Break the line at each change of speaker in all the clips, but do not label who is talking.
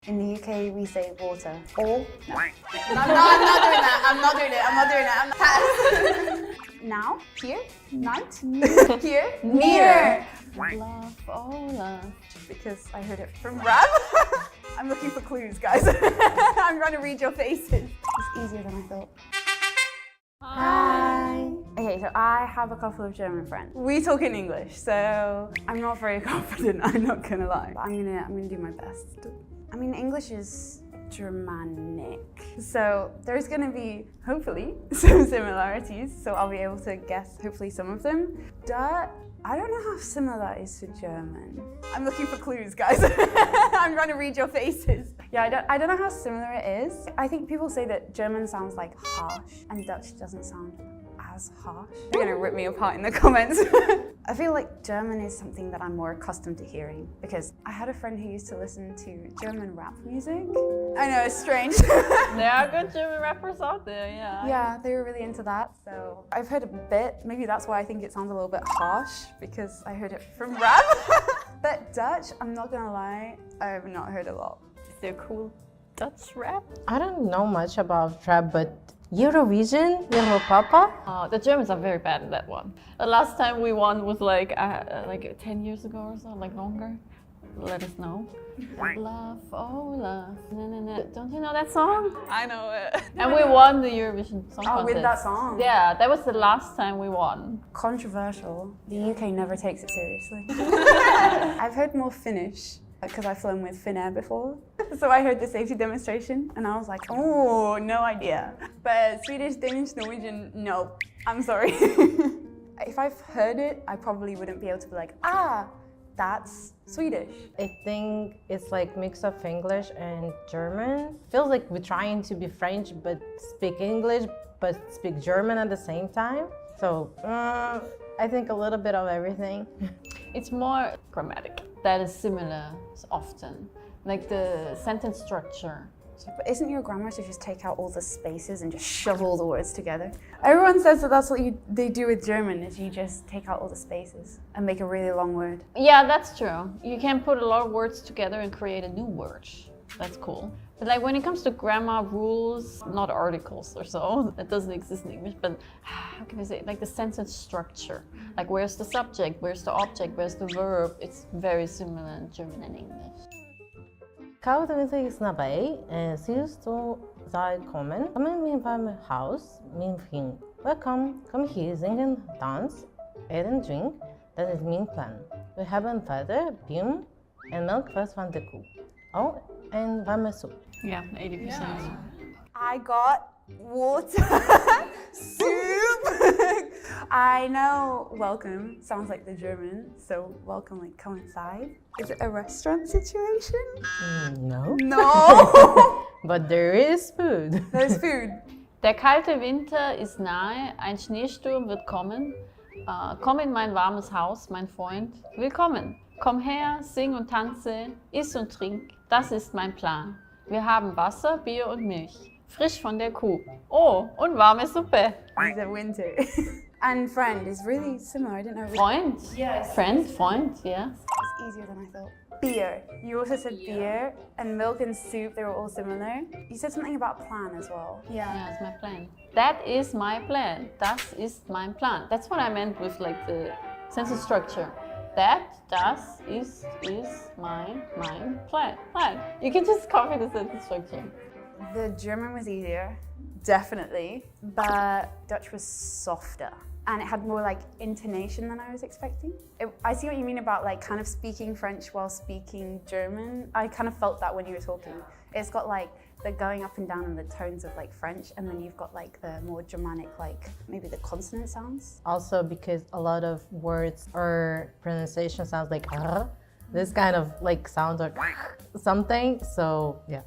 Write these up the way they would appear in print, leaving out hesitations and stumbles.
In the UK, we say water. Or no.
I'm not doing that. I'm not doing it. Pass.
Now, here, night,
Here,
near.
Love, oh love.
Because I heard it from
Rap. I'm looking for clues, guys. I'm trying to read your faces.
It's easier than I thought.
Hi.
Okay, so I have a couple of German friends.
We talk in English, so
I'm not very confident, I'm not gonna lie. But I'm gonna do my best. I mean, English is Germanic. So there's gonna be, hopefully, some similarities. So I'll be able to guess, hopefully, some of them. Dutch, I don't know how similar that is to German.
I'm looking for clues, guys. I'm trying to read your faces.
Yeah, I don't know how similar it is. I think people say that German sounds like harsh and Dutch doesn't sound as harsh. They're gonna rip me apart in the comments. I feel like German is something that I'm more accustomed to hearing because I had a friend who used to listen to German rap music.
I know, it's strange.
There are good German rappers out there, yeah.
Yeah, they were really into that. So I've heard a bit, maybe that's why I think it sounds a little bit harsh because I heard it from rap. But Dutch, I'm not gonna lie, I have not heard a lot.
Is there cool Dutch rap?
I don't know much about rap, but Eurovision, Europapa.
The Germans are very bad at that one. The last time we won was like 10 years ago or so, like longer. Let us know. Love, oh love, na, na, na. Don't you know that song?
I know it.
And we won the Eurovision Song
Oh,
Contest.
with that song?
Yeah, that was the last time we won.
Controversial. The UK never takes it seriously. I've heard more Finnish because I've flown with Finnair before. So I heard the safety demonstration and I was like, oh, no idea. But Swedish, Danish, Norwegian, no. I'm sorry. If I've heard it, I probably wouldn't be able to be like, that's Swedish.
I think it's like mix of English and German. Feels like we're trying to be French but speak English but speak German at the same time. So I think a little bit of everything.
It's more grammatic. That is similar often. Like the sentence structure.
But isn't your grammar to just take out all the spaces and just shove all the words together? Everyone says that that's what they do with German, is you just take out all the spaces and make a really long word.
Yeah, that's true. You can put a lot of words together and create a new word. That's cool. But like when it comes to grammar rules, not articles or so, that doesn't exist in English, but how can I say it? Like the sentence structure. Like where's the subject, where's the object, where's the verb? It's very similar in German and English.
Kau tenho snabei, siehst du sei kommen. Kommen wir beim Haus, mein Freund. Welcome, komm hier singen, dance, essen, drink. Das ist mein Plan. Wir haben Vater, Bier und Milch von der Kuh. Oh, and warme Suppe.
Yeah, 80%. Yeah.
I got water, soup.
I know welcome sounds like the German, so welcome, like come inside. Is it a restaurant situation?
No.
No.
But there is food.
There's food.
Der kalte Winter ist nahe, ein Schneesturm wird kommen. Komm in mein warmes Haus, mein Freund. Willkommen. Komm her, sing und tanze, iss und trink. Das ist mein Plan. Wir haben Wasser, Bier und Milch. Frisch von der Kuh. Oh, und warme Suppe.
It's a winter. And friend is really similar, I didn't know.
Freund.
Yes.
Friend, Freund, yeah.
It's easier than I thought. Beer. You also said beer and milk and soup, they were all similar. You said something about plan as well.
Yeah, it's my plan. That is my plan. Das ist mein Plan. That's what I meant with like the sentence structure. Das ist mein plan. You can just copy the sentence structure.
The German was easier, definitely, but Dutch was softer. And it had more like intonation than I was expecting. I see what you mean about like kind of speaking French while speaking German. I kind of felt that when you were talking. It's got like the going up and down in the tones of like French, and then you've got like the more Germanic, like maybe the consonant sounds.
Also because a lot of words or pronunciation sounds like this kind of like sounds like something, so yeah.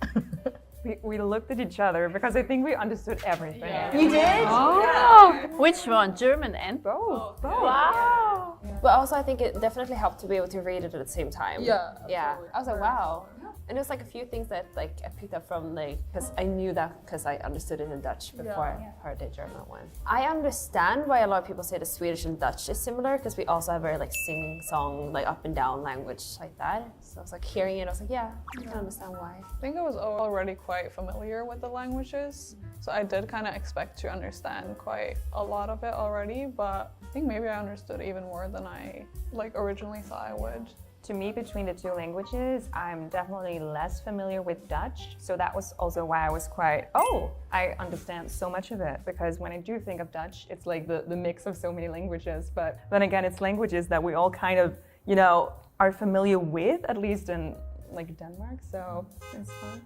We looked at each other because I think we understood everything.
You did?
Oh, yeah. Which one? German and both?
Wow.
But also I think it definitely helped to be able to read it at the same time.
Yeah.
Yeah. I was like, wow.
And it was like a few things that like I picked up from like, because I knew that because I understood it in Dutch before I heard the German one. I understand why a lot of people say the Swedish and Dutch is similar because we also have very like sing-song, like up and down language like that. So I was like hearing it, I was like, yeah, I can understand why.
I think I was already quite familiar with the languages, so I did kind of expect to understand quite a lot of it already, but I think maybe I understood even more than I like originally thought I would.
To me, between the two languages, I'm definitely less familiar with Dutch. So that was also why I was quite, oh, I understand so much of it. Because when I do think of Dutch, it's like the mix of so many languages. But then again, it's languages that we all kind of, you know, are familiar with, at least in like Denmark. So it's fun.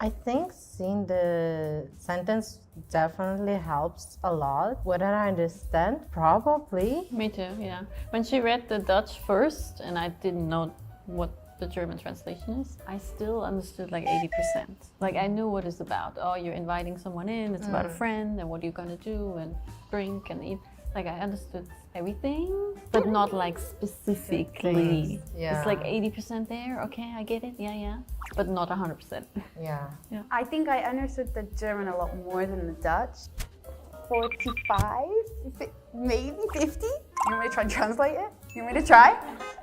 I think seeing the sentence definitely helps a lot. Whether I understand, probably.
Me too, yeah. When she read the Dutch first, and I didn't know what the German translation is, I still understood like 80%. Like I knew what it's about. Oh, you're inviting someone in, it's about a friend, and what are you gonna do, and drink and eat. Like I understood everything, but not like specifically.
Yeah.
It's like 80% there, okay, I get it, yeah. But not 100%.
Yeah.
I think I understood the German a lot more than the Dutch. 45, maybe 50? You want me to try and translate it? You want me to try?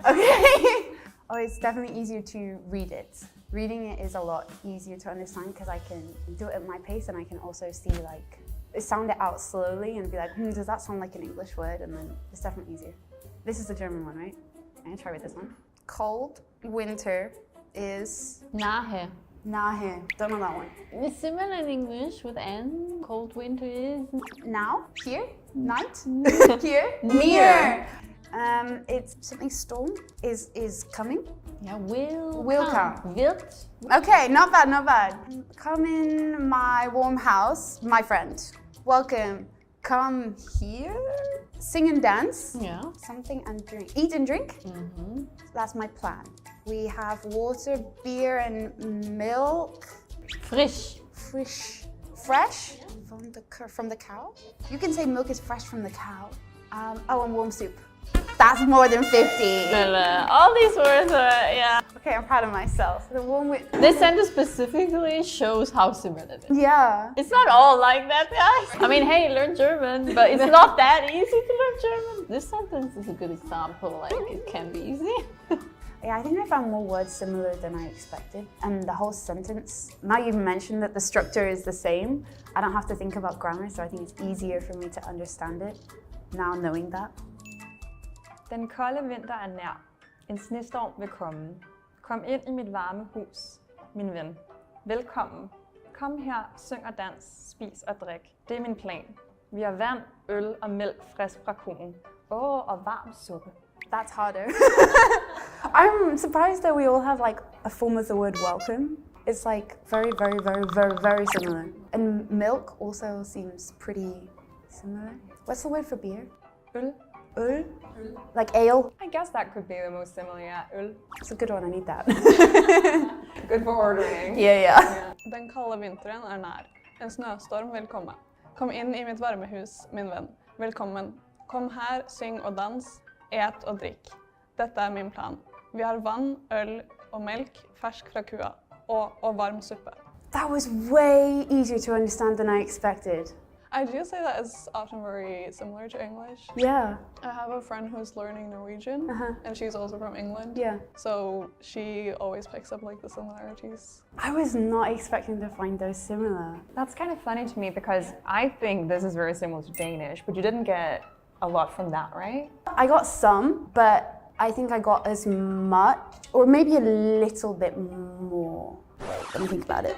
Okay. Oh, it's definitely easier to read it. Reading it is a lot easier to understand because I can do it at my pace and I can also see like, sound it out slowly and be like, does that sound like an English word? And then it's definitely easier. This is the German one, right? I'm gonna try with this one. Cold winter is
Nahe.
nahe. Don't know that one.
It's similar in English with N. Cold winter is
Now, here, night, here, near. It's something storm is coming.
yeah, will
come.
Wilt.
Okay, not bad, not bad. Come in my warm house, my friend. Welcome. Come here. Sing and dance.
Yeah.
Something and drink. Eat and drink. That's my plan. We have water, beer, and milk.
Frisch.
Fresh from the cow. You can say milk is fresh from the cow. And warm soup. That's more than 50.
All these words are, yeah.
Okay, I'm proud of myself. The one with
This sentence specifically shows how similar it is.
yeah.
It's not all like that, guys. I mean, hey, learn German, but it's not that easy to learn German. This sentence is a good example, like it can be easy.
Yeah, I think I found more words similar than I expected. And the whole sentence, now you've mentioned that the structure is the same, I don't have to think about grammar, so I think it's easier for me to understand it now knowing that.
Den kolde vinter er nær. En snestorm vil komme. Kom ind i mit varme hus, min ven. Velkommen. Kom her, syng og dans, spis og drik. Det er min plan. Vi har vand, øl og mælk frisk fra koen. Og varm suppe.
That's harder. I'm surprised that we all have like a form of the word welcome. It's like very similar. And milk also seems pretty similar. What's the word for beer?
Øl.
Øl? Like ale?
I guess that could be the most similar, yeah. Øl.
It's a good one, I need that.
Good for ordering.
Yeah.
Den kalde vinteren er nær. En snøstorm vil komme. Kom inn i mitt varmehus, min venn. Velkommen. Kom her, syng og dans, et og drikk. Dette er min plan. Vi har vann, øl og melk, fersk fra kua, og varm suppe.
That was way easier to understand than I expected.
I do say that it's often very similar to English.
Yeah.
I have a friend who's learning Norwegian, and she's also from England.
Yeah.
So she always picks up like the similarities.
I was not expecting to find those similar.
That's kind of funny to me because I think this is very similar to Danish, but you didn't get a lot from that, right?
I got some, but I think I got as much, or maybe a little bit more. Let me think about it.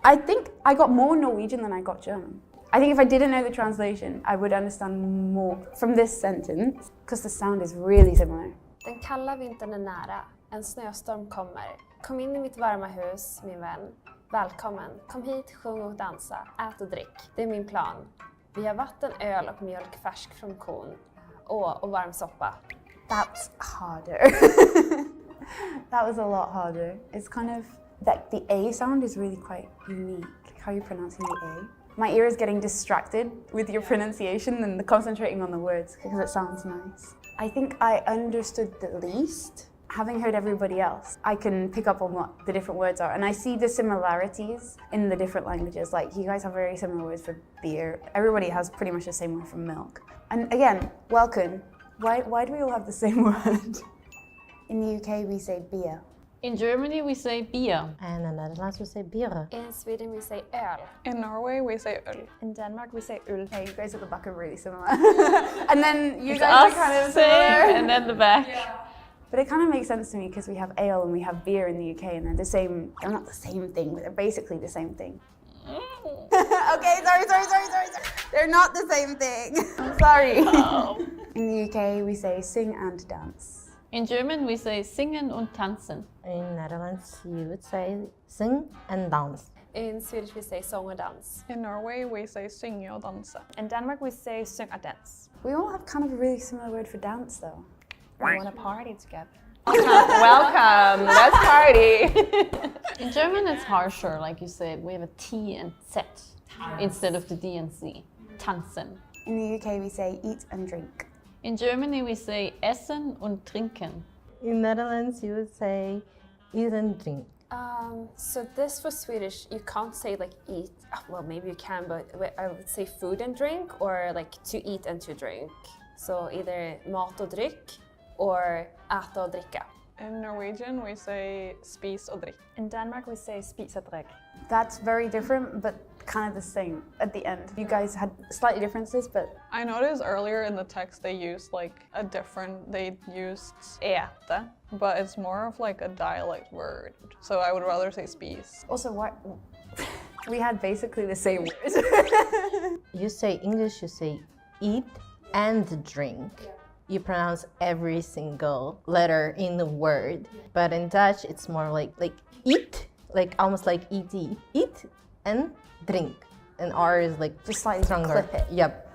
I think I got more Norwegian than I got German. I think if I didn't know the translation, I would understand more from this sentence, because the sound is really similar.
Den kalla vintern är nära. En snöstorm kommer. Kom in i mitt varma hus, min vän. Välkommen. Kom hit, sjung och dansa. Ät och drick. Det är min plan. Vi har vatten, öl och mjölk färsk från kon. Och varm soppa.
That's harder. That was a lot harder. It's kind of, like the A sound is really quite unique. Like how you're pronouncing the A. My ear is getting distracted with your pronunciation and concentrating on the words because it sounds nice. I think I understood the least having heard everybody else, I can pick up on what the different words are. And I see the similarities in the different languages. Like, you guys have very similar words for beer. Everybody has pretty much the same word for milk. And again, welcome. Why do we all have the same word? In the UK, we say beer.
In Germany, we say beer.
And in the Netherlands, we say bier.
In Sweden, we say öl.
In Norway, we say öl.
In Denmark, we say öl.
Hey, you guys at the back are really similar. And then you
It's
guys
us
are kind of
saying,
similar.
and then the back.
But it kind of makes sense to me because we have ale and we have beer in the UK and they're the same, they're not the same thing, but they're basically the same thing. Okay, sorry. They're not the same thing. I'm sorry. In the UK, we say sing and dance.
In German, we say singen und tanzen.
In Netherlands, you would say sing and dance.
In Swedish, we say sång och dans.
In Norway, we say synge og danse.
In Denmark, we say syng og dans.
We all have kind of a really similar word for dance though.
We want to party together.
Welcome, let's party.
In German, it's harsher, like you said. We have a T and Z instead of the D and Z. Tanzen.
In the UK, we say eat and drink.
In Germany, we say essen und trinken.
In Netherlands, you would say eat and drink.
So this for Swedish, you can't say like eat. Well, maybe you can, but I would say food and drink, or like to eat and to drink. So either mat och dryck, or äta och dricka.
In Norwegian, we say spis og drikk.
In Denmark, we say spis og drikk.
That's very different, but kind of the same at the end. You guys had slightly differences, but
I noticed earlier in the text they used they used äta, but it's more of like a dialect word. So I would rather say spis.
also we had basically the same words.
You say English, you say eat and drink. You pronounce every single letter in the word. But in Dutch, it's more like eat, like almost like ET. Eat and drink. And R is like
Just slightly
stronger.
clip it.
Yep.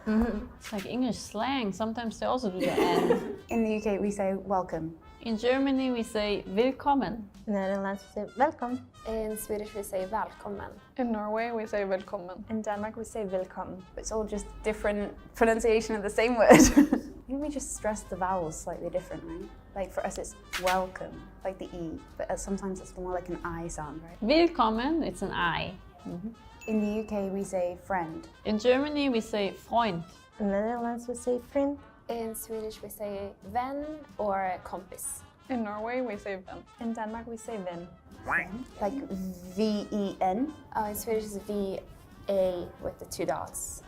It's like English slang. Sometimes they also do the N.
In the UK, we say welcome.
In Germany, we say willkommen.
In the Netherlands, we say welcome.
In Swedish, we say välkommen.
In Norway, we say velkommen.
In Denmark, we say velkommen.
It's all just different pronunciation of the same word. I think we just stress the vowels slightly differently. Like for us, it's welcome, like the E, but sometimes it's more like an I sound, right?
Willkommen, it's an I.
In the UK, we say friend.
In Germany, we say Freund.
In the Netherlands, we say friend.
In Swedish, we say vän or kompis.
In Norway, we say ven.
In Denmark, we say ven.
Like V-E-N.
In Swedish, it's V-A with the two dots.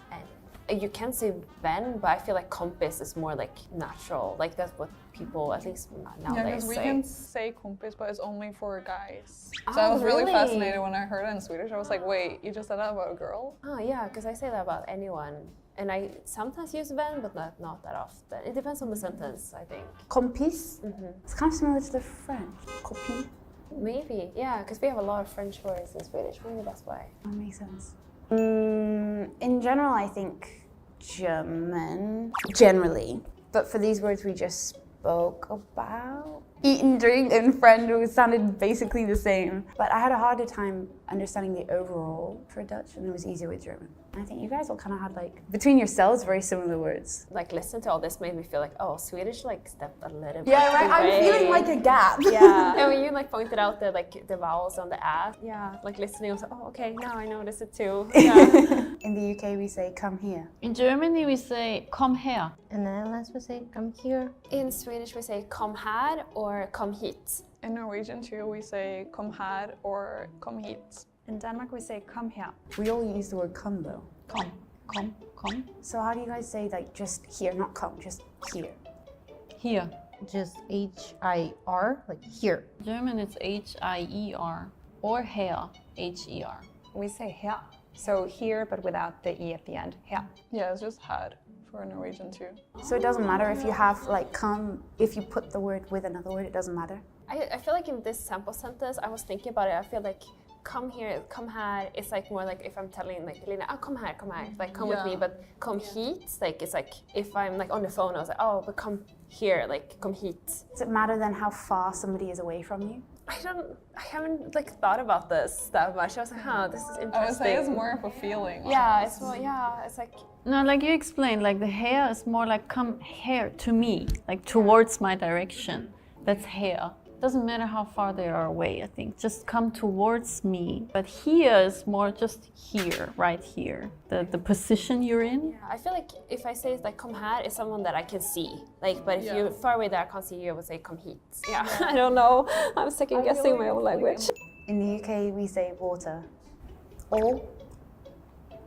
And you can say vän, but I feel like kompis is more like natural. Like that's what people, at least
Yeah,
nowadays,
because we
say.
can say kompis, but it's only for guys. So
Oh,
I was really
really?
fascinated when I heard it in Swedish. I was like, wait, you just said that about a girl?
Oh yeah, because I say that about anyone. And I sometimes use vän, but not that often. It depends on the sentence, I think.
Compis. It's kind of similar to the French. Copie.
Maybe, yeah, because we have a lot of French words in Swedish. Maybe that's why.
That makes sense. In general, I think German, generally. But for these words we just spoke about, eat and drink and friend sounded basically the same. But I had a harder time understanding the overall for Dutch, and it was easier with German. I think you guys all kind of had like, between yourselves, very similar words.
Like, listen to all this made me feel like, oh, Swedish like stepped a little bit
Yeah, right. I'm
away.
feeling like a gap.
Yeah, and when you like pointed out the vowels on the app, yeah, like listening, I was like, oh, okay, now I notice it too. Yeah.
In the UK, we say come here.
In Germany, we say kom her.
In the Netherlands, we say come here.
In Swedish, we say kom här or kom hit.
In Norwegian too, we say kom här or kom hit.
In Denmark, we say come here.
We all use the word come though.
Kom, kom, kom.
So how do you guys say like just here, not come, just here?
Here.
Just H-I-R, like here.
German, it's H-I-E-R. Or her, H-E-R.
We say her. So here, but without the E at the end. Her.
Yeah, it's just had for Norwegian too.
So it doesn't matter if you have like come, if you put the word with another word, it doesn't matter.
I feel like in this sample sentence, I was thinking about it. I feel like come here, come här, it's like more like if I'm telling like Lina, oh come here, like come with me. But come hit, like it's like if I'm like on the phone, I was like, oh, but come here, like come hit.
Does it matter then how far somebody is away from you?
I haven't like thought about this that much. I was like, huh, this is interesting.
I would say it's more of a feeling.
Yeah, it's more, it's like.
No, like you explained, like the hair is more like come here to me, like towards my direction. That's here. Doesn't matter how far they are away, I think. Just come towards me. But here is more just here, right here. The position you're in.
Yeah, I feel like if I say like come här, it's someone that I can see. Like, but if you're far away that I can't see you, I would say come hit. Yeah, I don't know. I'm second guessing my own language.
In the UK, we say water. Or?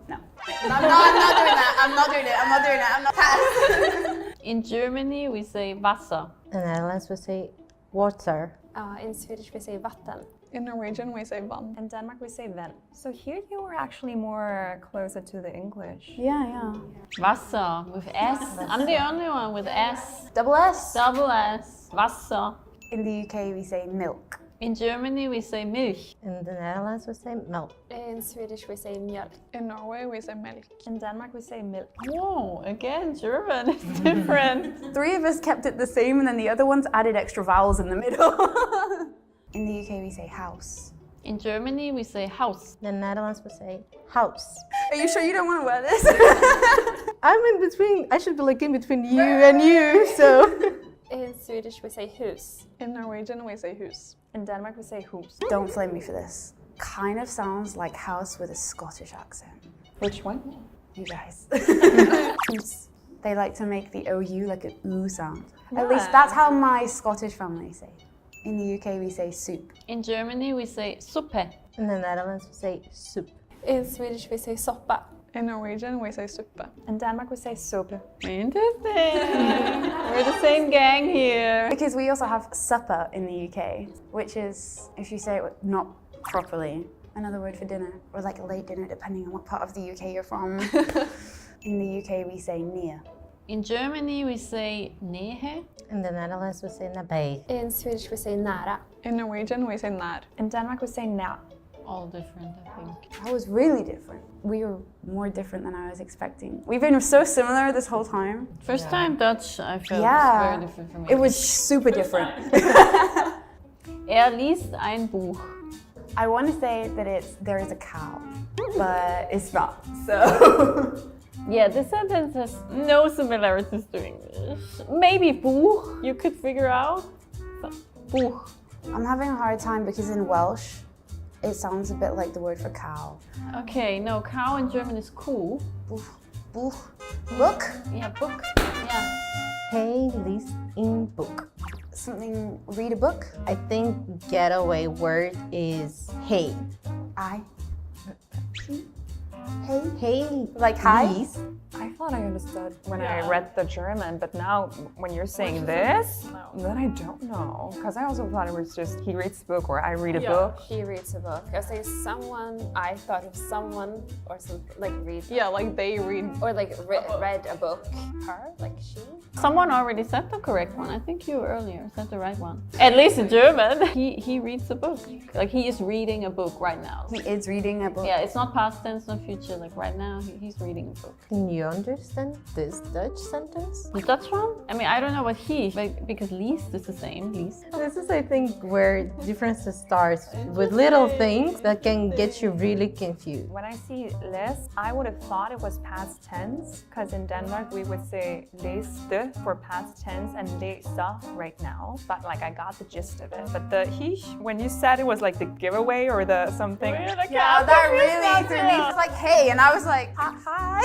No. I'm not doing that. I'm not doing it. I'm not pass.
In Germany, we say Wasser.
In the Netherlands, we say water.
In Swedish we say vatten.
In Norwegian, we say vann.
In Denmark, we say ven. So here you were actually more closer to the English.
Yeah.
Wasser with S. I'm the only one with S.
Double S.
Double S. Wasser.
In the UK, we say milk.
In Germany, we say Milch.
In the Netherlands, we say milk.
In Swedish we say mjölk.
In Norway, we say mælk.
In Denmark, we say milk.
Whoa, again, German is different.
3 of us kept it the same, and then the other ones added extra vowels in the middle. In the UK, we say house.
In Germany, we say Haus.
In the Netherlands, we say house.
Are you sure you don't want to wear this?
I'm in between. I should be like in between you and you, so.
In Swedish we say hus.
In Norwegian, we say hus.
In Denmark, we say hus.
Don't flame me for this. Kind of sounds like house with a Scottish accent.
Which one?
You guys. They like to make the OU like an oo sound. At
Yeah.
least that's how my Scottish family say. In the UK, we say soup.
In Germany, we say Suppe.
In the Netherlands, we say soup.
In Swedish we say soppa.
In Norwegian, we say suppe.
In Denmark, we say suppe.
Interesting. We're the same gang here.
Because we also have supper in the UK, which is, if you say it not properly, another word for dinner, or like a late dinner, depending on what part of the UK you're from. In the UK, we say near.
In Germany, we say Nähe.
In the Netherlands, we say nabij.
In Swedish we say nära.
In Norwegian, we say nær.
In Denmark, we say nær.
All different, I think.
That was really different. We were more different than I was expecting. We've been so similar this whole time.
First time Dutch, I felt
Yeah.
was very different from
It was super different.
liest ein Buch.
I want to say that there is a cow, but it's not. So
Yeah, this sentence has no similarities to English. Maybe Buch you could figure out. But Buch.
I'm having a hard time because in Welsh, it sounds a bit like the word for cow.
Okay, no, cow in German is Kuh.
Buch. Book?
Yeah, book. Yeah.
Hey, liest in book.
Something, read a book?
I think getaway word is hey.
I. Hey.
Hey,
Like hi?
liest.
I thought I understood when I read the German, but now when you're saying this, then I don't know. Because I also thought it was just he reads a book or I read a book.
He reads a book. I was saying someone, I thought of someone or something like read.
Yeah, like they read.
Or like read a book. Her? Like she?
Someone already said the correct one. I think you earlier said the right one. At least in German. He reads a book. Like he is reading a book right now.
He is reading a book.
Yeah, it's not past tense, not future. Like right now, he's reading a book.
Can you understand this Dutch sentence?
The Dutch one? I mean, I don't know what but because liest is the same. Liest.
This is, I think, where differences starts with little things that can get you really confused.
When I see les, I would have thought it was past tense, because in Denmark we would say læste for past tense and læser right now. But like I got the gist of it. But the he, when you said it was like the giveaway or the something.
Yeah, that really threw me. It's like, hey, and I was like, hi.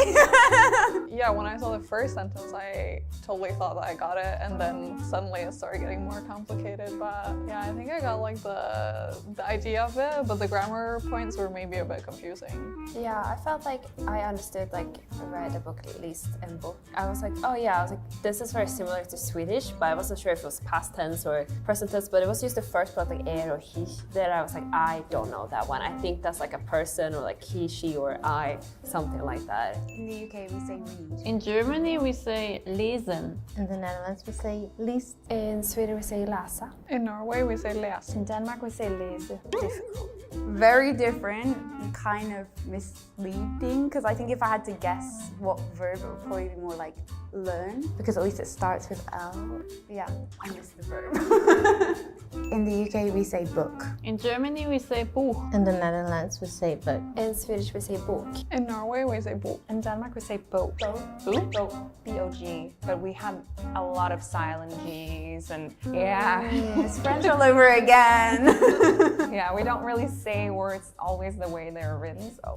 Yeah, when I saw the first sentence, I totally thought that I got it, and then suddenly it started getting more complicated. But yeah, I think I got like the idea of it, but the grammar points were maybe a bit confusing.
Yeah, I felt like I understood like read a book least and book. I was like, oh yeah, I was like, this is very similar to Swedish, but I wasn't sure if it was past tense or present tense, but it was just the first part like er or he. Then I was like, I don't know that one. I think that's like a person or like he, she, or I, something like that.
In the UK, we say read.
In Germany, we say lesen.
In the Netherlands, we say liest.
In Sweden we say läsa.
In Norway, we say läs.
In Denmark we say læse.
Difficult. Very different and kind of misleading, because I think if I had to guess what verb, it would probably be more like learn, because at least it starts with L. Yeah, I missed the verb. In the UK, we say book.
In Germany, we say Buch.
In the Netherlands, we say book.
In Swedish we say bok.
In Norway, we say bok.
In Denmark we say Boat. B-O-G. But we have a lot of silent G's and yeah.
It's French all over again.
Yeah, we don't really say words always the way they're written, so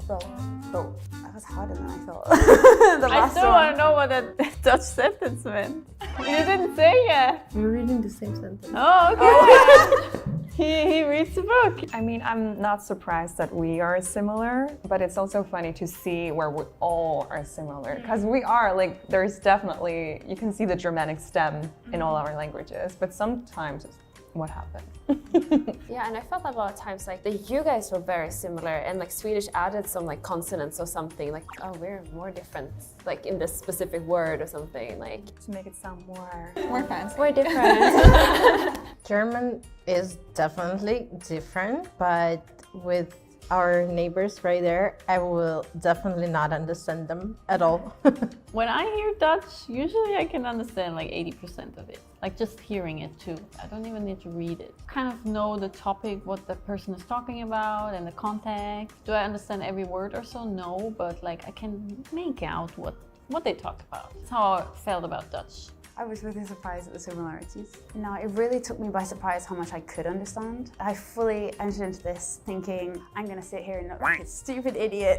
boat.
That was harder than I thought.
I still want to know what that Dutch sentence meant. You didn't say yet.
We're reading the same sentence.
Oh, okay. He reads the book.
I mean, I'm not surprised that we are similar, but it's also funny to see where we all are similar. Because we are, like, there's definitely, you can see the Germanic stem in all our languages, but sometimes it's what happened.
Yeah, and I felt a lot of times like that you guys were very similar, and like Swedish added some like consonants or something, like, oh, we're more different, like in this specific word or something, like
To make it sound more
fancy.
we're different.
German is definitely different, but with our neighbors right there, I will definitely not understand them at all.
When I hear Dutch, usually I can understand like 80% of it. Like just hearing it too. I don't even need to read it. Kind of know the topic, what the person is talking about and the context. Do I understand every word or so? No, but like I can make out what they talk about. That's how I felt about Dutch.
I was really surprised at the similarities. No, it really took me by surprise how much I could understand. I fully entered into this thinking, I'm gonna sit here and look like a stupid idiot.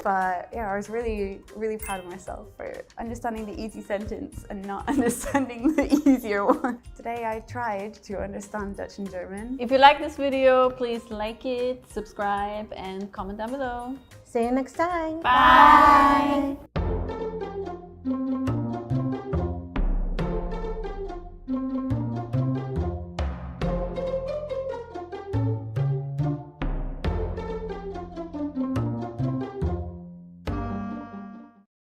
But yeah, I was really, really proud of myself for understanding the easy sentence and not understanding the easier one. Today I tried to understand Dutch and German.
If you like this video, please like it, subscribe, and comment down below.
See you next time.
Bye!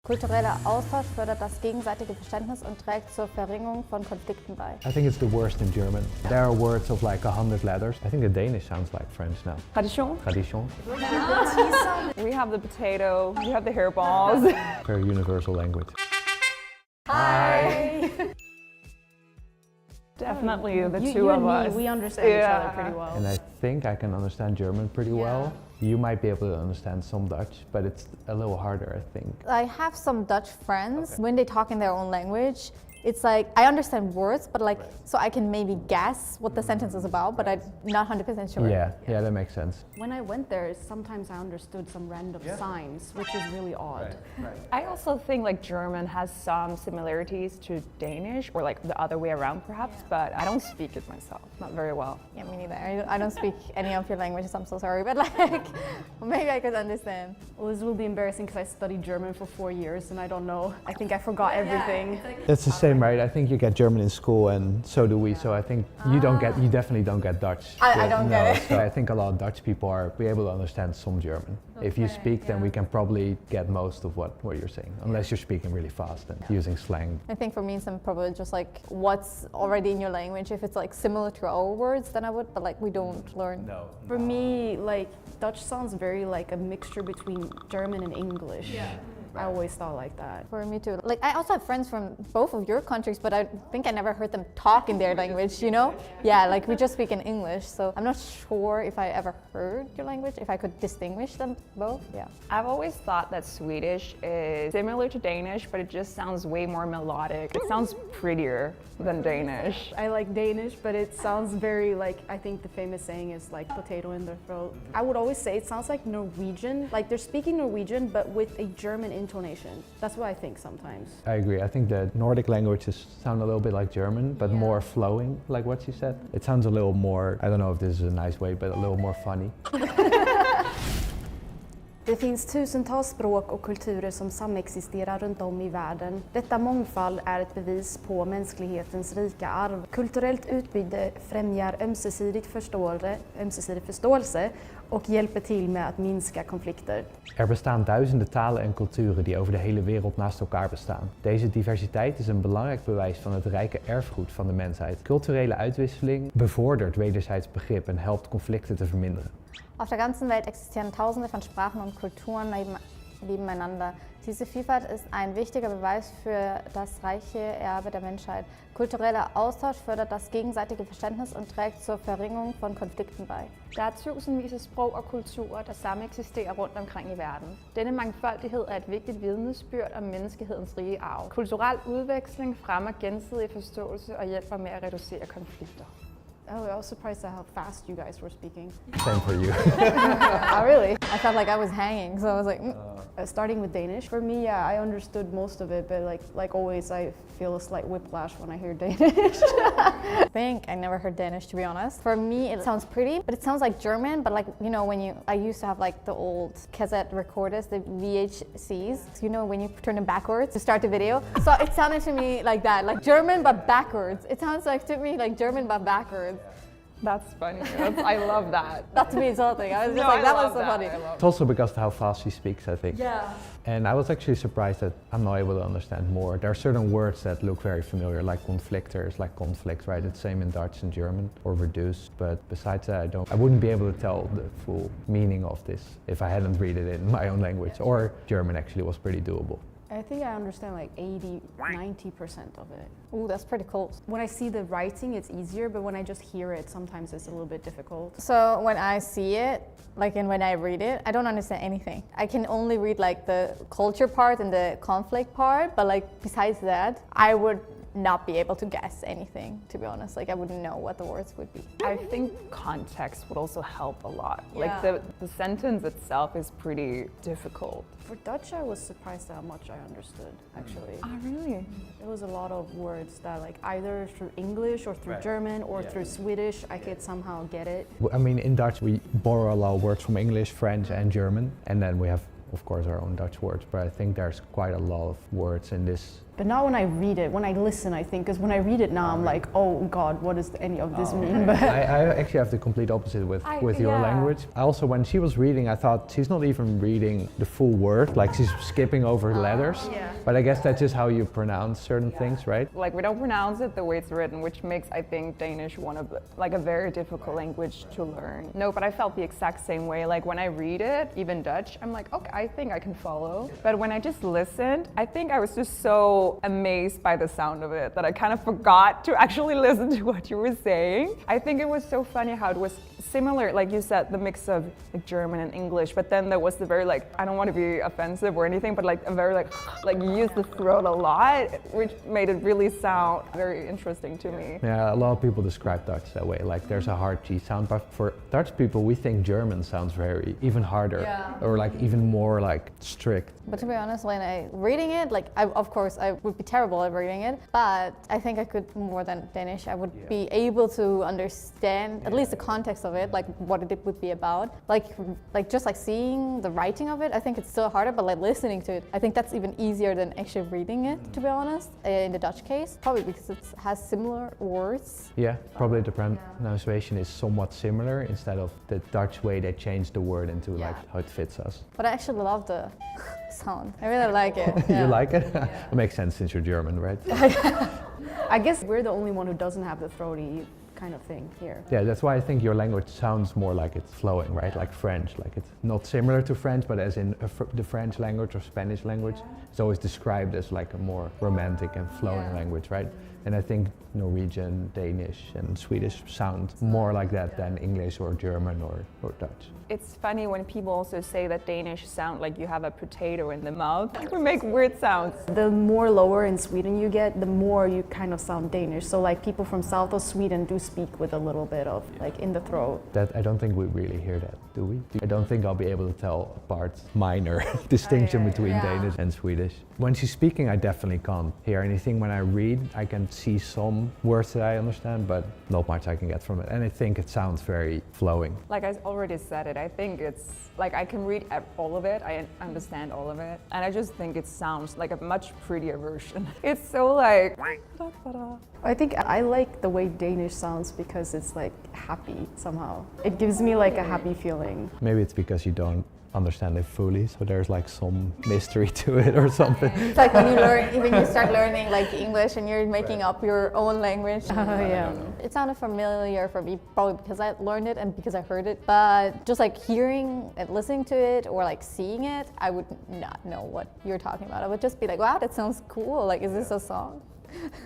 Kultureller Austausch fördert das gegenseitige Verständnis und trägt zur Verringerung von Konflikten bei.
I think it's the worst in German. There are words of like 100 letters. I think the Danish sounds like French now.
Tradition.
Tradition.
We have the potato, we have the hairballs.
Very universal language.
Hi. Definitely the two of us.
We understand each other pretty well.
And I think I can understand German pretty well. You might be able to understand some Dutch, but it's a little harder, I think.
I have some Dutch friends. When they talk in their own language, it's like I understand words, but like so I can maybe guess what the sentence is about, but I'm not 100% sure.
Yeah, that makes sense.
When I went there, sometimes I understood some random signs, which is really odd.
I also think like German has some similarities to Danish, or like the other way around perhaps, but I don't speak it myself, not very well.
Yeah, me neither. I don't speak any of your languages, I'm so sorry, but like maybe I could understand.
Well, this will be embarrassing because I studied German for 4 years and I don't know. I think I forgot everything.
It's the same, right? I think you get German in school and so do we. So I think you definitely don't get Dutch.
I don't get it.
So I think a lot of Dutch people are able to understand some German. If you speak, then we can probably get most of what you're saying, unless you're speaking really fast and using slang.
I think for me, it's probably just like what's already in your language. If it's like similar to our words, then I would, but like we don't learn.
No.
For me, like Dutch sounds very like a mixture between German and English. Yeah. I always thought like that.
For me too. Like I also have friends from both of your countries, but I think I never heard them talk in their language, you know? Yeah, like we just speak in English, so I'm not sure if I ever heard your language, if I could distinguish them both, yeah.
I've always thought that Swedish is similar to Danish, but it just sounds way more melodic. It sounds prettier than Danish.
I like Danish, but it sounds very like, I think the famous saying is like potato in their throat. I would always say it sounds like Norwegian, like they're speaking Norwegian, but with a German intonation. That's what I think sometimes.
I agree. I think the Nordic languages sound a little bit like German, but more flowing, like what she said. It sounds a little more, I don't know if this is a nice way, but a little more funny.
Det finns tusentals språk och kulturer som samexisterar runt om i världen. Detta mångfald är ett bevis på mänsklighetens rika arv. Kulturellt utbyte främjar ömsesidig förståelse och hjälper till med att minska konflikter.
Er bestaan duizenden talen en culturen die over de hele wereld naast elkaar bestaan. Deze diversiteit is een belangrijk bewijs van het rijke erfgoed van de mensheid. Culturele uitwisseling bevordert wederzijds begrip en helpt conflicten te verminderen.
Auf der ganzen Welt existieren Tausende von Sprachen und Kulturen. nebeneinander. Diese Vielfalt ist ein wichtiger Beweis für das reiche Erbe der Menschheit. Kultureller Austausch fördert das gegenseitige Verständnis und trägt zur Verringerung von Konflikten bei.
Der er tusindvis af sprog og kulturer, der sammen eksisterer rundt omkring i verden. Denne mangfoldighed er et vigtigt vidnesbyrd om menneskehedens rige arv. Kulturel udveksling fremmer gensidig forståelse og hjælper med at reducere konflikter.
Oh, I was surprised at how fast you guys were speaking.
Same for you.
Oh, really? I felt like I was hanging, so I was like,
Starting with Danish, for me, yeah, I understood most of it, but like always, I feel a slight whiplash when I hear Danish.
I think I never heard Danish, to be honest. For me, it sounds pretty, but it sounds like German, but like, you know, I used to have like the old cassette recorders, the VHCs, you know, when you turn them backwards to start the video. So it sounded to me like that, like German, but backwards. It sounds like to me like German, but backwards.
That's funny. I love that.
That to me is something. I was just like, that was so funny.
It's also because of how fast she speaks, I think.
Yeah.
And I was actually surprised that I'm not able to understand more. There are certain words that look very familiar, like conflictors, like conflict, right? It's the same in Dutch and German, or reduce. But besides that, I wouldn't be able to tell the full meaning of this if I hadn't read it in my own language. Or German actually was pretty doable.
I think I understand like 80–90% of it.
Ooh, that's pretty cool.
When I see the writing, it's easier, but when I just hear it, sometimes it's a little bit difficult.
So when I see it, like, and when I read it, I don't understand anything. I can only read like the culture part and the conflict part, but like besides that, I would not be able to guess anything, to be honest. Like, I wouldn't know what the words would be.
I think context would also help a lot. Like the sentence itself is pretty difficult.
For Dutch, I was surprised at how much I understood, actually.
Oh, really?
It was a lot of words that like either through English or through German or through Swedish, I could somehow get it.
I mean, in Dutch, we borrow a lot of words from English, French, and German. And then we have, of course, our own Dutch words. But I think there's quite a lot of words in this.
But not when I read it, when I listen, I think, because when I read it now, I'm like, oh God, what does any of this mean? But
I actually have the complete opposite with your language. Also, when she was reading, I thought she's not even reading the full word, like she's skipping over letters. But I guess that's just how you pronounce certain things, right?
Like, we don't pronounce it the way it's written, which makes, I think, Danish one of like a very difficult language to learn. No, but I felt the exact same way. Like, when I read it, even Dutch, I'm like, okay, I think I can follow. But when I just listened, I think I was just so amazed by the sound of it that I kind of forgot to actually listen to what you were saying. I think it was so funny how it was similar, like you said, the mix of like German and English, but then there was the very like, I don't want to be offensive or anything, but like a very like you use the throat a lot, which made it really sound very interesting to me.
Yeah, a lot of people describe Dutch that way, like there's a hard G sound, but for Dutch people we think German sounds very, even harder, or like even more like strict.
But to be honest, when I reading it, like of course I would be terrible at reading it, but I think I could more than Danish. I would be able to understand at least the context of it, like what it would be about. Like just like seeing the writing of it, I think it's still harder, but like listening to it, I think that's even easier than actually reading it, to be honest, in the Dutch case. Probably because it has similar words.
Yeah, probably the pronunciation is somewhat similar instead of the Dutch way they changed the word into like how it fits us.
But I actually love the sound. I really like it.
You like it? It makes sense since you're German, right?
I guess we're the only one who doesn't have the throaty kind of thing here.
Yeah, that's why I think your language sounds more like it's flowing, right? Like French, like it's not similar to French, but as in the French language or Spanish language, it's always described as like a more romantic and flowing language, right? And I think Norwegian, Danish and Swedish sound more like that than English or German or Dutch.
It's funny when people also say that Danish sound like you have a potato in the mouth. We make weird sounds.
The more lower in Sweden you get, the more you kind of sound Danish. So like people from south of Sweden do speak with a little bit of like in the throat.
That I don't think we really hear that, do we? I don't think I'll be able to tell apart minor distinction between Danish and Swedish. When she's speaking, I definitely can't hear anything. When I read, I can see some words that I understand, but not much I can get from it. And I think it sounds very flowing.
Like I already said it, I think it's like I can read all of it, I understand all of it, and I just think it sounds like a much prettier version. It's so like...
I think I like the way Danish sounds because it's like happy somehow. It gives me like a happy feeling.
Maybe it's because you don't understand it fully, so there's like some mystery to it or something.
It's like when you start learning like English and you're making up your own language.
Yeah.
It sounded familiar for me, probably because I learned it and because I heard it. But just like hearing and listening to it or like seeing it, I would not know what you're talking about. I would just be like, wow, that sounds cool. Like, is this a song?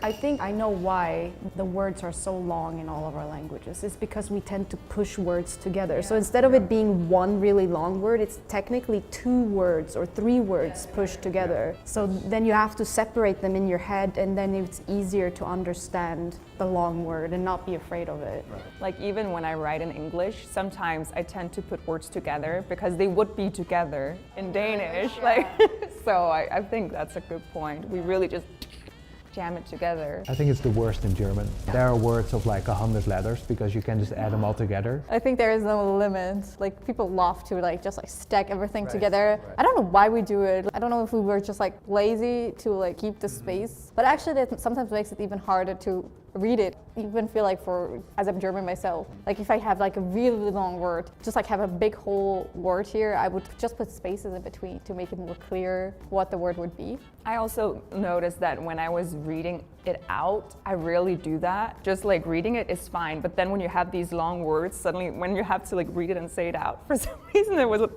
I think I know why the words are so long in all of our languages. It's because we tend to push words together. So instead of it being one really long word, it's technically 2 words or 3 words pushed together. So then you have to separate them in your head, and then it's easier to understand the long word and not be afraid of it.
Like even when I write in English, sometimes I tend to put words together because they would be together in Danish. Like, so I think that's a good point. We really just jam it together.
I think it's the worst in German. There are words of like 100 letters because you can just add them all together.
I think there is no limit. Like people love to like just like stack everything together. I don't know why we do it. I don't know if we were just like lazy to like keep the space, but actually that sometimes makes it even harder to read it. Even feel like as I'm German myself, like if I have like a really long word, just like have a big whole word here, I would just put spaces in between to make it more clear what the word would be.
I also noticed that when I was reading it out, I rarely do that. Just like reading it is fine, but then when you have these long words, suddenly when you have to like read it and say it out, for some reason it was a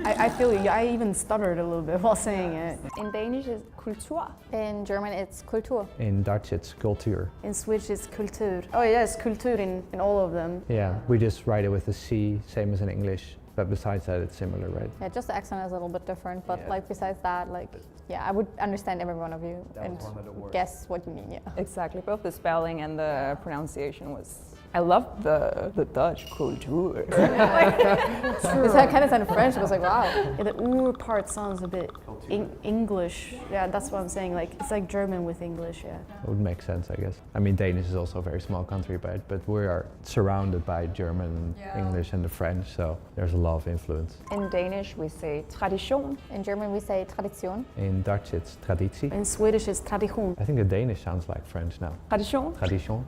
I feel you. I even stuttered a little bit while saying it.
In Danish it's Kultur.
In German it's Kultur.
In Dutch it's Kultur.
In Swedish it's Kultur. Oh yes, Kultur in all of them.
Yeah, we just write it with a C, same as in English. But besides that, it's similar, right?
Yeah, just the accent is a little bit different, but like besides that, like, yeah, I would understand every one of you and guess what you mean, yeah.
Exactly, both the spelling and the pronunciation was... I love the Dutch Kultur.
Because that kind of sounded French, I was like, wow.
Yeah, the ur part sounds a bit English. Yeah, that's what I'm saying. Like it's like German with English. Yeah.
It would make sense, I guess. I mean, Danish is also a very small country, but we are surrounded by German, English, and the French, so there's a lot of influence.
In Danish we say tradition.
In German we say tradition.
In Dutch it's traditie.
In Swedish it's tradition.
I think the Danish sounds like French now.
Tradition.
Tradition.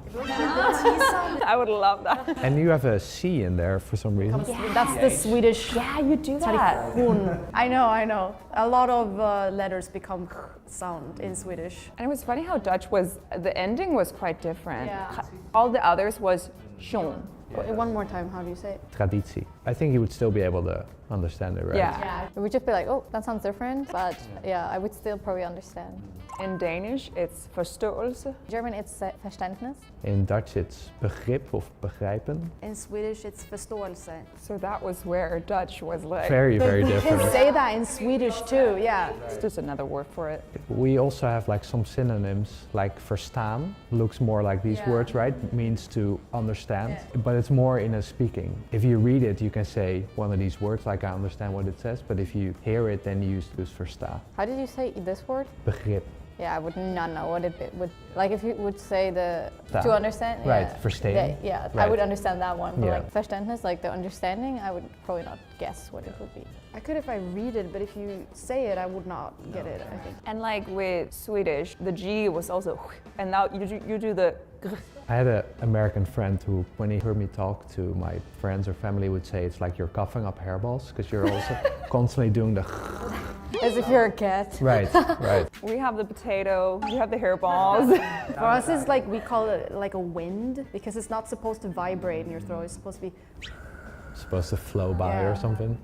I would love that.
And you have a C in there for some reason.
Yeah. That's the Swedish.
Yeah, you do that.
I know. A lot of letters become sound in Swedish.
And it was funny how Dutch was, the ending was quite different.
Yeah.
All the others was schon.
One more time, how do you say it?
Traditie. I think you would still be able to understand it, right?
Yeah.
It would just be like, oh, that sounds different, but yeah, I would still probably understand.
In Danish, it's forståelse.
In German, it's Verständnis.
In Dutch, it's begrip of begrijpen.
In Swedish, it's förståelse.
So that was where Dutch was like...
Very, very
You
different.
can say that in Swedish too, yeah.
It's just another word for it.
We also have like some synonyms, like verstaan looks more like these words, right? Means to understand, but it's more in a speaking. If you read it, you can say one of these words, like I understand what it says, but if you hear it, then you use verstaan.
How did you say this word?
Begrip.
Yeah, I would not know what it would, like if you would say
Verstaan.
to understand.
Right,
yeah.
verstaan.
Yeah,
Right.
I would understand that one, but
Yeah.
like Verständnis, like the understanding, I would probably not guess what it would be.
I could if I read it, but if you say it, I would not get it, I think.
And like with Swedish, the G was also... And now you do the...
I had an American friend who, when he heard me talk to my friends or family, would say it's like you're coughing up hairballs because you're also constantly doing the...
As if you're a cat.
Right.
We have the potato, you have the hairballs.
For us, it's like we call it like a wind because it's not supposed to vibrate in your throat. It's supposed to be...
Supposed to flow by or something.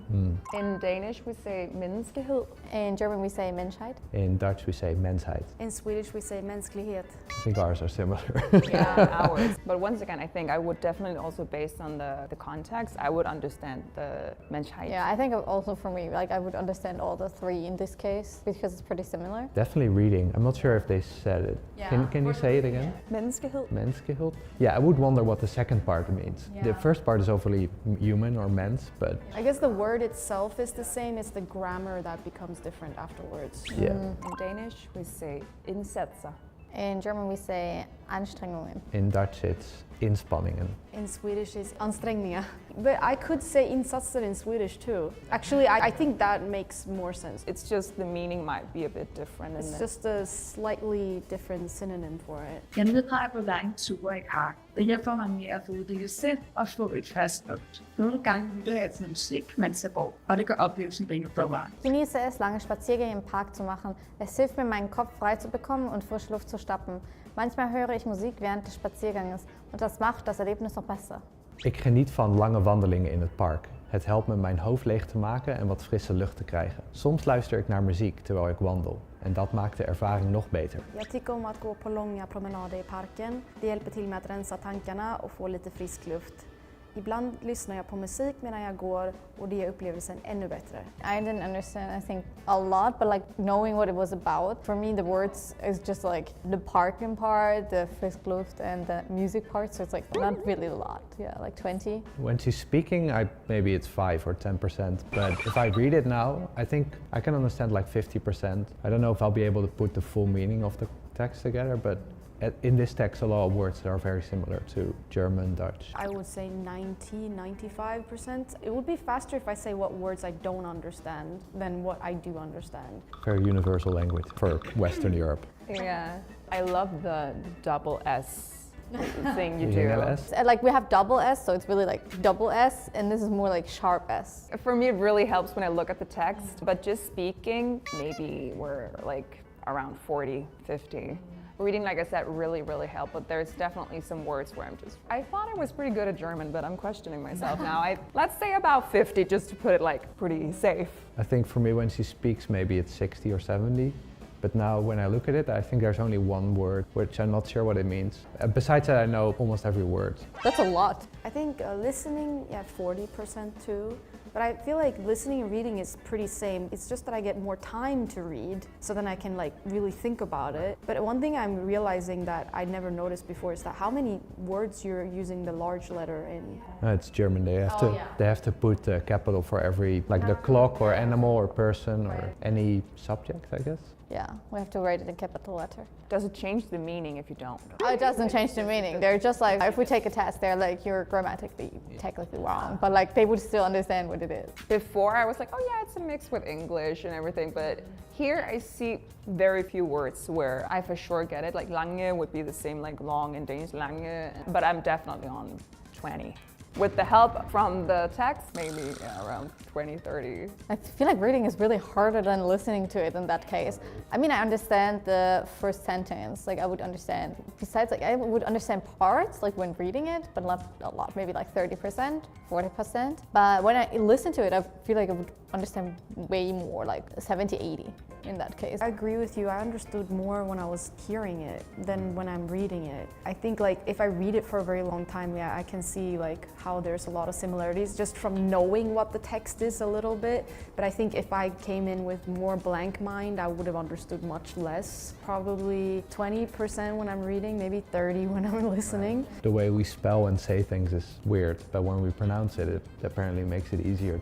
In Danish, we say menneskehed.
In German, we say Menschheit.
In Dutch, we say mensheid.
In Swedish, we say mänsklighet.
I think ours are similar.
Yeah, ours. But once again, I think I would definitely also, based on the context, I would understand the Menschheit.
Yeah, I think also for me, like I would understand all the three in this case because it's pretty similar.
Definitely reading. I'm not sure if they said it.
Yeah.
Can you say it again?
Menneskehed.
Mensgehold? Yeah, I would wonder what the second part means. The first part is overly human or mens, but
I guess the word itself is the same, it's the grammar that becomes different afterwards.
yeah.
In Danish, we say indsatser.
In German, we say Anstrengungen.
In Dutch, it's inspanningen.
In Swedish, it's ansträngningar. But I could say insatser in Swedish too. Actually, I think that makes more sense.
It's just the meaning might be a bit different.
It's just a slightly different synonym for it.
Jeg nyder at være en tur i park. Det hjælper mig med at få udviklet selv og få et fast punkt. Nogle gange lytter jeg til musik, mens jeg går, og det gør oplevelsen rimelig bedre.
Genieße es, lange Spaziergänge im Park zu machen. Es hilft mir, meinen Kopf frei zu bekommen und frische Luft zu schnappen. Manchmal höre ich Musik während des Spazierganges und das macht das Erlebnis noch besser.
Ik geniet van lange wandelingen in het park. Het helpt me mijn hoofd leeg te maken en wat frisse lucht te krijgen. Soms luister ik naar muziek terwijl ik wandel. En dat maakt de ervaring nog beter.
Jag tycker om att gå på långa promenader i parken. Det hjälper till med att rensa tankarna och få lite frisk luft. Ibland lyssnar jag på musik medan jag går och det gör upplevelsen ännu bättre.
I didn't understand, I think, a lot, but like knowing what it was about, for me the words is just like the parking part, the frisk luft and the music part, so it's like not really a lot, yeah, like 20.
When she's speaking, maybe it's 5 or 10%, but if I read it now, I think I can understand like 50%. I don't know if I'll be able to put the full meaning of the text together, but in this text, a lot of words that are very similar to German, Dutch.
I would say 90-95%. It would be faster if I say what words I don't understand than what I do understand.
Very universal language for Western Europe.
Yeah, I love the double S thing you
You
do.
hear that S?
Like we have double S, so it's really like double S, and this is more like sharp S.
For me, it really helps when I look at the text, but just speaking, maybe we're like around 40, 50. Reading, like I said, really helped, but there's definitely some words where I thought I was pretty good at German, but I'm questioning myself now. Let's say about 50, just to put it like pretty safe.
I think for me when she speaks, maybe it's 60 or 70. But now when I look at it, I think there's only one word, which I'm not sure what it means. Besides that, I know almost every word.
That's a lot.
I think listening, yeah, 40% too. But I feel like listening and reading is pretty same. It's just that I get more time to read, so then I can like really think about it. But one thing I'm realizing that I never noticed before is that how many words you're using the large letter in.
It's German. They have to put a capital for every, like the clock or animal or person or any subject, I guess.
Yeah, we have to write it in capital letter.
Does it change the meaning if you don't?
Oh, it doesn't change the meaning. They're just like, if we take a test, they're like, you're grammatically technically wrong, but like they would still understand what it is.
Before I was like, oh yeah, it's a mix with English and everything, but here I see very few words where I for sure get it. Like lange would be the same like long in Danish, lange, but I'm definitely on 20. With the help from the text, maybe around 20, 30.
I feel like reading is really harder than listening to it in that case. I mean, I understand the first sentence, like I would understand. Besides, like I would understand parts, like when reading it, but not a lot, maybe like 30%, 40%. But when I listen to it, I feel like I would understand way more, like 70, 80 in that case.
I agree with you. I understood more when I was hearing it than when I'm reading it. I think like if I read it for a very long time, yeah, I can see like how there's a lot of similarities just from knowing what the text is a little bit. But I think if I came in with more blank mind, I would have understood much less. Probably 20% when I'm reading, maybe 30 when I'm listening.
The way we spell and say things is weird, but when we pronounce it, it apparently makes it easier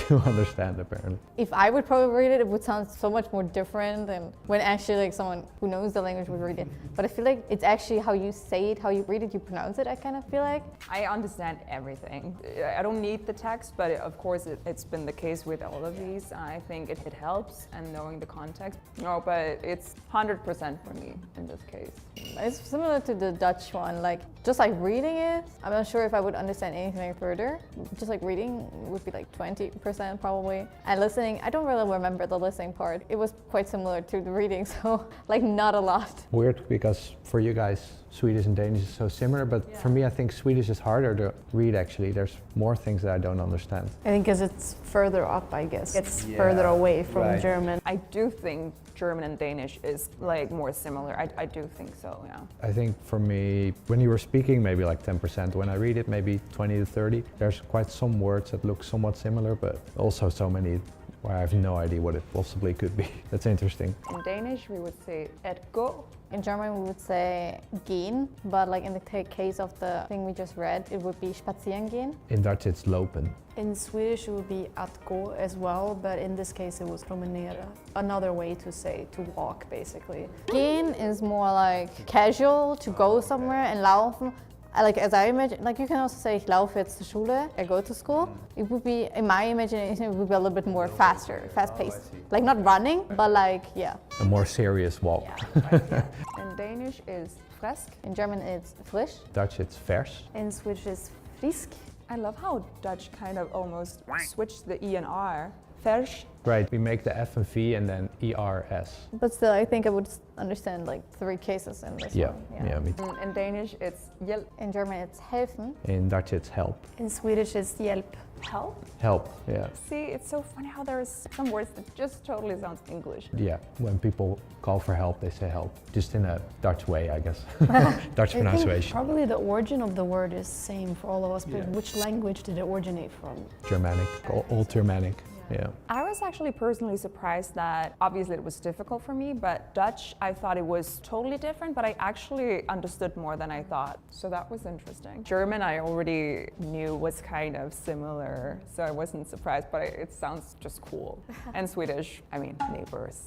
to understand, apparently.
If I would probably read it, it would sound so much more different than when actually like someone who knows the language would read it. But I feel like it's actually how you say it, how you read it, you pronounce it, I kind of feel like.
I understand everything. I don't need the text, but of course it's been the case with all of these. I think it helps and knowing the context. No, but it's 100% for me in this case.
It's similar to the Dutch one, like just like reading it, I'm not sure if I would understand anything further. Just like reading would be like 20% probably. And listening, I don't really remember the listening part. It was quite similar to the reading, so like not a lot.
Weird because for you guys, Swedish and Danish is so similar, but for me I think Swedish is harder to read actually. There's more things that I don't understand.
I think because it's further up, I guess. It's further away from German.
I do think German and Danish is like more similar. I do think so, yeah.
I think for me, when you were speaking, maybe like 10%. When I read it, maybe 20 to 30. There's quite some words that look somewhat similar, but also so many where I have no idea what it possibly could be. That's interesting.
In Danish, we would say at gå.
In German, we would say gehen, but like in the case of the thing we just read, it would be spazieren gehen.
In Dutch, it's lopen.
In Swedish, it would be att gå as well, but in this case, it was promenera. Another way to say to walk, basically.
Gehen is more like casual, to go somewhere, and laufen. Like as I imagine, like you can also say ich laufe jetzt zur Schule, I go to school. It would be, in my imagination, it would be a little bit more faster, fast-paced. Like not running, but like, yeah.
A more serious walk.
In Danish is
frisk.
In German, it's frisch.
Dutch, it's vers.
In Swedish, it's frisk.
I love how Dutch kind of almost switched the E and R. Vers.
Right, we make the F and V and then ERS.
But still, I think I would understand like 3 cases in this
Yeah,
one.
yeah, me too.
In Danish, it's hjælp.
In German, it's helfen.
In Dutch, it's help.
In Swedish, it's hjälp.
Help?
Help, yeah.
See, it's so funny how there's some words that just totally sounds English.
Yeah, when people call for help, they say help. Just in a Dutch way, I guess. Dutch
I think
pronunciation.
probably the origin of the word is same for all of us, but which language did it originate from?
Germanic, Old Germanic. Yeah.
I was actually personally surprised that obviously it was difficult for me, but Dutch, I thought it was totally different, but I actually understood more than I thought. So that was interesting. German, I already knew was kind of similar, so I wasn't surprised, but it sounds just cool. And Swedish, I mean, neighbors.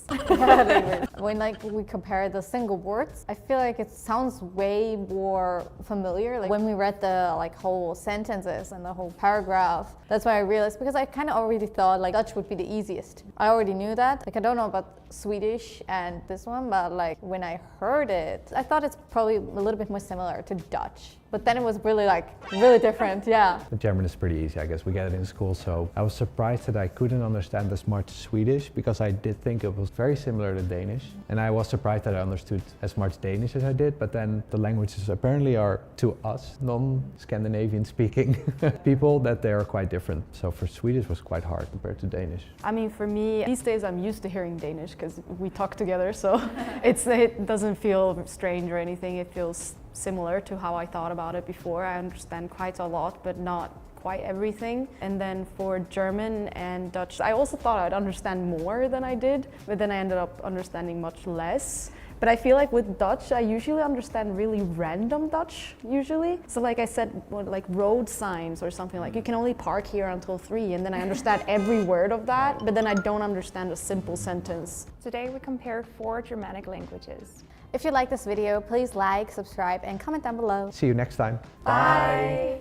When like we compare the single words, I feel like it sounds way more familiar. Like when we read the like whole sentences and the whole paragraph, that's why I realized, because I kind of already thought like Dutch would be the easiest. I already knew that. Like I don't know about Swedish and this one, but like when I heard it, I thought it's probably a little bit more similar to Dutch. But then it was really different, yeah.
The German is pretty easy, I guess. We get it in school, so I was surprised that I couldn't understand as much Swedish because I did think it was very similar to Danish. And I was surprised that I understood as much Danish as I did, but then the languages apparently are, to us, non-Scandinavian speaking people, that they are quite different. So for Swedish it was quite hard compared to Danish.
I mean, for me, these days I'm used to hearing Danish because we talk together, so it doesn't feel strange or anything. It feels similar to how I thought about it before. I understand quite a lot, but not quite everything. And then for German and Dutch, I also thought I'd understand more than I did, but then I ended up understanding much less. But I feel like with Dutch, I usually understand really random Dutch, usually. So like I said, like road signs or something, like you can only park here until 3, and then I understand every word of that, but then I don't understand a simple sentence.
Today we compare 4 Germanic languages.
If you like this video, please like, subscribe, and comment down below.
See you next time.
Bye.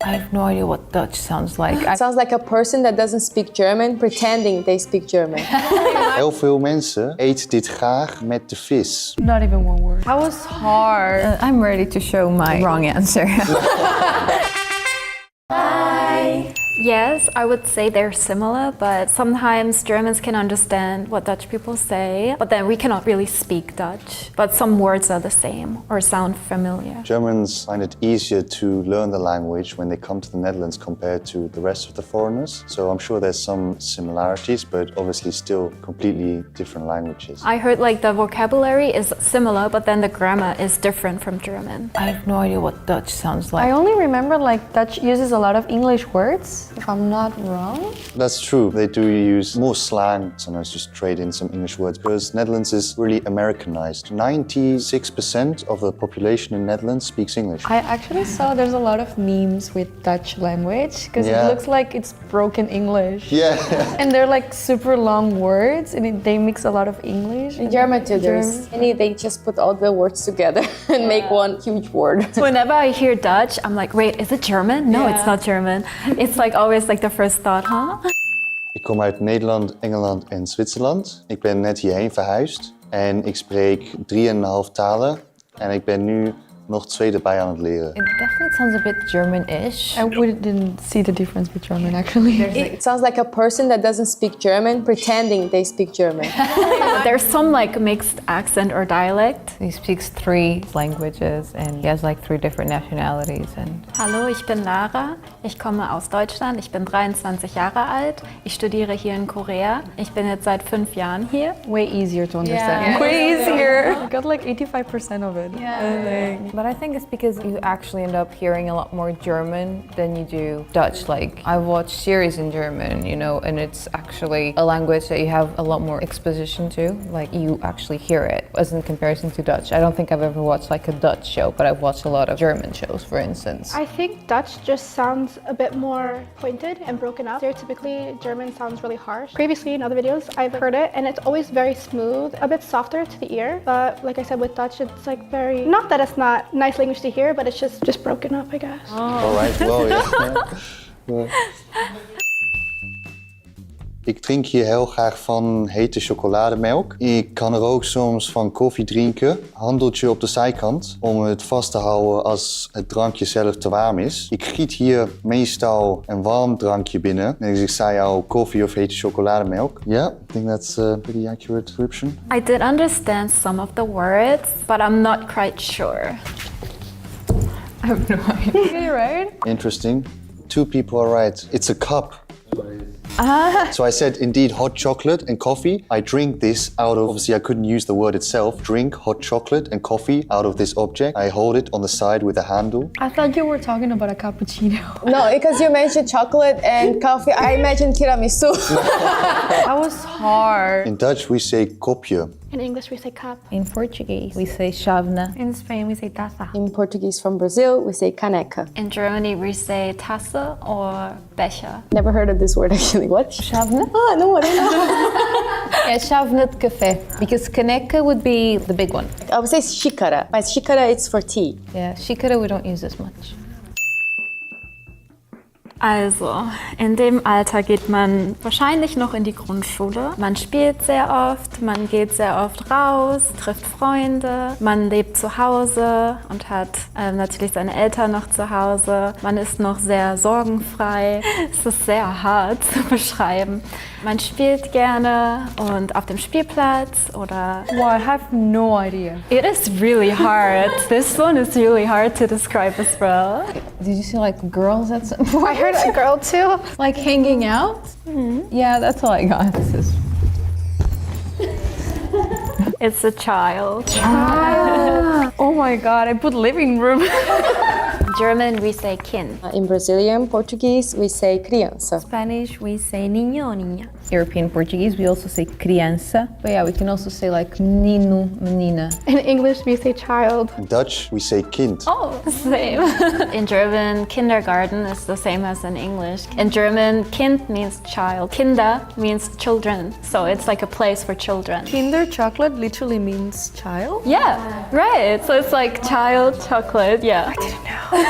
I have no idea what Dutch sounds like.
It sounds like a person that doesn't speak German pretending they speak German.
Heel veel mensen eten dit graag met de vis.
Not even one word.
That was hard.
I'm ready to show my wrong answer.
Yes, I would say they're similar, but sometimes Germans can understand what Dutch people say, but then we cannot really speak Dutch. But some words are the same or sound familiar.
Germans find it easier to learn the language when they come to the Netherlands compared to the rest of the foreigners. So I'm sure there's some similarities, but obviously still completely different languages.
I heard like the vocabulary is similar, but then the grammar is different from German.
I have no idea what Dutch sounds like.
I only remember like Dutch uses a lot of English words, if I'm not wrong.
That's true. They do use more slang, sometimes just trade in some English words, because Netherlands is really Americanized. 96% of the population in Netherlands speaks English.
I actually saw there's a lot of memes with Dutch language, because it looks like it's broken English.
Yeah.
And they're like super long words, and they mix a lot of English.
In German too, they just put all the words together and make one huge word.
So whenever I hear Dutch, I'm like, wait, is it German? No, it's not German. It's like always like the first thought, huh?
Ik kom uit Nederland, Engeland en Zwitserland. Ik ben net hierheen verhuisd en ik spreek 3,5 talen en ik ben nu nog 2 erbij aan het leren.
It definitely sounds a bit German-ish.
I didn't see the difference with German actually.
It sounds like a person that doesn't speak German pretending they speak German.
There's some like mixed accent or dialect.
He speaks 3 languages and he has like 3 different nationalities. And
Hallo, ich bin Lara. Ich komme aus Deutschland. Ich bin 23 Jahre alt. Ich studiere hier in Korea. Ich bin jetzt seit 5 Jahren hier.
Way easier to understand.
Yeah.
Way easier. I got like 85% of it.
Yeah.
But I think it's because you actually end up hearing a lot more German than you do Dutch. Like, I watch series in German, you know, and it's actually a language that you have a lot more exposition to. Like, you actually hear it, as in comparison to Dutch. I don't think I've ever watched like a Dutch show, but I've watched a lot of German shows, for instance.
I think Dutch just sounds a bit more pointed and broken up. Stereotypically, German sounds really harsh. Previously in other videos, I've heard it and it's always very smooth, a bit softer to the ear. But like I said, with Dutch, it's like very, not that it's not nice language to hear, but it's just broken up, I guess.
Oh. All right, well, yeah. Ik drink hier heel graag van hete chocolademelk. Ik kan er ook soms van koffie drinken. Handeltje op de zijkant om het vast te houden als het drankje zelf te warm is. Ik giet hier meestal een warm drankje binnen. Dus ik zei al koffie of hete chocolademelk. Yeah, I think that's a pretty accurate description.
I did understand some of the words, but I'm not quite sure.
I have no idea.
You're right.
Interesting. Two people are right. It's a cup. So I said, indeed, hot chocolate and coffee. I drink this out of, obviously I couldn't use the word itself, drink hot chocolate and coffee out of this object. I hold it on the side with a handle.
I thought you were talking about a cappuccino.
No, because you mentioned chocolate and coffee, I imagined tiramisu.
That was hard.
In Dutch we say kopje.
In English, we say cup.
In Portuguese, we say chávena.
In Spain, we say taza.
In Portuguese from Brazil, we say caneca.
In Germany, we say Tasse or Becher.
Never heard of this word actually. What?
Chávena?
Ah, no, I don't know.
Yeah, chávena café, because caneca would be the big one.
I would say xícara, but xícara it's for tea.
Yeah, xícara we don't use as much.
Also, in dem Alter geht man wahrscheinlich noch in die Grundschule. Man spielt sehr oft, man geht sehr oft raus, trifft Freunde, man lebt zu Hause und hat natürlich seine Eltern noch zu Hause. Man ist noch sehr sorgenfrei. Es ist sehr hart zu beschreiben. Man spielt gerne und auf dem Spielplatz oder...
Wow, I have no idea.
It is really hard. This one is really hard to describe as well.
Did you see like girls at some point?
I heard a girl too.
Like hanging out? Mm-hmm. Yeah, that's all I got.
It's a child.
Oh my god, I put living room.
In German, we say Kind.
In Brazilian Portuguese, we say criança.
Spanish, we say niño or niña. European Portuguese, we also say criança. But yeah, we can also say like menino, menina.
In English, we say child.
In Dutch, we say kind.
Oh, same. In German, kindergarten is the same as in English. In German, Kind means child. Kinder means children. So it's like a place for children.
Kinder chocolate literally means child?
Yeah, right. So it's like child chocolate. Yeah.
I didn't know.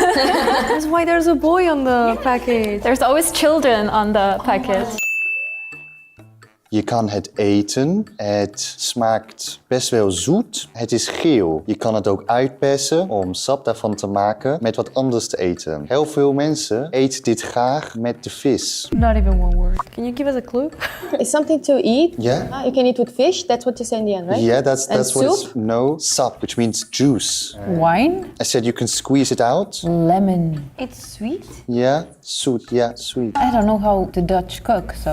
That's why there's a boy on the package.
There's always children on the package.
Je kan het eten. Het smaakt best wel zoet. Het is geel. Je kan het ook uitpersen om sap daarvan te maken met wat anders te eten. Heel veel mensen eten dit graag met de vis.
Not even one word. Can you give us a clue?
It's something to eat.
Yeah.
You can eat with fish. That's what you say in the end, right?
Yeah, that's
and
what
soup?
it's... No, sap, which means juice.
Wine?
I said you can squeeze it out.
Lemon.
It's sweet?
Yeah, zoet. Yeah, sweet.
I don't know how the Dutch cook, so...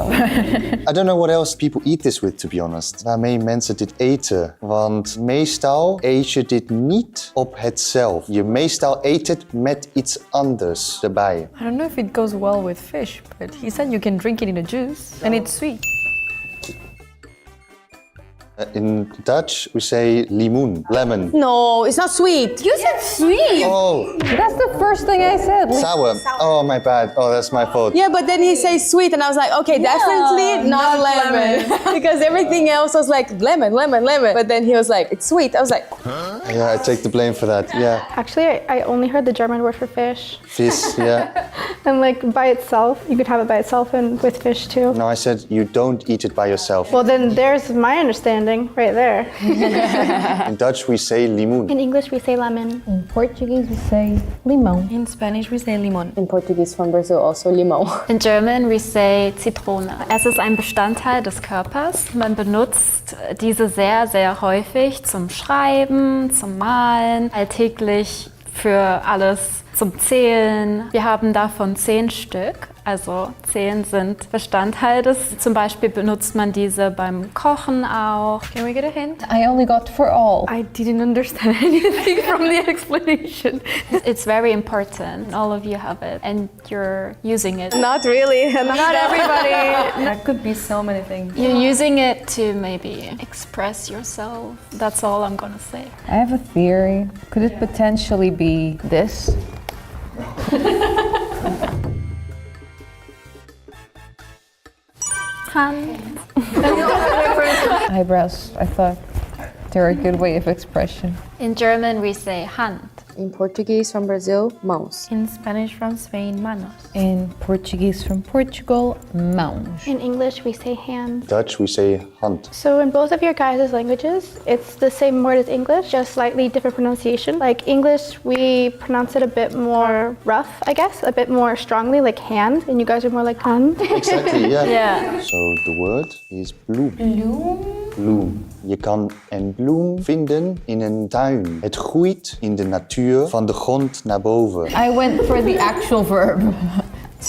I don't know what else people eat this with, to be honest. Waarmee mensen dit eten. Want meestal eet je dit niet op het zelf. Je meestal eet het met iets anders erbij.
I don't know if it goes well with fish, but he said you can drink it in a juice and it's sweet.
In Dutch, we say limoen, lemon.
No, it's not sweet. You said sweet.
Oh.
That's the first thing I said.
Sour. Oh, my bad. Oh, that's my fault.
Yeah, but then he says sweet, and I was like, okay, definitely not lemon. Because everything else was like lemon, lemon, lemon. But then he was like, it's sweet. I was like,
Yeah, I take the blame for that. Yeah.
Actually, I only heard the German word for fish.
Fish, yeah.
And like by itself, you could have it by itself and with fish too.
No, I said you don't eat it by yourself.
Well, then there's my understanding right there.
In Dutch, we say limoen.
In English, we say lemon.
In Portuguese, we say limão.
In Spanish, we say limón.
In Portuguese from Brazil, also limão.
In German, we say Zitrone. Es ist ein Bestandteil des Körpers. Man benutzt diese sehr, sehr häufig zum Schreiben, zum Malen, alltäglich für alles zum Zählen. Wir haben davon 10 Stück. Also 10 sind Bestandteil des. Zum Beispiel benutzt man diese beim Kochen auch.
Can we get a hint?
I only got for all.
I didn't understand anything from the explanation.
It's very important. All of you have it and you're using it.
Not really.
Not everybody. That could be so many things.
You're using it to maybe express yourself. That's all I'm gonna say.
I have a theory. Could it potentially be this?
Hand.
Eyebrows, I thought they're a good way of expression.
In German we say Hand.
In Portuguese from Brazil, mãos.
In Spanish from Spain, manos.
In Portuguese from Portugal, mãos.
In English, we say hand.
Dutch, we say hand.
So in both of your guys' languages, it's the same word as English, just slightly different pronunciation. Like English, we pronounce it a bit more rough, I guess, a bit more strongly, like hand, and you guys are more like hand.
Exactly, yeah.
Yeah.
So the word is bloem. Bloem. Je kan een bloem vinden in een tuin. Het groeit in de natuur van de grond naar boven.
I went for the actual verb.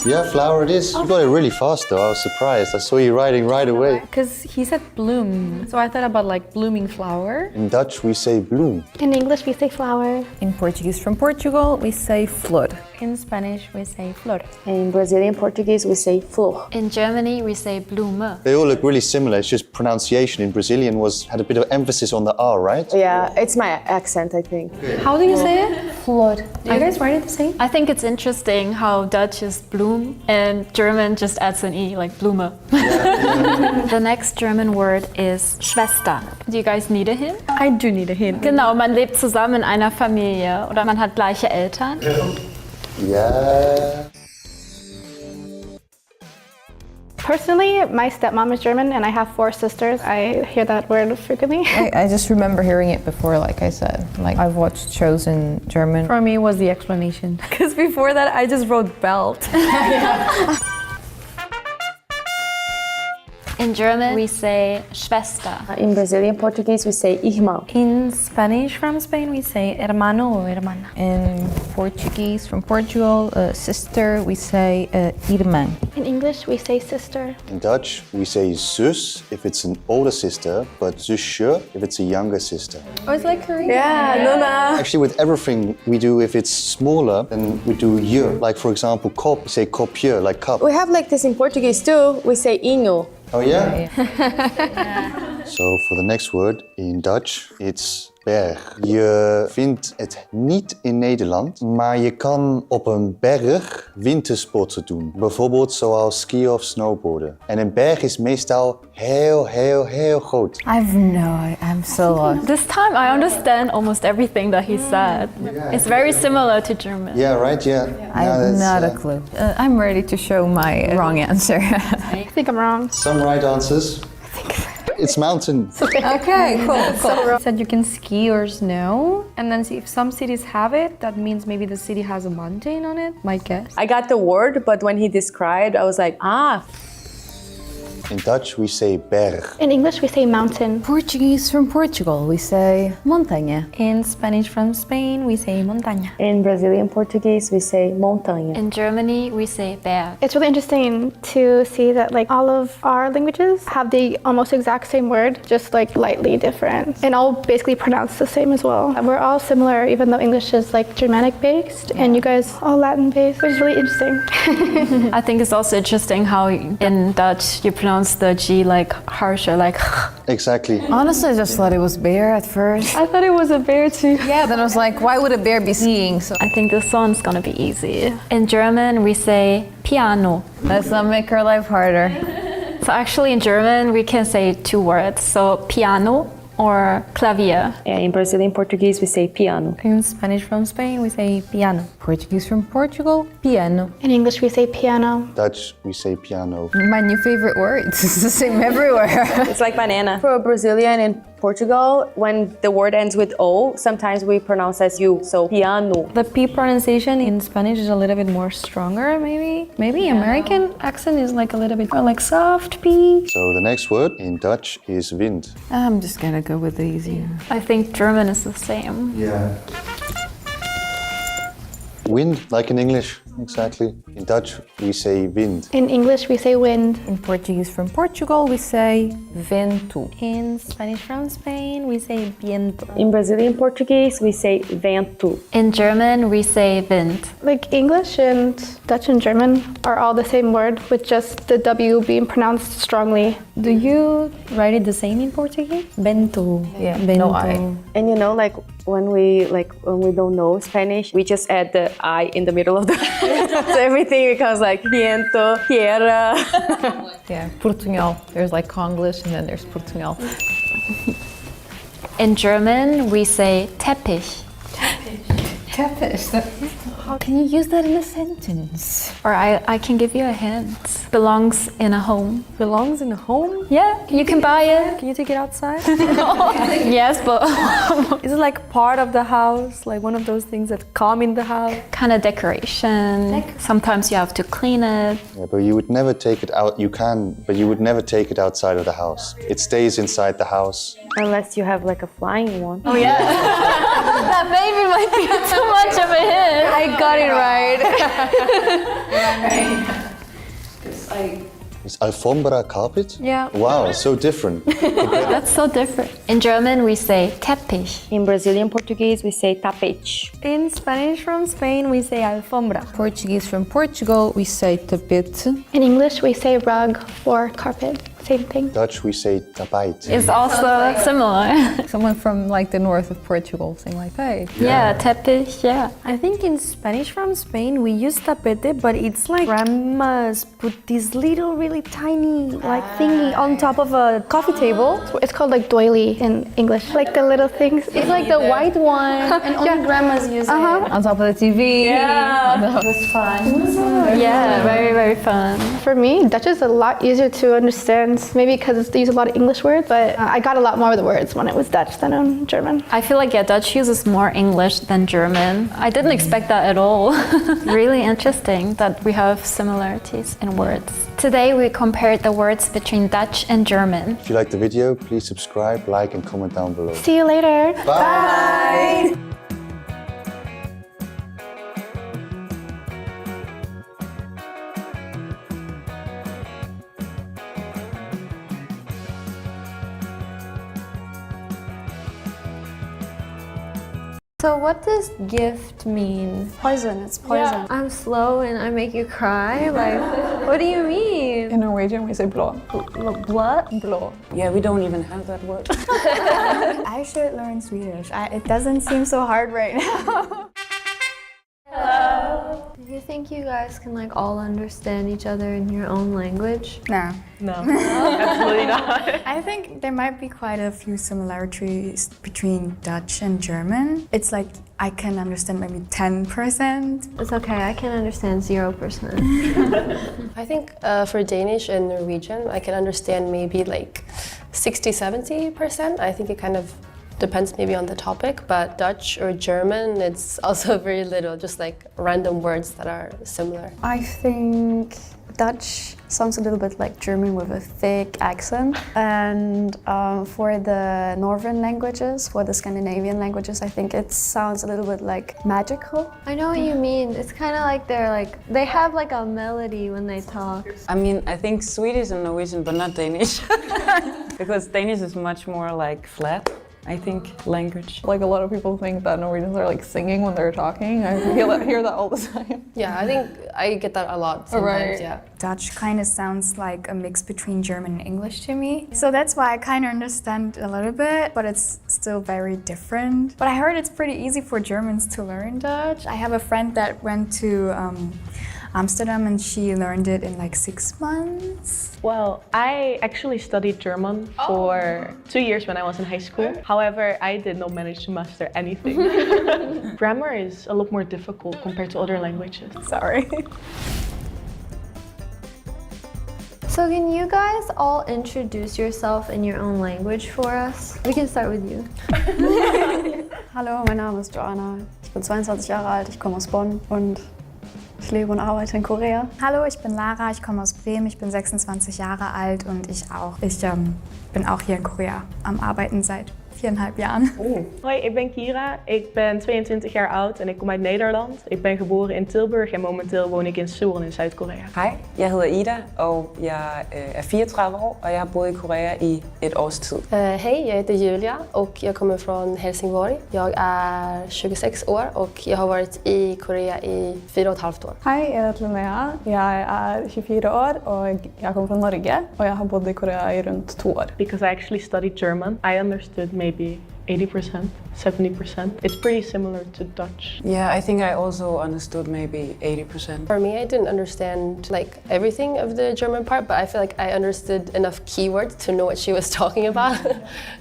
Yeah, flower it is. You got it really fast though. I was surprised. I saw you writing right away.
Because he said bloom, so I thought about like blooming flower.
In Dutch, we say bloem.
In English, we say flower.
In Portuguese from Portugal, we say flor.
In Spanish, we say flor.
In Brazilian Portuguese, we say flor.
In Germany we say Blume.
They all look really similar. It's just pronunciation in Brazilian had a bit of emphasis on the R, right?
Yeah, it's my accent, I think.
How do you say it? Flor. Do you guys write it the same?
I think it's interesting how Dutch is Bloom and German just adds an E, like Blume. The next German word is Schwester. Do you guys need a hint?
I do need a hint.
Genau, man lebt zusammen in einer Familie oder man hat gleiche Eltern.
Yeah.
Personally, my stepmom is German and I have 4 sisters. I hear that word frequently.
I just remember hearing it before, like I said. Like, I've watched shows in German.
For me, it was the explanation. Because before that, I just wrote belt.
In German we say Schwester.
In Brazilian Portuguese, we say irmão.
In Spanish from Spain, we say hermano or hermana.
In Portuguese from Portugal, sister, we say irmã.
In English, we say sister.
In Dutch, we say zus if it's an older sister, but zusje if it's a younger sister.
Oh, it's like Korean.
Yeah, Nona.
Actually, with everything we do, if it's smaller, then we do je. Like, for example, kop, we say kopje, like cup.
We have like this in Portuguese too. We say inho.
Oh, yeah? So, for the next word, in Dutch, it's berg. Je vindt het niet in Nederland, maar je kan op een berg wintersporten doen. Bijvoorbeeld zoals skiën of snowboarden. En een berg is meestal heel groot.
I'm so lost.
This time I understand almost everything that he said. It's very similar to German.
Yeah, right, yeah.
I have not a clue. I'm ready to show my wrong answer.
I think I'm wrong.
Some right answers. It's mountain.
Okay, cool. Said you can ski or snow, and then see if some cities have it, that means maybe the city has a mountain on it, my guess.
I got the word, but when he described, I was like, ah.
In Dutch, we say berg.
In English, we say mountain.
Portuguese from Portugal, we say montanha.
In Spanish from Spain, we say montaña.
In Brazilian Portuguese, we say montanha.
In Germany we say Berg.
It's really interesting to see that like all of our languages have the almost exact same word, just like lightly different, and all basically pronounced the same as well. We're all similar, even though English is like Germanic based, and you guys all Latin based, which is really interesting.
I think it's also interesting how in Dutch you pronounce the G like harsher, like
Exactly.
Honestly, I just thought it was bear at first.
I thought it was a bear too.
Yeah, then I was like, why would a bear be skiing? So
I think this one's gonna be easy. In German we say piano.
let's not make our life harder.
So actually in German we can say 2 words, so piano or clavier.
Yeah, in Brazilian Portuguese, we say piano.
In Spanish from Spain, we say piano.
Portuguese from Portugal, piano.
In English, we say piano.
Dutch, we say piano.
My new favorite word. It's the same everywhere.
It's like banana. For a Brazilian in Portugal, when the word ends with O, sometimes we pronounce as U, so piano.
The P pronunciation in Spanish is a little bit more stronger, maybe. Maybe American accent is like a little bit more like soft P.
So the next word in Dutch is wind.
I'm just gonna go with the easier.
I think German is the same.
Yeah. Wind, like in English, exactly. In Dutch, we say wind.
In English, we say wind.
In Portuguese from Portugal, we say vento.
In Spanish from Spain, we say viento.
In Brazilian Portuguese, we say vento.
In German, we say Wind.
Like English and Dutch and German are all the same word with just the W being pronounced strongly.
Do you write it the same in Portuguese? Bento.
Yeah,
Bento.
no I.
And you know, like when we don't know Spanish, we just add the I in the middle of the so everything becomes like viento, tierra.
Yeah, Portugal. There's like Konglish and then there's Portugal.
In German, we say Teppich.
Teppich. How can you use that in a sentence?
Or I can give you a hint. Belongs in a home.
Belongs in a home?
Yeah, you can buy it.
Can you take it outside?
Yes, but
Is it like part of the house? Like one of those things that come in the house?
kind of decoration. Sometimes you have to clean it.
Yeah, but you would never take it out. You can, but you would never take it outside of the house. It stays inside the house.
Unless you have like a flying one.
Oh yeah. That maybe might be too much of a hint.
I got it right.
Is Alfombra carpet?
Yeah.
Wow, so different.
That's so different. In German, we say Teppich.
In Brazilian Portuguese, we say tapete.
In Spanish from Spain, we say alfombra.
Portuguese from Portugal, we say tapete.
In English, we say rug or carpet. Same thing.
Dutch, we say tapijt.
It's also similar.
Someone from like the north of Portugal saying like, hey.
Yeah, Teppich, yeah.
I think in Spanish from Spain, we use tapete, but it's like grandmas put this little really tiny like thingy on top of a coffee table.
It's called like doily in English. Like the little things.
It's like the white one, and only grandmas use it.
On top of the TV.
Yeah.
It was fun.
Yeah, very, very fun.
For me, Dutch is a lot easier to understand. Maybe because they use a lot of English words, but I got a lot more of the words when it was Dutch than in German.
I feel like, yeah, Dutch uses more English than German. I didn't expect that at all. Really interesting that we have similarities in words. Today we compared the words between Dutch and German.
If you like the video, please subscribe, like, and comment down below.
See you later.
Bye.
So what does gift mean?
Poison, it's poison.
Yeah. I'm slow and I make you cry? Like, what do you mean?
In Norwegian, we say blå.
Blood?
Blå.
Yeah, we don't even have that word.
I should learn Swedish. It doesn't seem so hard right now.
Hello. Do you think you guys can like all understand each other in your own language?
No.
No, absolutely not.
I think there might be quite a few similarities between Dutch and German. It's like I can understand maybe 10%.
It's okay, I can understand 0%.
I think for Danish and Norwegian, I can understand maybe like 60-70%. I think it kind of depends maybe on the topic, but Dutch or German, it's also very little, just like random words that are similar.
I think Dutch sounds a little bit like German with a thick accent. And for the northern languages, for the Scandinavian languages, I think it sounds a little bit like magical.
I know what you mean. It's kind of like they have like a melody when they talk.
I mean, I think Swedish and Norwegian, but not Danish. Because Danish is much more like flat. I think language.
Like a lot of people think that Norwegians are like singing when they're talking. I hear that all the time.
Yeah, I think I get that a lot sometimes, yeah.
Dutch kind of sounds like a mix between German and English to me. So that's why I kind of understand a little bit, but it's still very different. But I heard it's pretty easy for Germans to learn Dutch. I have a friend that went to Amsterdam and she learned it in like 6 months.
Well, I actually studied German for 2 years when I was in high school. However, I did not manage to master anything. Grammar is a lot more difficult compared to other languages.
Sorry.
So can you guys all introduce yourself in your own language for us? We can start with you.
Hallo, mein Name ist Joanna. Ich bin 22 Jahre alt, ich komme aus Bonn und ich lebe und arbeite in Korea.
Hallo, ich bin Lara, ich komme aus Bremen, ich bin 26 Jahre alt und ich auch. Ich bin auch hier in Korea am Arbeiten seit
4,5 jaar.
Hoi, ik ben Kira. Ik ben 22 jaar oud en ik kom uit Nederland. Ik ben geboren in Tilburg en momenteel woon ik in Seoul in Zuid-Korea.
Hej, jeg hedder Ida, og jeg er 34 år, og jeg har boet i Korea i et års tid.
Hej, jag heter Julia och jag kommer från Helsingborg. Jag är 26 år och jag har varit i Korea i 4,5 år.
Hei, jeg heter Linnea. Jeg er 24 år og jeg kommer fra Norge. Og jeg har bodd i Korea i rundt 2 år.
Because I actually studied German, I understood maybe 80%, 70%. It's pretty similar to Dutch.
Yeah, I think I also understood maybe 80%.
For me, I didn't understand like everything of the German part, but I feel like I understood enough keywords to know what she was talking about.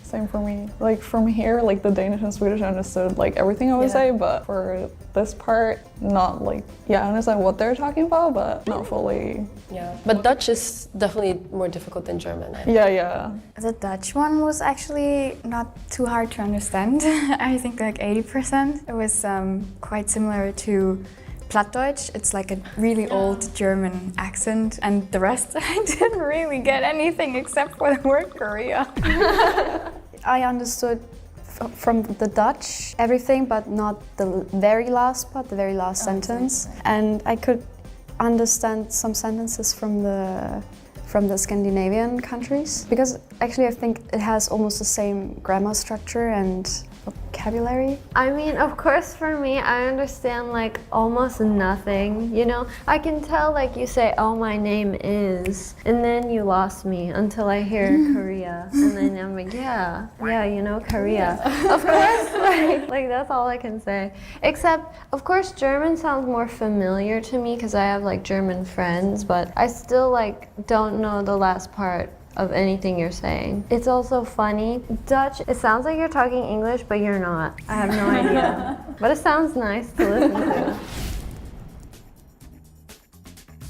Same for me. Like from here, like the Danish and Swedish, I understood like everything I would say, but for this part, not like, yeah, I understand what they're talking about, but not fully.
Yeah, but Dutch is definitely more difficult than German.
Yeah.
The Dutch one was actually not too hard to understand. I think like 80%. It was quite similar to Plattdeutsch. It's like a really old German accent, and the rest I didn't really get anything except for the word Korea. I understood from the Dutch everything, but not the very last part, the very last sentence. And I could understand some sentences from the Scandinavian countries, because actually I think it has almost the same grammar structure and vocabulary.
I mean, of course, for me, I understand like almost nothing, you know? I can tell like you say, oh, my name is, and then you lost me until I hear Korea. And then I'm like, yeah, you know, Korea. Of course, like that's all I can say. Except, of course, German sounds more familiar to me because I have like German friends, but I still like don't know the last part of anything you're saying. It's also funny. Dutch, it sounds like you're talking English, but you're not. I have no idea. But it sounds nice to listen to.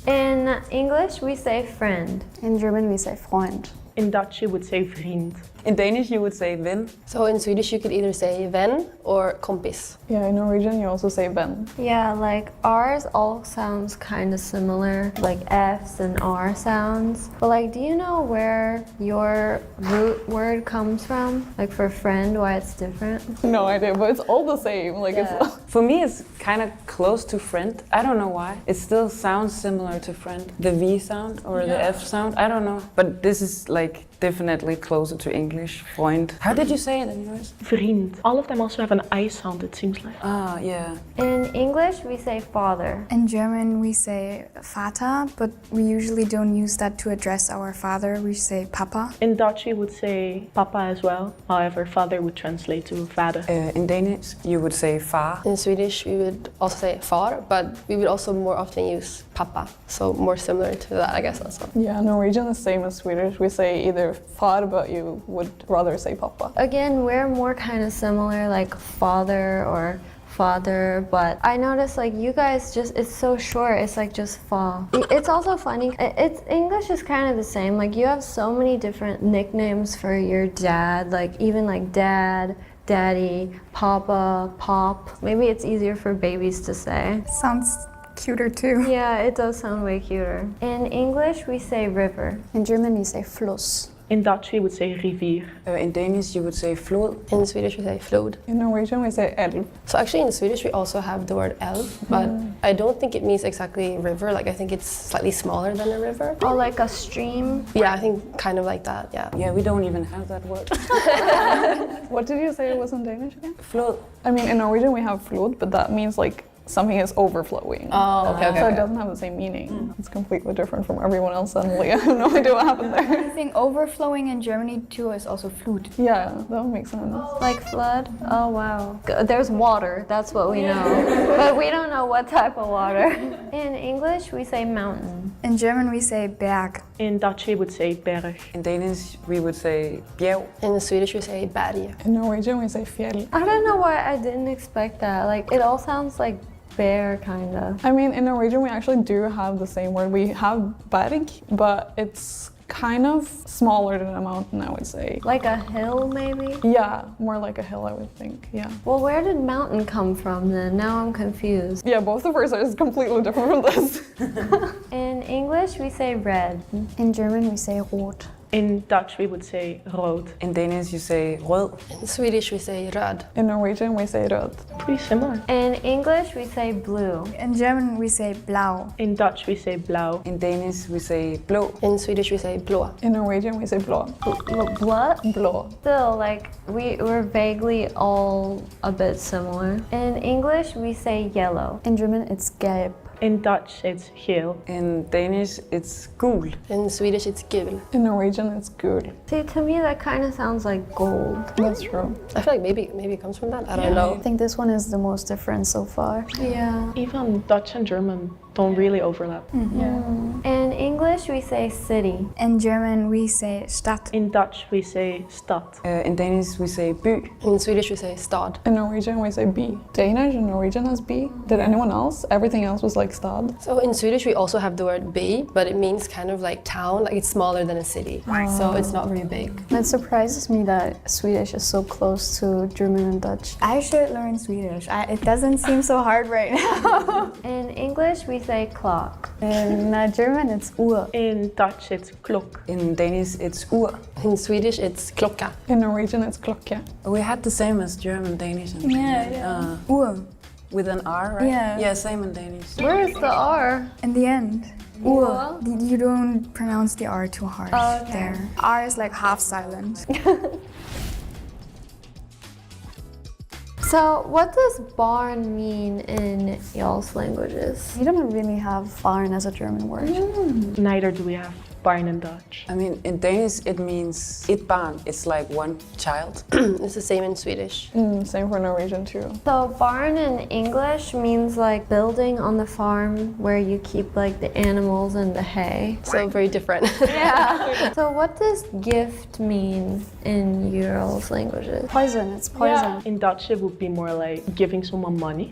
In English, we say friend.
In German, we say Freund.
In Dutch, you would say vriend.
In Danish, you would say ven.
So in Swedish, you could either say vän or kompis.
Yeah, in Norwegian, you also say vän.
Yeah, like ours all sounds kind of similar, like F's and R sounds. But like, do you know where your root word comes from? Like for friend, why it's different?
No idea, but it's all the same. Like it's.
For me, it's kind of close to friend. I don't know why. It still sounds similar to friend. The V sound or the F sound, I don't know. But this is like definitely closer to English. Freund. How did you say it in yours?
Vriend. All of them also have an I sound, it seems like.
Ah, yeah.
In English, we say father.
In German, we say Vater, but we usually don't use that to address our father. We say Papa.
In Dutch, you would say Papa as well. However, father would translate to vader.
In Danish, you would say far.
In Swedish, we would also say far, but we would also more often use Papa. So more similar to that, I guess, also.
Yeah, Norwegian is the same as Swedish. We say either far, but you would rather say Papa.
Again, we're more kind of similar, like father or father, but I noticed like you guys just, it's so short, it's like just fa. It's also funny, it's English is kind of the same, like you have so many different nicknames for your dad, like even like dad, daddy, papa, pop. Maybe it's easier for babies to say.
Sounds cuter too.
Yeah, it does sound way cuter. In English, we say river.
In German, we say Fluss.
In Dutch, we would say rivier.
In Danish, you would say flod.
In Swedish, we say flod.
In Norwegian, we say elv.
So actually in Swedish, we also have the word elv, but I don't think it means exactly river. Like I think it's slightly smaller than a river.
Oh, like a stream?
Yeah, I think kind of like that, yeah.
Yeah, we don't even have that word.
What did you say it was in Danish again?
Flod.
I mean, in Norwegian, we have flod, but that means like something is overflowing.
Oh, okay.
So it doesn't have the same meaning. It's completely different from everyone else suddenly. I have no idea what happened there.
I think overflowing in Germany too is also Flut.
Yeah, that would make sense.
Like flood? Oh wow. There's water, that's what we know. But we don't know what type of water. In English, we say mountain.
In German, we say Berg.
In Dutch, we would say berg.
In Danish, we would say bjerg.
In Swedish, we say berg.
In Norwegian, we say fjell.
I don't know why I didn't expect that. Like, it all sounds like bear, kind of.
I mean, in Norwegian, we actually do have the same word. We have berg, but it's kind of smaller than a mountain, I would say.
Like a hill, maybe?
Yeah, more like a hill, I would think, yeah.
Well, where did mountain come from then? Now I'm confused.
Yeah, both of ours are completely different from this.
In English, we say red.
In German, we say rot.
In Dutch, we would say rood.
In Danish, you say rød.
In Swedish, we say röd.
In Norwegian, we say rød.
Pretty similar.
In English, we say blue.
In German, we say blau.
In Dutch, we say blauw.
In Danish, we say blå.
In Swedish, we say blå.
In Norwegian, we say blå.
Blood?
Blå.
Still, like, we're vaguely all a bit similar. In English, we say yellow.
In German, it's gelb.
In Dutch, it's geel.
In Danish, it's gul.
In Swedish, it's gul.
In Norwegian, it's gul.
See, to me, that kind of sounds like gold.
That's true.
I feel like maybe it comes from that. I don't know.
I think this one is the most different so far.
Yeah.
Even Dutch and German don't really overlap.
In English, we say city.
In German, we say Stadt.
In Dutch, we say stad.
In Danish, we say by.
In Swedish, we say stad.
In Norwegian, we say by. Danish and Norwegian has by. Did anyone else? Everything else was like stad.
So in Swedish, we also have the word by, but it means kind of like town, like it's smaller than a city. So it's not very big.
It surprises me that Swedish is so close to German and Dutch.
I should learn Swedish. It doesn't seem so hard right now.
In English, we say clock.
In German, it's Uhr.
In Dutch, it's klok.
In Danish, it's ur.
In Swedish, it's klocka.
In Norwegian, it's klokke.
We had the same as German, Danish, and
Uhr.
with an R, right?
Yeah.
Yeah, same in Danish.
Where is the R?
In the end. Uhr. You don't pronounce the R too hard there. R is like half silent.
So, what does barn mean in y'all's languages?
We don't really have barn as a German word.
Neither do we have barn in Dutch.
I mean, in Danish, it means et barn. It's like one child.
It's the same in Swedish.
Same for Norwegian too.
So, barn in English means like building on the farm where you keep like the animals and the hay.
So very different.
Yeah. So, what does gift mean in y'all's languages?
Poison, it's poison.
Yeah. In Dutch, it would be more like giving someone money.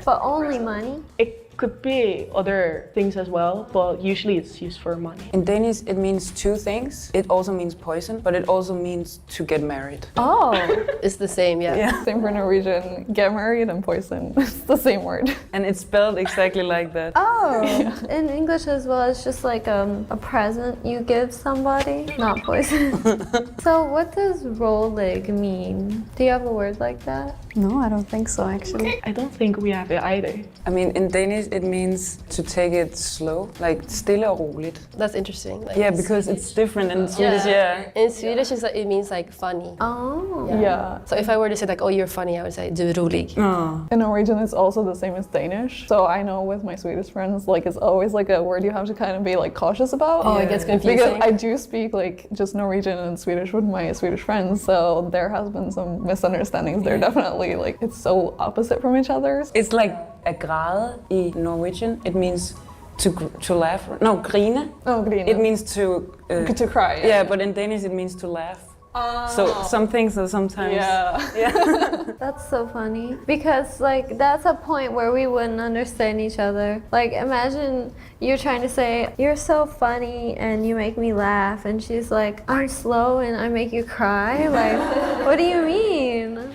But only money?
It could be other things as well, but usually it's used for money.
In Danish, it means two things. It also means poison, but it also means to get married.
Oh.
It's the same, yeah.
Same for Norwegian. Get married and poison. It's the same word.
And it's spelled exactly like that.
Oh. In English as well, it's just like a present you give somebody, not poison. So, what does rolig mean? Do you have a word like that?
No, I don't think so, actually.
I don't think we have it either.
I mean, in Danish, it means to take it slow, like stille og roligt.
That's interesting. Like,
Yeah, because it's different in Swedish, yeah.
In Swedish, it means like funny.
Oh.
Yeah.
So if I were to say like, oh, you're funny, I would say du är rolig.
In Norwegian, it's also the same as Danish. So I know with my Swedish friends, like it's always like a word you have to kind of be like cautious about.
Oh, it gets confusing.
Because I do speak like just Norwegian and Swedish with my Swedish friends, so there has been some misunderstandings. They're definitely like, it's so opposite from each other.
It's like a græde in Norwegian. It means to laugh. No, grine.
Oh, grine.
It means to
cry.
Yeah, but in Danish it means to laugh. So some things are sometimes.
Yeah.
That's so funny. Because, like, that's a point where we wouldn't understand each other. Like, imagine you're trying to say, you're so funny and you make me laugh. And she's like, I'm slow and I make you cry. Like, what do you mean?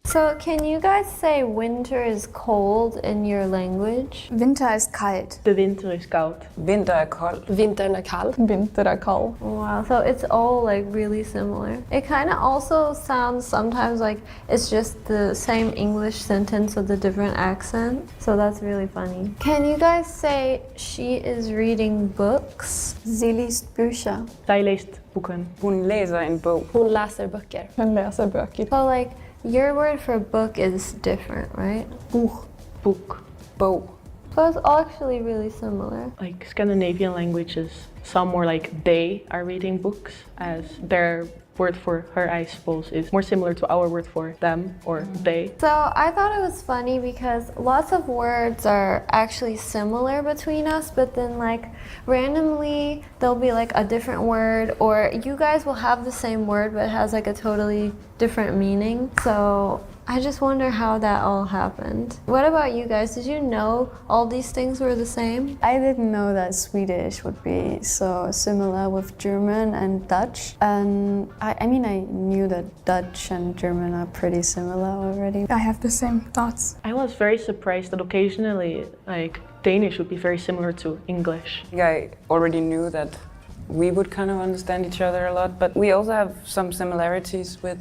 So, can you guys say winter is cold in your language?
Winter is kalt.
The winter is koud.
Vinter er kold.
Vintern är kall.
Vinter är kall.
Wow, so it's all like really similar. It kind of also sounds sometimes like it's just the same English sentence with a different accent. So that's really funny. Can you guys say she is reading books?
Sie liest Bücher.
Jeg læste boken.
Hun læser en bog.
Hon läser böcker.
Hun läser böcker.
So like your word for book is different, right?
Boek. Boek.
Bog.
So it's actually really similar.
Like Scandinavian languages, some more like they are reading books, as their word for her, I suppose, is more similar to our word for them or they.
So I thought it was funny because lots of words are actually similar between us, but then like randomly there'll be like a different word, or you guys will have the same word but it has like a totally different meaning. So I just wonder how that all happened. What about you guys? Did you know all these things were the same?
I didn't know that Swedish would be so similar with German and Dutch. And I mean, I knew that Dutch and German are pretty similar already.
I have the same thoughts.
I was very surprised that occasionally, like, Danish would be very similar to English.
I already knew that we would kind of understand each other a lot, but we also have some similarities with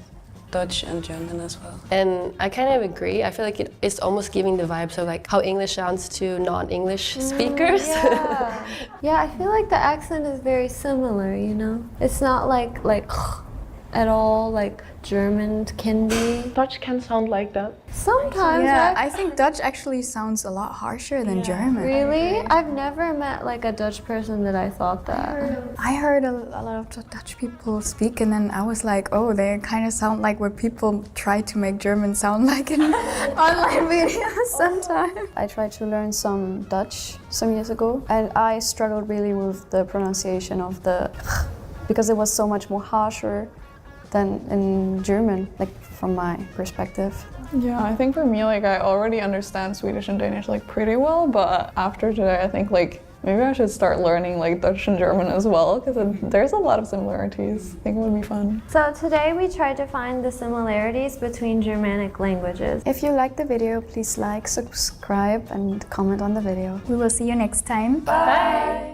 Dutch and German as well.
And I kind of agree. I feel like it's almost giving the vibes of like how English sounds to non-English speakers.
Yeah. Yeah, I feel like the accent is very similar, you know? It's not like at all like German can be.
Dutch can sound like that.
Sometimes,
Yeah,
right?
I think Dutch actually sounds a lot harsher than German.
Really? I've never met like a Dutch person that I thought that.
I heard a lot of Dutch people speak, and then I was like, oh, they kind of sound like what people try to make German sound like in online videos sometimes.
I tried to learn some Dutch some years ago, and I struggled really with the pronunciation of the because it was so much more harsher than in German, like from my perspective.
Yeah, I think for me, like I already understand Swedish and Danish like pretty well, but after today, I think like maybe I should start learning like Dutch and German as well, because there's a lot of similarities. I think it would be fun.
So today we tried to find the similarities between Germanic languages.
If you liked the video, please like, subscribe, and comment on the video.
We will see you next time.
Bye!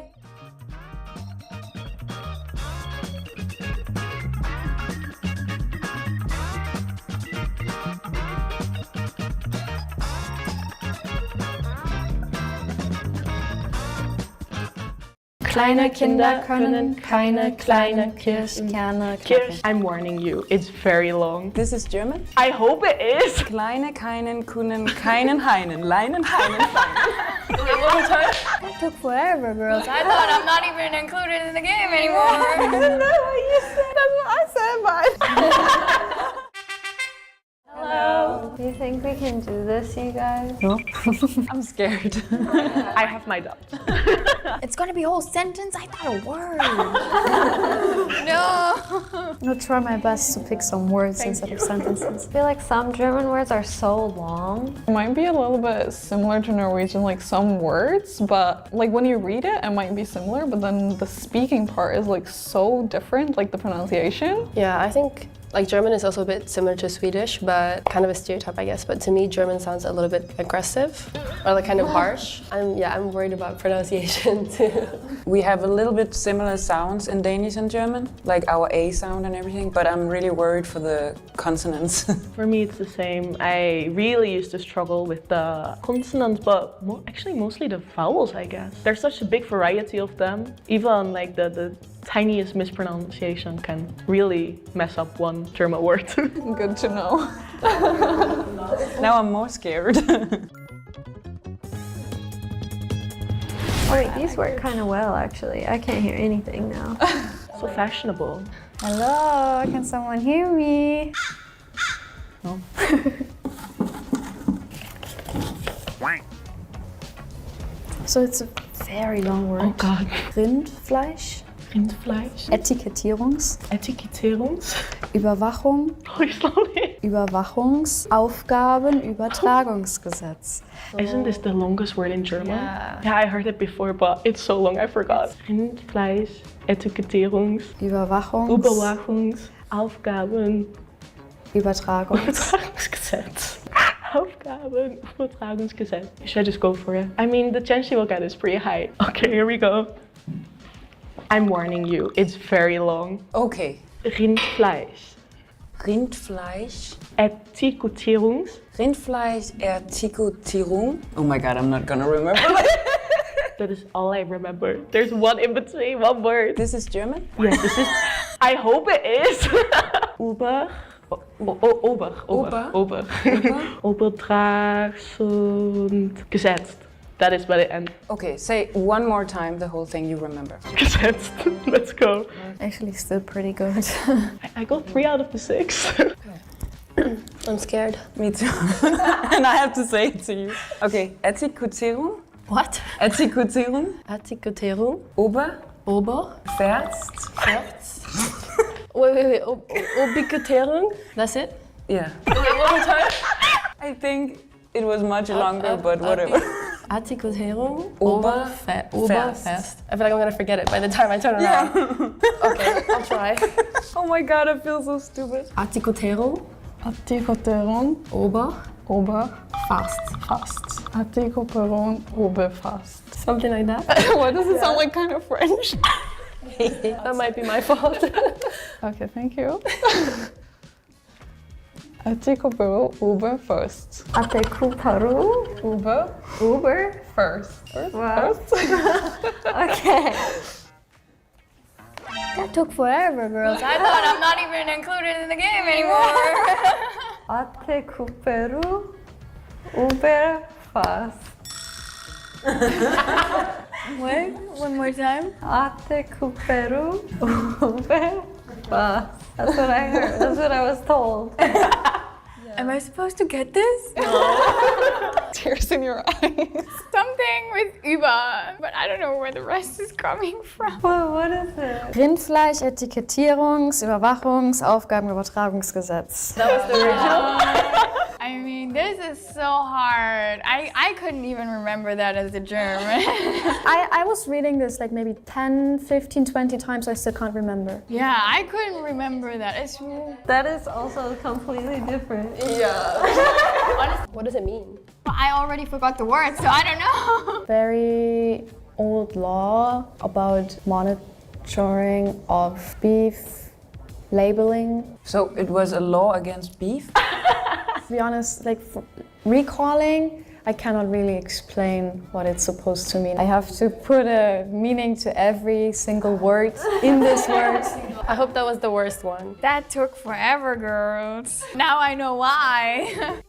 Kleine Kinder können keine kleine Kirschkerne knacken.
I'm warning you, it's very long.
This is German?
I hope it is.
Kleine, keinen, kunnen, keinen, heinen, leinen, heinen, feinen.
It took forever, girls. I thought I'm not even included in the game anymore.
I didn't know what you said. That's what I said, but.
Hello. Do you think we can do this, you guys?
No. I'm scared.
I have my doubts.
It's gonna be a whole sentence? I thought a word.
No. I'm gonna try my best to pick some words instead of sentences.
I feel like some German words are so long.
It might be a little bit similar to Norwegian, like some words, but like when you read it, it might be similar, but then the speaking part is like so different, like the pronunciation.
Yeah, I think like German is also a bit similar to Swedish, but kind of a stereotype, I guess. But to me, German sounds a little bit aggressive or like kind of harsh. I'm worried about pronunciation too.
We have a little bit similar sounds in Danish and German, like our A sound and everything, but I'm really worried for the consonants.
For me, it's the same. I really used to struggle with the consonants, but actually mostly the vowels, I guess. There's such a big variety of them. Even like the tiniest mispronunciation can really mess up one German word.
Good to know.
Now I'm more scared.
Oh wait, these work kind of well actually. I can't hear anything now.
So fashionable.
Hello, can someone hear me?
No.
So it's a very long word.
Oh God.
Rindfleisch.
Rindfleisch.
Etikettierungs. Überwachung. Überwachungsaufgabenübertragungsgesetz.
Isn't this the longest word in German? Yeah, I heard it before, but it's so long I forgot. Rindfleisch, Etikettierungs, Überwachungsaufgaben, Übertragungsgesetz. Aufgabenübertragungsgesetz. Should I just go for it? I mean, the chance you will get is pretty high. Okay, here we go. I'm warning you, it's very long.
Okay.
Rindfleisch.
Rindfleisch.
Etikettierungs.
Rindfleisch, Etikettierung. Oh my God, I'm not gonna remember.
That is all I remember. There's one in between, one word.
This is German?
Yes, this is. I hope it is. Übertragungsgesetz. That is what it ends.
Okay, say one more time the whole thing you remember.
Gesetzt. Let's go.
Actually, still pretty good.
I got 3 out of the 6.
I'm scared.
Me too. And I have to say it to you. Okay, Etikettierung.
What?
Etikettierung.
Etikettierung.
Ober. Verst.
Wait. Etikettierung. That's it?
Yeah.
One more time.
I think it was much longer, but whatever.
Etikettierung.
Oberfest.
I feel like I'm gonna forget it by the time I turn around. Yeah. Okay, I'll try.
Oh my God, I feel so stupid.
Etikettierung.
Etikettierung.
Fast.
Artikelperron oberfast.
Something like that.
Why does it sound like kind of French?
That might be my fault.
Okay, thank you. Artikelperron oberfirst.
Artikelperron
Uber first.
Wow. Okay.
That took forever, girls. I thought I'm not even included in the game anymore.
Artikelperron oberfast.
Wait, one more time.
Artikelperron oberfast. That's what I heard. That's what I was told.
Am I supposed to get this?
Tears in your eyes.
Something with über, but I don't know where the rest is coming from.
What is it?
Rindfleisch, Etikettierungs-, Überwachungs-, Aufgabenübertragungsgesetz.
That was the original. I mean, this is so hard. I couldn't even remember that as a German.
I was reading this like maybe 10, 15, 20 times. I still can't remember.
Yeah, I couldn't remember that.
That is also completely different.
Yeah. What does it mean?
I already forgot the word, so I don't know.
Very old law about monitoring of beef labeling.
So it was a law against beef?
To be honest, like recalling, I cannot really explain what it's supposed to mean. I have to put a meaning to every single word in this word.
I hope that was the worst one.
That took forever, girls. Now I know why.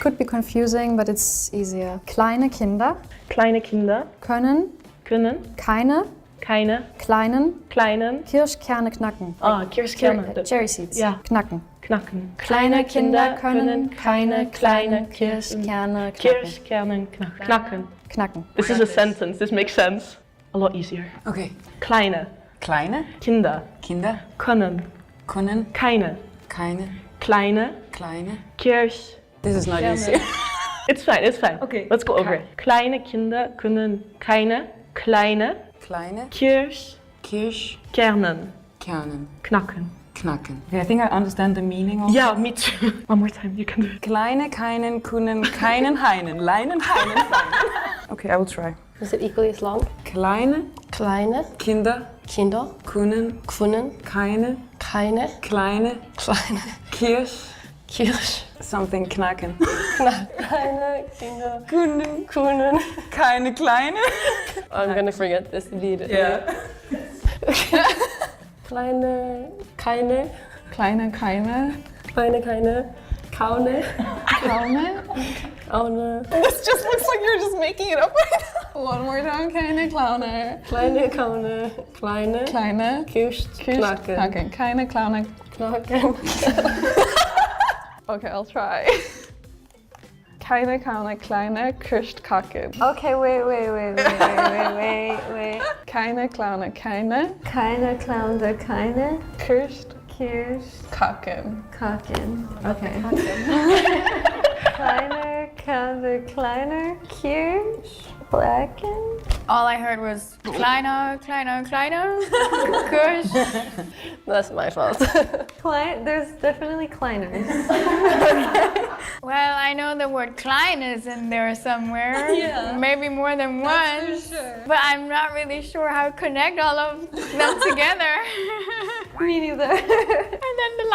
Could be confusing, but it's easier. Kleine Kinder.
Kleine Kinder
können keine kleinen Kirschkerne knacken.
Kirschkerne.
Cherry seeds.
Ja.
Knacken.
Knacken.
Kleine Kinder können keine kleinen Kirschkerne knacken.
Kirschkerne knacken.
Knacken.
This is a sentence. This makes sense. A lot easier.
Okay.
Kleine Kinder können keine kleine
This is not easy.
It's fine.
Okay.
Let's go over it. Kleine Kinder können keine kleine Kirschkernen knacken.
Okay, I think I understand the meaning of
Yeah, me too. One more time, you can do it.
Kleine, keinen, können, keinen, heinen, leinen, heinen, feinen. Okay, I will try.
Is it equally as long?
Kleine Kinder können keine kleine Kirsch something knacken.
Kleine Kinder
können keine kleine.
I'm gonna forget this indeed.
Yeah.
Kleine
keine
Kaune.
This just looks like you're just making it up right now. One more time, keine Klaune.
Kleine Kaune.
Kleine
Kirschknacken.
Keine Klaune.
Knacken.
Okay, I'll try. Keine Kaune, kleine Kirschknacken.
Okay, wait.
Keine Klaune, keine
Klaune, keine
Kirschknacken.
Okay. Kleiner Kirschknacken.
All I heard was kleiner, Kirsch.
That's my fault.
There's definitely kleiners.
Well, I know the word klein is in there somewhere.
Yeah.
Maybe more than one.
Sure.
But I'm not really sure how to connect all of them together.
Me neither.
And then the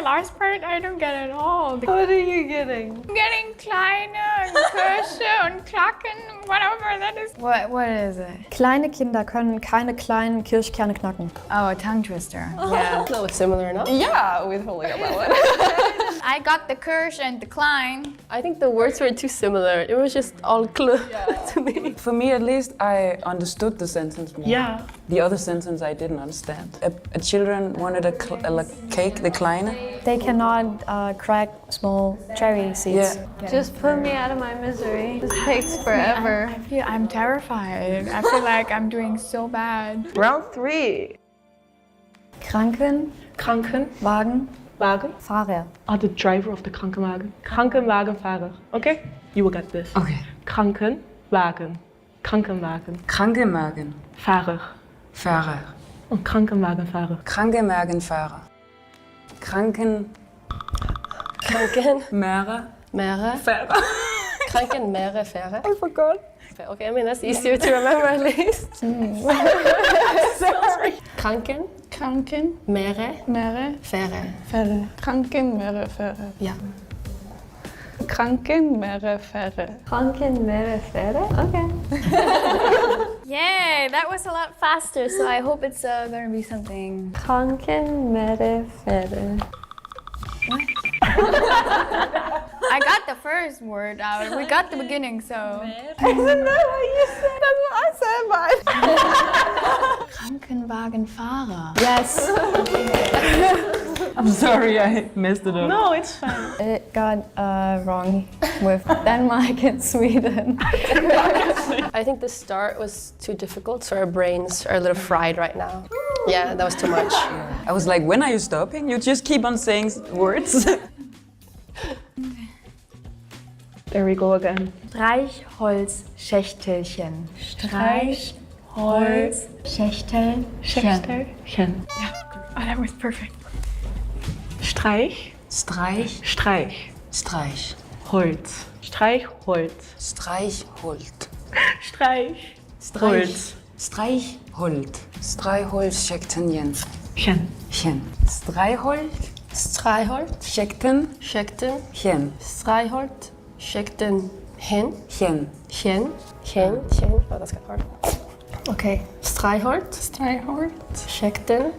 last part, I don't get at all.
What are you getting?
I'm getting kleine and Kirsche und Klacken, whatever that is. What is it?
Kleine Kinder können keine kleinen Kirschkerne knacken.
Oh, a tongue twister. Yeah.
That was similar enough.
Yeah, we totally got that one.
I got the Kirsch and the Klein.
I think the words were too similar. It was just all to me.
For me at least, I understood the sentence more.
Yeah.
The other sentence I didn't understand. Children wanted a cake, the kleine.
They cannot crack small cherry seeds.
Yeah.
Just put me out of my misery. This takes forever.
I'm terrified. I feel like I'm doing so bad.
Round 3.
Krankenwagen. Fahrer.
The driver of the Krankenwagen. Krankenwagenfahrer. Okay? You will get this.
Okay.
Krankenwagen.
Krankenwagen.
Fahrer. Een Krankenwagenfahrer.
Krankenwagenfahrer. Kranken... Mere.
Krankenmähre-Fähre.
I forgot.
Okay, I mean that's easier to remember at least.
Sorry.
Krankenmähre-Fähre.
Krankenmähre-Fähre.
Ja.
Krankenmähre-Fähre.
Krankenmähre-Fähre? Okay.
Yay, that was a lot faster, so I hope it's gonna be something.
Krankenmähre-Fähre.
I got the first word out. We got the beginning, so.
Isn't that what you said? That's what I said, but.
Krankenwagenfahrer.
Yes.
I'm sorry, I messed it up.
No, it's fine.
It got wrong with Denmark and Sweden.
I think the start was too difficult, so our brains are a little fried right now. Yeah, that was too much.
I was like, when are you stopping? You just keep on saying words.
There we go again.
Streichholzschächtelchen.
Streichholzschächtelchen. Yeah. Oh, that was perfect. Streich. Holz. Streichholz.
Streichholt.
Streichholz.
Streichholzschächtelchen.
Chen.
Streichholt. Schächten. Chen.
Streichholz. Schächten. Hen.
Chen.
Oh, that's kind of hard.
Okay.
Streichholz.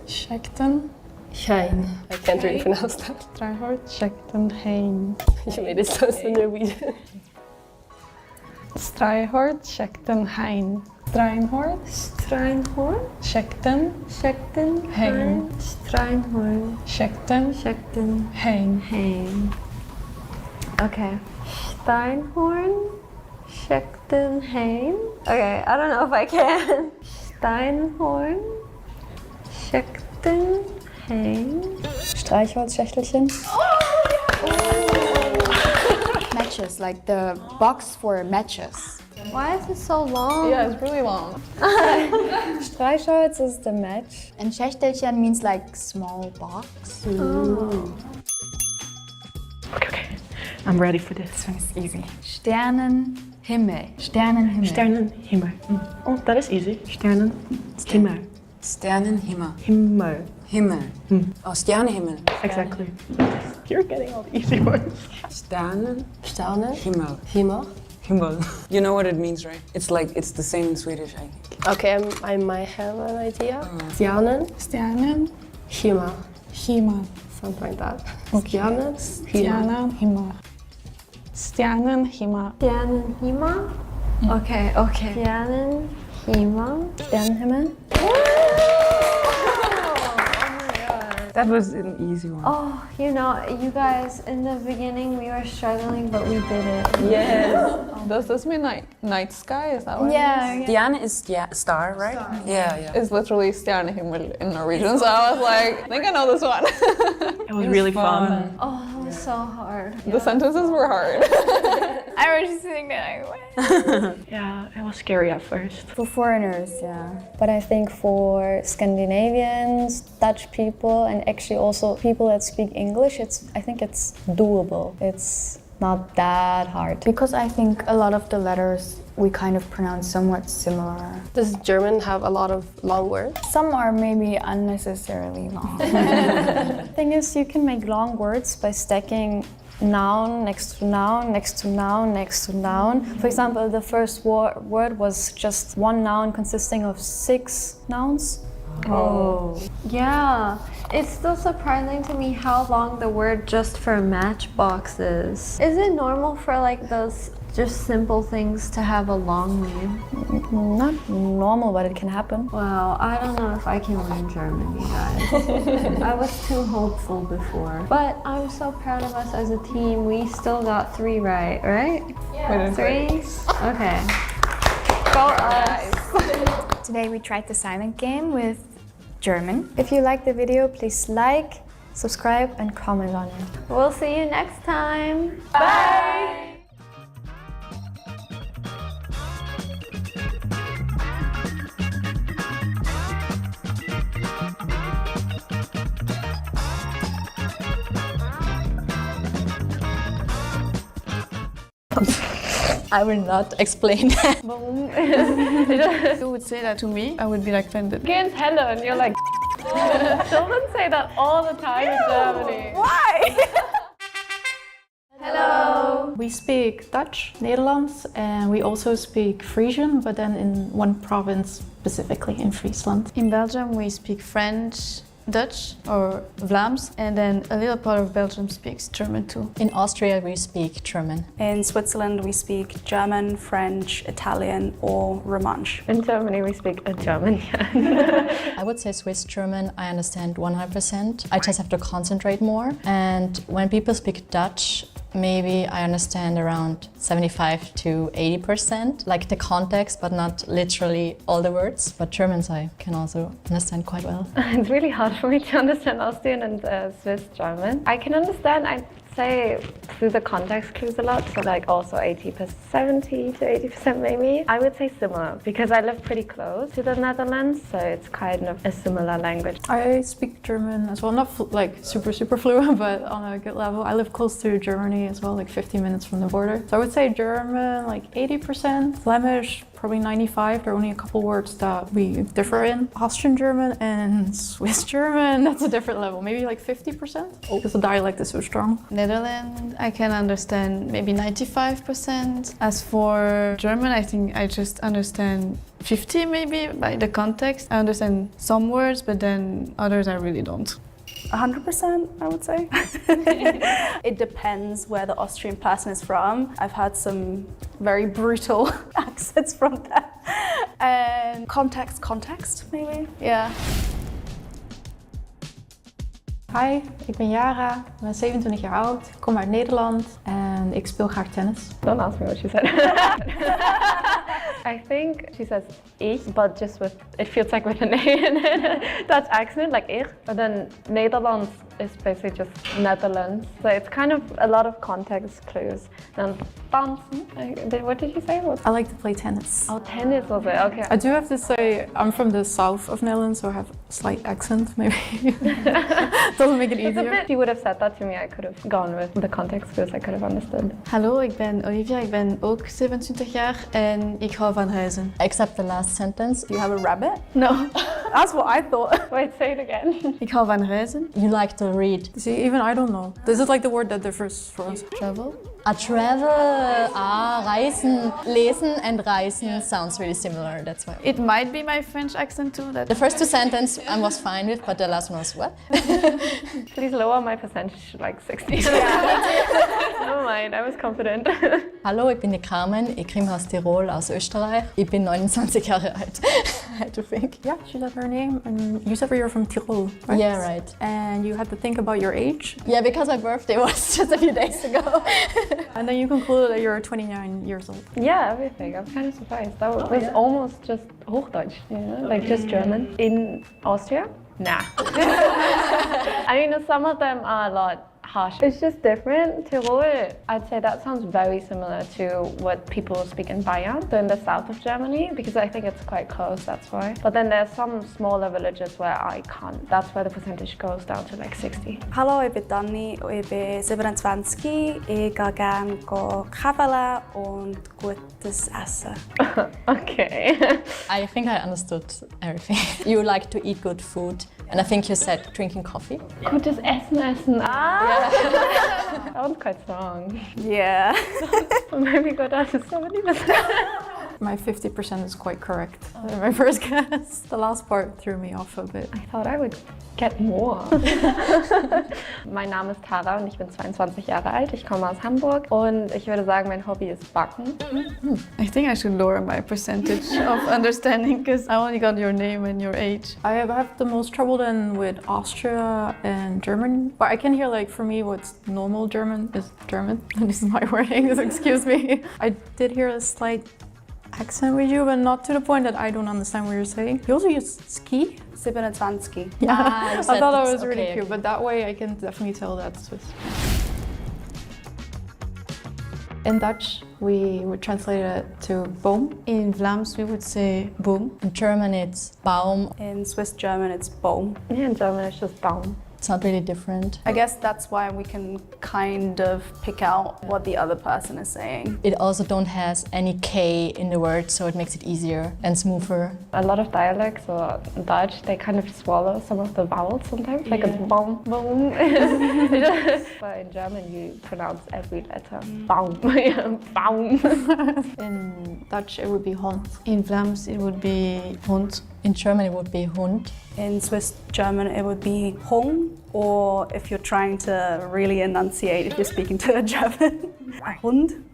Schächten. Hein. I can't really pronounce that.
Streichholz, Schächten, Hein.
You made it so Norwegian.
Streichholz, Schächten, Hein. Streichholz, Schächten, Hein. Schächten, Hein.
Okay. Steinhorn, Schächtenhain. Okay, I don't know if I can. Steinhorn, Schächtenhain.
Streichholzschächtelchen. Matches, like the box for matches.
Why is it so long?
Yeah, it's really long.
Streichholz is the match. And Schächtelchen means like small box.
Oh.
Okay. I'm ready for this. This one is easy.
Sternenhimmel.
Sternenhimmel. Oh, that is easy. Sternenhimmel.
Himmel. Oh, Sternenhimmel.
Exactly. You're getting all the easy ones.
Himmel.
Himmel.
You know what it means, right? It's like, it's the same in Swedish, I think.
Okay, I might have an idea. Stjernen. Himmel. Something like that. Stjernen.
Stjärnenhimmel. Stjärnenhimmel.
Stjärnenhimmel? Okay. Stjärnenhimmel.
Sternenhimmel.
That was an easy one.
Oh, you know, you guys, in the beginning we were struggling, but we did it.
Yes. Does this mean night sky? Is that what it means?
Stjärna is star, right? Yeah.
It's literally Stjernehimmel in Norwegian, so I was like, I think I know this one.
It was really fun.
Oh, it was so hard.
The sentences were hard.
I was just sitting there like,
Yeah, it was scary at first.
For foreigners, yeah. But I think for Scandinavians, Dutch people, and actually also people that speak English, I think it's doable. It's not that hard. Because I think a lot of the letters we kind of pronounce somewhat similar.
Does German have a lot of long words?
Some are maybe unnecessarily long. Thing is, you can make long words by stacking noun next to noun, next to noun, next to noun. For example, the first word was just one noun consisting of 6 nouns.
Oh. Yeah. It's still surprising to me how long the word just for matchbox is. Is it normal for like those just simple things to have a long name?
Not normal, but it can happen.
Well, I don't know if I can learn German, you guys. I was too hopeful before. But I'm so proud of us as a team. We still got 3 right?
Yeah.
3? Okay. Go us!
Today we tried the silent game with German. If you like the video, please like, subscribe, and comment on it.
We'll see you next time.
Bye!
I will not explain that.
You would say that to me, I would be like offended.
Against Helen, you're like, children say that all the time in Germany.
Why?
Hello.
We speak Dutch, Nederlands, and we also speak Frisian, but then in one province specifically in Friesland.
In Belgium, we speak French, Dutch or Vlaams, and then a little part of Belgium speaks German too.
In Austria, we speak German.
In Switzerland, we speak German, French, Italian, or Romansh.
In Germany, we speak German.
I would say Swiss German, I understand 100%. I just have to concentrate more. And when people speak Dutch, maybe I understand around 75 to 80%, like the context, but not literally all the words. But Germans I can also understand quite well.
It's really hard for me to understand Austrian and Swiss German. I can understand, I'd say, through the context clues a lot, so like also 70 to 80% maybe. I would say similar, because I live pretty close to the Netherlands, so it's kind of a similar language.
I speak German as well, not like super fluent, but on a good level. I live close to Germany as well, like 15 minutes from the border. So I would say German, like 80%, Flemish, probably 95. There are only a couple words that we differ in. Austrian German and Swiss German, that's a different level, maybe like 50%, because the dialect is so strong.
Netherlands, I can understand maybe 95%. As for German, I think I just understand 50 maybe by the context. I understand some words, but then others I really don't.
100%, I would say. It depends where the Austrian person is from. I've had some very brutal accents from that. And context maybe, yeah.
Hi, ik ben Yara, ik ben 27 jaar oud, ik kom uit Nederland en ik speel graag tennis.
Don't ask me what she said. I think she says ich, but just with, it feels like with a Dutch accent, like ich. But then Netherlands is basically just Netherlands. So it's kind of a lot of context clues. And dansen, what did you say?
I like to play tennis.
Oh, tennis was it, okay.
I do have to say, I'm from the south of Netherlands, so I have a slight accent, maybe. Doesn't make it easier.
If you would have said that to me, I could have gone with the context clues, I could have understood.
Hallo, ik ben Olivia, ik ben ook 27 jaar en ik hou van reizen.
Except the last sentence.
You have a rabbit?
No.
That's what I thought.
Wait, say it again.
Ik hou van reizen.
You like to read.
See, even I don't know. This is like the word that differs for us.
Travel.
Travel. Reisen. Lesen and reisen sounds really similar, that's why.
It might be my French accent too.
The first two sentences I was fine with, but the last one was what?
Please lower my percentage to like 60. Never mind, I was confident.
Hallo, ik ben de Carmen, ik kom uit Tirol, aus Österreich. Ik ben 29 jaar oud. I had to think.
Yeah, she said her name, and you said you're from Tirol, right?
Yeah, right.
And you had to think about your age?
Yeah, because my birthday was just a few days ago.
And then you concluded that you're 29 years old.
Yeah, everything. I was kind of surprised. That was almost just Hochdeutsch, you know, like just German. In Austria? Nah. I mean, some of them are a lot harsh. It's just different. Tirol, I'd say that sounds very similar to what people speak in Bayern, so in the south of Germany, because I think it's quite close, that's why. But then there's some smaller villages where I can't. That's where the percentage goes down to like 60.
Hallo, ik ben Danny, ik ben 27. Ik ga gerne kavelen und gutes Essen.
Okay.
I think I understood everything. You like to eat good food, and I think you said drinking coffee.
Gutes Essen. Ah! That one's quite strong.
Yeah.
Maybe go down to 70%.
My 50% is quite correct. My first guess. The last part threw me off a bit.
I thought I would get more. Mein Name ist Tara und ich bin 22 Jahre alt. Ich komme aus Hamburg und ich würde sagen, mein Hobby ist Backen.
I think I should lower my percentage of understanding because I only got your name and your age.
I have the most trouble then with Austria and German. But I can hear, like, for me, what's normal German is German. This is my wording, excuse me. I did hear a slight accent with you, but not to the point that I don't understand what you're saying. You also use ski?
27.
Yeah, I thought that was really cute, but that way I can definitely tell that's Swiss. In Dutch, we would translate it to boom.
In Vlaams, we would say boom.
In German, it's Baum.
In Swiss German, it's Baum.
Yeah, in German, it's just Baum.
It's not really different.
I guess that's why we can kind of pick out what the other person is saying.
It also don't has any K in the word, so it makes it easier and smoother.
A lot of dialects or Dutch, they kind of swallow some of the vowels sometimes, like it's bong, bong. But in German, you pronounce every letter. Bong, bong.
In Dutch, it would be hond.
In Flemish, it would be hond.
In German, it would be Hund.
In Swiss German, it would be Hung, or if you're trying to really enunciate, if you're speaking to a German, Hund.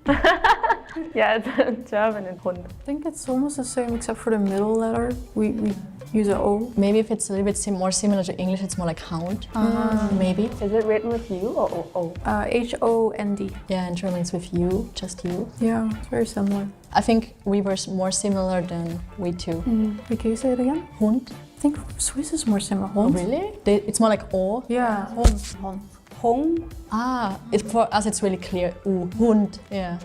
Yeah, it's German and Hund.
I think it's almost the same except for the middle letter. We use an O.
Maybe if it's a little bit more similar to English, it's more like hound. Maybe.
Is it written with U or O?
H-O-N-D.
Yeah, in German it's with U, just U.
Yeah, it's very similar.
I think we were more similar than we two.
Wait, can you say it again?
Hund.
I think Swiss is more similar.
Oh, really? It's more like O.
Yeah, hond. Hond.
Hung.
For us it's really clear. Hund. Yeah.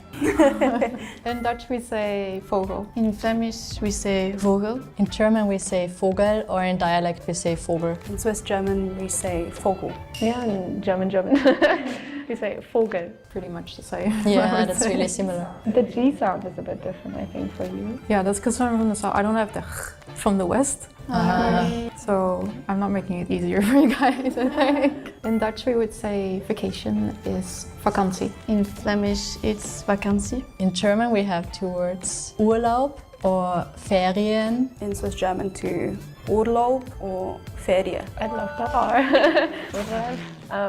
In Dutch we say vogel.
In Flemish, we say vogel.
In German we say Vogel, or in dialect we say Vogel.
In Swiss German, we say Vogel.
Yeah, in German. We say Vogel.
Pretty much the same.
Yeah, that's really similar.
The G sound is a bit different, I think, for you.
Yeah, that's because I'm from the south. I don't have the from the west. So I'm not making it easier for you guys, I think. In Dutch we would say vacation is vakantie.
In Flemish, it's vakantie.
In German we have two words, Urlaub or Ferien.
In Swiss German, to Urlaub or Ferie.
I love that R.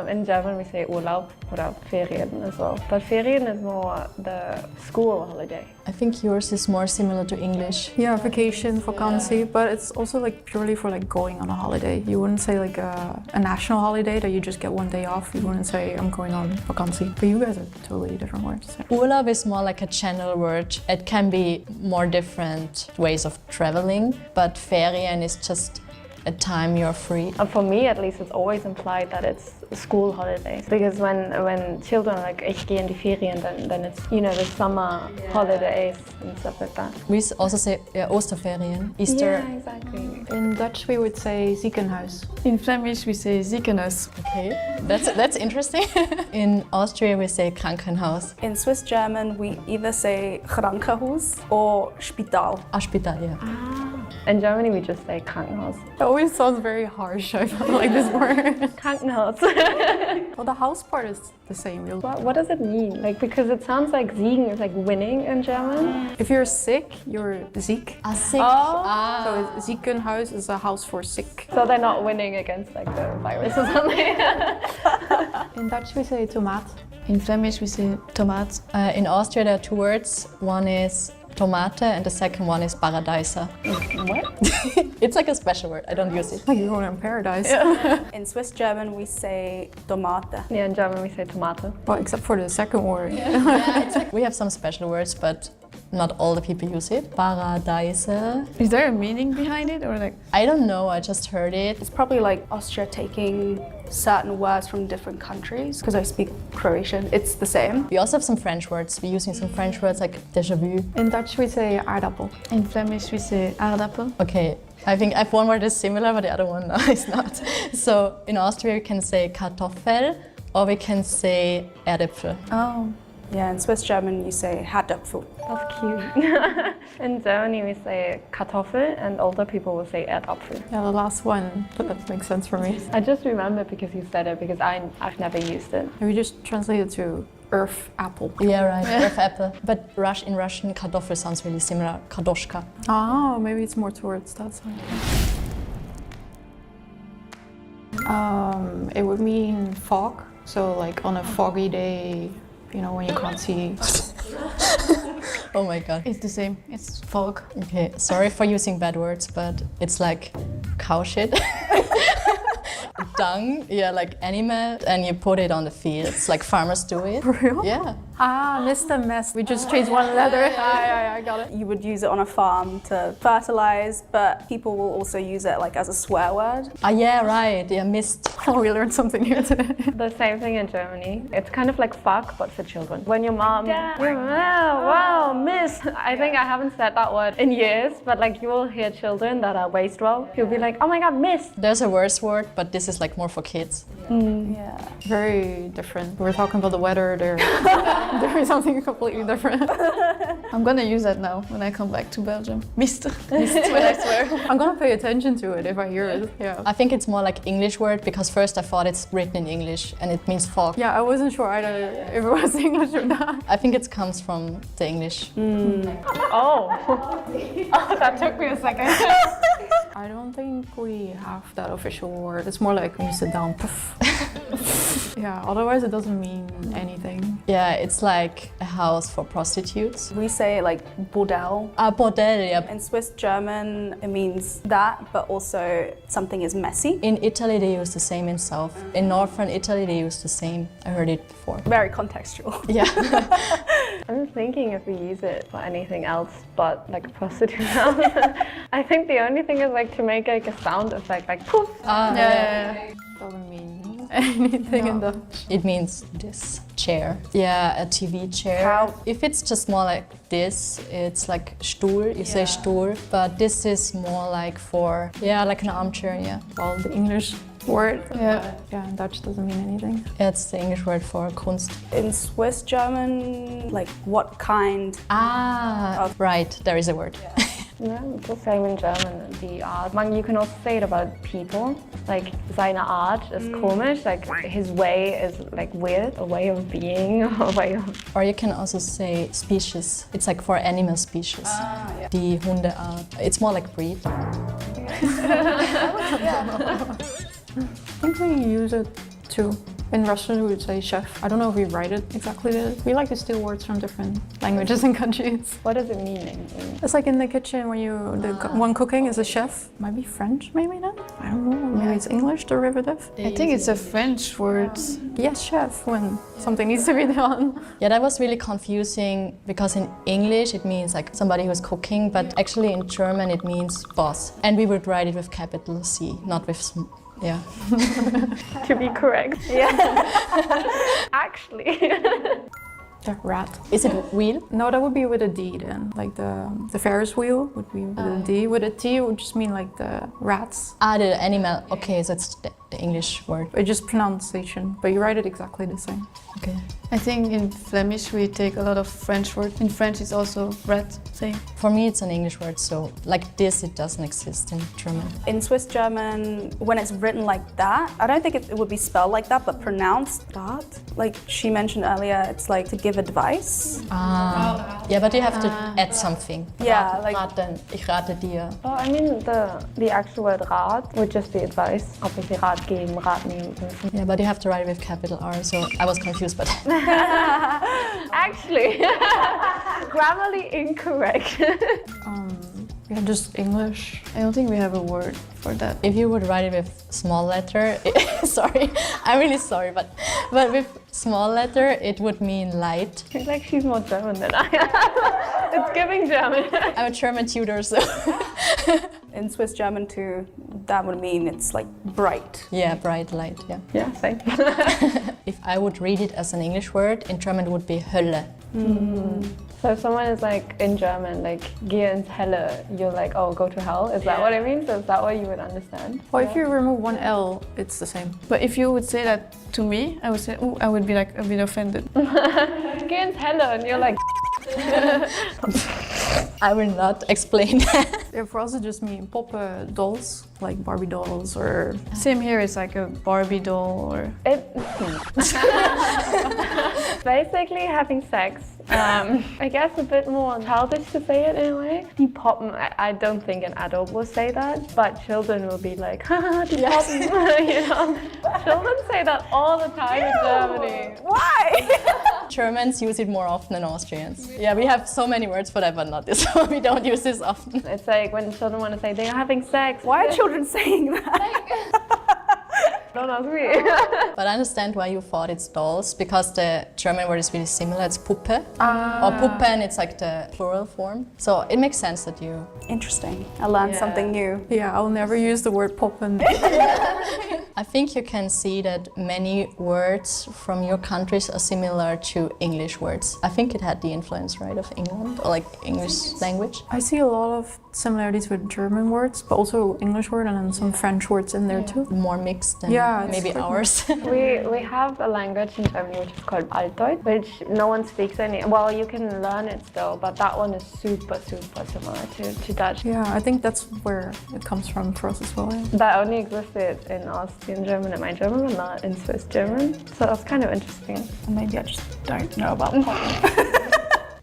In German we say Urlaub or Ferien as well. But Ferien is more the school holiday.
I think yours is more similar to English.
Yeah, vacation, vakantie, but it's also like purely for like going on a holiday. You wouldn't say like a national holiday that you just get one day off. You wouldn't say I'm going on vakantie. But you guys are totally different words.
Urlaub is more like a general word. It can be more different ways of traveling, but Ferien is just a time you're free.
For me, at least, it's always implied that it's school holidays. Because when children are like, ich gehe in die Ferien, then it's, you know, the summer holidays and stuff like that.
We also say Osterferien, Easter.
Yeah, exactly.
In Dutch, we would say ziekenhuis.
In Flemish, we say ziekenhuis.
Okay, that's interesting. In Austria, we say Krankenhaus.
In Swiss German, we either say Krankenhaus or Spital.
Spital, yeah.
In Germany, we just say Krankenhaus.
It always sounds very harsh, I feel like this word.
Krankenhaus.
Well, the house part is the same.
What does it mean? Like, because it sounds like siegen is like winning in German.
If you're sick, you're ziek.
Sick.
So ziekenhuis is a house for sick.
So they're not winning against like the virus or something.
In Dutch, we say tomaat.
In Flemish, we say tomaat.
In Austria, there are two words. One is tomate and the second one is paradise.
What?
It's like a special word. I don't use it.
Like you're going in paradise.
In Swiss German, we say Tomate.
Yeah, in German we say tomate.
Well, except for the second word.
It's like we have some special words, but not all the people use it. Paradise.
Is there a meaning behind it, or like?
I don't know. I just heard it.
It's probably like Austria taking certain words from different countries. Because I speak Croatian, it's the same.
We also have some French words. We're using some French words like déjà vu.
In Dutch, we say aardappel.
In Flemish, we say aardappel.
Okay. I think I have one word that's similar, but the other one no, is not. So in Austria, we can say Kartoffel, or we can say Erdäpfel.
Oh. Yeah, in Swiss German, you say Herdöpfel.
That's cute. In Germany, we say Kartoffel, and older people will say Erdapfel.
Yeah, the last one, that makes sense for me.
I just remember because you said it, because I've never used it.
And we just translated to earth apple.
Yeah, right, earth apple. But in Russian, Kartoffel sounds really similar, Kardoshka.
Oh, maybe it's more towards that side. It would mean fog. So like on a foggy day, you know, when you can't see.
Oh my god.
It's the same. It's fog.
Okay, sorry for using bad words, but it's like cow shit. Dung, yeah, like animal, and you put it on the fields, like farmers do it.
For real?
Yeah.
Mr. Mess. We just changed one letter. I got it.
You would use it on a farm to fertilize, but people will also use it like as a swear word.
Yeah, right. Yeah, missed. Oh, we learned something new today.
The same thing in Germany. It's kind of like fuck, but for children. When your mom, wow, miss. I think I haven't said that word in years, but like you will hear children that are wastrel. You'll be like, oh my god, miss.
There's a worse word, but this is like more for kids.
Yeah.
Very different. We were talking about the weather. There is something completely different.
I'm gonna use that now when I come back to Belgium. Mist. When I swear.
I'm gonna pay attention to it if I hear it. Yeah.
I think it's more like English word because first I thought it's written in English and it means fuck.
Yeah, I wasn't sure either if it was English or not.
I think it comes from the English.
Oh, that took me a second.
I don't think we have that official word. It's more like when you sit down, puff. Yeah, otherwise it doesn't mean anything.
Yeah, it's like a house for prostitutes.
We say like Bordell.
Bordell, yeah.
In Swiss German, it means that, but also something is messy.
In Italy, they use the same in South. In Northern Italy, they use the same. I heard it before.
Very contextual.
Yeah.
I'm thinking if we use it for anything else but like a prostitute house. I think the only thing is like to make like a sound effect, like poof.
Doesn't mean anything in Dutch.
It means this chair. Yeah, a TV chair. If it's just more like this, it's like Stuhl. You say Stuhl, but this is more like for, like an armchair, yeah.
Well, the English word, in Dutch doesn't mean anything.
It's the English word for Kunst.
In Swiss German, like what kind?
Right, there is a word.
Yeah, it's the same in German, the art. You can also say it about people, like seine Art is komisch, like his way is like weird, a way of being, a way of...
Or you can also say species. It's like for animal species. Die Hundeart. It's more like breed.
I think we use it too. In Russian, we would say chef. I don't know if we write it exactly. We like to steal words from different languages and countries.
What does it mean?
It's like in the kitchen when the one cooking is a chef. Might be French, maybe not? I don't know. Maybe it's English derivative.
I think it's a French word.
Yes, chef, when something needs to be done.
Yeah, that was really confusing because in English it means like somebody who's cooking, but actually in German it means boss. And we would write it with capital C, not with yeah.
To be correct. Yeah. Actually.
The rat.
Is it wheel?
No, that would be with a D then. Like the Ferris wheel would be with a D. With a T, it would just mean like the rats.
The animal. Okay, so it's the English word.
It's just pronunciation, but you write it exactly the same.
Okay.
I think in Flemish we take a lot of French words. In French it's also rat, same.
For me it's an English word, so like this it doesn't exist in German.
In Swiss German, when it's written like that, I don't think it would be spelled like that, but pronounced that. Like she mentioned earlier, it's like to give advice.
Yeah, but you have to add something.
Yeah, like
raten. Ich rate dir.
Well, I mean the actual word Rat would just be advice. Obviously Rat geben, Rat nehmen.
Yeah, but you have to write it with capital R, so I was confused, but
actually, grammarly incorrect.
Yeah, just English.
I don't think we have a word for that.
If you would write it with small letter, sorry, I'm really sorry, but with small letter it would mean light.
I feel like she's more German than I am. It's giving German.
I'm a German tutor, so.
In Swiss German too, that would mean it's like bright.
Yeah, bright light, yeah.
Yeah, same.
If I would read it as an English word, in German it would be Hölle.
So if someone is like in German, like geh ins Hölle, you're like, oh, go to hell? Is that what it means? Is that what you would understand?
Or if you remove one L, it's the same.
But if you would say that to me, I would say, oh, I would be like a bit offended.
Geh ins Hölle, and you're like...
I will not explain that.
Yeah, for us it just means poppen dolls, like Barbie dolls or...
Same here, it's like a Barbie doll or...
Basically having sex. I guess a bit more childish to say it in a way. Die poppen, I don't think an adult will say that, but children will be like, haha, die poppen, you know. Children say that all the time in Germany.
Why?
Germans use it more often than Austrians. Yeah, we have so many words for that, but not this one. We don't use this often.
It's like when children want to say they're having sex.
Why are children saying that?
Don't ask me.
But I understand why you thought it's dolls, because the German word is really similar. It's Puppe. Or Puppen, it's like the plural form. So it makes sense that you...
Interesting. I learned something new.
Yeah, I'll never use the word poppen.
I think you can see that many words from your countries are similar to English words. I think it had the influence, right, of England, or like English language.
I see a lot of similarities with German words, but also English word and then some French words in there too.
More mixed than maybe ours.
We have a language in Germany which is called Altdeutsch, which no one speaks any. Well, you can learn it still, but that one is super similar to Dutch.
Yeah, I think that's where it comes from for us as well. Yeah.
That only existed in Austrian German and my German, but not in Swiss German. So that's kind of interesting.
Maybe I just don't know about poppen.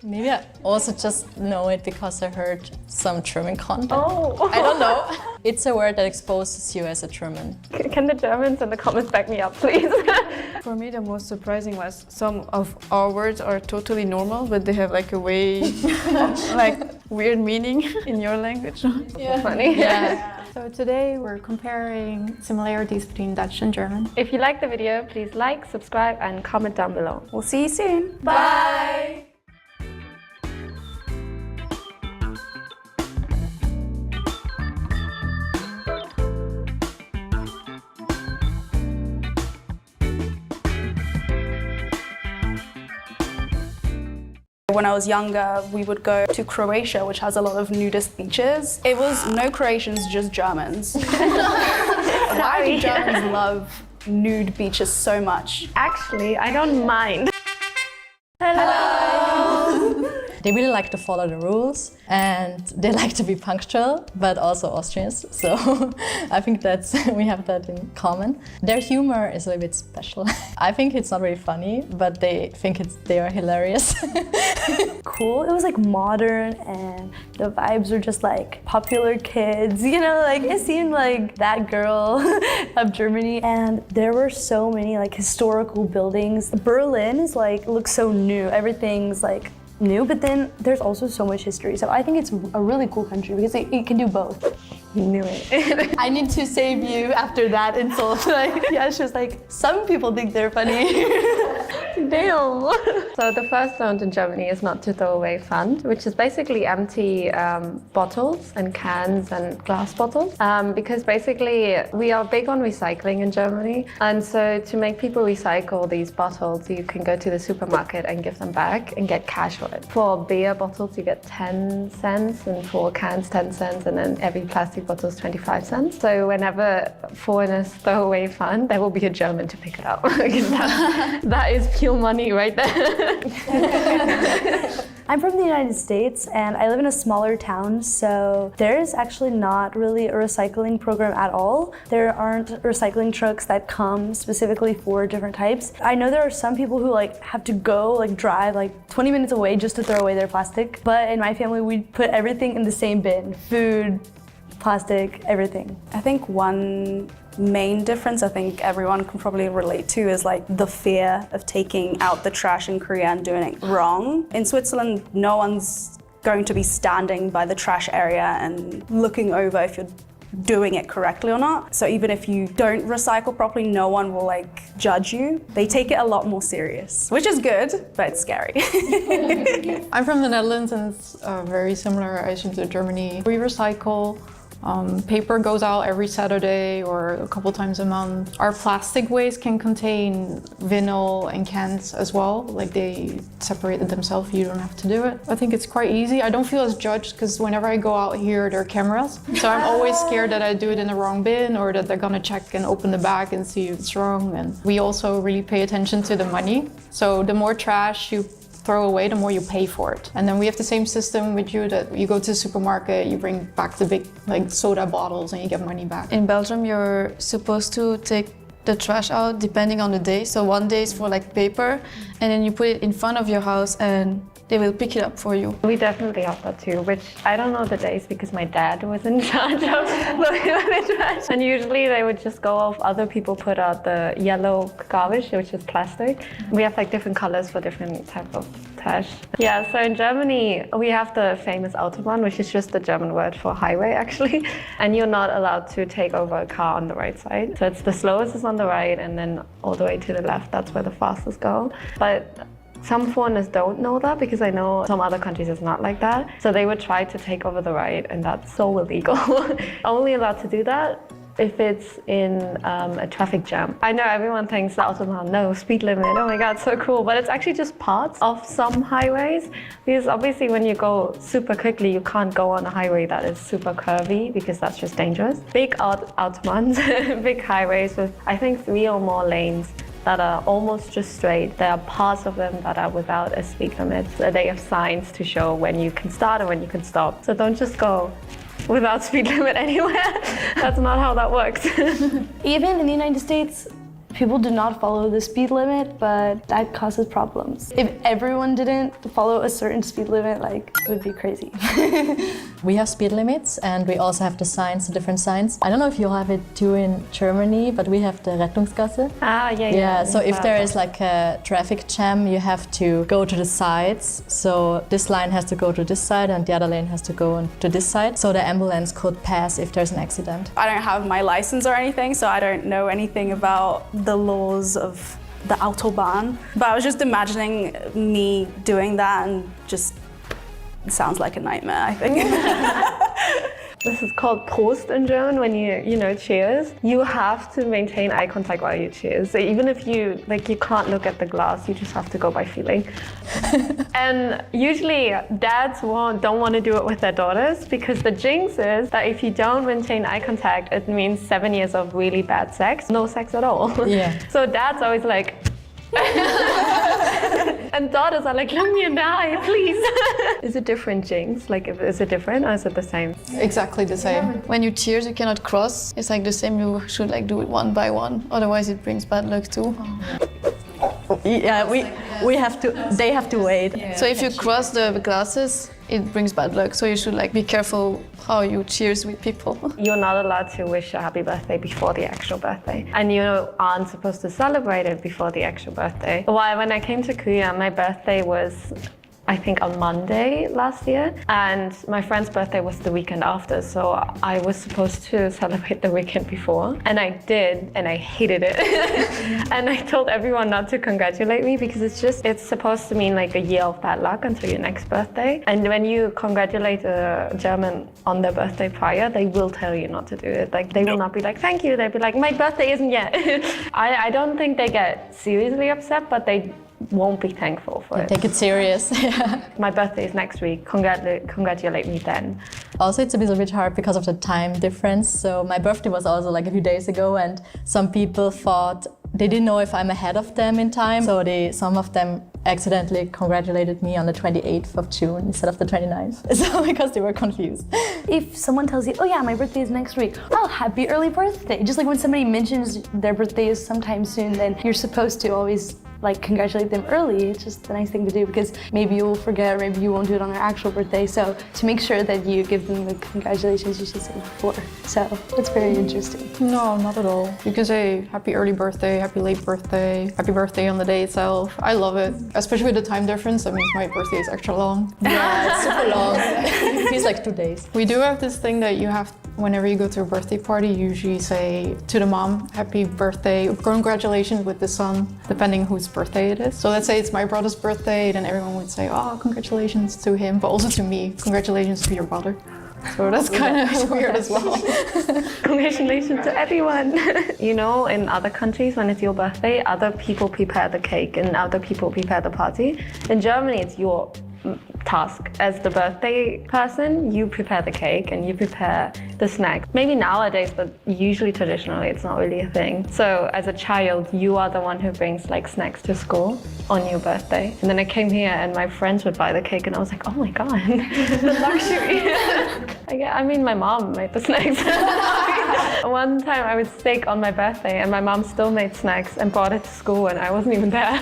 Maybe I also just know it because I heard some German content.
Oh!
I don't know. It's a word that exposes you as a German.
Can the Germans in the comments back me up, please?
For me, the most surprising was some of our words are totally normal, but they have like a way, like weird meaning in your language.
Yeah. Funny.
Yeah.
So today we're comparing similarities between Dutch and German.
If you like the video, please like, subscribe, and comment down below.
We'll see you soon.
Bye!
When I was younger, we would go to Croatia, which has a lot of nudist beaches. It was no Croatians, just Germans. Why do Germans love nude beaches so much?
Actually, I don't mind.
They really like to follow the rules and they like to be punctual, but also Austrians. So I think we have that in common. Their humor is a little bit special. I think it's not really funny, but they think they are hilarious.
Cool. It was like modern and the vibes were just like popular kids, you know, like it seemed like that girl of Germany. And there were so many like historical buildings. Berlin is like, looks so new. Everything's like new, but then there's also so much history. So I think it's a really cool country because it can do both.
You knew it.
I need to save you after that insult. Like, yeah, it's just like, some people think they're funny.
Damn. So the first sound in Germany is not to throw away Pfand, which is basically empty bottles and cans and glass bottles. Because basically we are big on recycling in Germany. And so to make people recycle these bottles, you can go to the supermarket and give them back and get cash for it. For beer bottles, you get 10 cents, and for cans, 10 cents, and then every plastic bottle is 25 cents. So whenever foreigners throw away Pfand, there will be a German to pick it up. That is pure money right there.
I'm from the United States and I live in a smaller town, so there's actually not really a recycling program at all. There aren't recycling trucks that come specifically for different types. I know there are some people who like have to go like drive like 20 minutes away just to throw away their plastic, but in my family we put everything in the same bin. Food, plastic, everything.
I think one main difference I think everyone can probably relate to is like the fear of taking out the trash in Korea and doing it wrong. In Switzerland, no one's going to be standing by the trash area and looking over if you're doing it correctly or not. So even if you don't recycle properly, no one will like judge you. They take it a lot more serious, which is good, but it's scary.
I'm from the Netherlands and it's very similar, I assume, to Germany. We recycle. Paper goes out every Saturday or a couple times a month. Our plastic waste can contain vinyl and cans as well. Like they separate it themselves, you don't have to do it. I think it's quite easy. I don't feel as judged because whenever I go out here, there are cameras. So I'm always scared that I do it in the wrong bin or that they're gonna check and open the bag and see if it's wrong. And we also really pay attention to the money. So the more trash you throw away, the more you pay for it. And then we have the same system with you that you go to the supermarket, you bring back the big like soda bottles and you get money back.
In Belgium, you're supposed to take the trash out depending on the day. So one day is for like paper, and then you put it in front of your house and they will pick it up for you.
We definitely have that too, which I don't know the days because my dad was in charge of looking at the trash. And usually they would just go off, other people put out the yellow garbage, which is plastic. We have like different colors for different type of trash. Yeah, so in Germany, we have the famous Autobahn, which is just the German word for highway actually. And you're not allowed to take over a car on the right side. So it's the slowest is on the right and then all the way to the left. That's where the fastest go. But some foreigners don't know that, because I know some other countries it's not like that. So they would try to take over the right, and that's so illegal. Only allowed to do that if it's in a traffic jam. I know everyone thinks the Autobahn, no, speed limit, oh my god, so cool. But it's actually just parts of some highways. Because obviously when you go super quickly, you can't go on a highway that is super curvy, because that's just dangerous. Big Autobahns, big highways with I think 3 or more lanes that are almost just straight. There are parts of them that are without a speed limit. So they have signs to show when you can start and when you can stop. So don't just go without speed limit anywhere. That's not how that works.
Even in the United States, people do not follow the speed limit, but that causes problems. If everyone didn't follow a certain speed limit, like, it would be crazy.
We have speed limits, and we also have the signs, the different signs. I don't know if you have it too in Germany, but we have the Rettungsgasse. Yeah, so if there is like a traffic jam, you have to go to the sides. So this line has to go to this side and the other lane has to go to this side. So the ambulance could pass if there's an accident.
I don't have my license or anything, so I don't know anything about the laws of the Autobahn. But I was just imagining me doing that, and just it sounds like a nightmare, I think.
This is called Prost in German, when you know, cheers. You have to maintain eye contact while you cheers. So even if you can't look at the glass, you just have to go by feeling. And usually dads don't want to do it with their daughters, because the jinx is that if you don't maintain eye contact, it means 7 years of really bad sex, no sex at all.
Yeah.
So dad's always like, and daughters are like, look me in the eye, please. Is it different, Jinx? Like, is it different or is it the same?
Exactly the same. When you cheers, you cannot cross. It's like the same, you should like do it one by one. Otherwise it brings bad luck too.
Yeah, we have to, they have to wait.
Yeah. So if you cross the glasses, it brings bad luck. So you should like be careful how you cheers with people.
You're not allowed to wish a happy birthday before the actual birthday. And you aren't supposed to celebrate it before the actual birthday. Well, when I came to Korea, my birthday was, I think, on Monday last year, and my friend's birthday was the weekend after, so I was supposed to celebrate the weekend before, and I did, and I hated it. And I told everyone not to congratulate me, because it's supposed to mean like a year of bad luck until your next birthday. And when you congratulate a German on their birthday prior, they will tell you not to do it. Like, they will not be like, thank you, they'll be like, my birthday isn't yet. I don't think they get seriously upset, but they won't be thankful for it.
Take it serious.
My birthday is next week. Congratulate me then.
Also, it's a little bit hard because of the time difference. So my birthday was also like a few days ago, and some people thought they didn't know if I'm ahead of them in time. So some of them accidentally congratulated me on the 28th of June instead of the 29th. So because they were confused.
If someone tells you, oh yeah, my birthday is next week, oh, happy early birthday. Just like when somebody mentions their birthday is sometime soon, then you're supposed to always like congratulate them early. It's just a nice thing to do, because maybe you'll forget, or maybe you won't do it on their actual birthday. So to make sure that you give them the congratulations, you should say before. So it's very interesting.
No, not at all. You can say happy early birthday, happy late birthday, happy birthday on the day itself. I love it, especially with the time difference. That means my birthday is extra long.
Yeah, it's super long. It feels like 2 days.
We do have this thing that you have, whenever you go to a birthday party, you usually say to the mom, happy birthday, congratulations with the son, depending whose birthday it is. So let's say it's my brother's birthday, then everyone would say, oh, congratulations to him, but also to me, congratulations to your brother. So that's kind of weird as well.
Congratulations to everyone. You know, in other countries, when it's your birthday, other people prepare the cake and other people prepare the party. In Germany, it's your task. As the birthday person, you prepare the cake and you prepare the snacks. Maybe nowadays, but usually traditionally, it's not really a thing. So as a child, you are the one who brings like snacks to school on your birthday. And then I came here and my friends would buy the cake and I was like, oh my God, the luxury. I mean, my mom made the snacks. One time I was sick on my birthday and my mom still made snacks and brought it to school and I wasn't even there.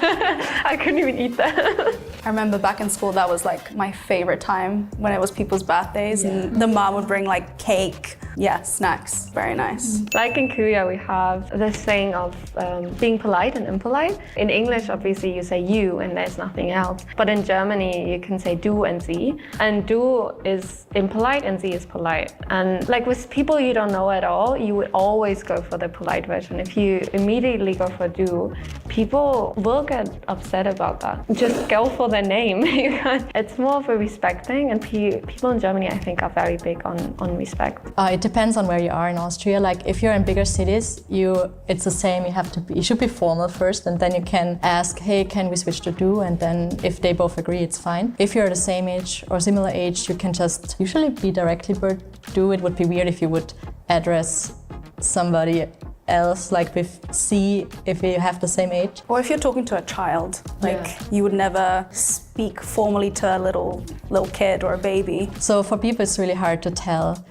I couldn't even eat that.
I remember back in school, that was like my favorite time when it was people's birthdays and the mom would bring like cake. Yeah, snacks. Very nice.
Like in Korea, we have this saying of being polite and impolite. In English, obviously, you say you and there's nothing else. But in Germany, you can say du and sie. And du is impolite and sie is polite. And like with people you don't know at all, you would always go for the polite version. If you immediately go for du, people will get upset about that. Just go for their name. It's more of a respect thing, and people in Germany, I think, are very big on respect.
It depends on where you are in Austria. Like if you're in bigger cities, it's the same. You should be formal first, and then you can ask, hey, can we switch to du? And then if they both agree, it's fine. If you're the same age or similar age, you can just usually be directly du. It would be weird if you would address somebody else like with sie if you have the same age.
Or if you're talking to a child, like you would never speak formally to a little kid or a baby.
So for people it's really hard to tell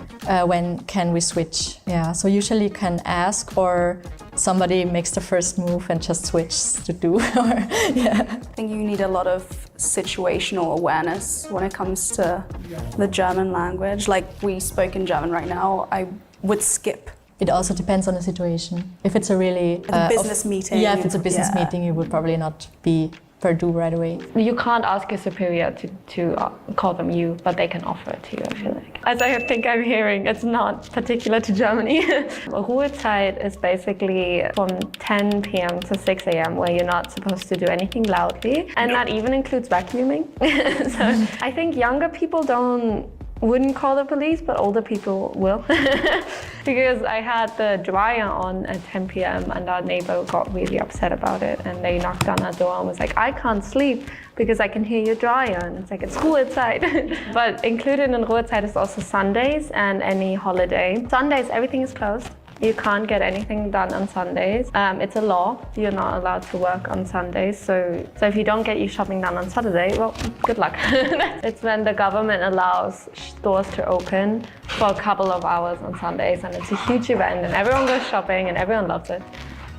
when can we switch. Yeah, so usually you can ask, or somebody makes the first move and just switches to du.
I think you need a lot of situational awareness when it comes to the German language. Like we spoke in German right now, I would skip.
It also depends on the situation. If it's a really
business meeting.
Yeah, if it's a business meeting, you would probably not be per du right away.
You can't ask your superior to call them you, but they can offer it to you, I feel like. As I think I'm hearing, it's not particular to Germany. Ruhezeit is basically from 10 p.m. to 6 a.m. where you're not supposed to do anything loudly, and that even includes vacuuming. So I think younger people wouldn't call the police, but older people will. Because I had the dryer on at 10 p.m. and our neighbor got really upset about it, and they knocked on our door and was like, I can't sleep because I can hear your dryer. And it's like, it's Ruhezeit. But included in Ruhezeit is also Sundays and any holiday. Sundays, everything is closed. You can't get anything done on Sundays. It's a law. You're not allowed to work on Sundays. So if you don't get your shopping done on Saturday, well, good luck. It's when the government allows stores to open for a couple of hours on Sundays, and it's a huge event, and everyone goes shopping, and everyone loves it.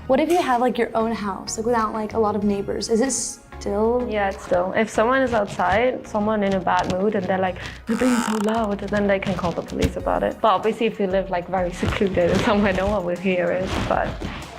What if you have like your own house, like without like a lot of neighbors? Is it still?
Yeah, it's still. If someone is outside, someone in a bad mood, and they're like, they're being so loud, then they can call the police about it. But obviously if you live like very secluded and somewhere no one will hear it, but...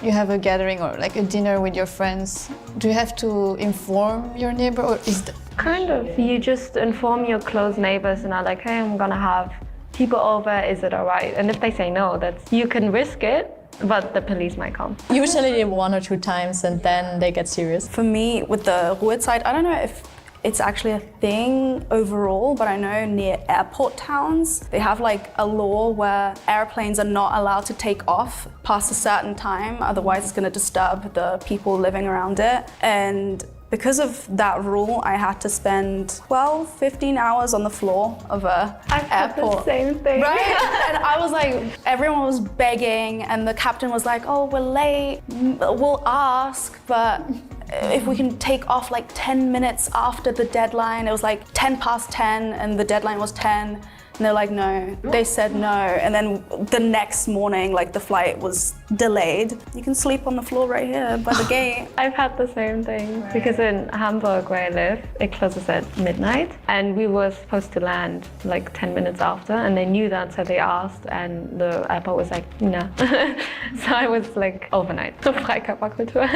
You have a gathering or like a dinner with your friends. Do you have to inform your neighbor, or is that...
Kind of. You just inform your close neighbors and are like, hey, I'm gonna have people over, is it all right? And if they say no, you can risk it, but the police might come.
Usually 1 or 2 times, and then they get serious.
For me, with the Ruhezeit, I don't know if it's actually a thing overall, but I know near airport towns, they have like a law where airplanes are not allowed to take off past a certain time, otherwise it's going to disturb the people living around it. And because of that rule, I had to spend 12, 15 hours on the floor of an airport.
The same thing.
Right? And I was like, everyone was begging, and the captain was like, oh, we're late, we'll ask, but if we can take off like 10 minutes after the deadline. It was like 10 past 10 and the deadline was 10. And they're like, no. They said no. And then the next morning, like the flight was delayed. You can sleep on the floor right here by the gate.
I've had the same thing because in Hamburg where I live, it closes at midnight. And we were supposed to land like 10 minutes after, and they knew that, so they asked, and the airport was like, no. So I was like overnight. Freikörperkultur.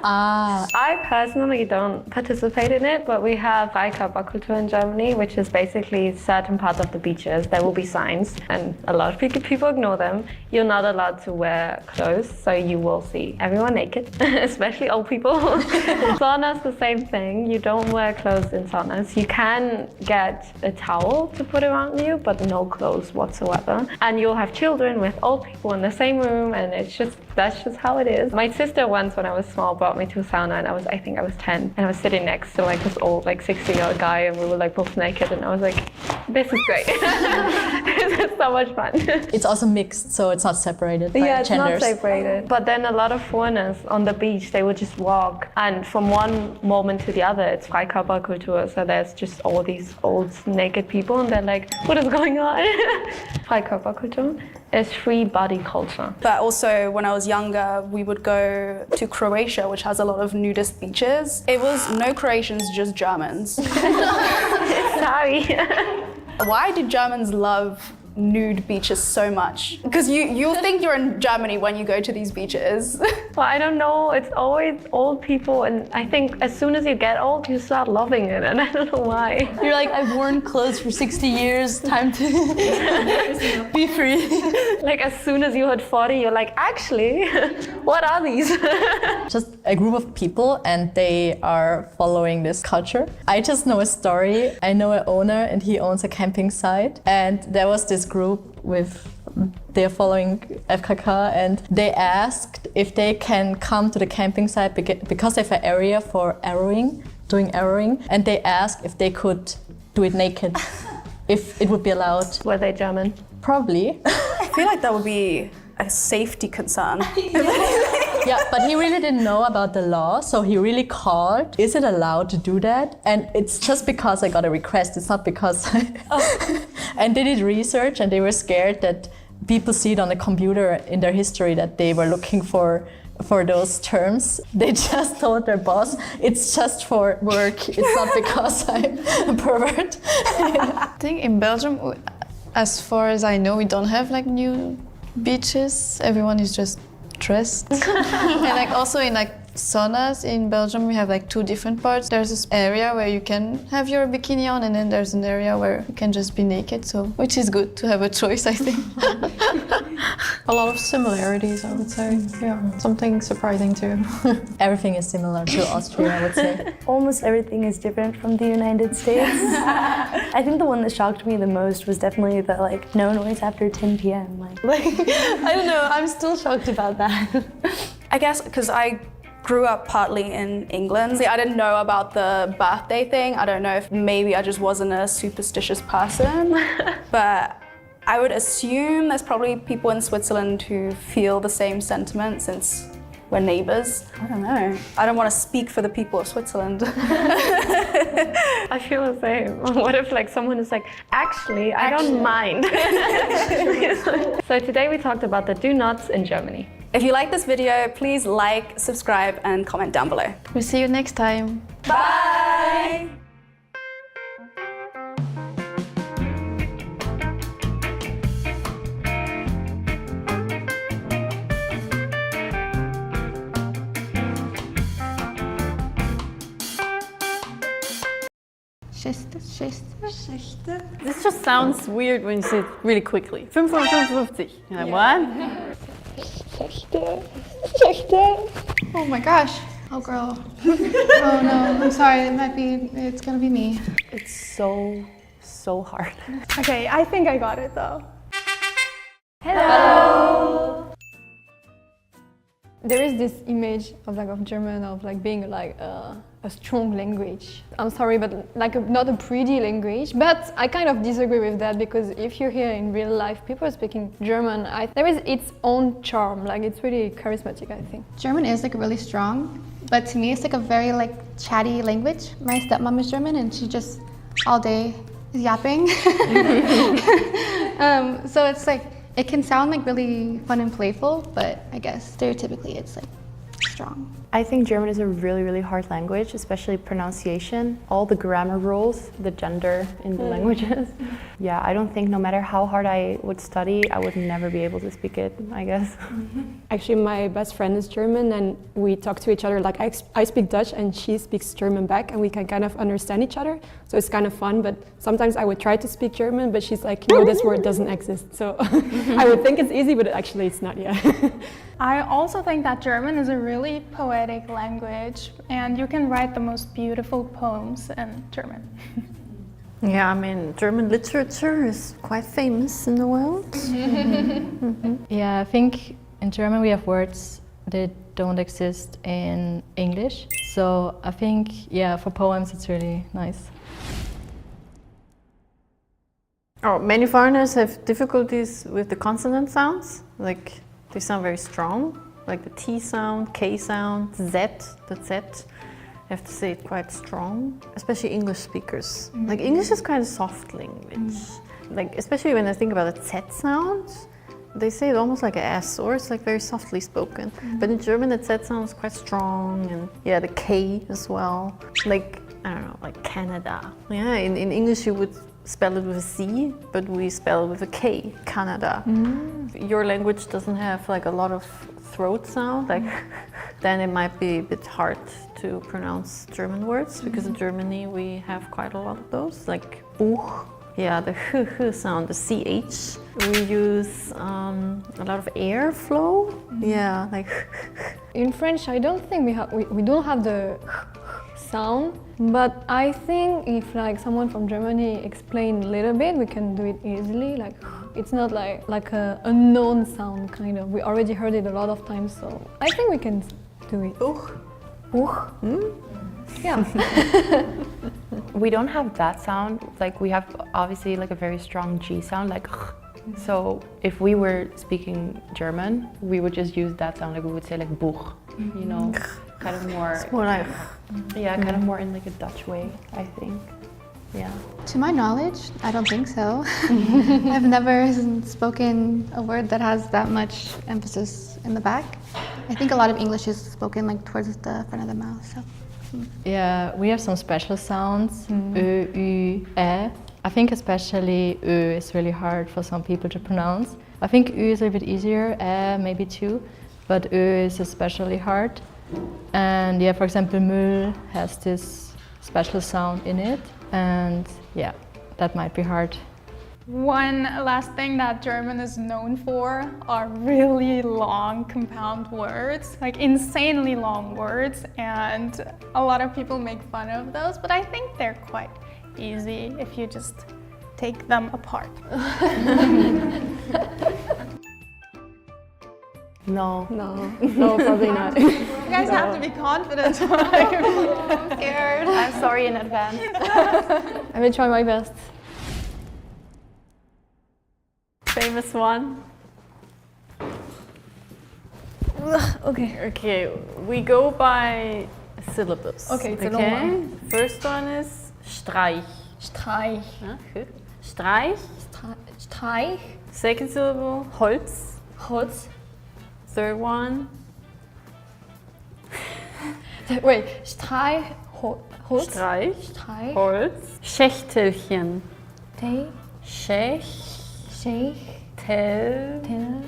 I personally don't participate in it, but we have Freikörperkultur in Germany, which is basically certain parts of the beaches. There will be signs, and a lot of people ignore them. You're not allowed to wear clothes, so you will see everyone naked, especially old people. Sauna's the same thing. You don't wear clothes in saunas. You can get a towel to put around you, but no clothes whatsoever. And you'll have children with old people in the same room, and that's just how it is. My sister once, when I was small, brought me to a sauna, and I think I was 10, and I was sitting next to like this old, like 60-year-old guy, and we were like both naked, and I was like, this is great. This is so much fun.
It's also mixed, so it's not separated by
genders.
It's
not separated. But then a lot of foreigners on the beach, they would just walk, and from one moment to the other, it's Freikörperkultur, so there's just all these old naked people, and they're like, what is going on? Freikörperkultur.
It's free body culture.
But also, when I was younger, we would go to Croatia, which has a lot of nudist beaches. It was no Croatians, just Germans.
Sorry.
Why do Germans love nude beaches so much? Because you'll think you're in Germany when you go to these beaches.
Well, I don't know, it's always old people, and I think as soon as you get old, you start loving it, and I don't know why.
You're like, I've worn clothes for 60 years, time to be free.
Like as soon as you hit 40, you're like, actually, what are these?
Just a group of people and they are following this culture. I just know a story. I know an owner and he owns a camping site, and there was this group they're following FKK, and they asked if they can come to the camping site because they have an area for doing arrowing, and they asked if they could do it naked, if it would be allowed.
Were they German?
Probably.
I feel like that would be a safety concern.
Yeah, but he really didn't know about the law, so he really called, is it allowed to do that? And it's just because I got a request, it's not because And they did research and they were scared that people see it on the computer in their history that they were looking for those terms. They just told their boss, it's just for work, it's not because I'm a pervert.
I think in Belgium, as far as I know, we don't have like new beaches. Everyone is just dressed. And like also in like saunas in Belgium, we have like two different parts. There's this area where you can have your bikini on, and then there's an area where you can just be naked. So, which is good to have a choice, I think.
A lot of similarities, I would say. Yeah, something surprising too.
Everything is similar to Austria, I would say.
Almost everything is different from the United States. I think the one that shocked me the most was definitely the like no noise after 10 p.m. Like
I don't know, I'm still shocked about that.
I guess because I grew up partly in England. I didn't know about the birthday thing. I don't know if maybe I just wasn't a superstitious person, but I would assume there's probably people in Switzerland who feel the same sentiment since we're neighbors. I don't know. I don't want to speak for the people of Switzerland.
I feel the same. What if like someone is like, actually, I don't mind. So today we talked about the do nots in Germany.
If you like this video, please like, subscribe, and comment down below.
We'll see you next time.
Bye!
This just sounds weird when you say it really quickly. 55. You're like, what?
Oh my gosh. Oh girl. Oh no, I'm sorry, it's gonna be me.
It's so hard.
Okay, I think I got it though.
Hello! There is this image of German of like being like a strong language. I'm sorry, but like not a pretty language. But I kind of disagree with that, because if you're here in real life, people are speaking German. There is its own charm. Like it's really charismatic, I think.
German is like really strong, but to me it's like a very like chatty language. My stepmom is German and she just all day is yapping. So it's like, it can sound like really fun and playful, but I guess stereotypically it's like strong.
I think German is a really, really hard language, especially pronunciation, all the grammar rules, the gender in the languages. Yeah, I don't think no matter how hard I would study, I would never be able to speak it, I guess.
Actually, my best friend is German, and we talk to each other like I speak Dutch and she speaks German back, and we can kind of understand each other. So it's kind of fun, but sometimes I would try to speak German, but she's like, no, this word doesn't exist. So I would think it's easy, but actually it's not yet.
I also think that German is a really poetic language, and you can write the most beautiful poems in German.
Yeah, I mean, German literature is quite famous in the world.
Yeah, I think in German we have words that don't exist in English. So I think, yeah, for poems it's really nice.
Oh, many foreigners have difficulties with the consonant sounds. Like, they sound very strong, like the T sound, K sound, Z, the Z. You have to say it quite strong, especially English speakers. Like, English is quite a soft language. Like, especially when I think about the Z sound, they say it almost like an S, or it's like very softly spoken. But in German, the Z sounds quite strong, and yeah, the K as well. Like, I don't know, like Canada. Yeah, in English you would spell it with a C, but we spell it with a K, Canada. Your language doesn't have like a lot of throat sound, like then it might be a bit hard to pronounce German words, because in Germany we have quite a lot of those, like Buch. Yeah, the h sound, the ch. We use a lot of airflow. Yeah, like.
In French, I don't think we don't have the sound, but I think if like someone from Germany explain a little bit, we can do it easily. Like it's not like a unknown sound kind of. We already heard it a lot of times, so I think we can do it. Yeah.
We don't have that sound. Like we have obviously like a very strong G sound, like. So if we were speaking German, we would just use that sound. Like we would say like Buch, you know, kind of more.
It's more like.
Yeah, kind of more in like a Dutch way, I think. Yeah.
To my knowledge, I don't think so. I've never spoken a word that has that much emphasis in the back. I think a lot of English is spoken like towards the front of the mouth. So.
Yeah, we have some special sounds. Ö, ü, ä. I think especially Ö is really hard for some people to pronounce. I think Ö is a bit easier, Ä maybe too, but Ö is especially hard. And yeah, for example, Müll has this special sound in it, and yeah, that might be hard.
One last thing that German is known for are really long compound words, like insanely long words, and a lot of people make fun of those, but I think they're quite easy if you just take them apart.
No, probably not.
You guys have to be confident. I'm scared.
I'm sorry in advance.
I will try my best.
Famous one. Okay, we go by syllables.
Okay, it's a long one.
First one is Streich.
Streich.
Good. Streich.
Streich.
Second syllable, Holz.
Holz.
Third one.
Wait, Streich. Holz.
Streich.
Streich.
Holz. Schächtelchen. Schächtelchen.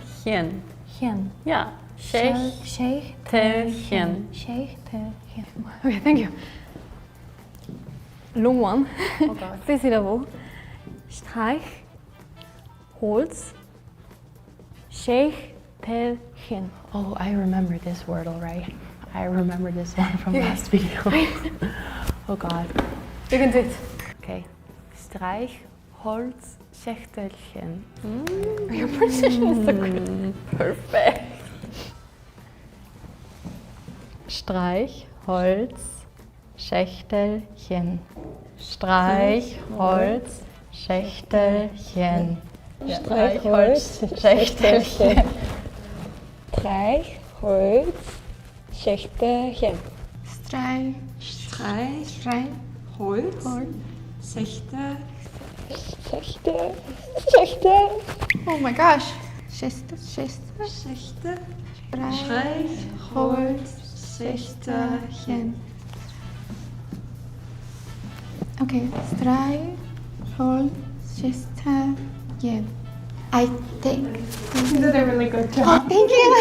Ja. Schächtelchen.
Okay, thank you. Long one.
Oh God.
3 syllable. Streich. Holz. Schächtelchen.
Oh, I remember this word alright. I remember this one from last video. Oh God.
You can do it.
Okay. Streich, Holz, Schächtelchen.
Your precision is so good.
Perfect.
Streich, Holz, Schächtelchen. Streich, Holz, Schächtelchen.
Streich, Holz,
Schächtelchen.
Streich, Holz, Schächtelchen.
Streich, Holz, Schächtel.
Oh my gosh. Schächtel.
Streich, Holz, Schächtelchen.
Okay, Streich, Holz, Schächtelchen. I think.
You did a really good job.
Oh, thank you.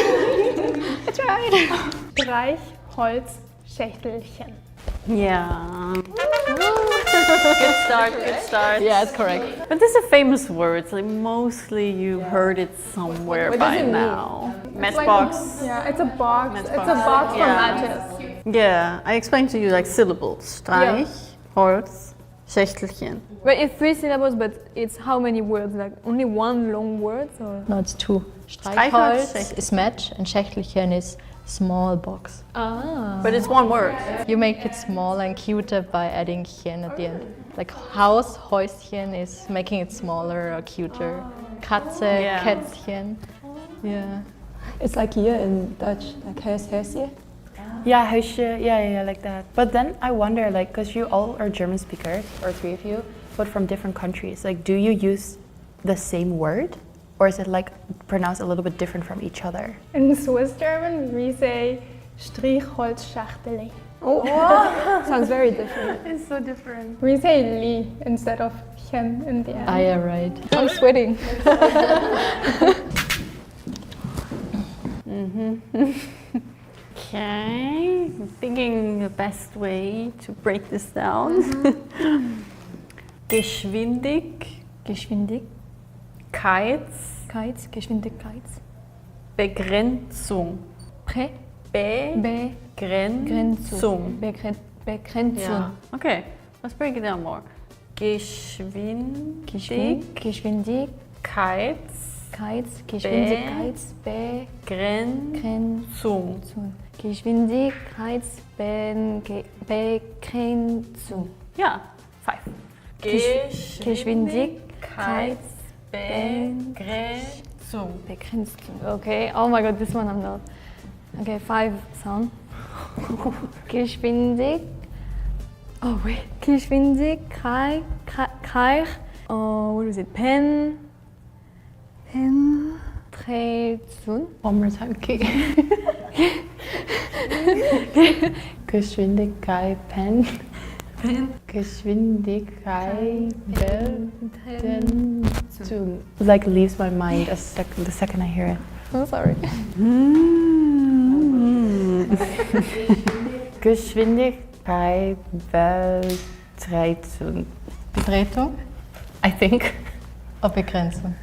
I tried.
Streich, Holz, Schächtelchen.
Yeah. Good start.
Yeah, it's correct.
But this is a famous word, so mostly you heard it somewhere
What does
by
it mean?
now.
It's
Matchbox.
Yeah, it's a box.
Matchbox.
It's a box for
Yeah.
matches.
Yeah, I explained to you like syllables. Streich, Holz, Schächtelchen.
But it's 3 syllables, but it's how many words? Like only one long word? Or?
No, it's 2.
Streichholz
Streichholz is match and Schächtelchen is small box.
Ah.
But it's one word.
You make it smaller and cuter by adding chen at the end. Like Haus, Häuschen is making it smaller or cuter. Katze,
Yeah.
Kätzchen. Yeah.
It's like here in Dutch, like Häuschen.
Yeah, Huisje, yeah, like that. But then I wonder, like, because you all are German speakers, or 3 of you, but from different countries, like, do you use the same word? Or is it like pronounced a little bit different from each other?
In Swiss German, we say Strichholzschachtel.
Oh, sounds very different.
It's so different. We say li instead of chen in the end.
Ah, yeah, right.
I'm sweating.
Okay, I'm thinking the best way to break this down. Geschwindigkeit.
Geschwindigkeit.
Begrenzung. Begrenzung.
Begrenzung.
Yeah. Okay, let's break it down more. Geschwindigkeit. Begrenzung.
Geschwindigkeitsbegrenzung.
Yeah, 5.
Begrenzung. Okay. Oh my god, this one I'm not. Okay, 5 sound. Oh wait. Geschwindigkeit. What was it? Penetration.
One more time. Geschwindigkeit Geschwindigkeit Begrenzung. Like leaves my mind the second I hear it.
Oh, sorry.
Geschwindigkeit Begrenzung.
Begrenzung?
I think.
Or Begrenzung?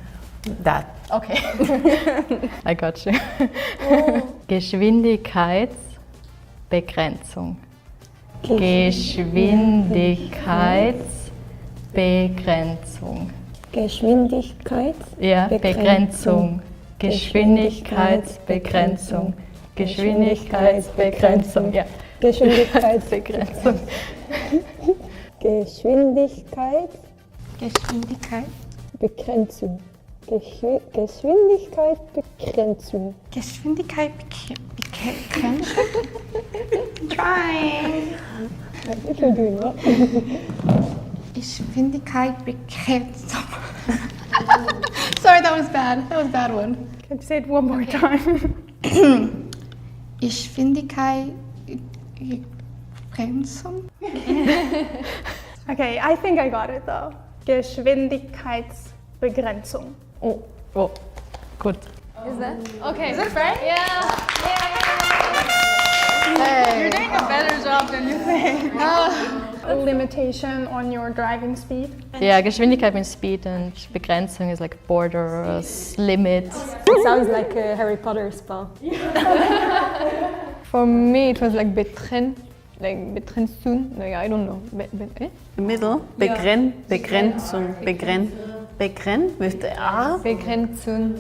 That.
Okay. I got you. Geschwindigkeitsbegrenzung. Geschwindigkeitsbegrenzung.
Geschwindigkeit.
Ja, Begrenzung. Geschwindigkeitsbegrenzung. Geschwindigkeitsbegrenzung. Ja.
Geschwindigkeitsbegrenzung.
Geschwindigkeit.
Begrenzung. Geschwindigkeitsbegrenzung.
Geschwindigkeitsbegrenzung. Trying.
If you're doing that.
Geschwindigkeitsbegrenzung. Sorry, that was bad. That was a bad one.
Can you say it one more time?
Geschwindigkeitsbegrenzung.
Okay, I think I got it though. Geschwindigkeitsbegrenzung.
Oh, good.
Is that? Okay.
Is it right?
Yeah.
Hey. You're doing a better job than you think. A limitation on your driving speed.
Yeah, Geschwindigkeit means speed and Begrenzung is like borders, limits.
It sounds like a Harry Potter spell.
For me, it was like Begrenzung. Like, I don't know.
Middle. Begrenzung. Begren with the A.
Begrenzung.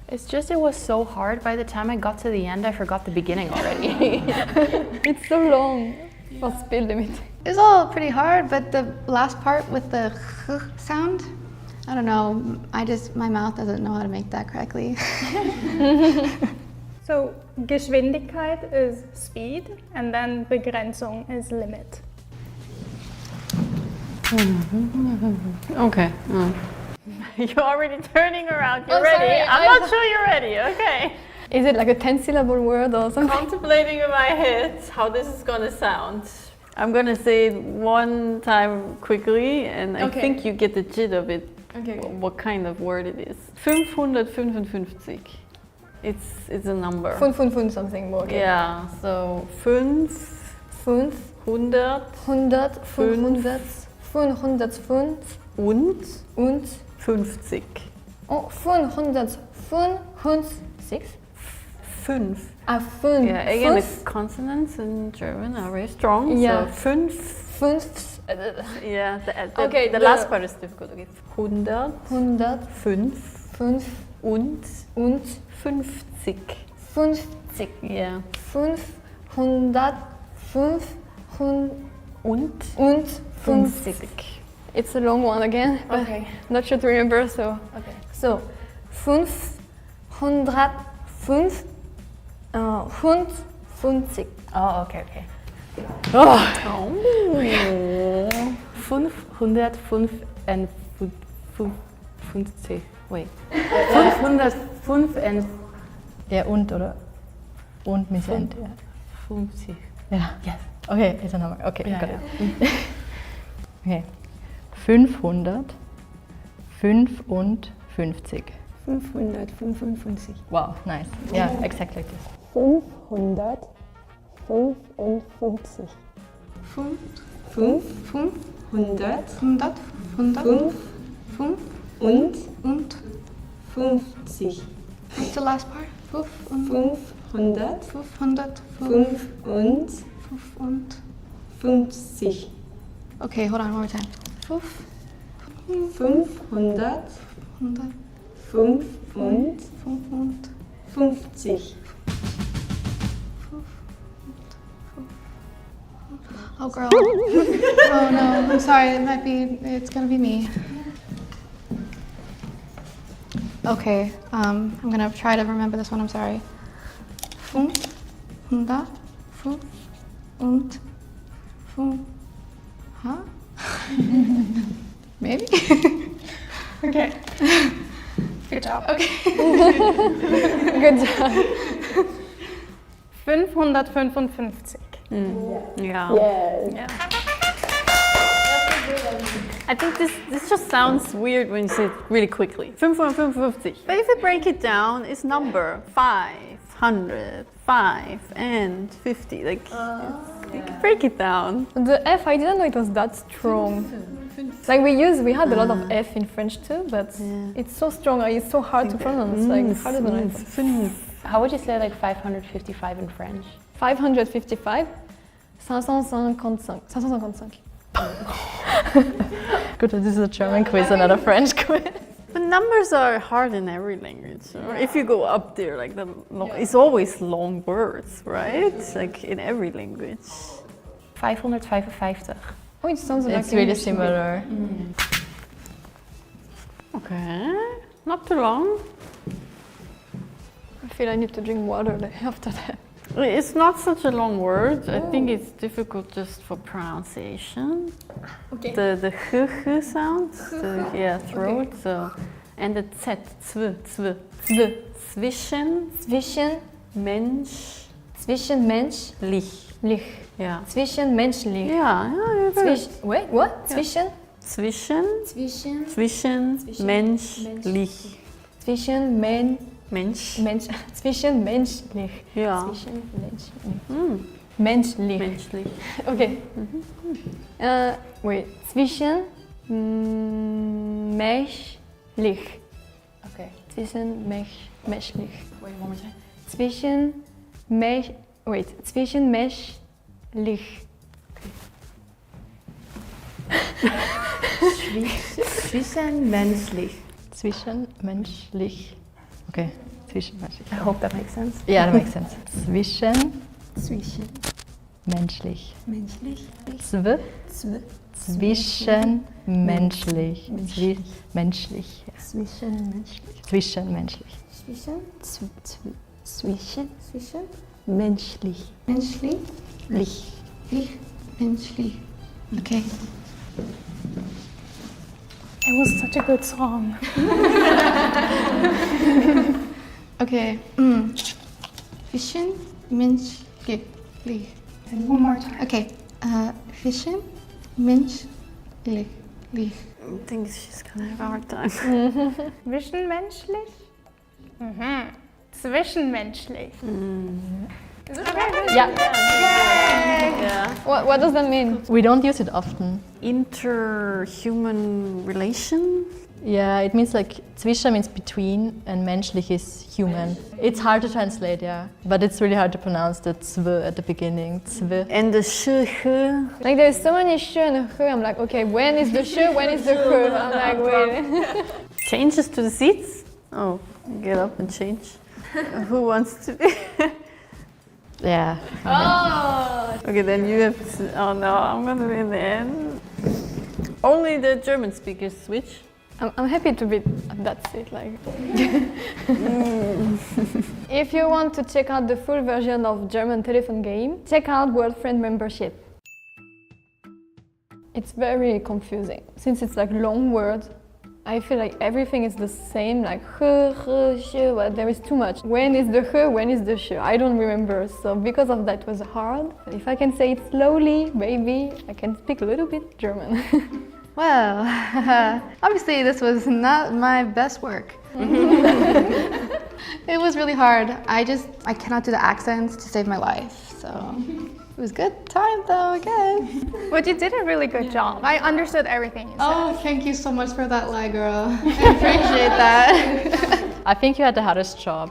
It's just it was so hard. By the time I got to the end, I forgot the beginning already.
It's so long. For speed limit.
It's all pretty hard, but the last part with the х sound, I don't know. My mouth doesn't know how to make that correctly.
So Geschwindigkeit is speed, and then Begrenzung is limit.
Okay. You're already turning around. You're
Oh,
ready.
sorry,
I'm not sure you're ready. Okay.
Is it like a 10-syllable word or something?
Contemplating in my head how this is gonna sound. I'm gonna say it one time quickly, and I
Okay.
think you get the gist of it.
Okay.
What kind of word it is? 555. It's a number.
Fun something more. Okay.
Yeah. So 500 und 50.
Oh, 555.
5.
Ah, 5.
Yeah, again, the consonants in German are very strong.
Yeah.
So 5. Yeah,
Okay,
the last part is difficult. Okay. 100, 5 und 50.
50.
Yeah.
505
und
50. It's a long one again. But
Okay.
Not sure to remember, so. Okay. So 505 150.
Oh, okay.
Oh.
555. Wait. 505 and...
Yeah, und oder? Und means and, yeah.
50.
Yeah.
Yes.
Okay, it's a number. Okay,
Yeah,
got
yeah.
it. Okay. 555.
555.
Wow, nice. Yeah, exactly like this.
555.
550. What's the last part?
555.
Okay, hold on, one more time.
555.
Oh girl. Oh no, I'm sorry, it's gonna be me. Okay, I'm gonna try to remember this one, I'm sorry. 555. Huh? Maybe?
Okay. Good job.
Okay.
Good job. 555.
Yeah.
Yeah.
I think this just sounds weird when you say it really quickly. 555. But if you break it down, it's number 500, 5 and 50. Like, you can break it down.
The F, I didn't know it was that strong. Like we had a lot of F in French too, but it's so strong, it's so hard to pronounce. Like harder than I thought.
How would you say like 555 in French?
555. 555. 555.
Good, this is a German quiz, another French quiz.
But numbers are hard in every language. Or if you go up there, like it's always long words, right? Like in every language.
555.
Oh, it sounds like
It's really similar.
Okay, not too long.
I feel I need to drink water after that.
It's not such a long word. I think it's difficult just for pronunciation.
Okay.
The h sound, throat. Okay. So, and the z, zw. Zwischen Mensch.
Zwischenmenschlich.
Yeah.
Zwischenmenschlich.
Yeah.
Wait, what?
Yeah. Zwischenmenschlich.
Zwischenmenschlich.
Ja.
Zwischenmenschlich. Menschlich. Okay. Wait. Zwischenmenschlich.
Okay.
Zwischenmenschlich.
Wait, one more time.
Zwischenmenschlich.
Zwischenmenschlich.
Zwischenmenschlich. Okay, zwischenmenschlich.
I hope that makes sense.
Yeah, that makes sense. Zwischenmenschlich.
Menschlich.
Zwischenmenschlich. Menschlich. Ja. Zwischenmenschlich.
Menschlich.
Menschlich. Okay.
It was such a good song.
Okay. Zwischenmenschlich.
One more time.
Okay. Zwischenmenschlich.
I think she's gonna have a hard time.
Zwischenmenschlich? Zwischenmenschlich. Is it right?
Yeah.
Yeah.
What does that mean?
We don't use it often.
Interhuman relation?
Yeah, it means like zwischen means between and menschlich is human. It's hard to translate, yeah, but it's really hard to pronounce the zw at the beginning. Zw.
And the sh.
Like there's so many sh and h. I'm like, okay, when is the sh? When is the h? I'm like, wait.
Changes to the seats? Oh, get up and change. Who wants to be?
Yeah.
Oh.
Okay, then you have to, oh no, I'm gonna be in the end. Only the German speakers switch.
I'm happy to be at that seat. Like, if you want to check out the full version of German telephone game, check out Worldfriends membership. It's very confusing since it's like long words. I feel like everything is the same, like but there is too much. When is the when is the I don't remember, so because of that it was hard. But if I can say it slowly, maybe I can speak a little bit German.
Well, obviously this was not my best work. It was really hard. I cannot do the accents to save my life, so it was good time though again.
But you did a really good job. I understood everything you said.
Oh, thank you so much for that, lie girl. I appreciate that.
I think you had the hardest job.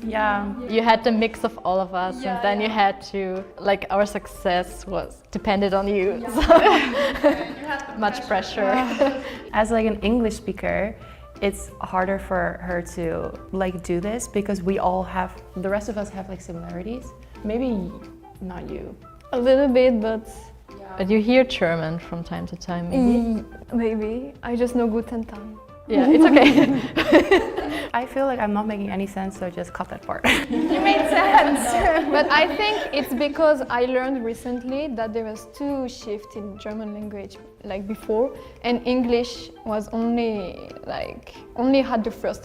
Yeah.
You had the mix of all of us, and then you had to, like, our success was depended on you. So much pressure.
As like an English speaker, it's harder for her to like do this because the rest of us have like similarities. Maybe not you.
A little bit, but...
But you hear German from time to time, maybe?
Maybe. I just know Guten Tag.
Yeah, it's okay.
I feel like I'm not making any sense, so just cut that part.
You made sense. But I think it's because I learned recently that there was 2 shifts in German language, like before, and English was only had the first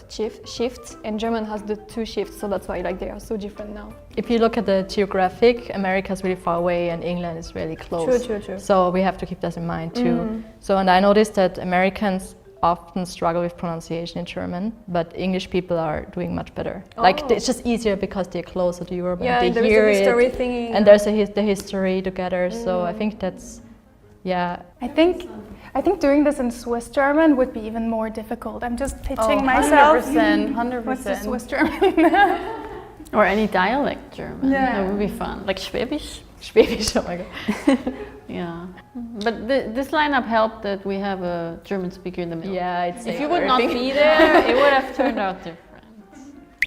shift, and German has the 2 shifts, so that's why like they are so different now.
If you look at the geographic, America is really far away and England is really close.
True.
So we have to keep that in mind too. So, and I noticed that Americans often struggle with pronunciation in German, but English people are doing much better. Like it's just easier because they're closer to Europe and they hear it, and there's the history together. So I think that's, yeah.
I think doing this in Swiss German would be even more difficult. I'm just pitching myself.
100%.
What's the Swiss German?
Or any dialect German. Yeah. That would be fun. Like Schwäbisch.
Schwäbisch, oh my god.
Yeah. But this lineup helped that we have a German speaker in the middle.
Yeah,
if you would not be there, it would have turned out different.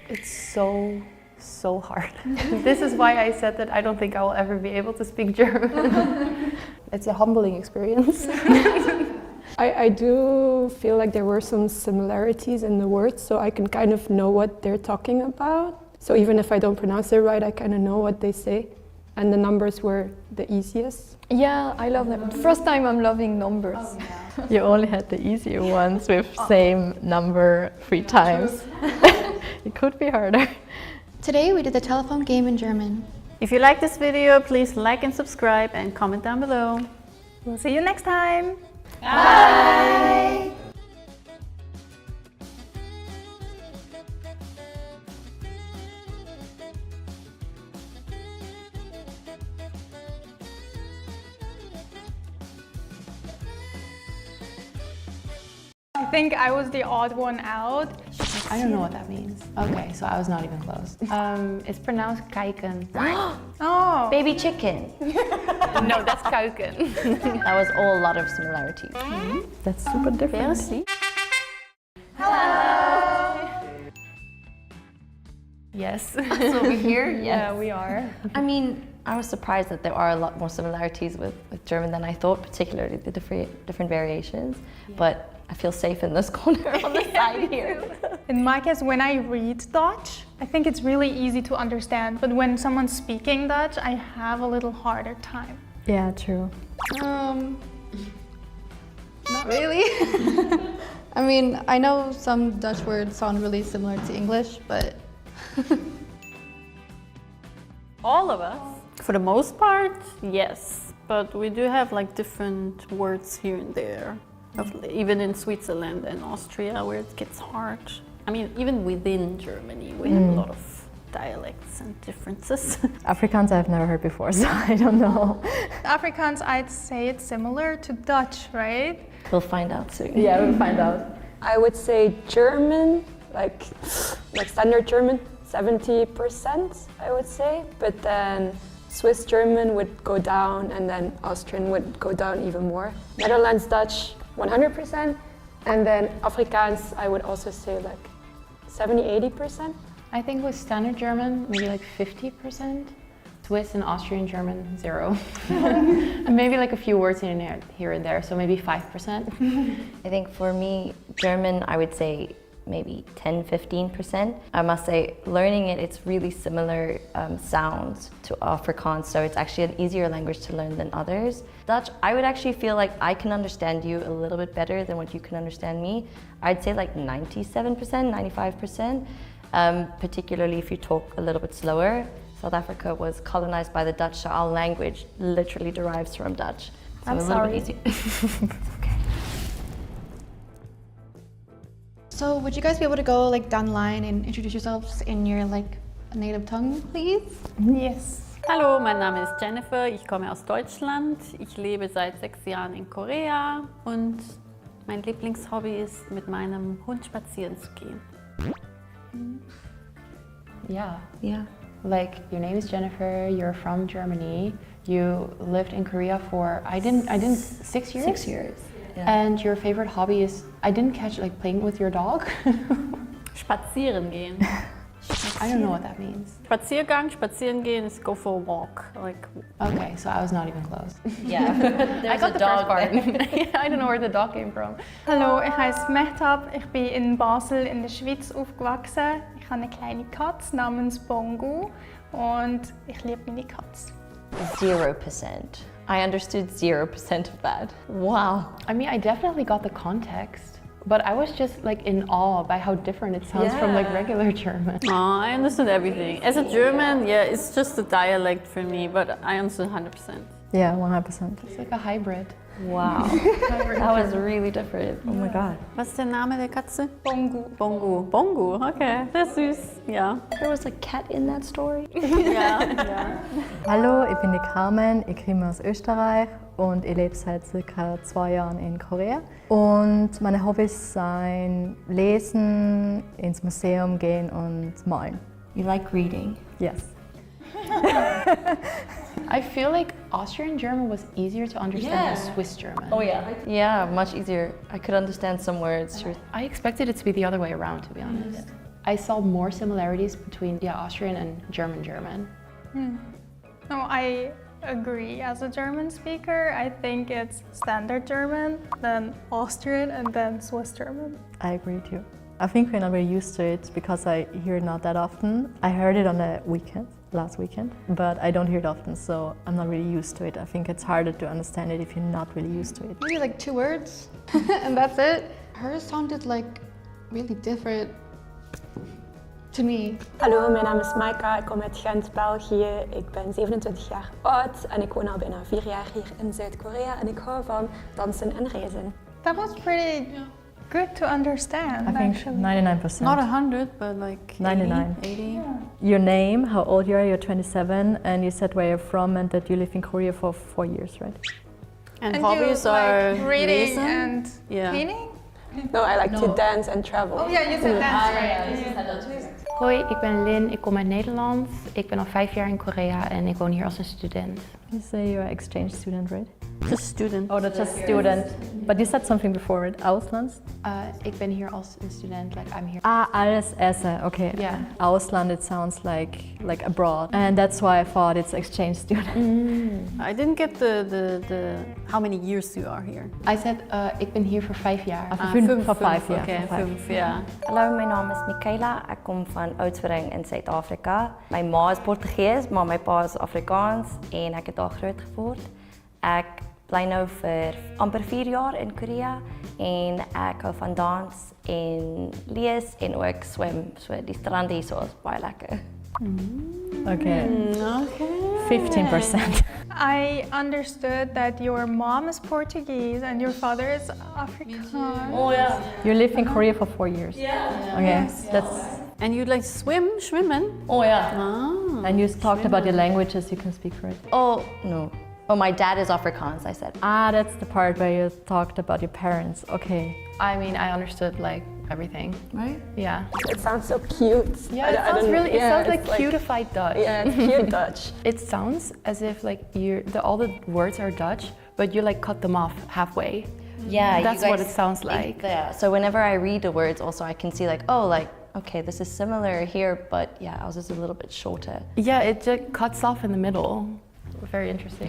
It's so hard. This is why I said that I don't think I will ever be able to speak German. It's a humbling experience.
I do feel like there were some similarities in the words, so I can kind of know what they're talking about. So even if I don't pronounce it right, I kind of know what they say. And the numbers were the easiest.
Yeah, I love them. First time I'm loving numbers.
Oh, yeah. You only had the easier ones with same number 3 times. It could be harder.
Today we did the telephone game in German.
If you like this video, please like and subscribe and comment down below.
We'll see you next time.
Bye.
I think I was the odd one out.
I don't know what that means. Okay, so I was not even close. It's pronounced kijken.
Oh.
Baby chicken.
No, that's kuiken.
That was all a lot of similarities.
That's super different.
Merci.
Hello.
Yes.
So we're here? Yes.
Yeah, we are.
I mean, I was surprised that there are a lot more similarities with German than I thought, particularly the different variations. Yeah. But I feel safe in this corner on the side here.
In my case, when I read Dutch, I think it's really easy to understand. But when someone's speaking Dutch, I have a little harder time.
Yeah, true.
Not really. I mean, I know some Dutch words sound really similar to English, but...
All of us? For the most part, yes. But we do have like different words here and there. Even in Switzerland and Austria, where it gets hard. I mean, even within Germany, we have a lot of dialects and differences.
Afrikaans I've never heard before, so I don't know.
Afrikaans, I'd say it's similar to Dutch, right?
We'll find out soon.
Yeah, we'll find out.
I would say German, like standard German, 70%, I would say. But then Swiss German would go down, and then Austrian would go down even more. Netherlands Dutch, 100%, and then Afrikaans, I would also say like 70–80%.
I think with standard German, maybe like 50%. Swiss and Austrian German, 0. And maybe like a few words here and there, so maybe 5%.
I think for me, German, I would say maybe 10-15%. I must say, learning it, it's really similar sounds to Afrikaans, so it's actually an easier language to learn than others. Dutch, I would actually feel like I can understand you a little bit better than what you can understand me. I'd say like 97%, 95%, particularly if you talk a little bit slower. South Africa was colonized by the Dutch, so our language literally derives from Dutch. So
I'm
a little
sorry.
bit easier.
So would you guys be able to go like down the line and introduce yourselves in your like native tongue, please?
Yes.
Hallo, mein Name ist Jennifer, ich komme aus Deutschland. Ich lebe seit 6 Jahren in Korea und mein Lieblingshobby ist, mit meinem Hund spazieren zu gehen.
Yeah. Like, your name is Jennifer, you're from Germany, you lived in Korea for, I didn't 6 years?
6 years. Yeah.
And your favorite hobby is, I didn't catch, like playing with your dog?
Spazieren gehen.
I don't know what that means.
Spazieren gehen is go for a walk. Like.
Okay, so I was not even close.
Yeah,
I got the first part. I don't know where the dog came from.
Hallo, ich heiße Mehtap. Ich bin in Basel in der Schweiz aufgewachsen. Ich habe eine kleine Katze namens Bongo und ich liebe meine Katze.
0%. I understood 0% of that. Wow.
I mean, I definitely got the context, but I was just like in awe by how different it sounds from like regular German.
Oh, I understood everything. As a German, yeah, it's just a dialect for me, but I understood 100%.
Yeah, 100%.
It's like a hybrid.
Wow. That was really different. Oh my god.
Was ist der Name der Katze?
Bongo.
Bongo, okay. Das ist süß, ja.
There was a cat in that story.
Ja.
Hallo, ich bin die Carmen, ich komme aus Österreich und ich lebe seit circa 2 Jahren in Korea. Und meine Hobbys sind Lesen, ins Museum gehen und malen.
You like reading?
Yes.
I feel like Austrian German was easier to understand than Swiss German.
Oh yeah. Yeah, much easier. I could understand some words.
I expected it to be the other way around, to be honest. I saw more similarities between Austrian and German.
No, I agree. As a German speaker, I think it's standard German, then Austrian, and then Swiss German.
I agree too. I think we're not very used to it because I hear it not that often. I heard it on the weekend, last weekend, but I don't hear it often, so I'm not really used to it. I think it's harder to understand it if you're not really used to it.
Maybe like 2 words and that's it. Hers sounded like really different to me.
Hallo, mijn naam is Maika, ik kom uit Gent, België. Ik ben 27 jaar oud en ik woon al bijna 4 jaar hier in Zuid-Korea en ik hou van dansen en reizen.
That was pretty good to understand.
I think 99%.
Not 100, but like
99.
80. Yeah.
Your name, how old you are, you're 27, and you said where you're from and that you live in Korea for 4 years, right?
And
hobbies
you,
are
like,
reading
lezen?
and painting?
No, I like to dance and travel.
Oh yeah, you said dance, right?
Hoi, ik ben Lin, ik kom uit Nederland. Ik ben al 5 jaar in Korea en ik woon hier als een student.
You say you're an exchange student, right?
Just student.
Oh, that's just student. But you said something before, right? Ausland?
Ik ben hier als een student, like I'm here.
Ah, als Esse, okay.
Yeah.
Ausland, it sounds like abroad. And that's why I thought it's exchange student.
I didn't get the how many years you are here.
I said, ik ben hier voor 5 jaar.
Voor 5 jaar.
Okay, 5, ja.
Hallo, mijn naam is Michaela. Ik kom van Oudtshoorn in Suid-Afrika. Mijn ma is Portugees, maar mijn pa is Afrikaans en ek het daar grootgeword. Ek bly nou vir amper 4 jaar in Korea en ek hou van dans en lees en ook swem. So die strand hier is baie lekker.
Okay. 15%.
I understood that your mom is Portuguese and your father is Afrikaans.
Oh yeah.
You lived in Korea for 4 years.
Yeah.
Okay,
Yes.
that's.
And you like swimmen?
Oh yeah.
Ah.
And you talked about your languages you can speak, right?
Oh no. Oh, my dad is Afrikaans, I said.
Ah, that's the part where you talked about your parents. Okay.
I mean, I understood like everything.
Right?
Yeah.
It sounds so cute.
Yeah, it sounds really. It sounds like cutified Dutch.
Yeah, it's cute Dutch.
It sounds as if like all the words are Dutch, but you like cut them off halfway.
Yeah,
that's what it sounds like.
Yeah. So whenever I read the words, also I can see like, oh, like okay, this is similar here, but yeah, ours is a little bit shorter.
Yeah, it just cuts off in the middle. Very interesting.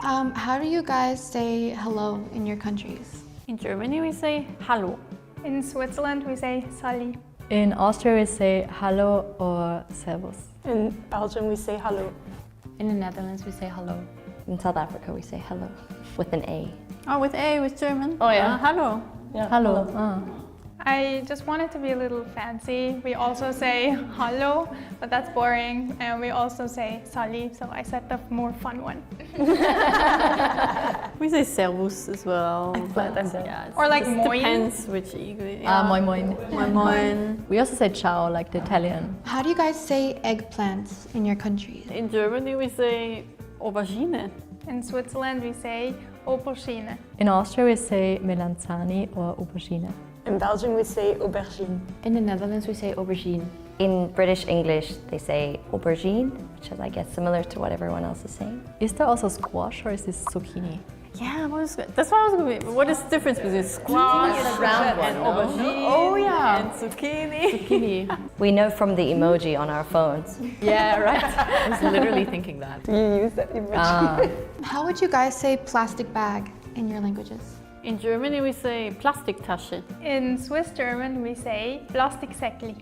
Yeah.
How do you guys say hello in your countries?
In Germany we say Hallo.
In Switzerland, we say Sali.
In Austria, we say hallo or servus.
In Belgium, we say hallo.
In the Netherlands, we say hello.
In South Africa, we say hello with an A.
Oh, with A, with German?
Oh, yeah.
Hallo.
Yeah,
Hallo.
I just wanted to be a little fancy. We also say hallo, but that's boring. And we also say Sali, so I said the more fun one.
We say servus as well. But
Yeah,
Or like
it
moin.
depends which yeah.
Moin moin.
Moin moin.
We also say ciao, like the Italian.
How do you guys say eggplants in your countries?
In Germany we say Aubergine.
In Switzerland, we say Aubergine.
In Austria, we say melanzani or aubergine.
In Belgium, we say aubergine.
In the Netherlands, we say aubergine.
In British English, they say aubergine, which is, I guess, similar to what everyone else is saying.
Is there also squash or is this zucchini?
Yeah, that's what I was going to be. What is the difference between squash and aubergine?
Oh yeah.
And zucchini.
We know from the emoji on our phones.
Yeah, right.
I was literally thinking that.
You use that image.
How would you guys say plastic bag in your languages?
In Germany we say Plastiktasche.
In Swiss German, we say Plastiksäckli.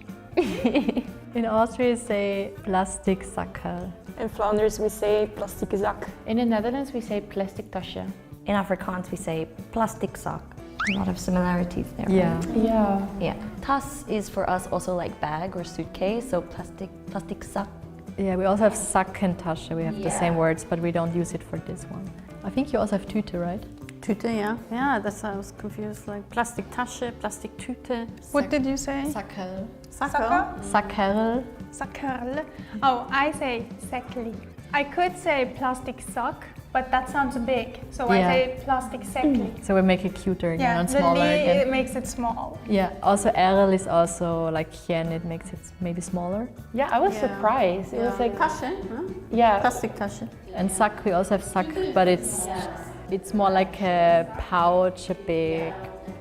In Austria, we say Plastiksackerl.
In Flanders, we say plastieke zak.
In the Netherlands, we say plastic tasje.
In Afrikaans, we say plastikzak. A lot of similarities there.
Yeah.
Yeah.
Yeah. Tas is for us also like bag or suitcase, so plastikzak.
Yeah, we also have Sack and Tasche. We have the same words, but we don't use it for this one. I think you also have Tüte, right?
Tüte, yeah. Yeah, that's why I was confused. Like Plastiktasche, Plastiktüte.
What did you say?
Sackerl.
Sackerl?
Sackerl.
Sackerl. Oh, I say säckli. I could say plastic sock, but that sounds big. So I say plastic säckli.
So we make it cuter again and
the
smaller
li,
again.
it makes it small.
Yeah, also Erl is also like hien, it makes it maybe smaller.
Yeah, I was surprised. It was like
Tasche, huh?
yeah.
Plastiktasche.
And Sack, we also have Sack, but it's more like a pouch, a big.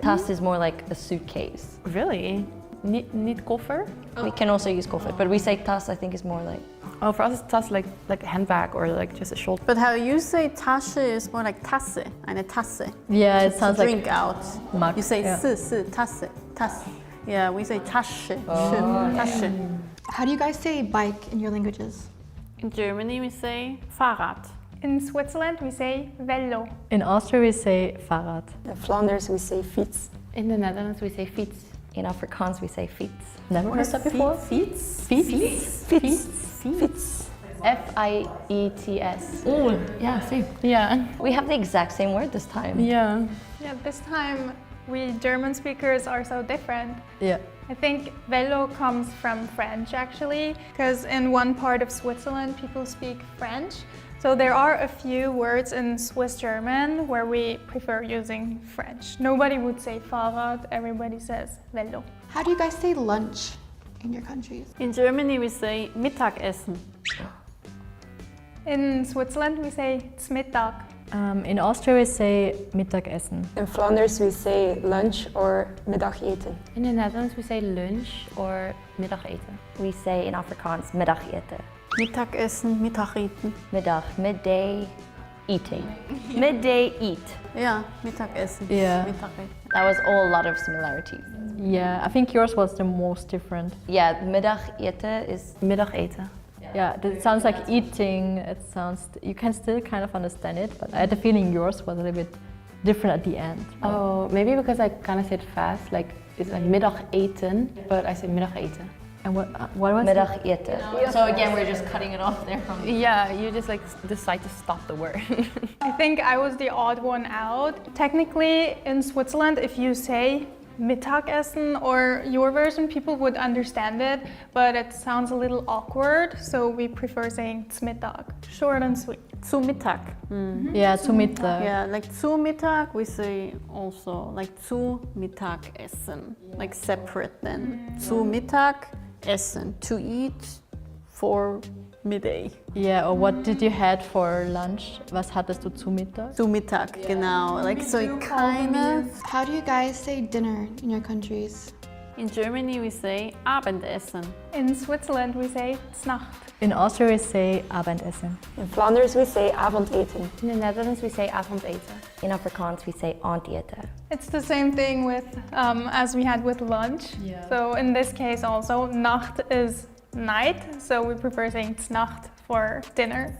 Tas is more like a suitcase.
Really? Niet koffer?
We can also use koffer, but we say tas, I think, is more like.
Oh, for us it's tas like a handbag or like just a shoulder.
But how you say Tasche is more like Tasse, eine Tasse.
Yeah, it sounds
to
like
drink out.
mug.
You say
yeah.
Tasse, Tasse. Yeah, we say Tasche, Tasche.
How do you guys say bike in your languages?
In Germany we say Fahrrad.
In Switzerland, we say Velo.
In Austria, we say Fahrrad.
In Flanders, we say fiets.
In the Netherlands, we say fiets.
In Afrikaans, we say fiets.
Never heard that before?
Fiets?
Fiets?
Fiets.
F-I-E-T-S.
Oh, yeah, see.
Yeah.
We have the exact same word this time.
Yeah.
Yeah, this time we German speakers are so different.
Yeah.
I think Velo comes from French actually, because in one part of Switzerland people speak French. So there are a few words in Swiss German where we prefer using French. Nobody would say Fahrrad, everybody says Velo.
How do you guys say lunch in your countries?
In Germany we say Mittagessen.
In Switzerland we say Mittag.
In Austria, we say Mittagessen.
In Flanders, we say lunch or middageten.
In the Netherlands, we say lunch or middageten.
We say in Afrikaans middageten.
Mittagessen, Mittageten.
Middag, midday eating. Midday eat.
Yeah, Mittagessen.
Yeah.
Mittageten.
That was all a lot of similarities.
Yeah, I think yours was the most different.
Yeah, middageten is
Middageten.
Yeah, it sounds like eating. It sounds, you can still kind of understand it, but I had the feeling yours was a little bit different at the end.
Oh, maybe because I kind of said fast, like it's like middageten, but I said middageten.
And what was
middageten?
So again, we're just cutting it off there from. Yeah, you just like decide to stop the word.
I think I was the odd one out. Technically, in Switzerland, if you say Mittagessen or your version, people would understand it, but it sounds a little awkward, so we prefer saying Mittag. Short and sweet.
Zu Mittag.
Yeah, zu Mittag.
Yeah, like zu Mittag we say also like zu Mittagessen, like separate then. Zu Mittagessen, to eat for midday.
Yeah, or what did you had for lunch? Was hattest du zu Mittag?
Zu Mittag, genau. Like so it kind of.
How do you guys say dinner in your countries?
In Germany we say Abendessen.
In Switzerland, we say Znacht.
In Austria we say Abendessen.
In Flanders, we say avondeten.
In the Netherlands, we say avondeten.
In Afrikaans, we say aandete.
It's the same thing with as we had with lunch.
Yeah.
So in this case also, Nacht is night, so we prefer saying Znacht for dinner.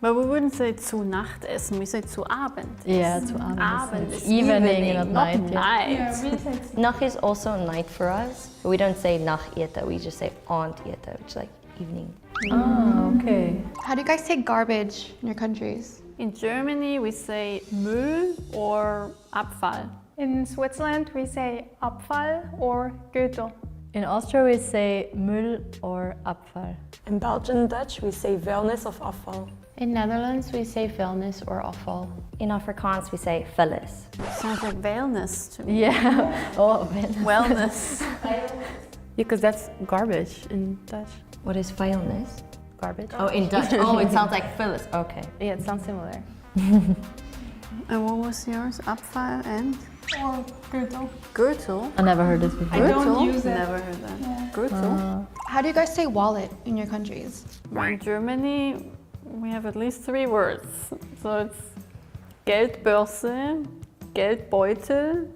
But we wouldn't say zu Nachtessen, we say zu Abend.
Yeah, zu Abend.
Abend
It's
is
evening, not night.
Not
Yeah.
night.
Nach is also night for us, but we don't say nachete, we just say aandete, which is like evening.
Oh, okay.
How do you guys say garbage in your countries?
In Germany we say Müll or Abfall.
In Switzerland, we say Abfall or Götel.
In Austria we say Müll or Abfall.
In Belgian Dutch, we say vuilnis of afval.
In Netherlands, we say vuilnis or afval.
In Afrikaans, we say vullis.
Sounds like wellness to me.
Yeah. Oh,
Wellness.
Because that's garbage in Dutch.
What is vuilnis?
Garbage.
Oh, in Dutch. Oh, it sounds like vullis. Okay.
Yeah, it sounds similar.
And what was yours? Abfall and?
Or Götel.
Gürtel?
I never heard this before.
I don't use it.
Never heard that. Gürtel?
How do you guys say wallet in your countries?
In Germany, we have at least 3 words. So it's Geldbörse, Geldbeutel,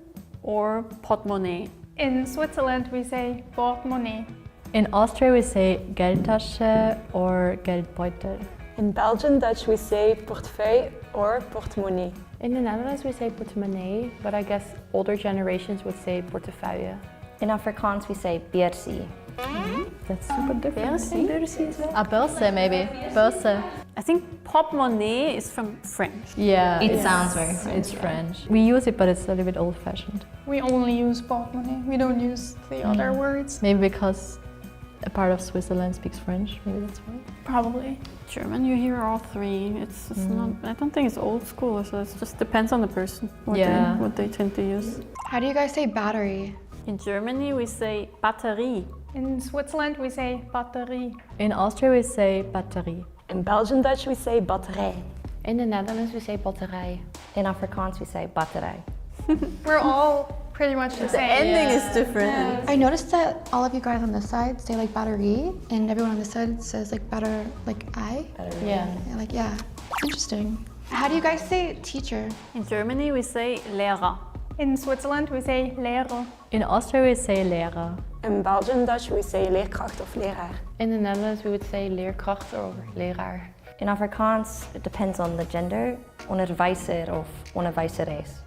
or Portemonnaie.
In Switzerland, we say Portemonnaie.
In Austria we say Geldtasche or Geldbeutel.
In Belgian Dutch, we say portefeuille or portemonnaie.
In the Netherlands, we say portemonnee, but I guess older generations would say portefeuille.
In Afrikaans, we say biersie.
That's super different.
Biersie?
A Börse maybe. Börse.
I think portemonnaie is from French.
Yeah.
It sounds very French.
It's French. We use it, but it's a little bit old-fashioned.
We only use Portemonnaie. We don't use the other words.
Maybe because a part of Switzerland speaks French. Maybe that's why.
Probably.
German, you hear all 3. It's not. I don't think it's old school. So it just depends on the person. What they tend to use.
How do you guys say battery?
In Germany, we say Batterie.
In Switzerland, we say Batterie.
In Austria we say Batterie.
In Belgian Dutch, we say batterij.
In the Netherlands, we say batterij.
In Afrikaans, we say batterij.
We're all pretty much the same.
Ending is different.
I noticed that all of you guys on this side say like battery, and everyone on this side says like better, like I.
Yeah.
Yeah, like yeah. Interesting. How do you guys say teacher?
In Germany, we say Lehrer.
In Switzerland, we say Lehrer.
In Austria we say Lehrer.
In Belgian Dutch, we say leerkracht of leraar.
In the Netherlands, we would say leerkracht or leraar.
In Afrikaans, it depends on the gender. Onderwijzer of onderwijzeres.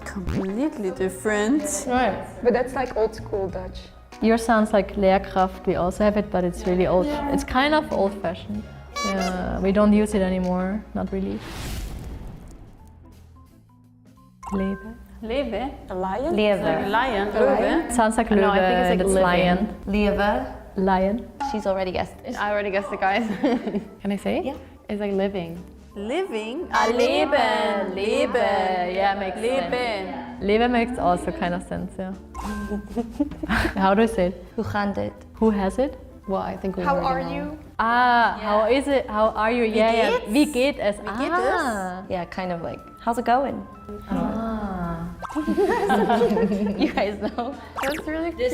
Completely different.
Right.
But that's like old school Dutch.
Yours sounds like Lehrkraft. We also have it, but it's really old. It's kind of old-fashioned. Yeah, we don't use it anymore. Not really. Lebe.
Lebe?
A lion?
Lewe.
Lion? Löwe?
It sounds like
No,
Löwe,
I think it's like
and it's
living.
lion.
Lewe.
Lion.
She's already guessed it.
I already guessed it, guys. Can I say it?
Yeah.
It's like living.
Living?
Leben. Lebe. Yeah, makes sense. Lebe makes also kind of sense, yeah. How do I say it?
Hoe gaat het?
Who has it?
Well, I think we
How
already
are
know.
you?
Ah, how is it? How are you? Yeah, yeah. Wie geht es?
Yeah, kind of like, how's it going?
Ah.
You guys know?
That's really cute.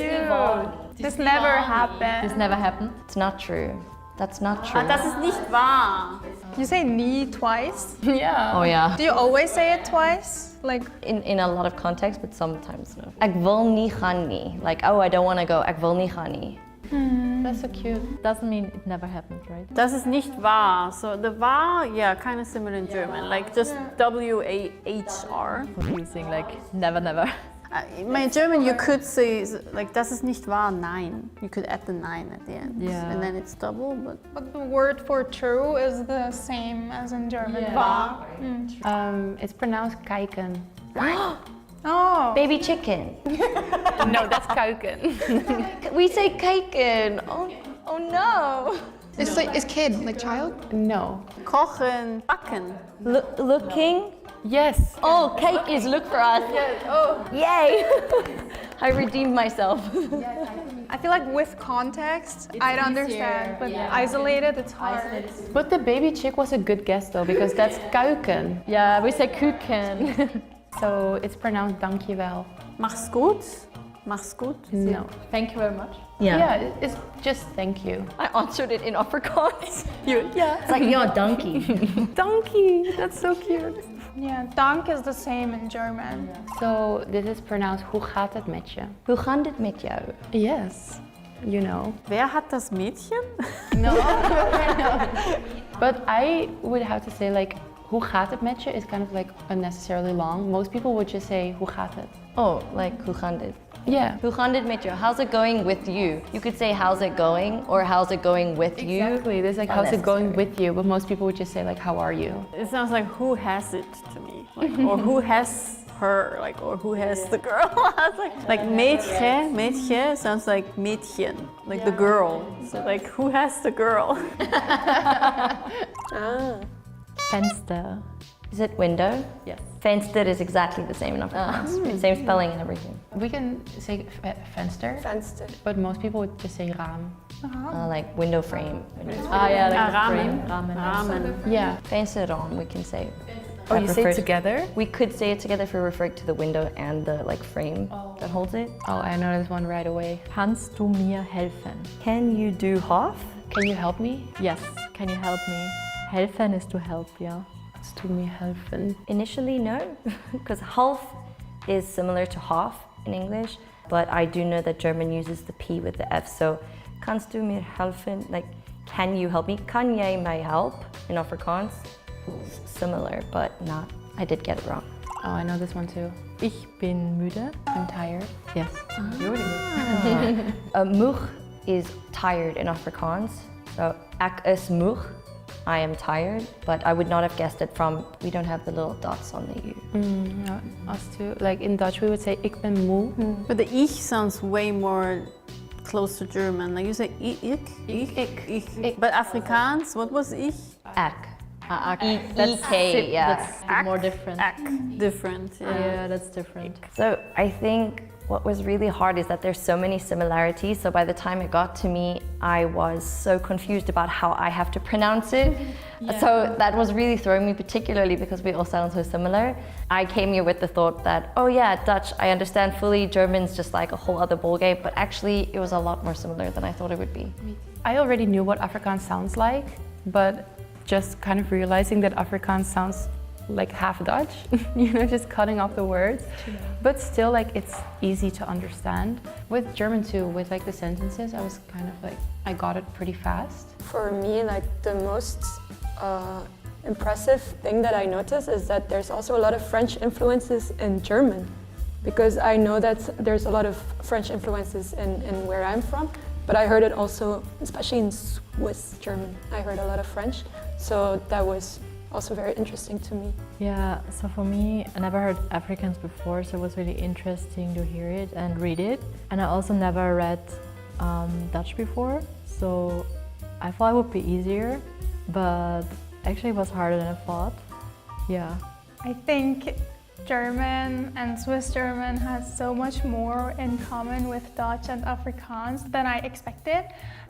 This never happened.
This never happened?
It's not true. That's not true.
Das ist nicht wahr.
You say nie twice?
Yeah.
Oh yeah.
Do you always say it twice? Like
In a lot of contexts, but sometimes no. Ek wil nie gaan nie. Like, oh, I don't want to go. Ek wil nie gaan nie.
That's so cute. Doesn't mean it never happened, right?
Das ist nicht wahr. So the wahr, yeah, kind of similar in German. Like just W-A-H-R.
Confusing, like never, never.
In German, you could say, like, das ist nicht wahr, nein. You could add the nine at the end.
Yeah.
And then it's double,
but the word for true is the same as in German. Wahr.
It's pronounced kijken.
Oh.
Baby chicken.
No, that's kuiken.
We say kijken. Oh no.
It's like is kid like child?
No.
Kochen, backen.
Looking.
Yes.
Oh, cake is look for us. Yes. Oh, yay. I redeemed myself.
I feel like with context, I'd understand, but isolated, it's hard.
But the baby chick was a good guess though, because that's kuiken.
Yeah, we say kuchen.
So it's pronounced dankjewel.
Mach's gut. Mach's gut?
No. Thank you very much.
Yeah, it's just thank you.
I answered it in Afrikaans.
Yeah.
It's like, yeah, donkey.
Donkey, that's so cute.
Yeah, dank is the same in German.
So this is pronounced hoe gaat het met je?
Hoe gaat het met jou?
Yes, you know.
Wer hat das Mädchen?
No. But I would have to say like hoe gaat het met je is kind of like unnecessarily long. Most people would just say hoe gaat het.
Oh, like hoe gaat het?
Yeah.
Hoe gaat het met jou? How's it going with you? You could say how's it going or how's it going with you.
Exactly. There's like how's it going with you, but most people would just say like how are you?
It sounds like who has it to me, like, or who has her, like, or who has the girl. like mädchen sounds like mädchen, like the girl. So like who has the girl?
Fenster.
Is it window?
Yes.
Venster is exactly the same in Afrikaans. Same spelling and everything.
We can say venster.
Venster.
But most people would just say raam.
Like window frame.
Yeah, like
ramen.
ramen.
Yeah.
Vensterraam, we can say.
Oh, you say it together?
We could say it together if we're referring to the window and the like frame that holds it.
Oh, I noticed one right away.
Kannst du mir helfen?
Can you do half?
Can you help me?
Yes, can you help me? Helfen is to help, yeah.
Kannst du mir helfen?
Initially, no, because half is similar to half in English, but I do know that German uses the P with the F. So, kannst du mir helfen? Like, can you help me? Kan jij mij help in Afrikaans? Similar, but not. I did get it wrong.
Oh, I know this one too.
Ich bin müde.
I'm tired.
Yes.
You're really good.
Moeg is tired in Afrikaans. So, ek is moeg. I am tired, but I would not have guessed it from, we don't have the little dots on the U.
No, us too. Like in Dutch we would say ik ben moe.
But the ich sounds way more close to German. Like you say ich. But Afrikaans, what was ich?
Ek.
That's
EK, yeah.
That's more different.
Different,
Yeah, that's different.
So I think what was really hard is that there's so many similarities. So by the time it got to me, I was so confused about how I have to pronounce it. So that was really throwing me, particularly because we all sound so similar. I came here with the thought that, oh yeah, Dutch, I understand fully, German's just like a whole other ballgame, but actually it was a lot more similar than I thought it would be.
I already knew what Afrikaans sounds like, but just kind of realizing that Afrikaans sounds like half Dutch, you know, just cutting off the words, but still like it's easy to understand. With German too, with like the sentences, I was kind of like, I got it pretty fast.
For me, like the most impressive thing that I noticed is that there's also a lot of French influences in German, because I know that there's a lot of French influences in where I'm from, but I heard it also, especially in Swiss German, I heard a lot of French, so that was also very interesting to me.
Yeah, so for me, I never heard Afrikaans before, so it was really interesting to hear it and read it. And I also never read Dutch before, so I thought it would be easier, but actually it was harder than I thought. Yeah.
I think German and Swiss German has so much more in common with Dutch and Afrikaans than I expected.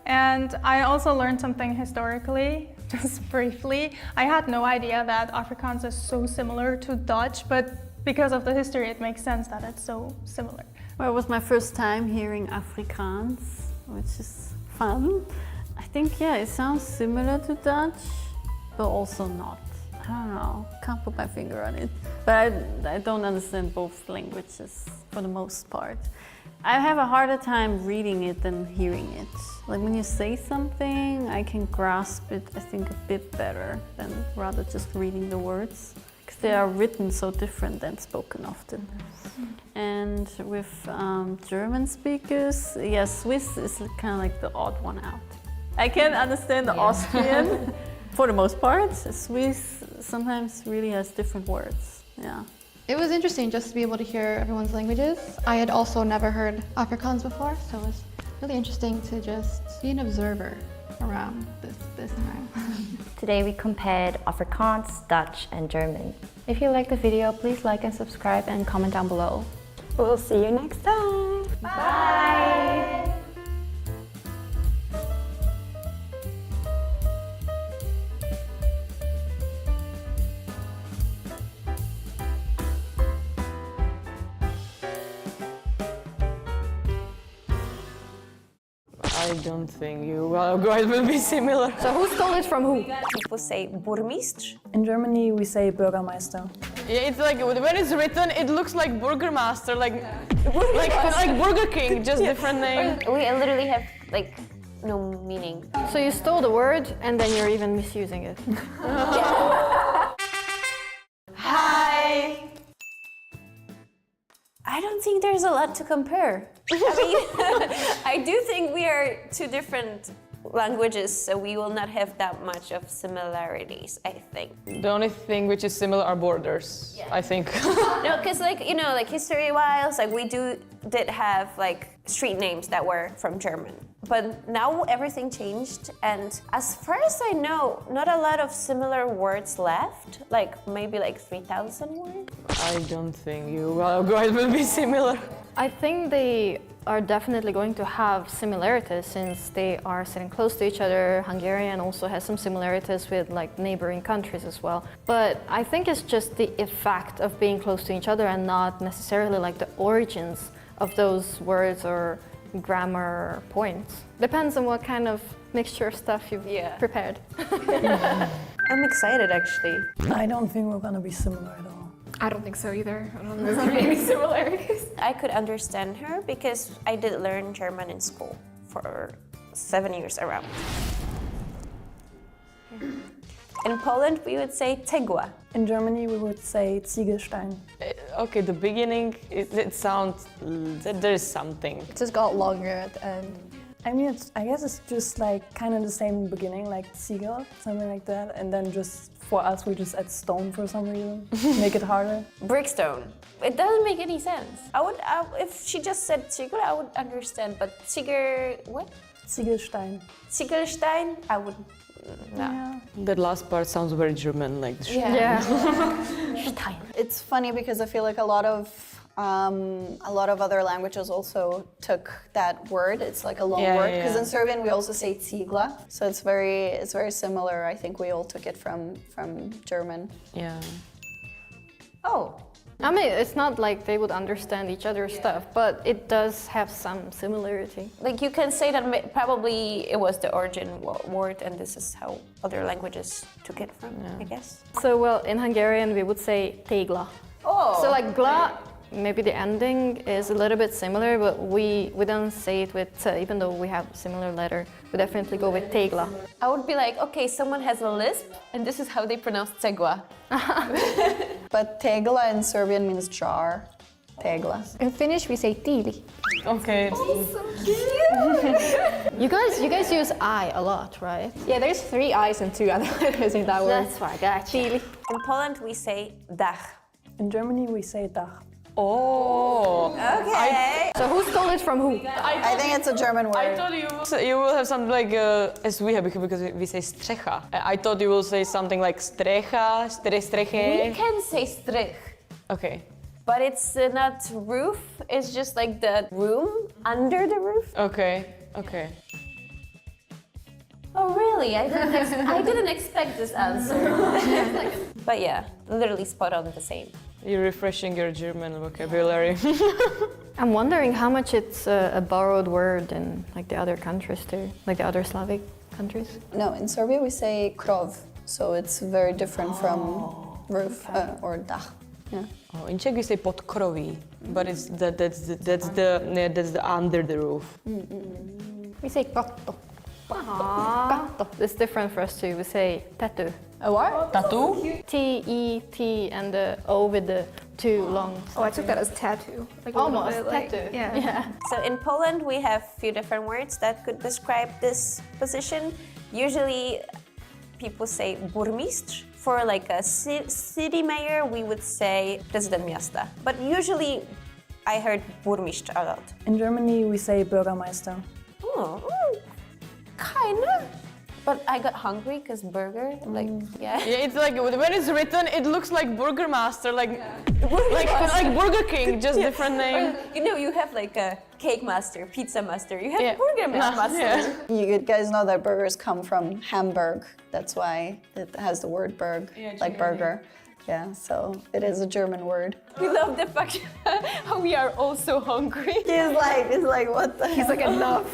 And I also learned something historically, just briefly. I had no idea that Afrikaans is so similar to Dutch, but because of the history, it makes sense that it's so similar.
Well, it was my first time hearing Afrikaans, which is fun. I think, yeah, it sounds similar to Dutch, but also not. I don't know, can't put my finger on it. But I don't understand both languages for the most part. I have a harder time reading it than hearing it. Like when you say something, I can grasp it, I think, a bit better than rather just reading the words. Because they are written so different than spoken often. And with German speakers, yeah, Swiss is kind of like the odd one out. I can understand the Austrian for the most part. Swiss sometimes really has different words, yeah.
It was interesting just to be able to hear everyone's languages. I had also never heard Afrikaans before, so it was really interesting to just be an observer around this time.
Today we compared Afrikaans, Dutch and German.
If you liked the video, please like and subscribe and comment down below.
We'll see you next time.
Bye!
I don't think you guys will be similar.
So who stole it from who?
People say Burmistr.
In Germany, we say Bürgermeister.
Yeah, it's like when it's written, it looks like Burgermaster, like Burger King, just different name.
We literally have like no meaning.
So you stole the word and then you're even misusing it.
Hi. I don't think there's a lot to compare. I mean, I do think we are two different languages, so we will not have that much of similarities, I think.
The only thing which is similar are borders, I think.
No, because like, you know, like history-wise, like we did have like street names that were from German. But now everything changed, and as far as I know, not a lot of similar words left, like maybe like 3,000 words.
I don't think you guys will be similar.
I think they are definitely going to have similarities since they are sitting close to each other. Hungarian also has some similarities with like neighboring countries as well. But I think it's just the effect of being close to each other and not necessarily like the origins of those words or grammar points. Depends on what kind of mixture of stuff you've prepared.
I'm excited actually.
I don't think we're gonna be similar at all.
I don't think so either. I don't know if there are any similarities.
I could understand her because I did learn German in school for 7 years around. In Poland, we would say cegła.
In Germany, we would say Ziegelstein.
Okay, the beginning, it sounds that there is something.
It just got longer at the end.
I mean, I guess it's just like kind of the same beginning, like Ziegel, something like that. And then just for us, we just add stone for some reason, make it harder.
Brickstone. It doesn't make any sense. If she just said Ziegel, I would understand. But what?
Ziegelstein.
Ziegelstein, I would. No.
Yeah.
That last part sounds very German, like.
Yeah. It's funny because I feel like a lot of other languages also took that word. It's like a long word because in Serbian we also say cigla, so it's very similar. I think we all took it from German.
Yeah.
Oh. I mean, it's not like they would understand each other's stuff, but it does have some similarity.
Like you can say that probably it was the origin word and this is how other languages took it from, I guess.
So, well, in Hungarian we would say tegla.
Oh.
So like gla, maybe the ending is a little bit similar, but we don't say it with t, even though we have a similar letter. We definitely go with tegla.
I would be like, okay, someone has a lisp, and this is how they pronounce cegła.
But tegla in Serbian means jar. Tegla.
In Finnish, we say tili.
Okay.
Oh, so cute!
You guys use I a lot, right?
Yeah, there's 3 I's and 2 other letters in that word.
That's why I got you.
In Poland, we say dach.
In Germany, we say Dach.
Oh.
Okay.
So who stole it from who?
I think it's a German word.
I thought you will have something like, as we have, because we say strecha. I thought you will say something like strecha, streche.
We can say strich.
Okay.
But it's not roof, it's just like the room under the roof.
Okay.
Oh really? I didn't expect this answer. But yeah, literally spot on the same.
You're refreshing your German vocabulary.
I'm wondering how much it's a borrowed word in like the other countries too, like the other Slavic countries.
No, in Serbia we say krov, so it's very different from roof or dach. Yeah.
Oh, in Czech we say podkroví, but that's the under the roof.
We say katto. Katto. It's different for us too. We say tattoo.
A what?
Tattoo?
T-E-T and the O with the 2 long.
Oh, I took that as tattoo. Like
almost
like,
tattoo.
Yeah.
So in Poland, we have a few different words that could describe this position. Usually, people say burmistrz. For like a city mayor, we would say prezydent miasta. But usually, I heard burmistrz a lot.
In Germany, we say Bürgermeister.
Oh, kinda. But I got hungry because burger, like, yeah.
Yeah, it's like when it's written, it looks like Burgermaster, like Burger King, just different name.
You know, you have like a cake master, pizza master. You have burger master.
Yeah. You guys know that burgers come from Hamburg. That's why it has the word berg, like burger.
Yeah, so it is a German word.
We love the fact how we are all so hungry.
He's like, what the?
He's like, enough.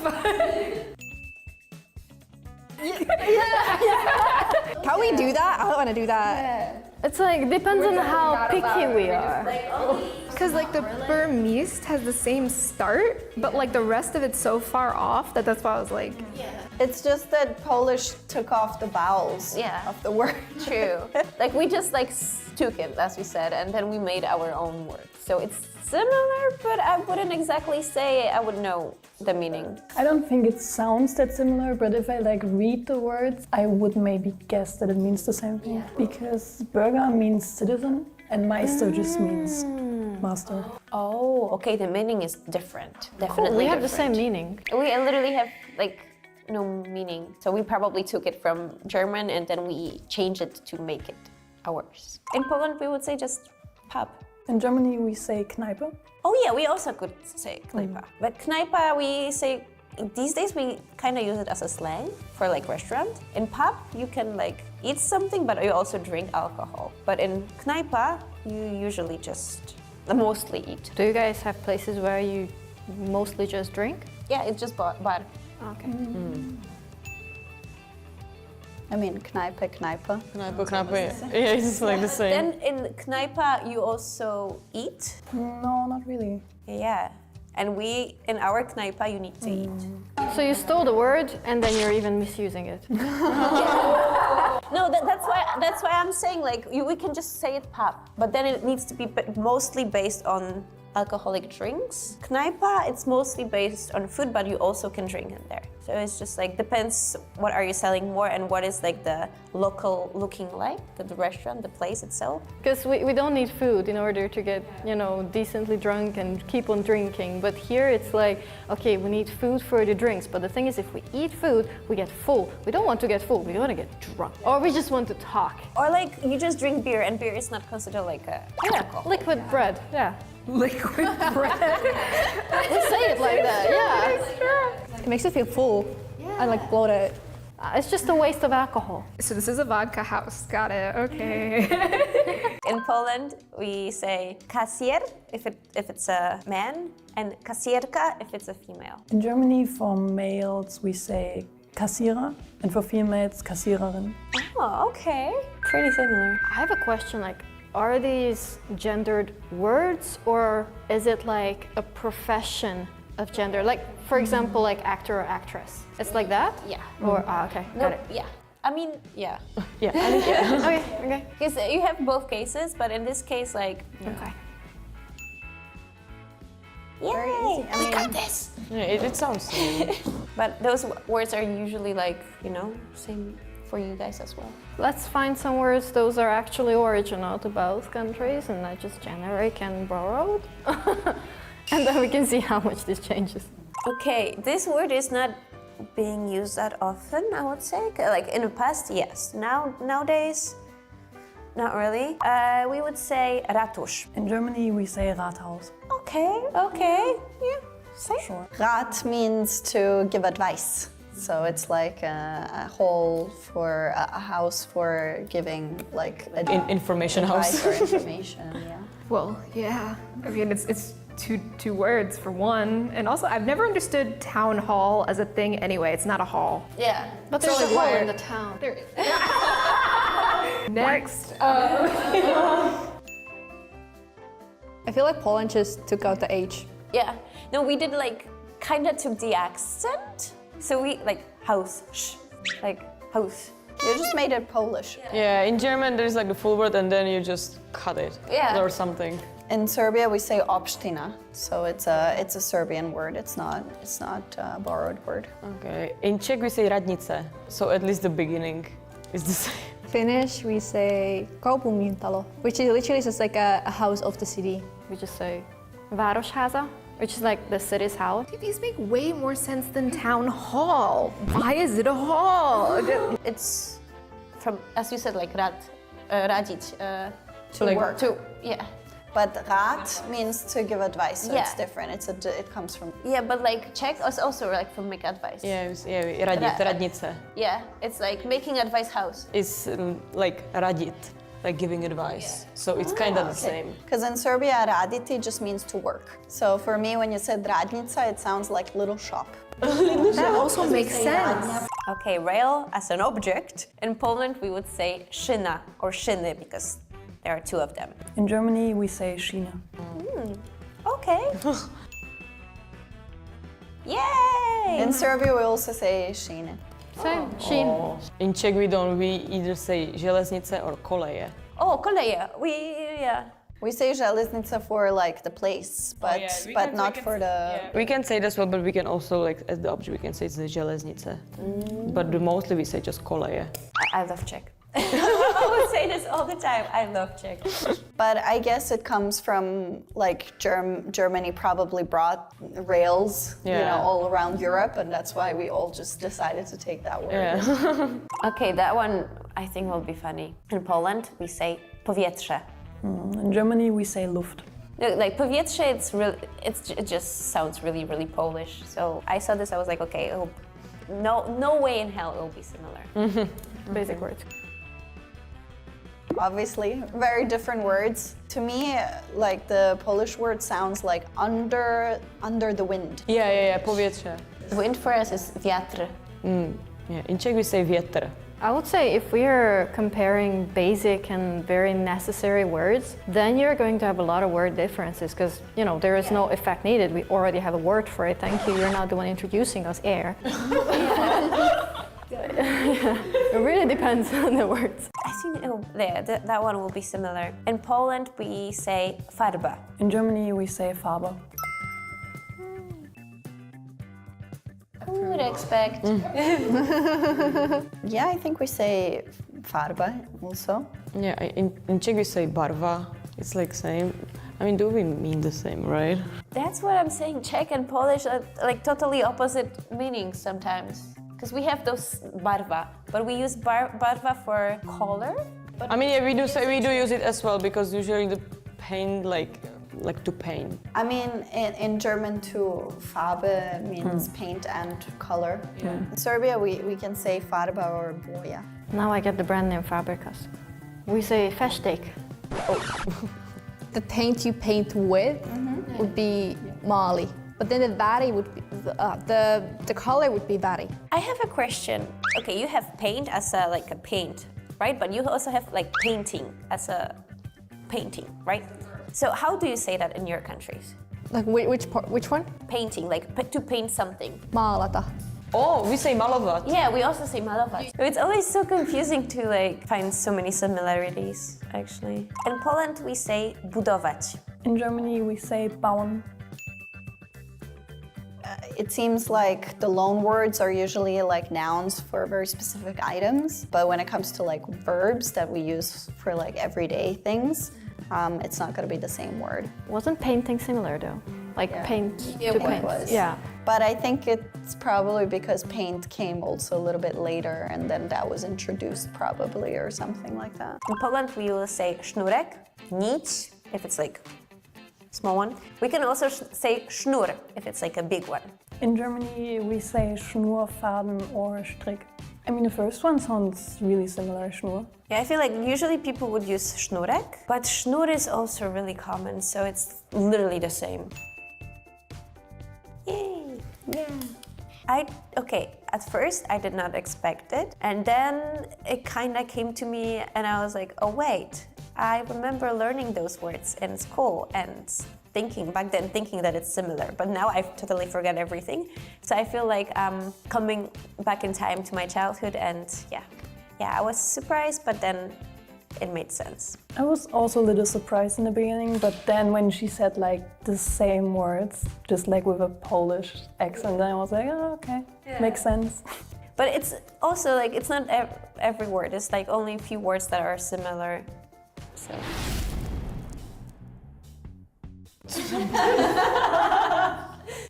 Can we do that? I don't want to do that.
It's like, depends on how picky we are.
Because like the Burmese has the same start, but like the rest of it's so far off that's why I was like...
It's just that Polish took off the vowels of the word.
True. Like we just like took it, as we said, and then we made our own word. So it's similar, but I wouldn't exactly say I would know the meaning.
I don't think it sounds that similar, but if I like read the words, I would maybe guess that it means the same thing. Because Bürger means citizen and Meister just means master.
Oh, okay, the meaning is different. Definitely
We have the
different.
same meaning.
We literally have like no meaning. So we probably took it from German and then we changed it to make it ours. In Poland, we would say just pub.
In Germany, we say Kneipe.
Oh yeah, we also could say Kneipe. But Kneipe, we say, these days we kind of use it as a slang for like restaurant. In pub, you can like eat something, but you also drink alcohol. But in Kneipe, you usually just mostly eat.
Do you guys have places where you mostly just drink?
Yeah, it's just bar.
Okay.
I mean, Kneipe.
Kneipe. Yeah, it's like the same.
Then in Kneipe, you also eat?
No, not really.
Yeah. And in our Kneipe, you need to eat.
So you stole the word and then you're even misusing it.
No, that's why I'm saying like we can just say it pub, but then it needs to be mostly based on alcoholic drinks. Kneipe, it's mostly based on food, but you also can drink in there. So it's just like depends what are you selling more and what is like the local looking like, the restaurant, the place itself.
Because we don't need food in order to get, decently drunk and keep on drinking. But here it's like, okay, we need food for the drinks. But the thing is, if we eat food, we get full. We don't want to get full, we want to get drunk. Or we just want to talk.
Or like you just drink beer and beer is not considered like a alcohol.
Liquid bread, yeah.
Liquid bread.
We say it like that, yeah.
It makes you feel full and like bloated.
It's just a waste of alcohol.
So this is a vodka house, got it, okay.
In Poland, we say kasier if it's a man and kasierka if it's a female.
In Germany, for males, we say Kassierer, and for females, Kassiererin.
Oh, okay. Pretty similar.
I have a question, like, are these gendered words or is it like a profession of gender? Like, for example, like actor or actress. It's like that?
Yeah.
Or, okay, got it.
Yeah. I mean, yeah.
Yeah. Okay.
Because you have both cases, but in this case, like,
okay.
Yay! We got this!
Yeah, it sounds similar.
But those words are usually like, same for you guys as well.
Let's find some words those are actually original to both countries and not just generic and borrowed. And then we can see how much this changes.
Okay, this word is not being used that often, I would say. Like in the past, yes. Nowadays, not really. We would say ratusz.
In Germany, we say Rathaus.
Okay. Yeah, say.
Sure.
Rat means to give advice. So it's like a hole for a house for giving like
information
advice
house.
or information. Yeah.
Well, yeah. I mean, it's two words for one, and also I've never understood town hall as a thing anyway. It's not a hall.
Yeah.
But there's a hall in the town.
There is. Next.
I feel like Poland just took out the H.
Yeah. No, we did like kind of took the accent. So we like house, like house.
You just made it Polish.
Yeah, in German there's like the full word and then you just cut it.
Yeah.
Or something.
In Serbia we say obština, so it's a Serbian word. It's not a borrowed word.
Okay. In Czech we say radnice, so at least the beginning is the same.
Finnish, we say kaupungintalo, which is literally just like a house of the city.
We just say városháza, which is like the city's house.
These make way more sense than town hall. Why is it a hall?
It's from, as you said, like radić,
To
like,
work.
Yeah.
But rat means to give advice, so
Yeah.
it's different. It comes from.
Yeah, but like Czech is also like from make advice.
Radnice.
Yeah, it's like making advice house.
It's like radit. like giving advice. So it's kind of the same.
Because in Serbia, raditi just means to work. So for me, when you said radnica, it sounds like little shop.
That also makes sense.
Okay, rail as an object. In Poland, we would say szyna or szyny because there are two of them.
In Germany, we say Schiene.
Okay. Yay!
In Serbia, we also say Šine.
Same, Shin.
In Czech we either say železnice or koleje.
Oh, koleje.
We say železnica for like the place, but not for the...
We can say this well, but we can also, like, as the object, we can say it's the železnice. But mostly we say just koleje.
I love Czech. I would say this all the time. I love Czech.
But I guess it comes from like Germany probably brought rails, you know, all around Europe, and that's why we all just decided to take that word.
Yeah.
Okay, that one I think will be funny. In Poland, we say powietrze.
In Germany, we say Luft.
Like powietrze, it just sounds really, really Polish. So I saw this, I was like, okay, no way in hell it will be similar.
Basic words.
Obviously, very different words. To me, like the Polish word sounds like under the wind.
Yeah, powietrze.
Wind for us is wiatr.
Yeah, in Czech we say vjetr.
I would say if we are comparing basic and very necessary words, then you're going to have a lot of word differences because, you know, there is no effect needed. We already have a word for it. Thank you. You're not the one introducing us, air. It really depends on the words.
I think that one will be similar. In Poland, we say farba.
In Germany, we say Farbe.
Who would expect?
Yeah, I think we say farba also.
Yeah, in Czech we say barva. It's like same. I mean, do we mean the same, right?
That's what I'm saying. Czech and Polish are like totally opposite meanings sometimes. Because we have those barva, but we use barva for color.
I mean, yeah, we do use it as well because usually the paint, like to paint.
I mean, in German too, Farbe means paint and color.
Yeah.
In Serbia, we can say farba or boja.
Now I get the brand name Fabricas. We say festék.
The paint you paint with would be Mali. But then the vari would be, the color would be vari.
I have a question. Okay, you have paint as a paint, right? But you also have like painting as a painting, right? So how do you say that in your countries?
Like which one?
Painting, like to paint something.
Maalata.
Oh, we say malovat.
Yeah, we also say malovat. It's always so confusing to like find so many similarities, actually. In Poland, we say budować.
In Germany, we say bauen.
It seems like the loan words are usually like nouns for very specific items, but when it comes to like verbs that we use for like everyday things, it's not going to be the same word.
Wasn't painting similar though? Like paint to paint.
Was.
Yeah.
But I think it's probably because paint came also a little bit later and then that was introduced probably or something like that.
In Poland, we will say sznurek, nić, if it's like small one. We can also say sznur if it's like a big one.
In Germany, we say Schnur, Faden, or Strick. I mean, the first one sounds really similar, Schnur.
Yeah, I feel like usually people would use sznurek, but sznur is also really common, so it's literally the same. Yay! Yeah. Okay, at first I did not expect it, and then it kind of came to me and I was like, oh wait, I remember learning those words in school and thinking that it's similar, but now I've totally forgot everything. So I feel like I'm coming back in time to my childhood and yeah, I was surprised, but then it made sense.
I was also a little surprised in the beginning, but then when she said like the same words, just like with a Polish accent, then I was like, oh, okay, makes sense.
But it's also like, it's not every word, it's like only a few words that are similar, so.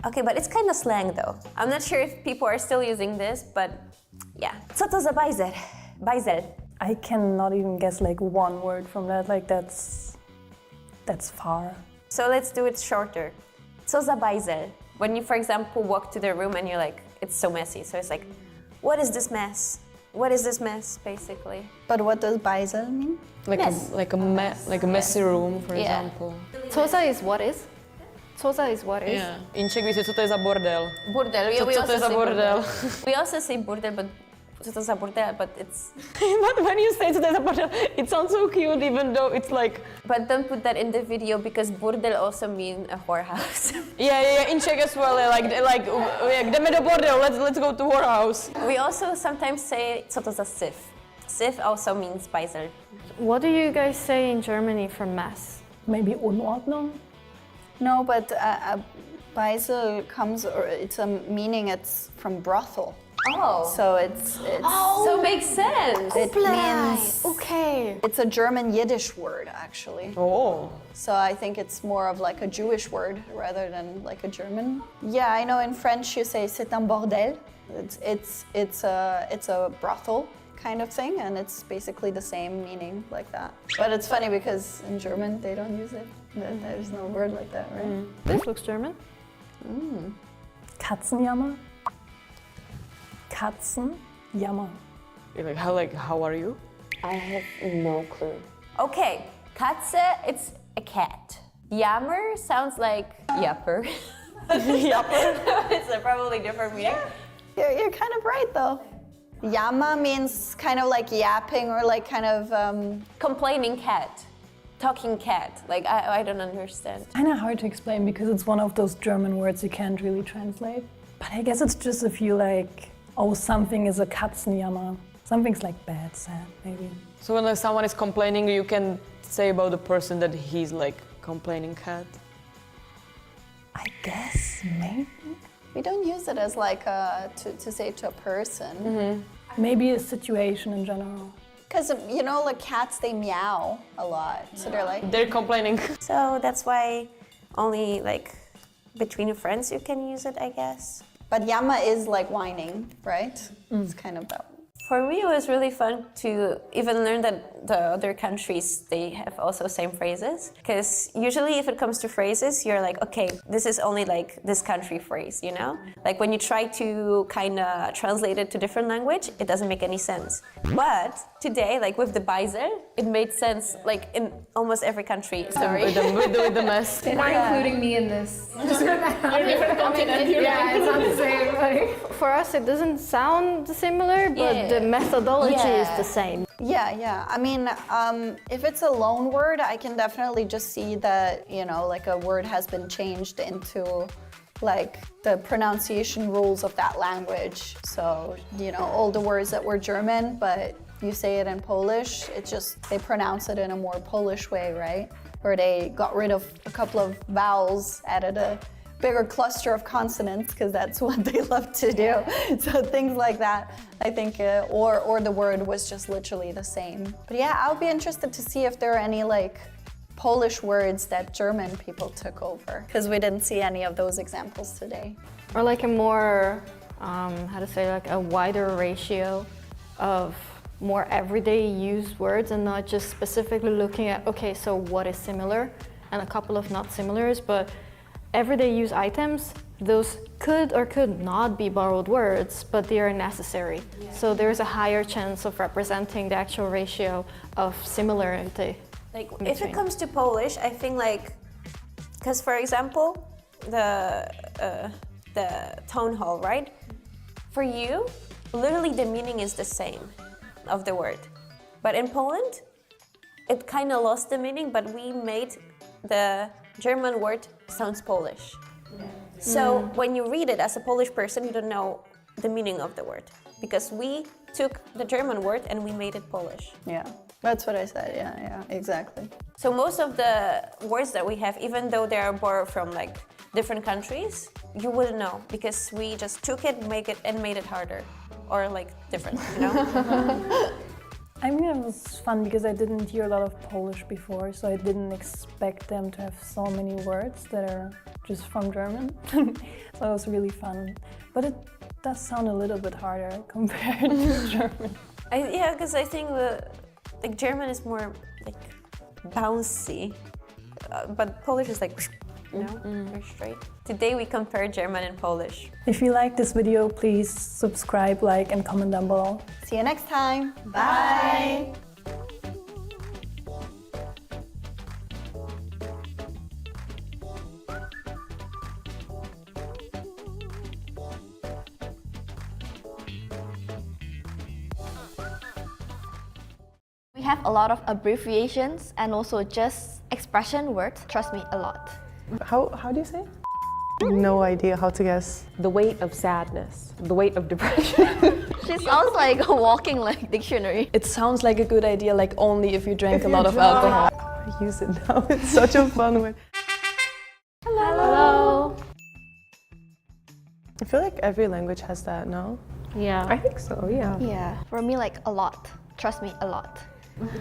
Okay, but it's kind of slang though. I'm not sure if people are still using this, but yeah. Co to za bajzel? Bajzel.
I cannot even guess like one word from that, like that's far.
So let's do it shorter. Co za bajzel? When you, for example, walk to the room and you're like, it's so messy, so it's like, what is this mess? What is this mess, basically?
But what does Beisel mean?
Like a messy room, for example.
Toza is what is? Toza is what is?
Yeah. In Czech we say, co to je za bordel.
Burdel.
Co to je za bordel?
We also say burdel, but co to za burdel, but it's...
But when you say co to je za bordel, it sounds so cute, even though it's like...
But don't put that in the video, because burdel also means a whorehouse.
Yeah, in Czech as well, jdeme do bordelu, let's go to whorehouse.
We also sometimes say co to za syf. Syf also means Beisel.
What do you guys say in Germany for mess?
Maybe Unordnung?
No, but Beisel comes, or it's a meaning, it's from brothel.
Oh.
So it's
so it makes sense.
It means,
okay.
It's a German Yiddish word, actually.
Oh.
So I think it's more of like a Jewish word rather than like a German. Yeah, I know in French you say c'est un bordel. It's a brothel kind of thing, and it's basically the same meaning like that. But it's funny because in German they don't use it. There's no word like that, right?
This looks German.
Katzenjammer? Katzenjammer.
How are you?
I have no clue. Okay, Katze, it's a cat. Jammer sounds like yapper.
Yapper?
It's a probably different meaning.
You're kind of right though. Yama means kind of like yapping or like kind of...
Complaining cat. Talking cat. Like, I don't understand.
Kind of hard to explain because it's one of those German words you can't really translate. But I guess it's just if you like, oh, something is a Katzenjammer. Something's like bad, sad, maybe.
So when someone is complaining, you can say about the person that he's like complaining cat?
I guess, maybe.
We don't use it as like to say to a person.
Maybe a situation in general.
Because, you know, like cats, they meow a lot. So they're like...
They're complaining.
So that's why only like between friends you can use it, I guess.
But yama is like whining, right? It's kind of that.
For me, it was really fun to even learn that the other countries, they have also same phrases. Because usually if it comes to phrases, you're like, okay, this is only like this country phrase, you know? Like when you try to kind of translate it to different language, it doesn't make any sense. But today, like with the Beisel, it made sense like in almost every country. Sorry.
With the mess.
They're not including me in this. You're a different continent. Yeah, it's not the same. Like, for us, it doesn't sound similar, but the methodology is the same.
Yeah. I mean, if it's a loan word, I can definitely just see that, you know, like a word has been changed into like the pronunciation rules of that language. So, you know, all the words that were German, but you say it in Polish, it just, they pronounce it in a more Polish way, right? Or they got rid of a couple of vowels, added a bigger cluster of consonants, because that's what they love to do. So things like that, I think, or the word was just literally the same. But yeah, I'll be interested to see if there are any like Polish words that German people took over, because we didn't see any of those examples today.
Or like a more, how to say, like a wider ratio of more everyday used words and not just specifically looking at, okay, so what is similar and a couple of not similars, but everyday use items, those could or could not be borrowed words, but they are necessary. So there's a higher chance of representing the actual ratio of similarity.
Like if it comes to Polish, I think like, because for example, the town hall, right? For you, literally the meaning is the same of the word. But in Poland, it kind of lost the meaning, but we made the German word sounds Polish. So when you read it as a Polish person, you don't know the meaning of the word, because we took the German word and we made it Polish.
Yeah, that's what I said. Yeah, exactly.
So most of the words that we have, even though they are borrowed from like different countries, you wouldn't know, because we just took it, made it harder, or like different, you know?
I mean, it was fun because I didn't hear a lot of Polish before, so I didn't expect them to have so many words that are just from German. So it was really fun. But it does sound a little bit harder compared to German.
Yeah, because I think German is more like bouncy, but Polish is like No, very straight. Today we compare German and Polish.
If you like this video, please subscribe, like, and comment down below.
See you next time.
Bye.
We have a lot of abbreviations and also just expression words. Trust me, a lot.
How do you say? No idea how to guess.
The weight of sadness, the weight of depression.
She sounds like a walking dictionary.
It sounds like a good idea, like only if you drank a lot of alcohol.
I use it now. It's such a fun word.
Hello.
I feel like every language has that, no?
Yeah.
I think so, yeah.
Yeah. For me, like a lot. Trust me, a lot.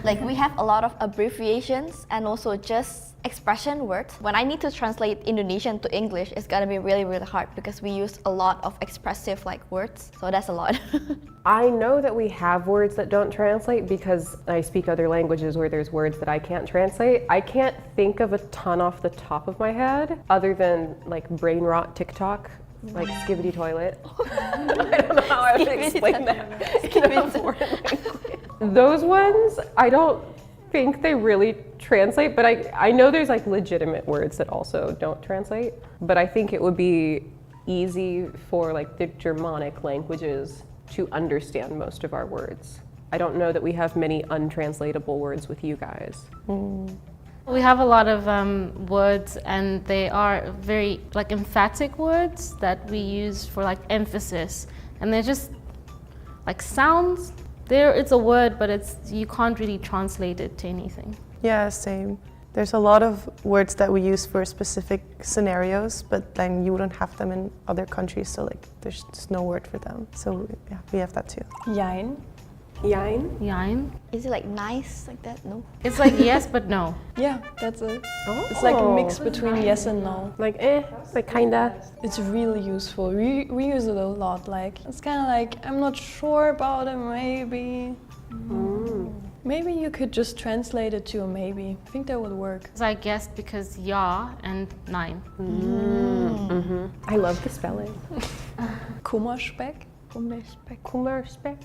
Like we have a lot of abbreviations and also just expression words. When I need to translate Indonesian to English, it's gonna be really, really hard because we use a lot of expressive words. So that's a lot.
I know that we have words that don't translate because I speak other languages where there's words that I can't translate. I can't think of a ton off the top of my head other than brain rot TikTok, like skibbity toilet. I don't know how I would explain that in a foreign language. Those ones, I don't think they really translate, but I know there's legitimate words that also don't translate. But I think it would be easy for the Germanic languages to understand most of our words. I don't know that we have many untranslatable words with you guys.
We have a lot of words, and they are very emphatic words that we use for emphasis, and they're just sounds. It's a word, but you can't really translate it to anything.
Yeah, same. There's a lot of words that we use for specific scenarios, but then you wouldn't have them in other countries, so there's just no word for them. So yeah, we have that too.
Jein.
Jein?
Jein.
Is it nice like that? No.
It's yes, but no.
Yeah, that's it. Oh. It's a mix between yes and no.
Kinda.
It's really useful. We use it a lot. It's kind of I'm not sure about it, maybe. Maybe you could just translate it to a maybe. I think that would work.
So I guessed because ja and nein.
I love the spelling.
Kummerspeck.
Kummerspeck.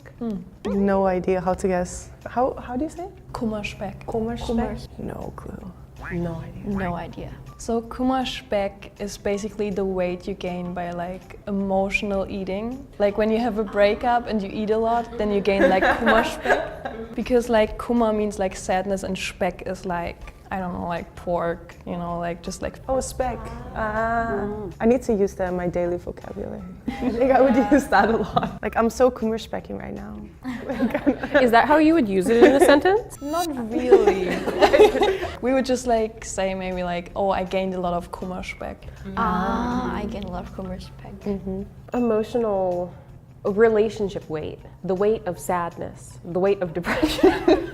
No idea how to guess. How do you say it?
Kummerspeck.
Kummerspeck?
No clue.
No idea.
No idea.
So Kummerspeck is basically the weight you gain by emotional eating. When you have a breakup and you eat a lot, then you gain Kummerspeck. Because Kummer means sadness and Speck is I don't know, pork, just
Oh, speck. I need to use that in my daily vocabulary. I think I would use that a lot. I'm so kummerspecking right now.
Is that how you would use it in a sentence?
Not really. We would just say maybe oh, I gained a lot of Kummerspeck.
I gained a lot of Kummerspeck.
Emotional relationship weight, the weight of sadness, the weight of depression.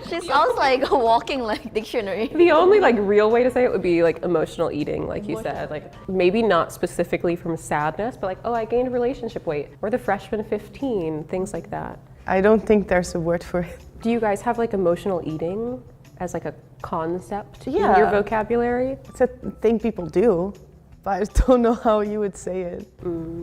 She sounds like a walking dictionary.
The only real way to say it would be emotional eating, like you said. Maybe not specifically from sadness, but oh, I gained relationship weight, or the freshman 15, things like that.
I don't think there's a word for it.
Do you guys have emotional eating as a concept in your vocabulary?
It's a thing people do. But I don't know how you would say it,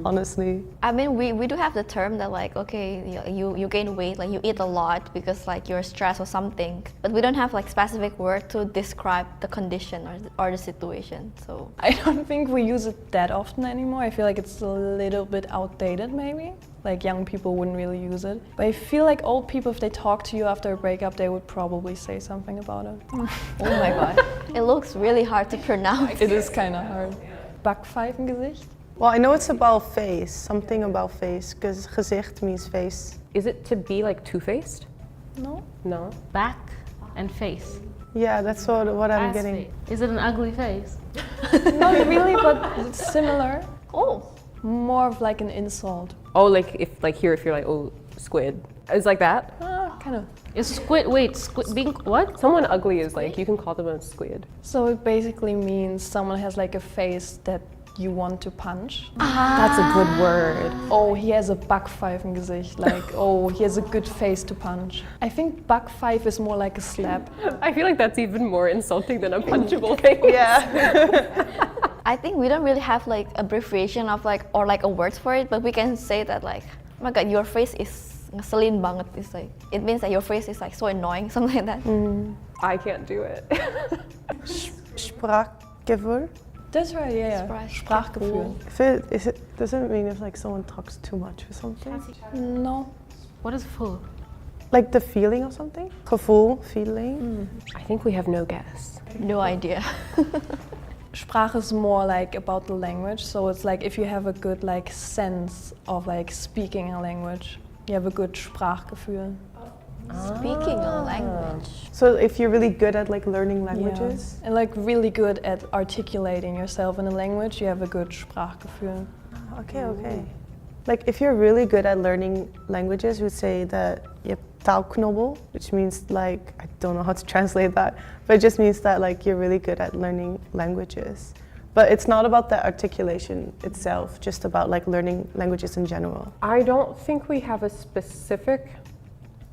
honestly.
I mean, we do have the term that okay, you gain weight, you eat a lot because you're stressed or something. But we don't have specific word to describe the condition or the situation. So
I don't think we use it that often anymore. I feel it's a little bit outdated maybe. Young people wouldn't really use it. But I feel old people, if they talk to you after a breakup, they would probably say something about it.
Oh my god. It looks really hard to pronounce.
It is kind of hard. Backpfeifengesicht?
Well, I know it's about face, something about face, because gezicht means face.
Is it to be two-faced?
No.
No.
Back and face.
Yeah, that's what I'm getting.
Face. Is it an ugly face?
Not really, but it's similar.
Oh.
More of an insult.
Oh, if you're oh, squid. It's like that?
Kind of.
Is squid, squid being what?
Someone ugly is you can call them a squid.
So it basically means someone has a face that
you want to punch. That's a good word. Oh, he has a Backpfeifengesicht. Like, oh, he has a good face to punch. I think Backpfeife is more like a slap.
I feel like that's even more insulting than a punchable thing.
Yeah. I think we don't really have like abbreviation of like or like a word for it, but we can say that like, oh my god, your face is ngeselin banget. It's like it means that your face is like so annoying, something like that.
I can't do it.
Sprachgevoel.
That's right, yeah. Sprachgefühl.
Doesn't mean if like someone talks too much or something.
No.
What is full?
Like the feeling of something? Gevoel, feeling.
I think we have no guess.
No idea.
Sprache is more like about the language, so it's like if you have a good like sense of like speaking a language, you have a good Sprachgefühl.
Speaking a language.
So if you're really good at like learning languages?
Yeah. And like really good at articulating yourself in a language, you have a good Sprachgefühl.
Okay. Like if you're really good at learning languages, we'd say that you have taalknobbel, which means like, I don't know how to translate that, but it just means that like you're really good at learning languages. But it's not about the articulation itself, just about like learning languages in general.
I don't think we have a specific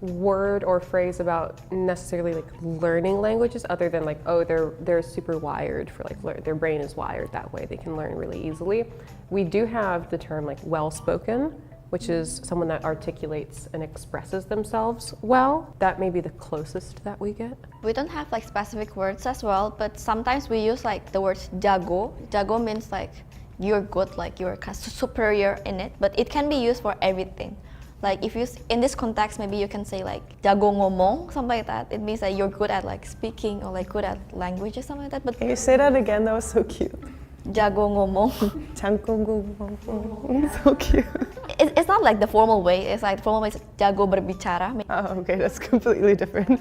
word or phrase about necessarily like learning languages, other than like, oh, they're super wired for like their brain is wired that way, they can learn really easily. We do have the term like well-spoken, which is someone that articulates and expresses themselves well. That may be the closest that we get.
We don't have like specific words as well, but sometimes we use like the word jago. Jago means like you're good, like you're kind of superior in it, but it can be used for everything. Like if you, in this context, maybe you can say like jago ngomong, something like that. It means that you're good at like speaking or like good at languages, something like that. But
can you say that again? That was so cute.
Jago ngomong.
Jago ngomong. So cute.
It's not like the formal way. It's like the formal way is jago berbicara.
Oh, okay, that's completely different.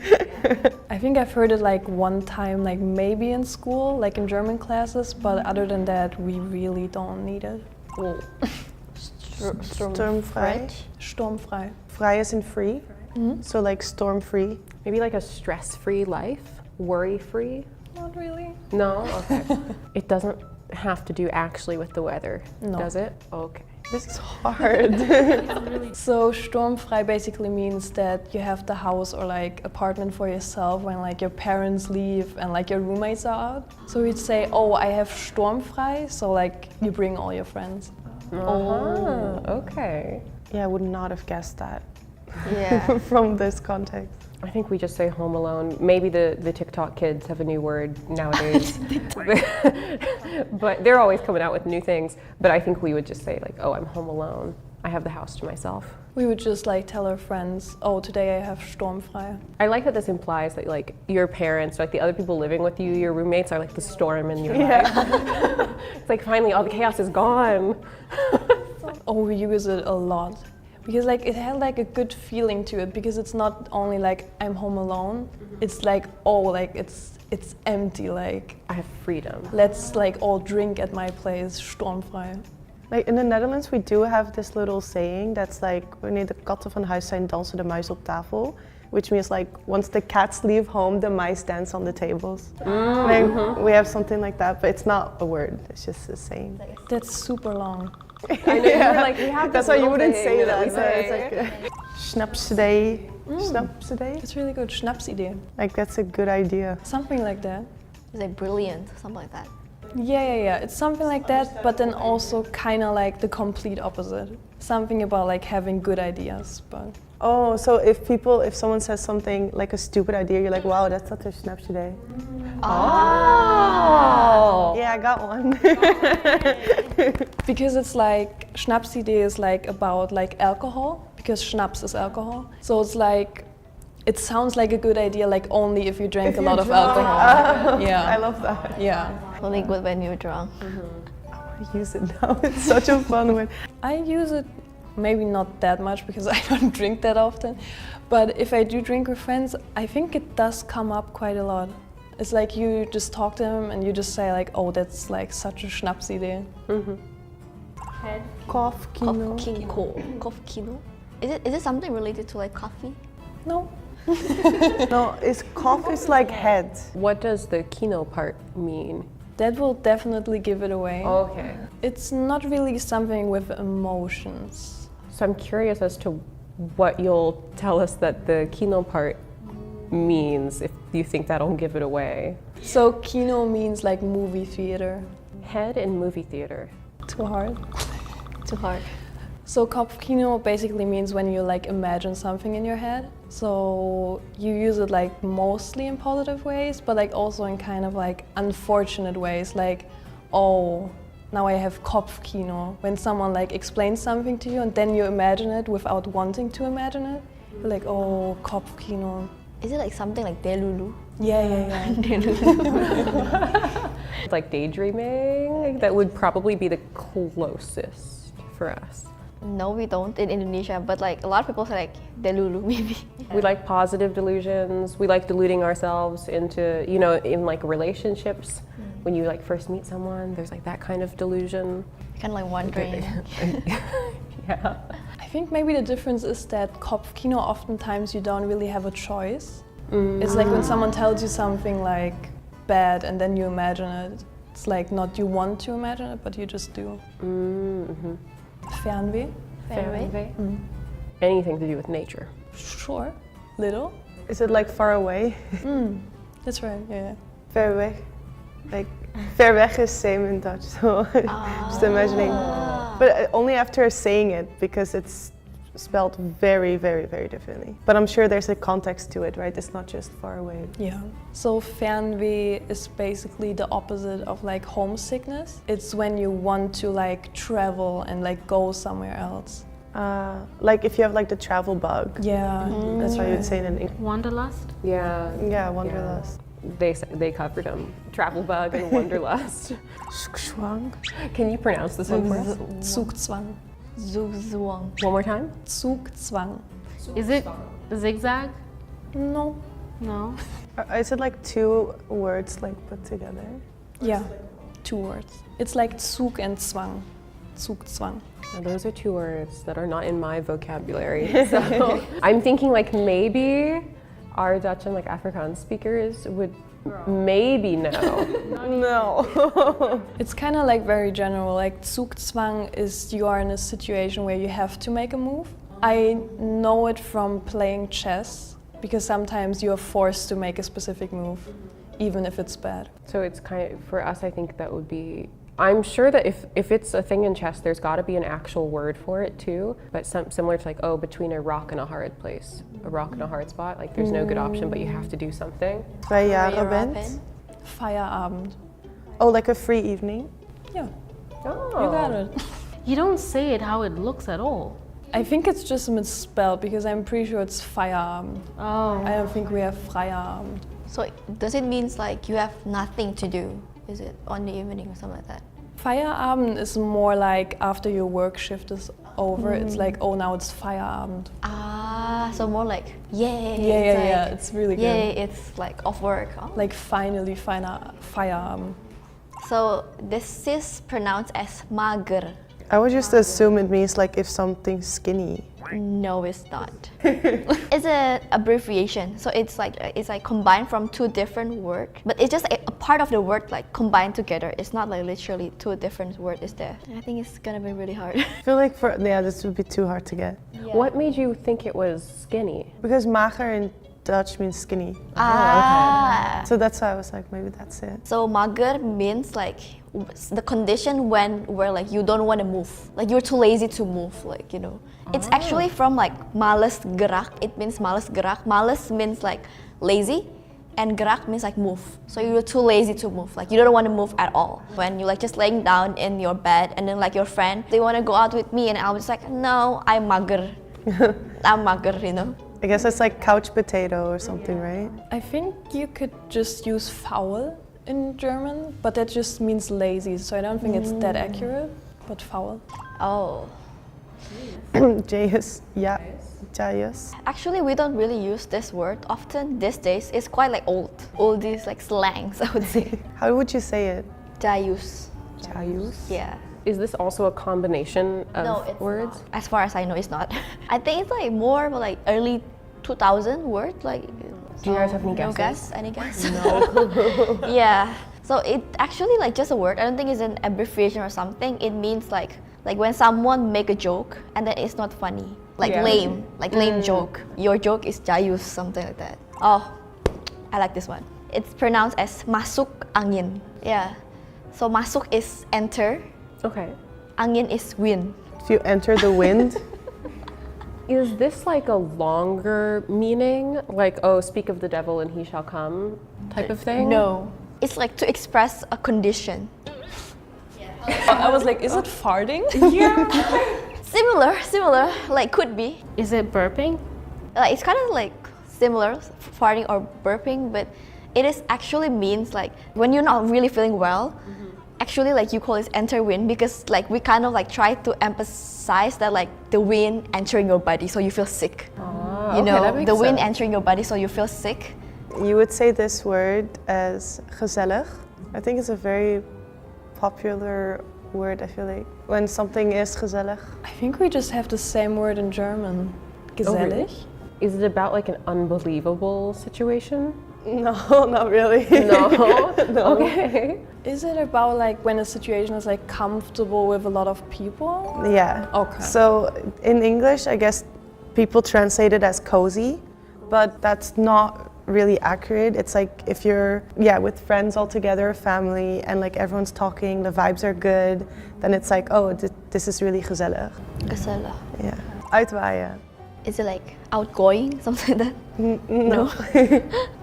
I think I've heard it like one time, like maybe in school, like in German classes, but other than that, we really don't need it.
Oh.
Sturmfrei.
Sturmfrei.
Frei is in free. So like storm-free.
Maybe like a stress-free life, worry-free.
Not really.
No? Okay. It doesn't have to do actually with the weather, does it? Okay.
This is hard.
So sturmfrei basically means that you have the house or like apartment for yourself when like your parents leave and like your roommates are out. So we'd say, oh, I have sturmfrei, so like you bring all your friends.
Oh, okay.
Yeah, I would not have guessed that.
Yeah.
From this context.
I think we just say home alone. Maybe the TikTok kids have a new word nowadays. But they're always coming out with new things. But I think we would just say like, oh, I'm home alone. I have the house to myself.
We would just like tell our friends, oh, today I have sturmfrei.
I like that this implies that like your parents, like the other people living with you, your roommates are like the storm in your life. It's like finally all the chaos is gone.
Oh, we use it a lot. Because like it had like a good feeling to it, because it's not only like I'm home alone, it's like, oh, like it's empty, like
I have freedom.
Let's like all drink at my place, sturmfrei.
Like in the Netherlands we do have this little saying that's like, wanneer de katten van huis zijn, dansen de muizen op tafel. Which means like, once the cats leave home, the mice dance on the tables. Like, we have something like that, but it's not a word, it's just a saying.
That's super long.
I know, you were like, we have
that's why you wouldn't say that.
It's
like, Schnapsidee. Schnapsidee?
That's really good, Schnapsidee.
Like that's a good idea.
Something like that.
It's like brilliant, something like that.
Yeah. It's something like that, but then also kind of like the complete opposite. Something about like having good ideas, but.
Oh, so if someone says something like a stupid idea, you're like, wow, that's such a Schnapsidee.
Oh!
Yeah, I got one.
Because it's like, Schnapsidee is like about like alcohol, because Schnaps is alcohol. So it's like, it sounds like a good idea, like only if you drank a lot of alcohol.
Yeah. I love that.
Yeah.
Only good when you're drunk.
I use it now, it's such a fun one.
I use it maybe not that much because I don't drink that often, but if I do drink with friends, I think it does come up quite a lot. It's like you just talk to them and you just say like, oh, that's like such a Schnapsidee.
Head.
Kopfkino.
Kopfkino. Is it something related to like coffee?
No.
No, cough is like head.
What does the kino part mean?
That will definitely give it away.
Okay.
It's not really something with emotions.
So I'm curious as to what you'll tell us that the kino part means, if you think that'll give it away.
So kino means like movie theater.
Head in movie theater.
Too hard?
Too hard.
So kopfkino basically means when you like imagine something in your head. So you use it like mostly in positive ways, but like also in kind of like unfortunate ways, like, oh, now I have kopfkino. When someone like explains something to you and then you imagine it without wanting to imagine it, you're like, oh, kopfkino.
Is it like something like delulu?
Yeah.
It's like daydreaming. That would probably be the closest for us.
No, we don't in Indonesia, but like a lot of people say like delulu maybe.
We like positive delusions. We like deluding ourselves into, you know, in like relationships. When you like first meet someone, there's like that kind of delusion.
Kind of like wondering.
Yeah.
I think maybe the difference is that kopfkino oftentimes you don't really have a choice. It's like when someone tells you something like bad and then you imagine it. It's like not you want to imagine it, but you just do. Fernweh.
Fernweh.
Anything to do with nature.
Sure. Little.
Is it like far away?
That's right, yeah.
Ver weg. Like, ver weg is same in Dutch, so just imagining. But only after saying it, because it's spelled very, very, very differently. But I'm sure there's a context to it, right? It's not just far away.
Yeah. So Fernweh is basically the opposite of like homesickness. It's when you want to like travel and like go somewhere else.
Like if you have like the travel bug.
Yeah.
That's why you'd say it in English.
Wanderlust?
Yeah.
Yeah, wanderlust.
They covered them. Travel bug and wanderlust. Can you pronounce this one for us?
Zugzwang.
Zugzwang.
One more time?
Zugzwang.
Is it zigzag?
No.
No.
Is it like two words like put together?
Yeah, 2 words. It's like Zug and Zwang. Zugzwang.
Now, those are 2 words that are not in my vocabulary. So I'm thinking like maybe our Dutch and like Afrikaans speakers would maybe know.
No.
It's kind of like very general. Like Zugzwang is you are in a situation where you have to make a move. I know it from playing chess because sometimes you are forced to make a specific move, even if it's bad.
So it's kind of, for us, I think that would be, I'm sure that if it's a thing in chess, there's got to be an actual word for it too, but similar to like, oh, between a rock and a hard place, a rock and a hard spot, like there's no good option, but you have to do something.
Feierabend?
Feierabend.
Oh, like a free evening?
Yeah.
Oh.
You got it.
You don't say it how it looks at all.
I think it's just misspelled because I'm pretty sure it's Feierabend.
Oh.
I don't think we have Feierabend.
So does it mean like you have nothing to do? Is it on the evening or something like that?
Feierabend is more like after your work shift is over, it's like, oh, now it's Feierabend.
Ah, so more like, yay.
Yeah, it's really good.
Yay, it's like off work. Oh.
Like finally, Feierabend.
So this is pronounced as mager.
I would just assume it means like if something's skinny.
No, it's not. It's an abbreviation, so it's like combined from 2 different words, but it's just a part of the word like combined together. It's not like literally 2 different words is there. I think it's gonna be really hard.
I feel like this would be too hard to get.
Yeah.
What made you think it was skinny?
Because mager in Dutch means skinny.
Ah.
So that's why I was like, maybe that's it.
So mager means like the condition when where like you don't want to move, like you're too lazy to move, like, you know. It's actually from like males gerak. It means males gerak. Males means like lazy, and gerak means like move. So you're too lazy to move, like you don't want to move at all. When you're like just laying down in your bed and then like your friend, they want to go out with me, and I was like, no, I'm mager. I'm mager, you know.
I guess it's like couch potato or something, right?
I think you could just use faul in German, but that just means lazy, so I don't think it's that accurate, but faul.
Oh.
Jayus, yeah. Jayus.
Actually, we don't really use this word often these days. It's quite like all these like slangs, I would say.
How would you say it?
Jayus.
Jayus?
Yeah.
Is this also a combination of
No, it's
words?
not. As far as I know, it's not. I think it's like more like early 2000 word. Like.
Do you guys have any guesses?
No guess? Any guess?
No.
Yeah. So it actually like just a word. I don't think it's an abbreviation or something. It means like when someone make a joke and then it's not funny. Like lame, like lame joke. Your joke is jayus, something like that. Oh, I like this one. It's pronounced as masuk angin. Yeah. So masuk is enter.
Okay.
Angin is wind.
If you enter the wind.
Is this like a longer meaning? Like, oh, speak of the devil and he shall come type of thing?
No. It's like to express a condition.
I was like, is it farting?
Yeah. Similar, like could be.
Is it burping?
It's kind of like similar, farting or burping, but it is actually means like when you're not really feeling well, actually like you call it enter wind because like we kind of like try to emphasize that like the wind entering your body so you feel sick. You know, the wind entering your body so you feel sick.
You would say this word as gezellig. I think it's a very popular word, I feel like. When something is gezellig.
I think we just have the same word in German. Gezellig.
Is it about like an unbelievable situation?
No, not really.
No?
No.
Okay.
Is it about like when a situation is like comfortable with a lot of people?
Yeah.
Okay.
So in English, I guess people translate it as cozy, but that's not really accurate. It's like if you're, with friends all together, family, and like everyone's talking, the vibes are good, then it's like, oh, this is really gezellig.
Gezellig.
Yeah. Uitwaaien.
Is it like outgoing, something like that?
No.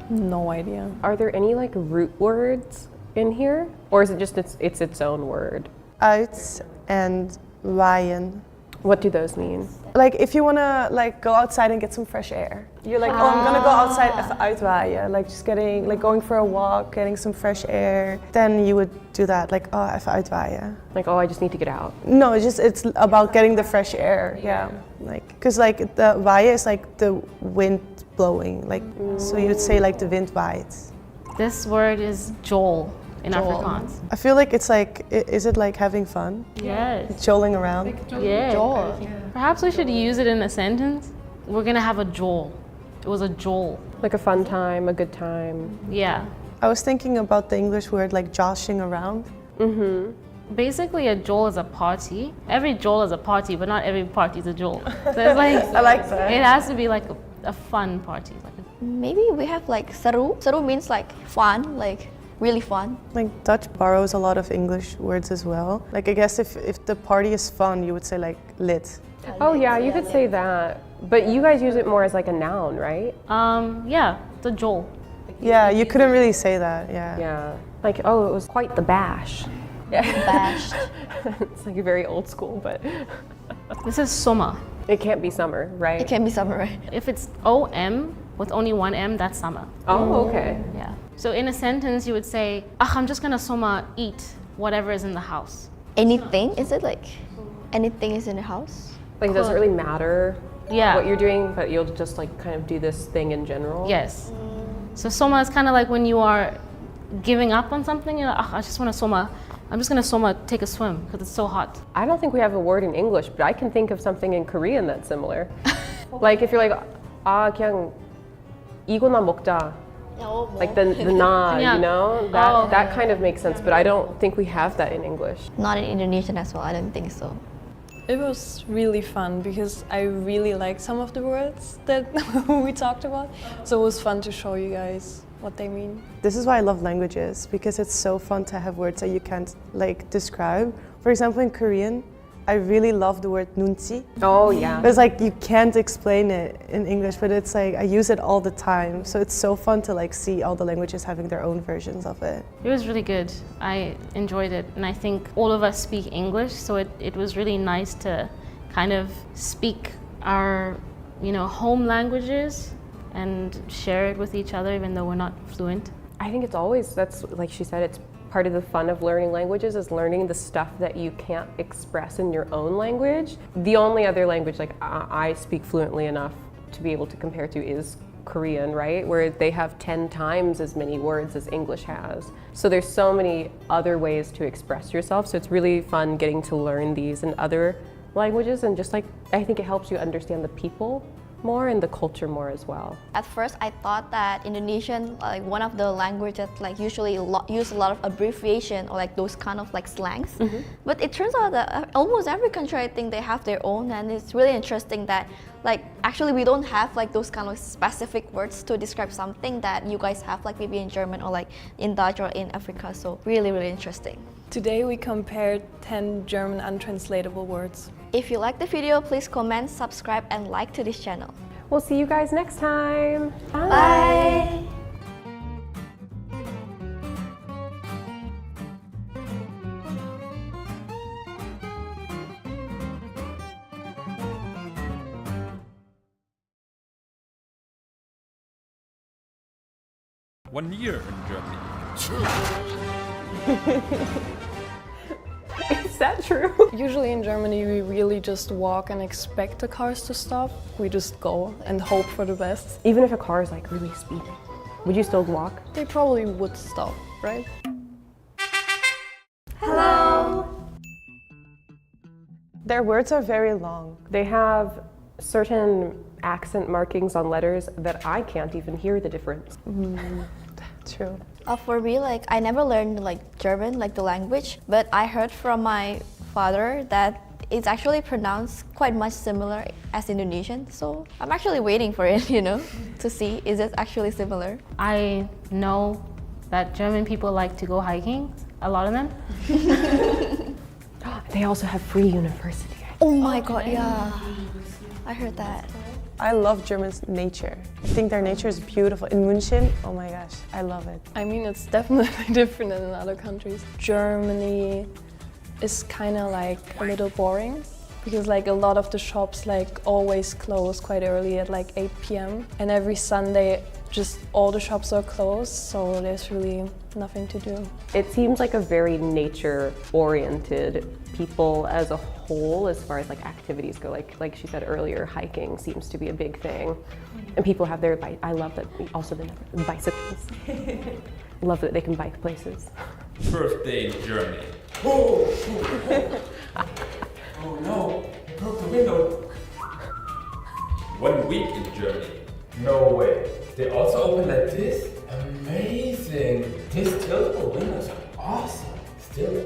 No idea.
Are there any like root words in here? Or is it just it's its own word?
Uit and waaien.
What do those mean?
Like if you wanna like go outside and get some fresh air. You're like, oh, I'm gonna go outside even uitwaaien. Like just getting, like going for a walk, getting some fresh air. Then you would do that, like, oh, even uitwaaien.
Like, oh, I just need to get out.
No, it's about getting the fresh air, yeah. Like, cause like the waaien is like the wind blowing, like, so you would say like the wind waait.
This word is jol in Afrikaans.
I feel like it's like, is it like having fun?
Yes.
Jolling around?
Yeah.
Jol.
Perhaps we should use it in a sentence. We're gonna have a jol. It was a jol.
Like a fun time, a good time.
Yeah.
I was thinking about the English word like joshing around.
Basically, a jol is a party. Every jol is a party, but not every party is a jol. So it's like,
I like that.
It has to be like a fun party.
Maybe we have like seru. Seru means like fun, like really fun.
Like Dutch borrows a lot of English words as well. Like I guess if the party is fun, you would say like lit.
Oh yeah, you could say that. But you guys use it more as like a noun, right?
Yeah, the jol.
Yeah, you couldn't really say that, yeah.
Yeah. Like, oh, it was quite the bash. Yeah.
Bashed.
It's like very old school, but.
This is summer.
It can't be summer, right?
It can be summer, right?
If it's OM with only one M, that's summer.
Oh, okay.
Yeah. So in a sentence, you would say, I'm just gonna summer eat whatever is in the house.
Anything? Is it like anything is in the house?
Like it doesn't really matter
Yeah.
what you're doing, but you'll just like kind of do this thing in general.
Yes. So soma is kind of like when you are giving up on something. You're like, I just want to soma. I'm just gonna soma take a swim because it's so hot.
I don't think we have a word in English, but I can think of something in Korean that's similar. Like if you're like, 그냥 이거나 먹자. Like the na, you know? That kind of makes sense, but I don't think we have that in English.
Not in Indonesian as well, I don't think so.
It was really fun because I really liked some of the words that we talked about. So it was fun to show you guys what they mean.
This is why I love languages, because it's so fun to have words that you can't like describe. For example, in Korean, I really love the word nunchi.
Oh yeah.
It's like you can't explain it in English, but it's like I use it all the time. So it's so fun to like see all the languages having their own versions of it.
It was really good. I enjoyed it, and I think all of us speak English, so it was really nice to kind of speak our, home languages and share it with each other, even though we're not fluent.
I think it's always, that's like she said, it's part of the fun of learning languages is learning the stuff that you can't express in your own language. The only other language like I speak fluently enough to be able to compare to is Korean, right? Where they have 10 times as many words as English has. So there's so many other ways to express yourself. So it's really fun getting to learn these in other languages, and just like, I think it helps you understand the people more and the culture more as well.
At first, I thought that Indonesian, like one of the languages that like usually use a lot of abbreviation or like those kind of like slangs. But it turns out that almost every country, I think they have their own, and it's really interesting that like actually we don't have like those kind of specific words to describe something that you guys have like maybe in German or like in Dutch or in Africa. So really, really interesting.
Today we compared 10 German untranslatable words.
If you like the video, please comment, subscribe, and like to this channel.
We'll see you guys next time. Bye.
Bye.
One year in Germany.
Is that true?
Usually in Germany we really just walk and expect the cars to stop. We just go and hope for the best.
Even if a car is like really speeding, would you still walk?
They probably would stop, right?
Hello!
Their words are very long.
They have certain accent markings on letters that I can't even hear the difference.
True.
For me, like I never learned like German, like the language, but I heard from my father that it's actually pronounced quite much similar as Indonesian. So I'm actually waiting for it, you know, to see is it actually similar.
I know that German people like to go hiking, a lot of them.
They also have free university.
Oh my god, yeah. I heard that.
I love German's nature. I think their nature is beautiful. In München, oh my gosh, I love it.
I mean, it's definitely different than in other countries. Germany is kind of like a little boring because like a lot of the shops like always close quite early at like 8 p.m. and every Sunday just all the shops are closed, so there's really nothing to do.
It seems like a very nature-oriented people as a whole, as far as like activities go. Like she said earlier, hiking seems to be a big thing, and people have their I love that also they have bicycles. Love that they can bike places.
First day in Germany. Oh no, I broke the window. 1 week in Germany. No way. They also open like this? Amazing. These tiltable windows are awesome. Still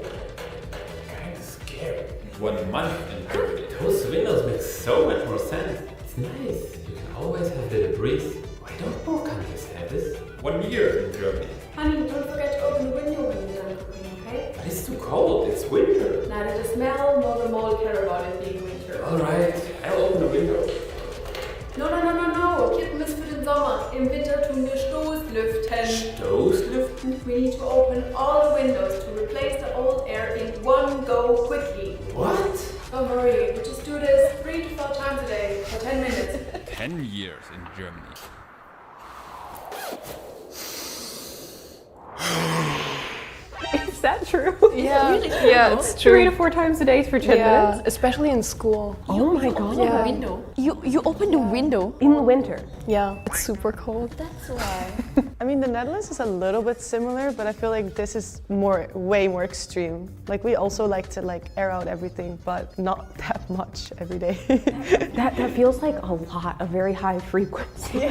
kind of scary. 1 month in Germany. Those windows make so much more sense. It's nice. You can always have the debris. Why don't more countries have this? 1 year in Germany.
Honey, don't forget to open the window when you're done cooking, okay?
But it's too cold. It's winter.
Neither the smell nor the mold care about it being winter.
Alright, I'll open the window.
No. Kippen ist für den Sommer. Im Winter tun wir Stoßlüften.
Stoßlüften?
We need to open all the windows to replace the old air in one go quickly.
What?
Don't worry, we just do this 3 to 4 times a day for 10 minutes.
10 years in Germany.
Is that true?
Yeah, it's true.
3 to 4 times a day for 10 minutes?
Especially in school.
Oh my god.
Yeah.
You open the window?
In the winter?
Yeah, it's super cold.
That's why.
I mean, the Netherlands is a little bit similar, but I feel like this is way more extreme. Like we also like to like air out everything, but not that much every day.
That feels like a lot, a very high frequency.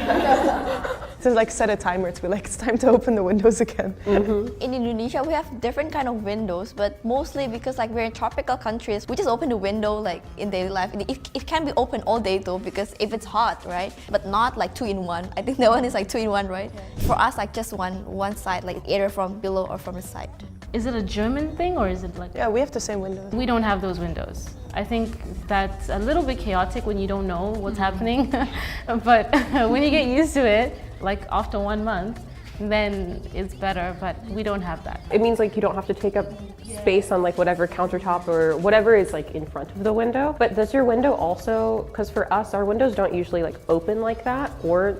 To like set a timer to be like, it's time to open the windows again.
In Indonesia, we have different kind of windows, but mostly because like we're in tropical countries, we just open the window like in daily life. It can be open all day though, because if it's hot, right? But not like 2-in-1. I think that one is like 2-in-1, right? For us, like just one side, like either from below or from the side.
Is it a German thing or is it like...
Yeah, we have the same windows.
We don't have those windows. I think that's a little bit chaotic when you don't know what's happening. But when you get used to it, like after 1 month, then it's better, but we don't have that.
It means like you don't have to take up space on like whatever countertop or whatever is like in front of the window. But does your window also, because for us, our windows don't usually like open like that or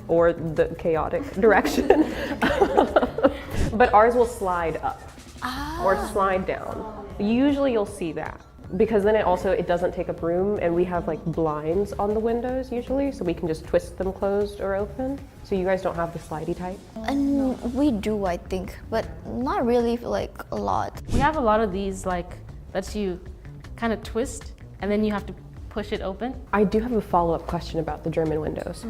the chaotic direction. But ours will slide up or slide down. Usually you'll see that. Because then it doesn't take up room, and we have like blinds on the windows usually, so we can just twist them closed or open. So you guys don't have the slidey type?
And we do, I think, but not really like a lot.
We have a lot of these like that you kind of twist and then you have to push it open.
I do have a follow-up question about the German windows.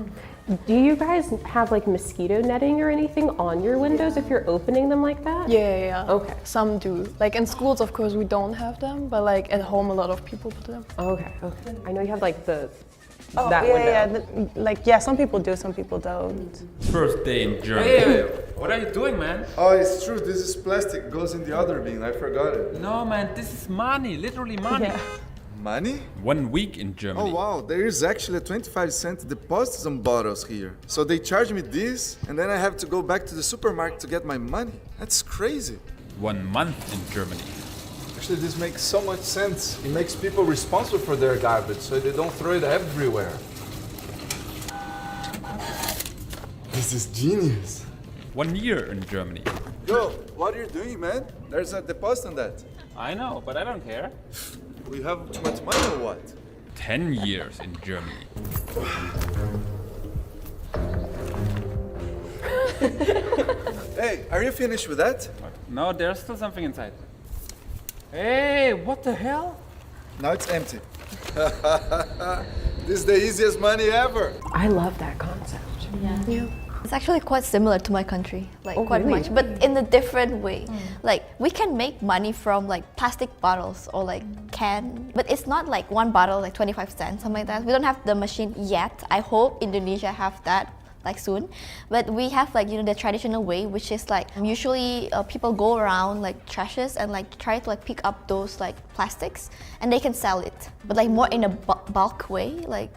Do you guys have like mosquito netting or anything on your windows if you're opening them like that?
Yeah.
Okay.
Some do. Like in schools, of course, we don't have them, but like at home, a lot of people put them.
Okay. I know you have like the
Oh,
that window.
Some people do, some people don't.
First day in Germany.
Hey, what are you doing, man? Oh, it's true. This is plastic. Goes in the other bin. I forgot it.
No, man, this is money, literally money.
Yeah.
Money?
1 week in Germany.
Oh, wow. There is actually a 25-cent deposit on bottles here. So they charge me this, and then I have to go back to the supermarket to get my money. That's crazy.
1 month in Germany.
Actually, this makes so much sense. It makes people responsible for their garbage, so they don't throw it everywhere. This is genius.
1 year in Germany.
Yo, what are you doing, man? There's a deposit on that.
I know, but I don't care.
We have too much money or what?
10 years in Germany.
Hey, are you finished with that?
No, there's still something inside. Hey, what the hell?
Now it's empty. This is the easiest money ever.
I love that concept.
Yeah. It's actually quite similar to my country, like quite
really?
much, but in a different way. Like we can make money from like plastic bottles or like can, but it's not like one bottle like 25 cents, something like that. We don't have the machine yet. I hope Indonesia have that like soon, but we have like the traditional way, which is like usually people go around like trashes and like try to like pick up those like plastics and they can sell it, but like more in a bulk way, like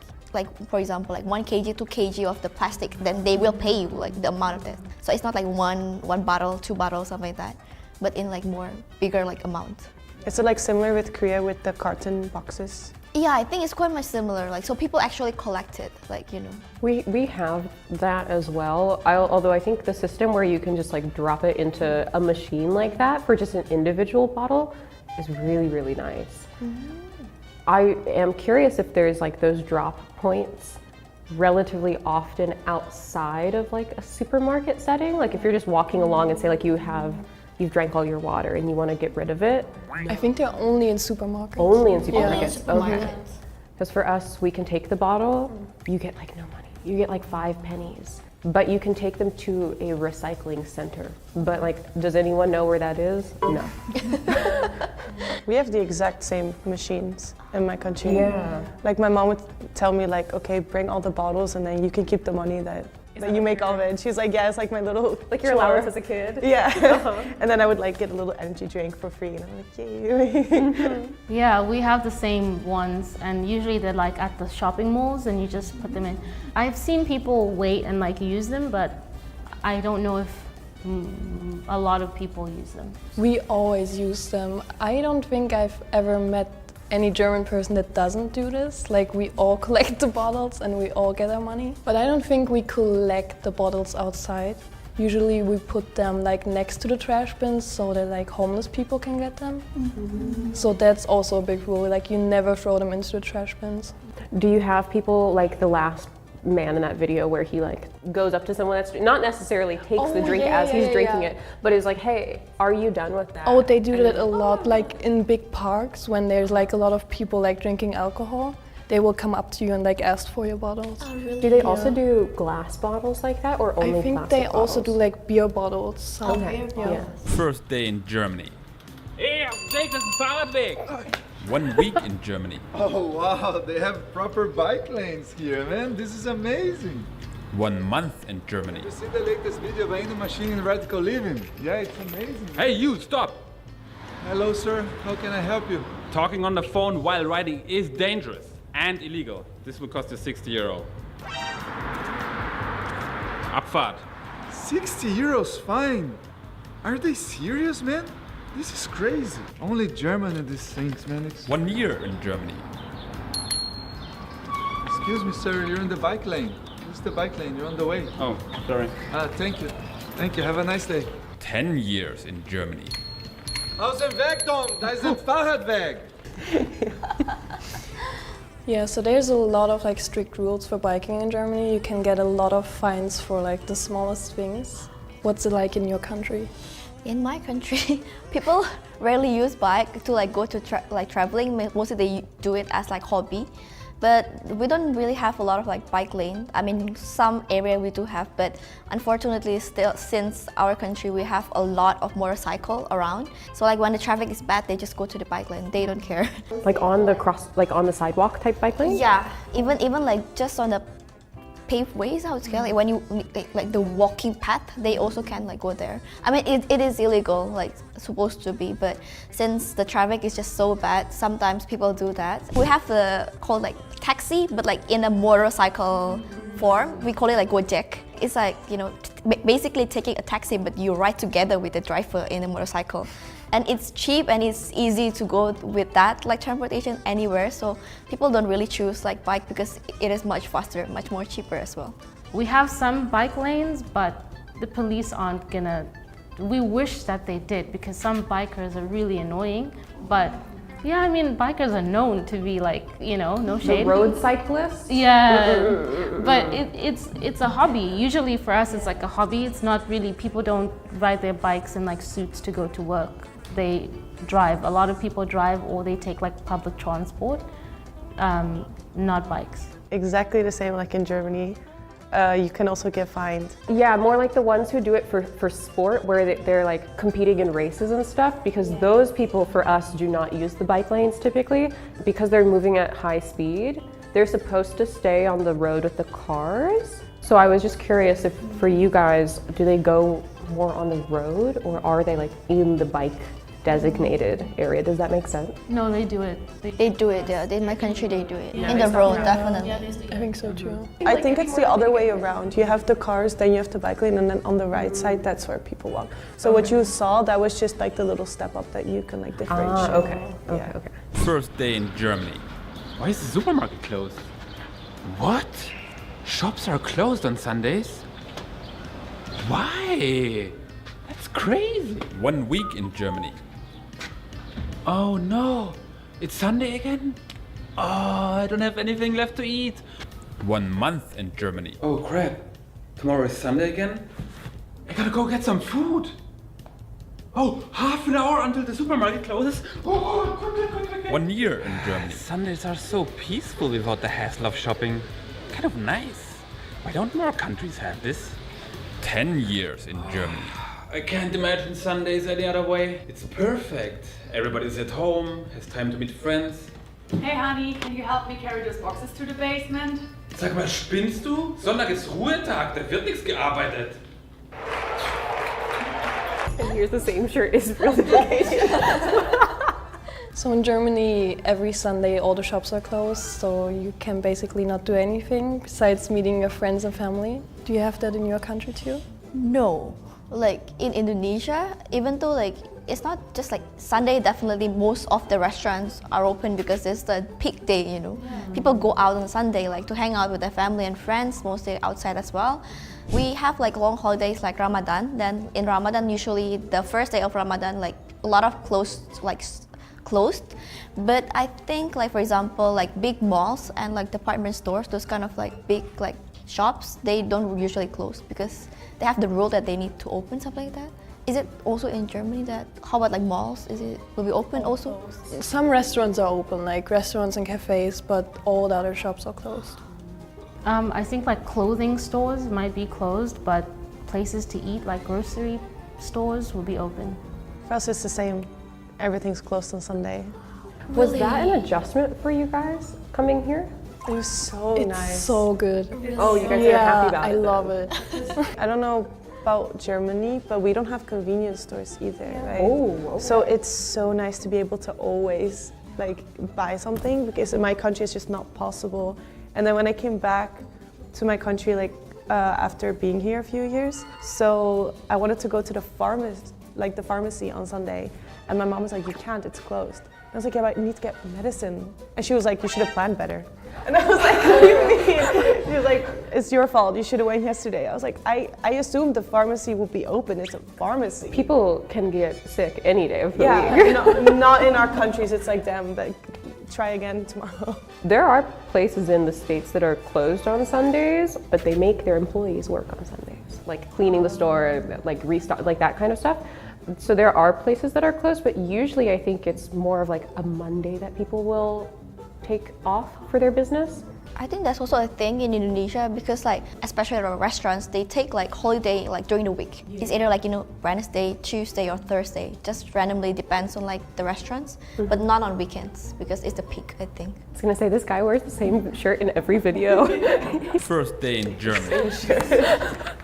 for example like 1 kg 2 kg of the plastic, then they will pay you like the amount of it. So it's not like one bottle, 2 bottles, something like that, but in like more bigger like amount.
Is it like similar with Korea with the carton boxes?
Yeah, I think it's quite much similar. Like, so people actually collect it, like,
We have that as well. Although I think the system where you can just like drop it into a machine like that for just an individual bottle is really, really nice. I am curious if there's like those drop points relatively often outside of like a supermarket setting. Like if you're just walking along and say like you've drank all your water and you want to get rid of it.
I think they're only in supermarkets.
Only in supermarkets.
Yeah.
Okay. Because for us, we can take the bottle, you get like no money. You get like 5 pennies. But you can take them to a recycling center. But like, does anyone know where that is? No.
We have the exact same machines in my country.
Yeah.
Like my mom would tell me like, okay, bring all the bottles and then you can keep the money that you make off it. She's like, yeah, it's like my little
like your allowance as a kid.
Yeah. And then I would like get a little energy drink for free, and I'm like, yay.
Yeah, we have the same ones, and usually they're like at the shopping malls, and you just put them in. I've seen people wait and like use them, but I don't know if a lot of people use them.
We always use them. I don't think I've ever met any German person that doesn't do this. Like, we all collect the bottles and we all get our money. But I don't think we collect the bottles outside. Usually we put them like next to the trash bins so that like homeless people can get them. So that's also a big rule. Like, you never throw them into the trash bins.
Do you have people like the last man in that video where he like goes up to someone that's not necessarily takes the drink as he's drinking it, but is like, hey, are you done with that?
Oh, they do that a lot, like in big parks when there's like a lot of people like drinking alcohol. They will come up to you and like ask for your bottles.
Oh, really?
Do they also do glass bottles like that, or only
I think
plastic
they also do like beer bottles. So,
Okay. Yeah.
First day in Germany. Hey, take this Fahrrad weg! 1 week in Germany.
Oh wow, they have proper bike lanes here, man. This is amazing.
1 month in Germany.
You see the latest video by the machine in radical living? Yeah, it's amazing.
Hey, you, stop!
Hello, sir. How can I help you?
Talking on the phone while riding is dangerous and illegal. This will cost you €60. Abfahrt.
60 euros fine. Are they serious, man? This is crazy. Only German in these things, man.
1 year in Germany.
Excuse me, sir. You're in the bike lane. Use the bike lane. You're on the way.
Oh, sorry.
Thank you. Thank you. Have a nice day.
10 years in Germany.
Aus dem Weg, Tom! Da ist ein Fahrradweg!
yeah, so there's a lot of like strict rules for biking in Germany. You can get a lot of fines for like the smallest things. What's it like in your country?
In my country, people rarely use bike to like go to traveling. Mostly they do it as like hobby. But we don't really have a lot of like bike lane. I mean, some area we do have, but unfortunately still, since our country, we have a lot of motorcycle around. So like when the traffic is bad, they just go to the bike lane. They don't care.
Like on the sidewalk type bike lane?
Yeah, even like just on the paved ways, I would say, like when you like the walking path, they also can like go there. I mean, it is illegal, like supposed to be, but since the traffic is just so bad, sometimes people do that. We have the called like taxi, but like in a motorcycle form. We call it like Gojek. It's like, you know, basically taking a taxi, but you ride together with the driver in a motorcycle. And it's cheap and it's easy to go with that like transportation anywhere. So people don't really choose like bike because it is much faster, much more cheaper as well.
We have some bike lanes, but the police aren't gonna. We wish that they did because some bikers are really annoying. But yeah, I mean, bikers are known to be like, you know, no shade.
The road cyclists?
Yeah, but it's a hobby. Usually for us, it's like a hobby. It's not really, people don't ride their bikes in like suits to go to work. They drive. A lot of people drive or they take like public transport, not bikes.
Exactly the same like in Germany. You can also get fined.
Yeah, more like the ones who do it for sport, where they're like competing in races and stuff, because those people for us do not use the bike lanes typically, because they're moving at high speed. They're supposed to stay on the road with the cars. So I was just curious if for you guys, do they go more on the road or are they like in the bike designated area? Does that make sense?
No, they do it.
They do it, yeah. In my country, they do it. In the road, definitely.
I think so too.
I think it's the other way around. You have the cars, then you have the bike lane, and then on the right side, that's where people walk. So what you saw, that was just like the little step up that you can like differentiate.
Okay.
First day in Germany. Why is the supermarket closed? What? Shops are closed on Sundays? Why? That's crazy. 1 week in Germany. Oh no, it's Sunday again? Oh, I don't have anything left to eat. 1 month in Germany. Oh crap, tomorrow is Sunday again? I gotta go get some food. Oh, half an hour until the supermarket closes. Oh, quick. 1 year in Germany. Sundays are so peaceful without the hassle of shopping. Kind of nice. Why don't more countries have this? 10 years in Germany. I can't imagine Sundays any other way. It's perfect. Everybody's at home, has time to meet friends.
Hey honey, can you help me carry those boxes to the basement?
Sag mal, spinnst du? Sonntag ist Ruhetag, da wird nichts gearbeitet.
And here's the same shirt is really vacation.
So in Germany, every Sunday all the shops are closed, so you can basically not do anything besides meeting your friends and family. Do you have that in your country too?
No. Like in Indonesia, even though like it's not just like Sunday, definitely most of the restaurants are open because it's the peak day, you know. People go out on Sunday like to hang out with their family and friends, mostly outside as well. We have like long holidays like Ramadan. Then in Ramadan, usually the first day of Ramadan, like a lot of closed. But I think like for example, like big malls and like department stores, those kind of like big like shops, they don't usually close because they have the rule that they need to open, something like that. Is it also in Germany that, how about like malls, will be open also?
Some restaurants are open, like restaurants and cafes, but all the other shops are closed.
I think like clothing stores might be closed, but places to eat like grocery stores will be open.
For us it's the same. Everything's closed on Sunday.
Was that an adjustment for you guys coming here?
It was so nice.
It's so good.
Oh, you guys are happy about it.
I love it.
I don't know about Germany, but we don't have convenience stores either, right?
Oh, okay.
So it's so nice to be able to always like buy something because in my country it's just not possible. And then when I came back to my country, like after being here a few years, so I wanted to go to the pharmacy on Sunday, and my mom was like, "You can't, it's closed." I was like, "Yeah, but I need to get medicine." And she was like, "You should have planned better." And I was like, "What do you mean?" She was like, "It's your fault. You should have went yesterday." I was like, I assumed the pharmacy would be open. It's a pharmacy.
People can get sick any day of the
week. Not in our countries. It's like, damn, like, try again tomorrow.
There are places in the States that are closed on Sundays, but they make their employees work on Sundays, like cleaning the store, like restock, like that kind of stuff. So there are places that are closed, but usually I think it's more of like a Monday that people will take off for their business.
I think that's also a thing in Indonesia because like especially at restaurants, they take like holiday like during the week. It's either like Wednesday, Tuesday or Thursday. Just randomly depends on like the restaurants, but not on weekends because it's the peak, I think.
I was gonna say this guy wears the same shirt in every video.
First day in Germany.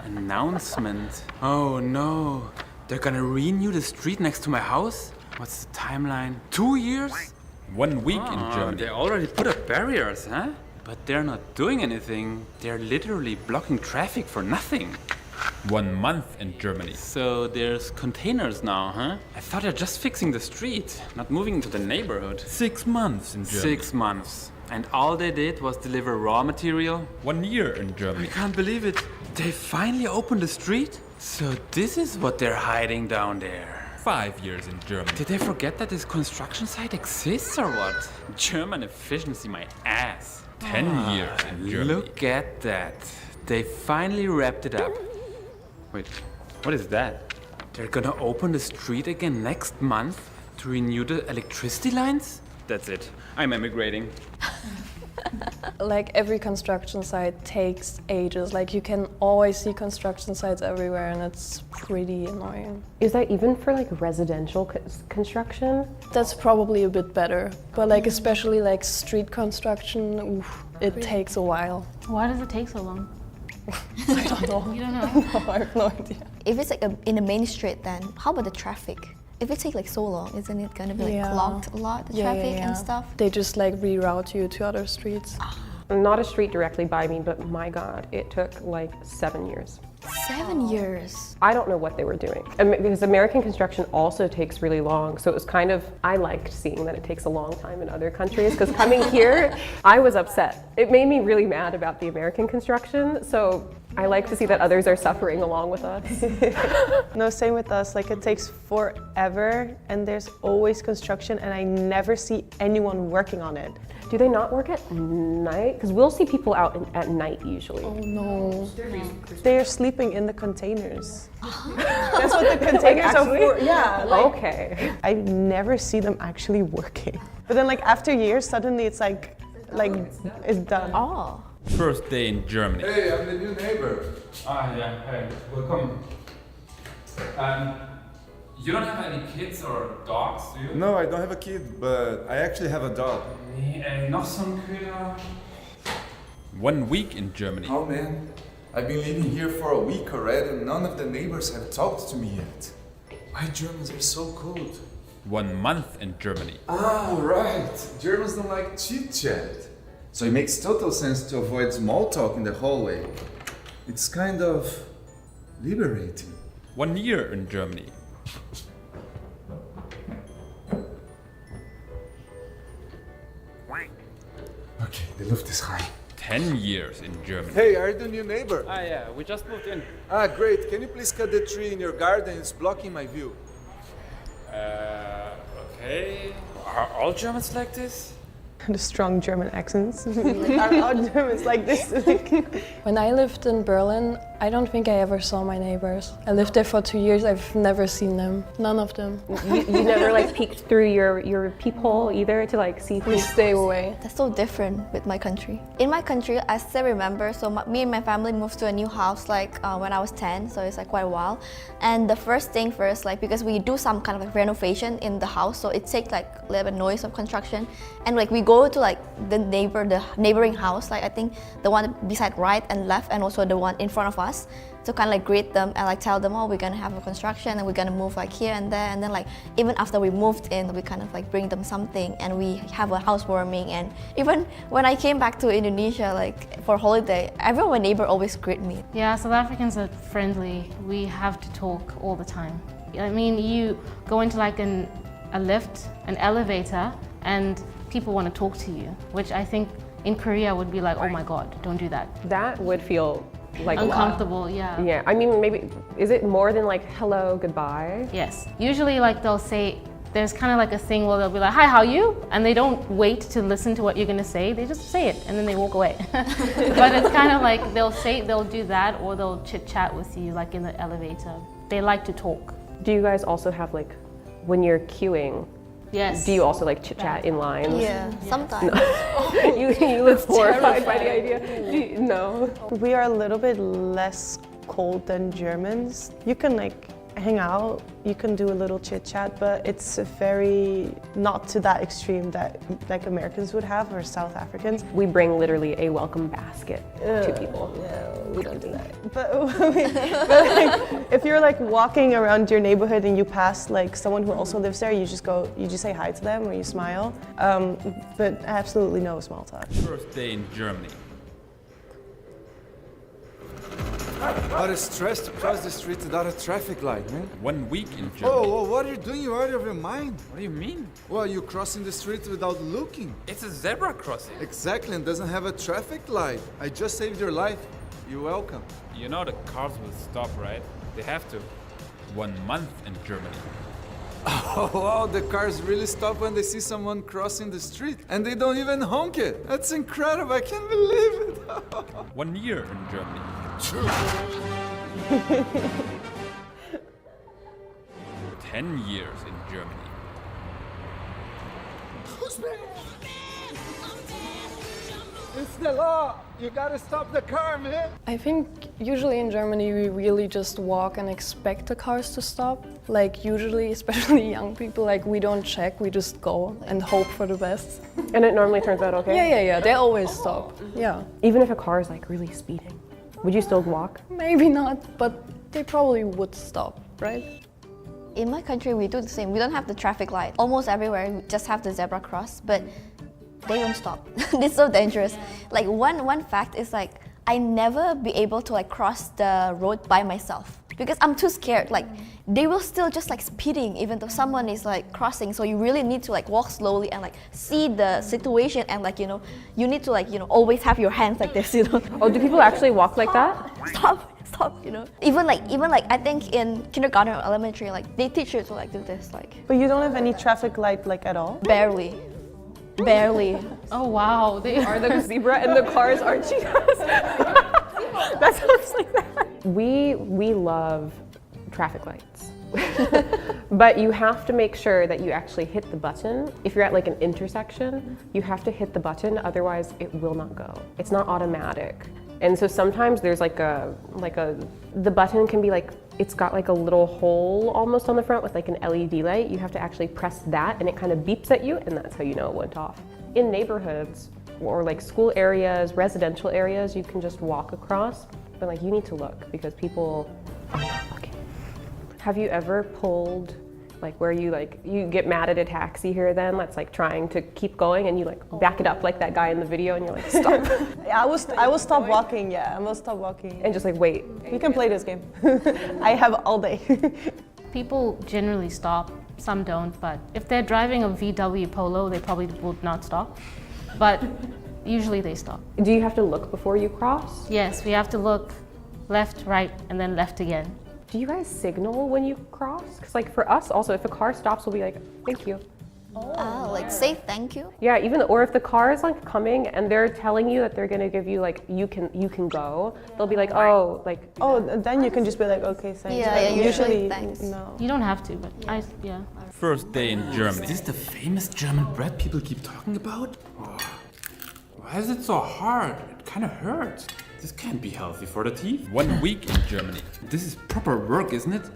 Announcement. Oh no. They're gonna renew the street next to my house? What's the timeline? 2 years?
1 week in Germany.
They already put up barriers, huh? But they're not doing anything. They're literally blocking traffic for nothing.
1 month in Germany.
So there's containers now, huh? I thought they're just fixing the street, not moving into the neighborhood.
6 months in Germany.
6 months. And all they did was deliver raw material.
1 year in Germany.
I can't believe it. They finally opened the street? So this is what they're hiding down there.
5 years in Germany.
Did they forget that this construction site exists or what? German efficiency, my ass.
10 years in Germany.
Look at that. They finally wrapped it up. Wait, what is that? They're gonna open the street again next month to renew the electricity lines? That's it. I'm emigrating.
Like every construction site takes ages. Like you can always see construction sites everywhere and it's pretty annoying.
Is that even for like residential construction?
That's probably a bit better. But like especially like street construction, oof, it takes a while.
Why does it take so long?
I don't know.
You don't know?
No, I have no idea.
If it's like in the main street, then how about the traffic? If it takes like so long, isn't it gonna be like clogged a lot, the traffic and stuff?
They just like reroute you to other streets.
Not a street directly by me, but my God, it took like 7 years.
7 years?
I don't know what they were doing. Because American construction also takes really long. So it was kind of, I liked seeing that it takes a long time in other countries because coming here, I was upset. It made me really mad about the American construction. So I like to see that others are suffering along with us.
No, same with us. Like it takes forever and there's always construction and I never see anyone working on it.
Do they not work at night? Because we'll see people out at night usually.
Oh no.
They are sleeping in the containers. That's what the containers are for. Yeah. Like,
okay.
I never see them actually working. But then like after years, suddenly it's like it's done.
Oh.
First day in Germany.
Hey, I'm the new neighbor.
Ah, yeah, hey, welcome. You don't have any kids or dogs, do you?
No, I don't have a kid, but I actually have a dog.
Nee, nog zo'n Köder.
1 week in Germany.
Oh man, I've been living here for a week already and none of the neighbors have talked to me yet. Why Germans are so cold?
1 month in Germany.
Ah, right. Germans don't like chit-chat. So it makes total sense to avoid small talk in the hallway. It's kind of liberating.
1 year in Germany.
Okay, the Luft is high.
10 years in Germany.
Hey, are you the new neighbor?
Ah, yeah, we just moved in.
Ah, great. Can you please cut the tree in your garden? It's blocking my view.
Okay. Are all Germans like this?
The strong German accents. Are all Germans like this?
When I lived in Berlin, I don't think I ever saw my neighbors. I lived there for 2 years, I've never seen them. None of them.
You never like peeked through your peephole either to like see
We stay away.
That's so different with my country. In my country, I still remember, so me and my family moved to a new house like when I was 10, so it's like quite a while. And the first thing first, like because we do some kind of like renovation in the house, so it takes like a little bit noise of construction. And like we go to like the neighboring house, like I think the one beside right and left and also the one in front of us, to kind of like greet them and like tell them, oh, we're gonna have a construction and we're gonna move like here and there. And then like even after we moved in, we kind of like bring them something and we have a housewarming. And even when I came back to Indonesia like for holiday, everyone, my neighbor always greet me.
Yeah, South Africans are friendly. We have to talk all the time. I mean, you go into like a lift, an elevator, and people want to talk to you, which I think in Korea would be like, oh my God, don't do that.
That would feel like
uncomfortable, yeah.
Yeah, I mean, maybe, is it more than like, hello, goodbye?
Yes. Usually like they'll say, there's kind of like a thing where they'll be like, hi, how are you? And they don't wait to listen to what you're gonna say, they just say it and then they walk away. But it's kind of like they'll do that or they'll chit chat with you like in the elevator. They like to talk.
Do you guys also have like, when you're queuing,
Yes.
do you also like chit chat in lines?
Yeah, sometimes.
No. you look horrified by the idea. No.
We are a little bit less cold than Germans. You can like hang out, you can do a little chit chat, but it's very not to that extreme that like Americans would have or South Africans.
We bring literally a welcome basket to people.
No, we don't do that. But like, if you're like walking around your neighborhood and you pass like someone who also lives there, you just say hi to them or you smile. But absolutely no small talk.
First day in Germany.
What a stress to cross the street without a traffic light, man.
1 week in Germany.
Oh, what are you doing? You're out of your mind.
What do you mean?
Well, you're crossing the street without looking.
It's a zebra crossing.
Exactly, and doesn't have a traffic light. I just saved your life. You're welcome.
You know the cars will stop, right? They have to. 1 month in Germany.
Oh, wow, the cars really stop when they see someone crossing the street. And they don't even honk it. That's incredible, I can't believe it.
1 year in Germany. 10 years in Germany.
It's the law. You gotta stop the car, man.
I think usually in Germany we really just walk and expect the cars to stop. Like usually, especially young people, like we don't check, we just go and hope for the best.
And it normally turns out okay?
Yeah, they always stop, yeah.
Even if a car is like really speeding, would you still walk?
Maybe not, but they probably would stop, right?
In my country, we do the same. We don't have the traffic light. Almost everywhere, we just have the zebra cross, but they don't stop. It's so dangerous. Like one fact is like, I never be able to like cross the road by myself because I'm too scared. Like they will still just like speeding even though someone is like crossing. So you really need to like walk slowly and like see the situation and like, you know, you need to like, you know, always have your hands like this, you know.
Oh, do people actually walk like that?
Stop, you know. Even like I think in kindergarten or elementary, like they teach you to like do this, like.
But you don't have any traffic light like at all?
Barely.
Oh wow, they
are the zebra and the cars are cheetahs. That sounds like that. We love traffic lights. But you have to make sure that you actually hit the button. If you're at like an intersection, you have to hit the button, otherwise it will not go. It's not automatic. And so sometimes there's the button can be like, it's got like a little hole almost on the front with like an LED light. You have to actually press that and it kind of beeps at you and that's how you know it went off. In neighborhoods or like school areas, residential areas, you can just walk across, but like you need to look because people are not looking. Have you ever pulled like where you get mad at a taxi here then that's like trying to keep going and you like back it up like that guy in the video and you're like stop.
Yeah, I will stop walking, yeah, I will stop walking.
And just like wait.
We can play this game. I have all day.
People generally stop, some don't, but if they're driving a VW Polo, they probably would not stop. But usually they stop.
Do you have to look before you cross?
Yes, we have to look left, right, and then left again.
Do you guys signal when you cross? Because like for us also, if a car stops, we'll be like, thank you.
Like say thank you?
Yeah, or if the car is like coming and they're telling you that they're gonna give you like, you can go, they'll be like, oh,
then you can just be like, okay, thanks.
Yeah,
usually
thanks.
No.
You don't have to, but yeah.
First day in Germany. Is this the famous German bread people keep talking about? Oh. Why is it so hard? It kind of hurts. This can't be healthy for the teeth. 1 week in Germany. This is proper work, isn't it?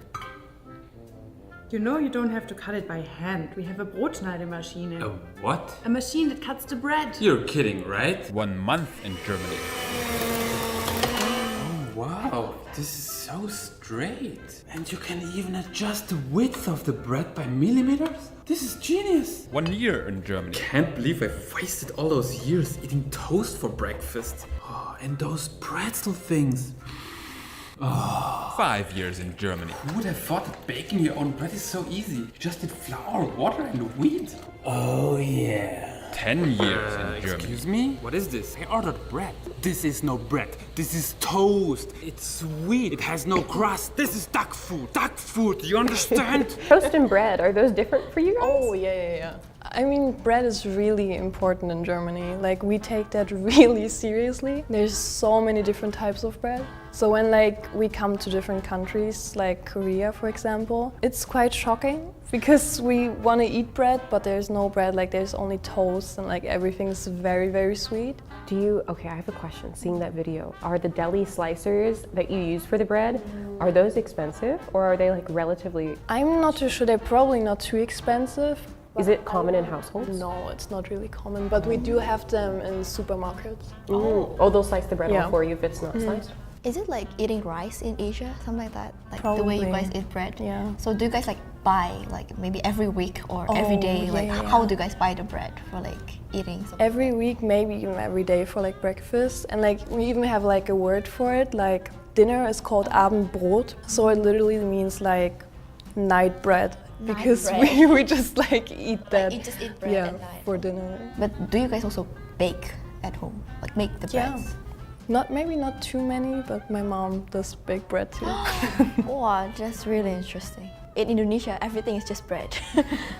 You know you don't have to cut it by hand. We have a Brotschneidemaschine.
A what?
A machine that cuts the bread.
You're kidding, right? 1 month in Germany. Oh, wow. This is so straight. And you can even adjust the width of the bread by millimeters? This is genius. 1 year in Germany. Can't believe I've wasted all those years eating toast for breakfast. Oh, and those pretzel things. Oh. 5 years in Germany. Who would have thought that baking your own bread is so easy? You just need flour, water and wheat. Oh yeah. 10 years in Germany. Excuse me? What is this? I ordered bread. This is no bread. This is toast. It's sweet. It has no crust. This is duck food. Duck food. You understand?
Toast and bread, are those different for you guys?
Oh, yeah.
I mean, bread is really important in Germany. Like, we take that really seriously. There's so many different types of bread. So when like we come to different countries, like Korea, for example, it's quite shocking because we want to eat bread, but there's no bread. Like, there's only toast and like everything's very, very sweet.
Okay, I have a question. Seeing that video, are the deli slicers that you use for the bread, are those expensive or are they like relatively?
I'm not too sure. They're probably not too expensive.
Is it common in households?
No, it's not really common, but we do have them in supermarkets.
Oh, they'll slice the bread
Yeah.
all for you if it's not sliced?
Is it like eating rice in Asia, something like that? Like the way you
Probably.
guys eat bread?
Yeah.
So do you guys like buy like maybe every week or every
Oh,
day?
yeah,
Like
yeah,
how
yeah.
do you guys buy the bread for like eating?
Every week, maybe even every day for like breakfast. And like we even have like a word for it. Like dinner is called Abendbrot. So it literally means like night bread.
Night
Because
bread.
we just like eat that.
you just eat bread
yeah,
at night.
for dinner.
But do you guys also bake at home? Like make the
Yeah.
breads?
Maybe not too many, but my mom does bake bread too.
Wow, that's really interesting. In Indonesia, everything is just bread.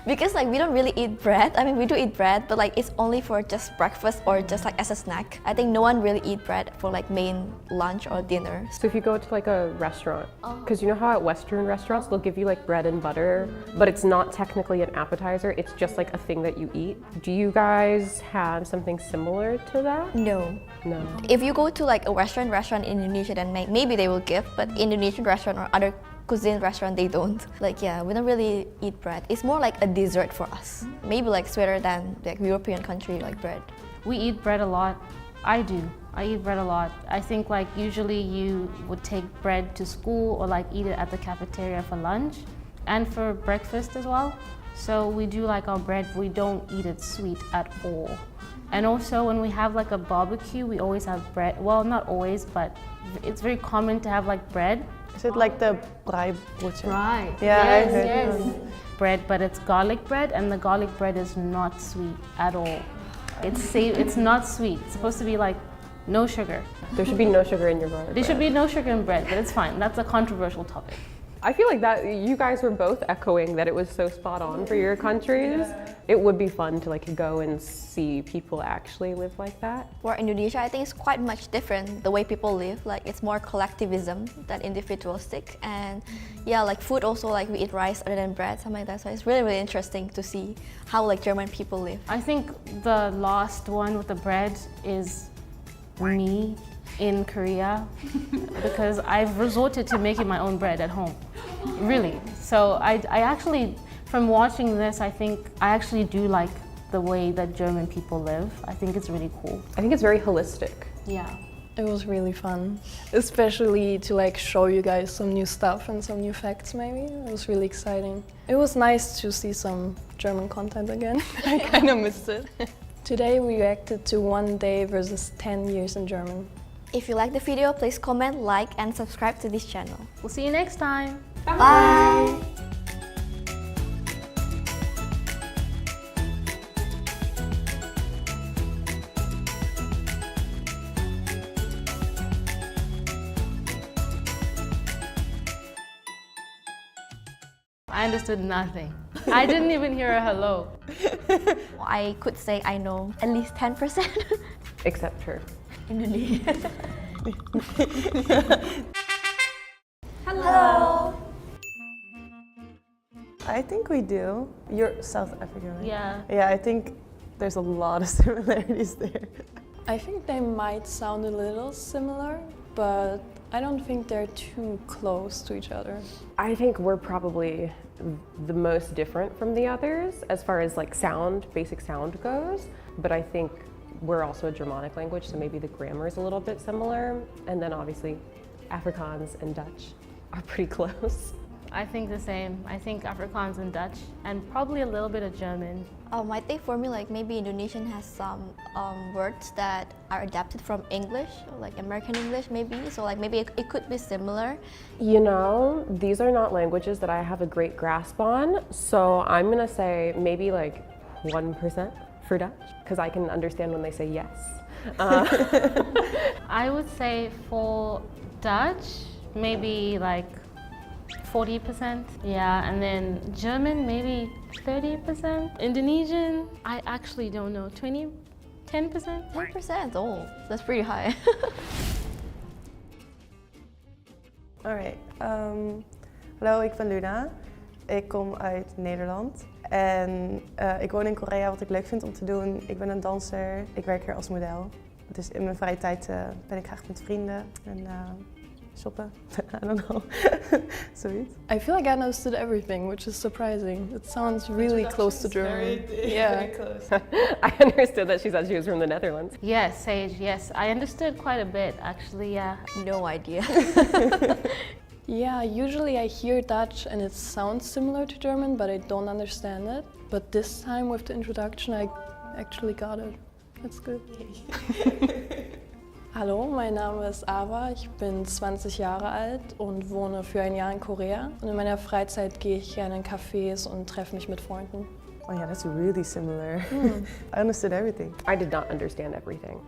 Because like we don't really eat bread. I mean, we do eat bread, but like it's only for just breakfast or just like as a snack. I think no one really eat bread for like main lunch or dinner.
So if you go to like a restaurant, because you know how at Western restaurants they'll give you like bread and butter, but it's not technically an appetizer, it's just like a thing that you eat. Do you guys have something similar to that?
No.
No.
If you go to like a Western restaurant in Indonesia, then maybe they will give, but Indonesian restaurant or other cuisine restaurant, they don't. Like, yeah, we don't really eat bread. It's more like a dessert for us. Maybe like sweeter than like European country like bread.
We eat bread a lot. I do. I eat bread a lot. I think like usually you would take bread to school or like eat it at the cafeteria for lunch and for breakfast as well. So we do like our bread, we don't eat it sweet at all. And also when we have like a barbecue, we always have bread. Well, not always, but it's very common to have like bread.
Is it like the braaibrotje?
Right.
Yeah,
yes,
I heard
yes.
that.
Bread, but it's garlic bread, and the garlic bread is not sweet at all. It's not sweet. It's supposed to be like no sugar.
There should be no sugar in your garlic
There should
bread.
be no sugar in bread, but it's fine. That's a controversial topic.
I feel like that you guys were both echoing that it was so spot on for your countries. It would be fun to like go and see people actually live like that.
For Indonesia, I think it's quite much different the way people live. Like it's more collectivism than individualistic, and yeah, like food also like we eat rice other than bread, something like that. So it's really really interesting to see how like German people live.
I think the last one with the bread is me in Korea because I've resorted to making my own bread at home. Really. So I actually, from watching this, I think I actually do like the way that German people live. I think it's really cool.
I think it's very holistic.
Yeah.
It was really fun, especially to like show you guys some new stuff and some new facts maybe. It was really exciting. It was nice to see some German content again. I kind of missed it. Today we reacted to 1 day versus 10 years in German.
If you like the video, please comment, like, and subscribe to this channel.
We'll see you next time.
Bye.
I understood nothing. I didn't even hear a hello.
I could say I know at least 10%.
Except her.
Indonesia. Hello.
I think we do. You're South African, right?
Yeah.
Yeah, I think there's a lot of similarities there.
I think they might sound a little similar, but I don't think they're too close to each other.
I think we're probably the most different from the others as far as like sound, basic sound goes, but I think we're also a Germanic language, so maybe the grammar is a little bit similar, and then obviously Afrikaans and Dutch are pretty close.
I think the same. I think Afrikaans and Dutch, and probably a little bit of German.
I think for me, like maybe Indonesian has some words that are adapted from English, or like American English maybe. So like maybe it could be similar.
You know, these are not languages that I have a great grasp on, so I'm gonna say maybe like 1% for Dutch, because I can understand when they say yes.
I would say for Dutch, maybe like 40%. Yeah, and then German, maybe 30%. Indonesian, I actually don't know, 10%?
10%, oh, that's pretty high.
Alright, hallo, ik ben Luna. Ik kom uit Nederland. En ik woon in Korea, wat ik leuk vind om te doen. Ik ben een danser, ik werk hier als model. Dus in mijn vrije tijd ben ik graag met vrienden en shoppen. I don't know. Zoiets.
I feel like I understood everything, which is surprising. It sounds really close to German.
Very close. I understood that she said she was from the Netherlands.
Yes, Sage, yes. I understood quite a bit, actually, yeah.
No idea.
Yeah, usually I hear Dutch and it sounds similar to German, but I don't understand it. But this time with the introduction, I actually got it. That's good. Hallo, mein Name ist Ava, ich bin 20 Jahre alt und wohne für ein Jahr in Korea. Und in meiner Freizeit gehe ich gerne in Cafés und treffe mich mit Freunden.
Oh yeah, that's really similar. I understood everything.
I did not understand everything.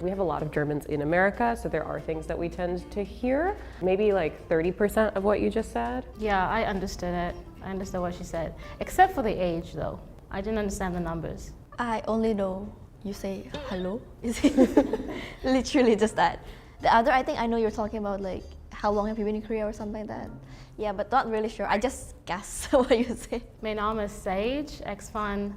We have a lot of Germans in America, so there are things that we tend to hear. Maybe like 30% of what you just said.
Yeah, I understood it. I understood what she said. Except for the age, though. I didn't understand the numbers.
I only know you say hello. Literally just that. The other, I think I know you're talking about like how long have you been in Korea or something like that. Yeah, but not really sure. I just guess what you say.
Mijn naam is Sage. Ik van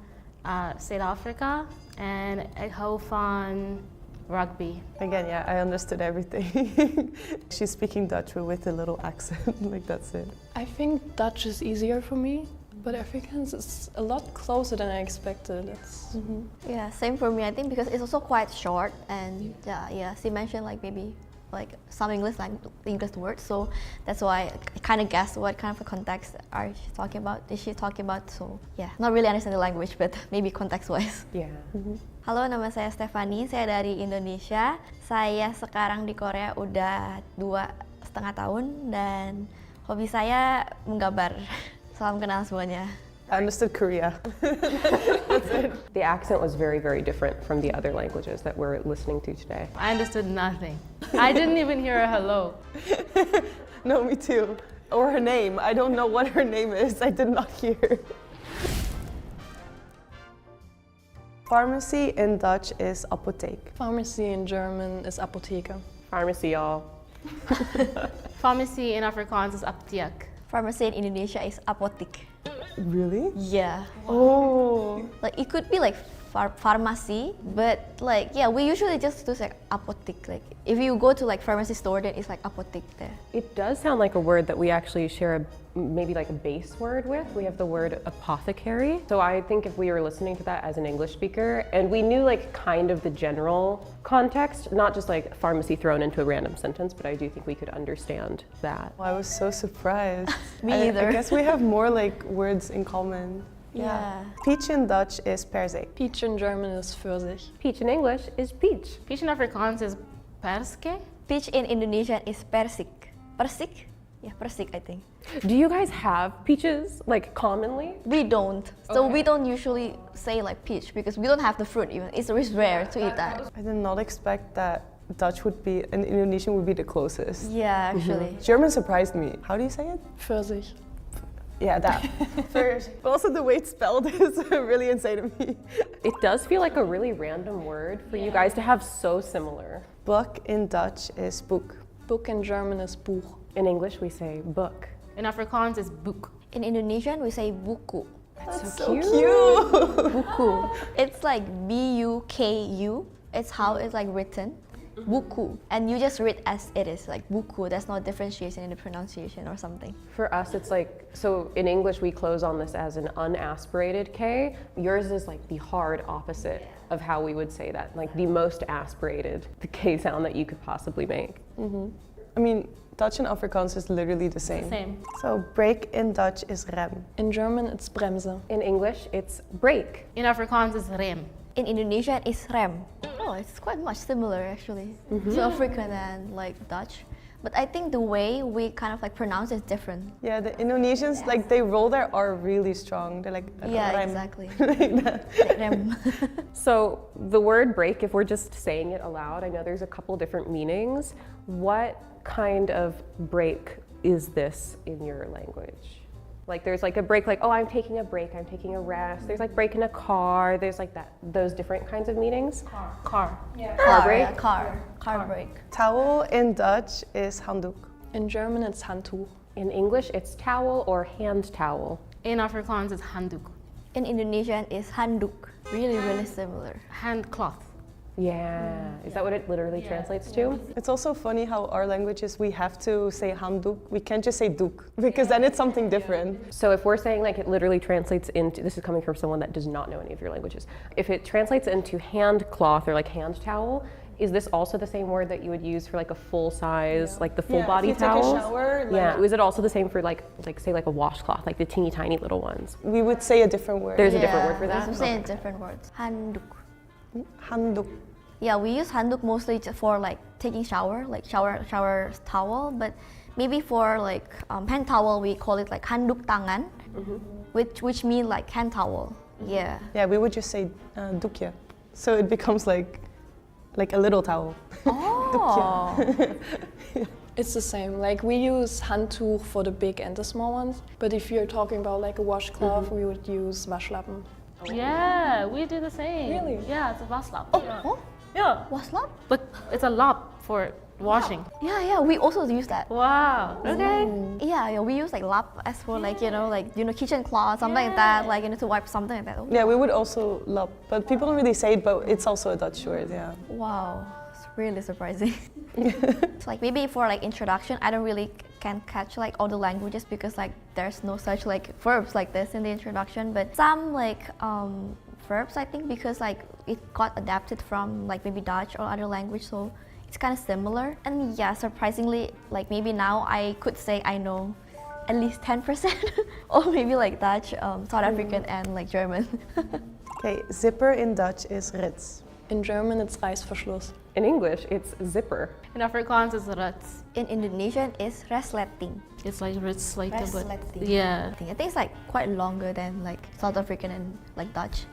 Zuid-Afrika en ik hou van rugby.
Again, yeah, I understood everything. She's speaking Dutch with a little accent, like that's it.
I think Dutch is easier for me, but Afrikaans is a lot closer than I expected. It's
Yeah, same for me. I think because it's also quite short, and yeah, she mentioned like maybe like some English words, so that's why I kind of guessed what kind of a context is she talking about. So yeah, not really understand the language, but maybe context-wise.
Yeah.
Halo, nama saya Stephanie, saya dari Indonesia. Saya sekarang di Korea udah 2,5 tahun dan hobi saya menggambar. Salam kenal semuanya.
I understood Korea.
The accent was very, very different from the other languages that we're listening to today.
I understood nothing. I didn't even hear a hello.
No, me too. Or her name. I don't know what her name is. I did not hear. Pharmacy in Dutch is apotheek.
Pharmacy in German is Apotheke.
Pharmacy, y'all.
Pharmacy in Afrikaans is apteek.
Pharmacy in Indonesia is apotheek.
Really?
Yeah.
Oh.
Like it could be like pharmacy, but like yeah, we usually just do like apotheek. Like if you go to like pharmacy store, then it's like apotheek there.
It does sound like a word that we actually share maybe like a base word with. We have the word apothecary. So I think if we were listening to that as an English speaker and we knew like kind of the general context, not just like pharmacy thrown into a random sentence, but I do think we could understand that.
Well, I was so surprised.
Me either.
I guess we have more like words in common.
Yeah.
Peach in Dutch is perzik.
Peach in German is Pfirsich.
Peach in English is peach.
Peach in Afrikaans is perske.
Peach in Indonesian is persik. Persik? Yeah, persik, I think.
Do you guys have peaches like commonly?
We don't. So we don't usually say like peach because we don't have the fruit even. It's rare to eat that.
I did not expect that Dutch would be and Indonesian would be the closest.
Yeah, actually.
German surprised me. How do you say it?
Pfirsich.
Yeah, that. First. But also the way it's spelled is really insane to me.
It does feel like a really random word for you guys to have so similar.
Book in Dutch is boek.
Book in German is Buch.
In English we say book.
In Afrikaans is boek.
In Indonesian we say buku.
That's so cute.
Buku. It's like B-U-K-U. It's how it's like written. Buku. And you just read as it is, like buku. There's no differentiation in the pronunciation or something.
For us, it's like, so in English we close on this as an unaspirated K. Yours is like the hard opposite of how we would say that, like the most aspirated, the K sound that you could possibly make.
I mean, Dutch and Afrikaans is literally the same.
Same.
So break in Dutch is rem.
In German, it's Bremse.
In English, it's break.
In Afrikaans is rem.
In Indonesian, it's rem. Oh, it's quite much similar actually to African and like Dutch. But I think the way we kind of like pronounce it is different.
Yeah, the Indonesians, like they roll their R really strong. They're like,
yeah,
rem.
exactly.
Like that.
Rem.
So the word break, if we're just saying it aloud, I know there's a couple different meanings. What kind of break is this in your language? Like there's like a break, like, oh, I'm taking a break, I'm taking a rest. There's like break in a car, there's like those different kinds of meanings.
Car.
Yeah. Car break?
Yeah, car break.
Towel in Dutch is handdoek.
In German, it's Handtuch.
In English, it's towel or hand towel.
In Afrikaans, it's handdoek.
In Indonesian, it's handdoek. Really, really similar.
Hand cloth.
Yeah. Is that what it literally translates to?
It's also funny how our languages, we have to say handdoek. We can't just say doek, because then it's something different.
So if we're saying like it literally translates into, this is coming from someone that does not know any of your languages. If it translates into hand cloth or like hand towel, is this also the same word that you would use for like a full size, like the full body
if you
towels?
take a shower,
Yeah. Was it also the same for like say like a washcloth, like the teeny tiny little ones?
We would say a different word.
There's a different word for that?
We say different words. Handdoek.
Handdoek.
Yeah, we use handdoek mostly for like taking shower, like shower towel. But maybe for like hand towel, we call it like handdoek tangan, which means like hand towel. Yeah.
Yeah, we would just say doekje. So it becomes like a little towel.
Oh.
It's the same. Like we use Handtuch for the big and the small ones. But if you're talking about like a washcloth, we would use Waschlappen.
Yeah, we do the same.
Really?
Yeah, it's a waslap.
Oh?
Yeah.
Waslap?
But it's a lap for washing.
Yeah, we also use that.
Wow. Okay.
Yeah, we use like lap as for like kitchen cloth, something like that, like to wipe something like that.
Yeah, we would also lap, but people don't really say it, but it's also a Dutch word, yeah.
Wow, it's really surprising. It's like maybe for like introduction, I don't really can catch like all the languages because like there's no such like verbs like this in the introduction, but some like verbs I think because like it got adapted from like maybe Dutch or other language, so it's kind of similar. And yeah, surprisingly, like maybe now I could say I know at least 10% or maybe like Dutch, South African and like German.
Okay, zipper in Dutch is rits.
In German, it's Reißverschluss.
In English, it's zipper.
In Afrikaans, it's rits.
In Indonesian, it's resleting.
It's like rits, like the but
Resleting.
yeah.
I think it's like quite longer than like South African and like Dutch.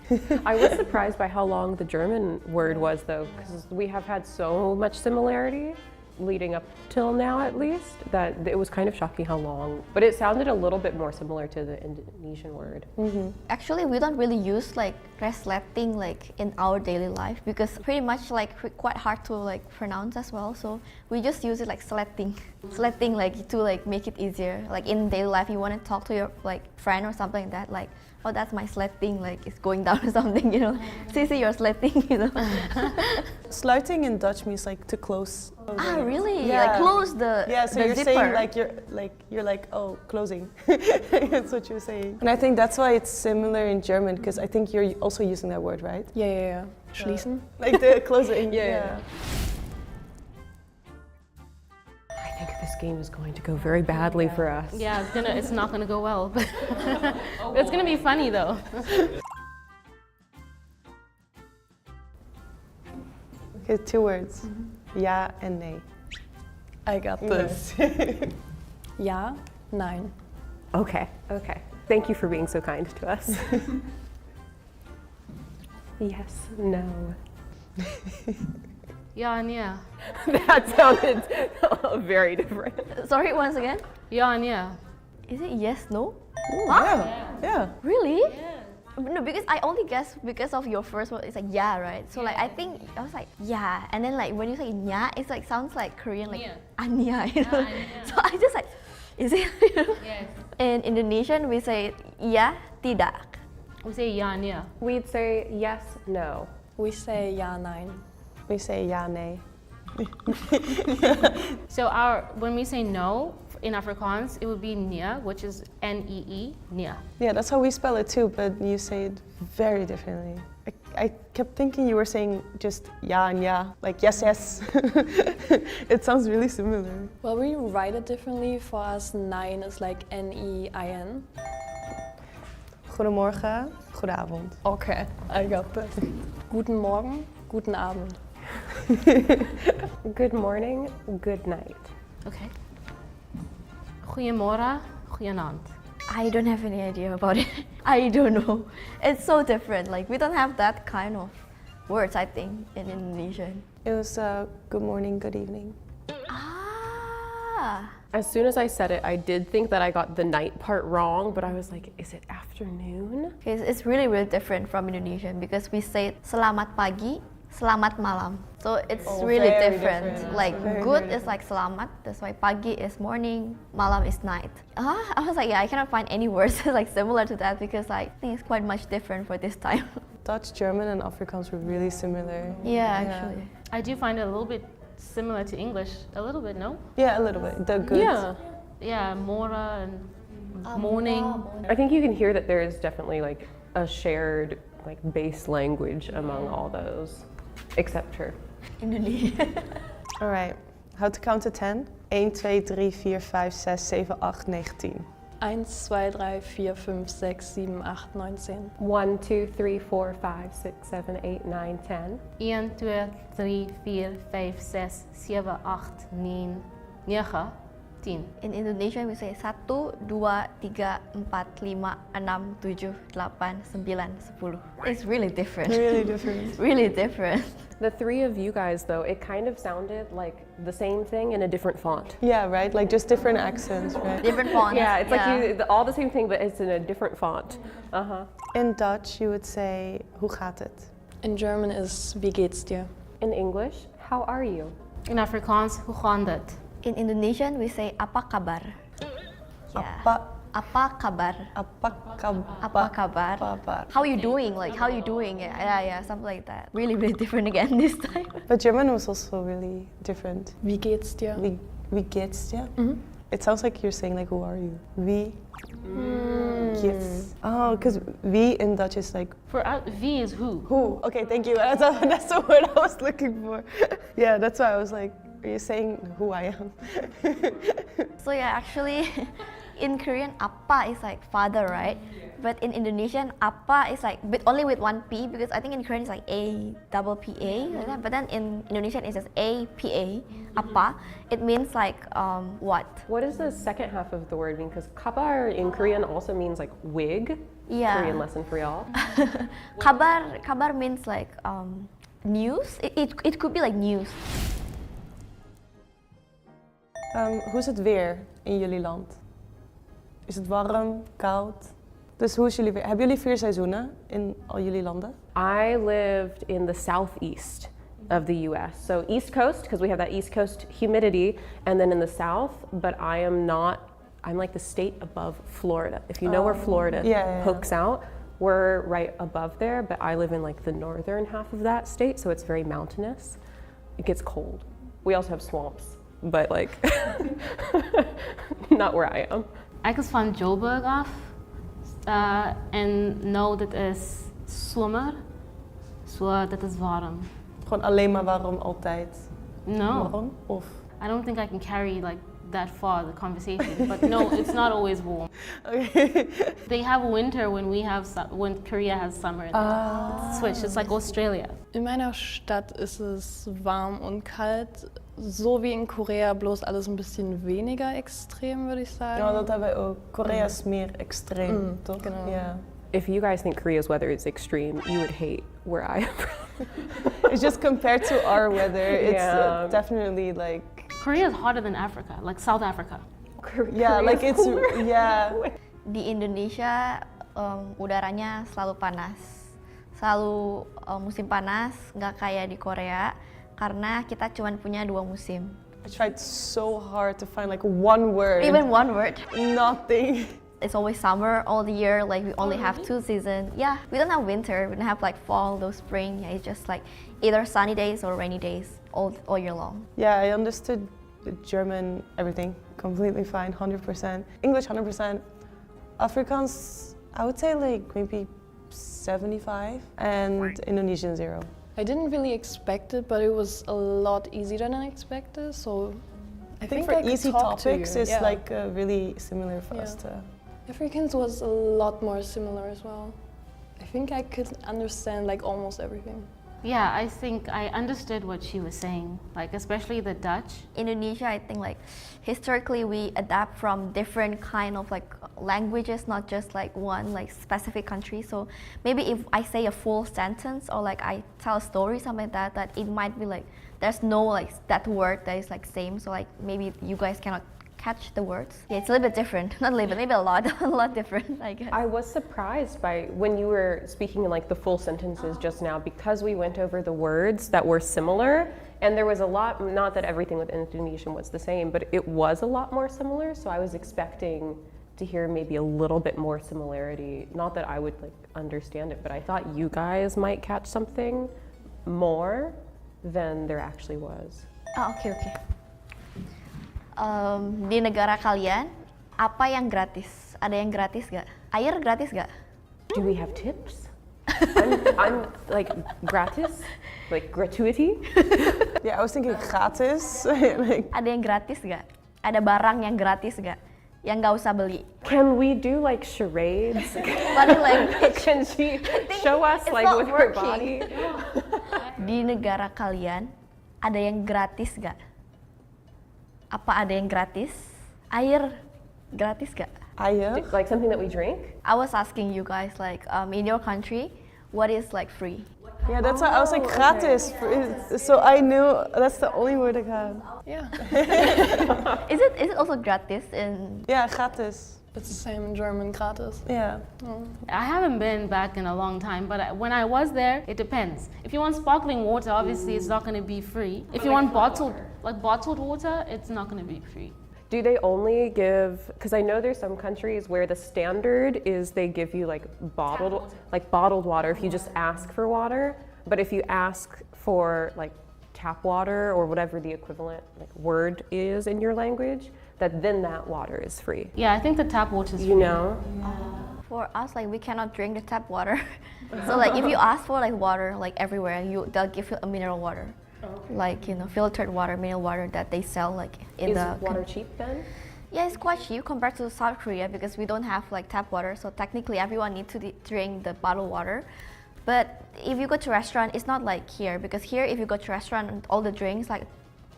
I was surprised by how long the German word was though, because we have had so much similarity leading up till now at least, that it was kind of shocking how long, but it sounded a little bit more similar to the Indonesian word.
Actually, we don't really use like resleting like in our daily life because pretty much like quite hard to like pronounce as well. So we just use it like sleting like to like make it easier. Like in daily life, you want to talk to your like friend or something like that, like, oh, that's my sleting, like it's going down or something, you know. See, you're sleting, you know.
Sluiting in Dutch means like to close.
Ah, really?
Yeah.
Like close the
Yeah, so
the
you're
zipper.
saying you're like oh, closing. That's what you're saying. And I think that's why it's similar in German because I think you're also using that word, right?
Yeah. Schließen.
Like the closing.
Yeah.
I think this game is going to go very badly for us.
Yeah, it's not gonna go well, but it's gonna be funny though.
Okay, 2 words. Ja and nee.
I got this. Ja, nein.
Okay. Thank you for being so kind to us. Yes, no.
Ja and yeah.
That sounded very different.
Sorry, once again.
Ja and yeah.
Is it yes, no?
Yeah.
Really? Yeah. No, because I only guess because of your first word. It's like yeah, right? So like I think I was like yeah, and then like when you say nya, it's like sounds like Korean like anya, you know. So I just like, is it?
Yes.
In Indonesian we say iya tidak.
We say ja and yeah.
We'd say yes, no.
We say ja, nein.
We say ja, nee.
So when we say no in Afrikaans, it would be nia, which is N-E-E, nia.
Yeah, that's how we spell it too, but you say it very differently. I kept thinking you were saying just ja and ja, like yes, yes. It sounds really similar.
Well, we write it differently. For us, nein is like N-E-I-N.
Goedemorgen, goedenavond.
Okay, I got that. Guten Morgen, guten Abend.
Good morning, good night.
Okay. Goeiemorgen, goeienaand.
I don't have any idea about it. I don't know. It's so different. Like we don't have that kind of words, I think, in Indonesian.
It was good morning, good evening.
Ah,
As soon as I said it, I did think that I got the night part wrong, but I was like, is it afternoon?
It's really, really different from Indonesian because we say selamat pagi, selamat malam. So it's really
very
different.
different.
Like
Very,
good
very
is like selamat, that's why pagi is morning, malam is night. I was like, yeah, I cannot find any words like similar to that because I think it's quite much different for this time.
Dutch, German, and Afrikaans were really similar.
Yeah, actually.
I do find it a little bit similar to English, a little bit, no?
Yeah, a little bit. The good.
Yeah.
Yeah, mora and morning.
I think you can hear that there is definitely like a shared like base language among all those, except her.
Indonesia.
All right. How to count to 10? 1, 2, 3, 4, 5, 6, 7, 8, 9, 10.
1, 2, 3, 4, 5, 6, 7, 8, 9, 10.
1, 2, 3, 4, 5, 6, 7, 8, 9, 10.
1, 2, 3, 4, 5, 6, 7, 8, 9, 9, 10.
In Indonesian we say 1, 2, 3, 4, 5, 6, 7, 8, 9, 10. It's really different.
Really different.
Really different.
The three of you guys, though, it kind of sounded like the same thing in a different font.
Yeah, right? Like just different accents, right?
Different fonts.
Yeah, it's like all the same thing, but it's in a different font.
In Dutch, you would say, hoe gaat het?
In German is wie geht's dir?
In English, how are you?
In Afrikaans, hoe gaan dit?
In Indonesian we say apa kabar. Yeah. Apa kabar? Apa kabar? How you doing? Like how you doing? Yeah, something like that. Really, really different again this time.
But German was also really different.
Wie geht's dir?
Wie geht's dir? It sounds like you're saying like, who are you? Wie geht's? Oh, because wie in Dutch is like...
For us, wie is who.
Who? Okay, thank you. That's the word I was looking for. Yeah, that's why I was like, are you saying who I am?
So yeah, actually, in Korean, apa is like father, right? But in Indonesian, apa is like only with one P because I think in Korean it's like A-double-P-A, like that. But then in Indonesian it's just A-P-A, apa. It means like what?
What does the second half of the word mean? Because kabar in Korean also means like wig.
Yeah.
Korean lesson for y'all.
Kabar means like news. It could be like news.
Hoe is het weer in jullie land? Is het warm, koud? Dus hoe is jullie weer? Hebben jullie 4 seizoenen in al jullie landen?
I lived in the southeast of the US. So East Coast, because we have that East Coast humidity, and then in the south, but I'm like the state above Florida. If you know where Florida pokes out, we're right above there, but I live in like the northern half of that state, so it's very mountainous. It gets cold. We also have swamps, but like not where I am.
Ik is van Joburg af en nou dit is zomer, so dit is warm.
Gewoon alleen maar warm altijd?
No.
Warm? Of?
I don't think I can carry like that far the conversation, but no, it's not always warm.
Okay.
They have winter when Korea has summer. It's switch. It's like Australia.
In meiner Stadt ist es warm und kalt, so wie in Korea, bloß alles ein bisschen weniger extrem, würde ich sagen.
Ja, dat hebben wij ook. Korea is meer extreem, toch?
Genau.
Yeah.
If you guys think Korea's weather is extreme, you would hate where I am from.
It's just compared to our weather, it's definitely like...
Korea is hotter than Africa, like South Africa.
Yeah, like it's, yeah.
Di Indonesia udaranya selalu panas, selalu musim panas, nggak kayak di Korea karena kita cuma punya 2 musim.
I tried so hard to find like one word.
Even one word.
Nothing.
It's always summer all the year, like we only have 2 seasons. Yeah, we don't have winter, we don't have like fall, though spring. Yeah, it's just like either sunny days or rainy days all year long.
Yeah, I understood the German, everything, completely fine, 100%. English, 100%. Afrikaans, I would say like maybe 75, and Indonesian 0.
I didn't really expect it, but it was a lot easier than I expected, so I think
for
I could
easy
talk
topics,
to you.
it's like really similar for us to...
Afrikaans was a lot more similar as well. I think I could understand like almost everything.
Yeah, I think I understood what she was saying, like especially the Dutch.
Indonesia, I think like historically we adapt from different kind of like languages, not just like one like specific country. So maybe if I say a full sentence or like I tell a story, something like that it might be like there's no like that word that is like same. So like maybe you guys cannot catch the words. Yeah, it's a little bit different. Not a little bit, maybe a lot, a lot different, I guess.
I was surprised by when you were speaking in like the full sentences just now, because we went over the words that were similar, and there was a lot, not that everything with Indonesian was the same, but it was a lot more similar, so I was expecting to hear maybe a little bit more similarity. Not that I would like understand it, but I thought you guys might catch something more than there actually was.
Oh, okay. Di negara kalian, apa yang gratis? Ada yang gratis gak? Air gratis gak?
Do we have tips? I'm like gratis, like gratuity.
Yeah, I was thinking gratis. Like,
ada yang gratis gak? Ada barang yang gratis gak? Yang nggak usah beli.
Can we do like charades?
Body language.
Can she show us like with her body?
Di negara kalian ada yang gratis gak? Apa ada yang gratis? Air gratis gak?
Air?
Like something that we drink?
I was asking you guys like in your country, what is like free?
yeah, that's why I was like gratis. So I knew that's the only word I had.
Yeah.
Is it also gratis in?
Yeah, gratis.
It's the same in German, gratis.
Yeah.
I haven't been back in a long time, but when I was there, it depends. If you want sparkling water, obviously it's not going to be free. If you want bottled water, it's not going to be free.
Do they only give, because I know there's some countries where the standard is they give you like bottled water if you just ask for water, but if you ask for like tap water or whatever the equivalent like word is in your language, then that water is free.
Yeah, I think the tap water is free.
You know?
For us, like we cannot drink the tap water. So like if you ask for like water like everywhere, they'll give you a mineral water. Like, you know, filtered water, mineral water that they sell like in the...
Is water cheap then?
Yeah, it's quite cheap compared to South Korea because we don't have like tap water. So technically everyone needs to drink the bottled water. But if you go to restaurant, it's not like here because here if you go to restaurant, all the drinks like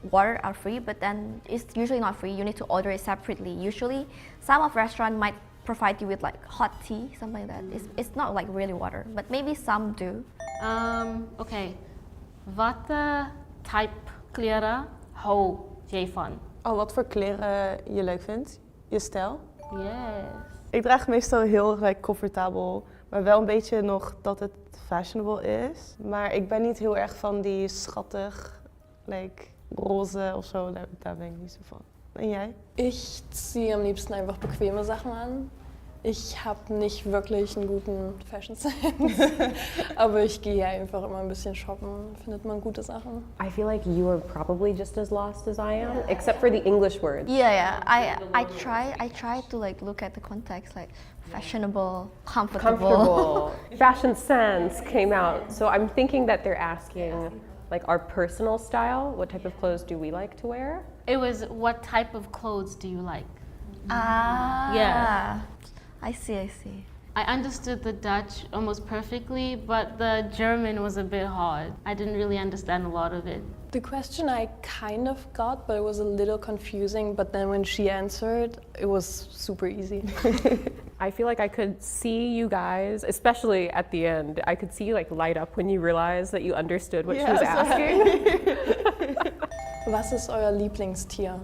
water are free, but then it's usually not free. You need to order it separately. Usually some of restaurant might provide you with like hot tea, something like that. It's not like really water, but maybe some do.
Okay. Wat type kleren hou jij van?
Oh, wat voor kleren je leuk vindt? Je stijl?
Yes.
Ik draag meestal heel like, comfortabel, maar wel een beetje nog dat het fashionable is. Maar ik ben niet heel erg van die schattig, like, roze of zo, daar ben ik niet zo van. En jij?
Ich ziehe am liebsten einfach bequeme Sachen an. Ich habe nicht wirklich einen guten Fashion Sense, aber ich gehe einfach immer ein bisschen shoppen, findet man gute Sachen.
I feel like you are probably just as lost as I am, except for the English words.
Yeah. I try to like look at the context, like fashionable, comfortable.
Fashion sense came out, so I'm thinking that they're asking like our personal style. What type of clothes do we like to wear?
It was what type of clothes do you like?
Yeah. I see.
I understood the Dutch almost perfectly, but the German was a bit hard. I didn't really understand a lot of it.
The question I kind of got, but it was a little confusing, but then when she answered, it was super easy.
I feel like I could see you guys, especially at the end, I could see you like light up when you realized that you understood what she was asking.
Was ist euer Lieblingstier?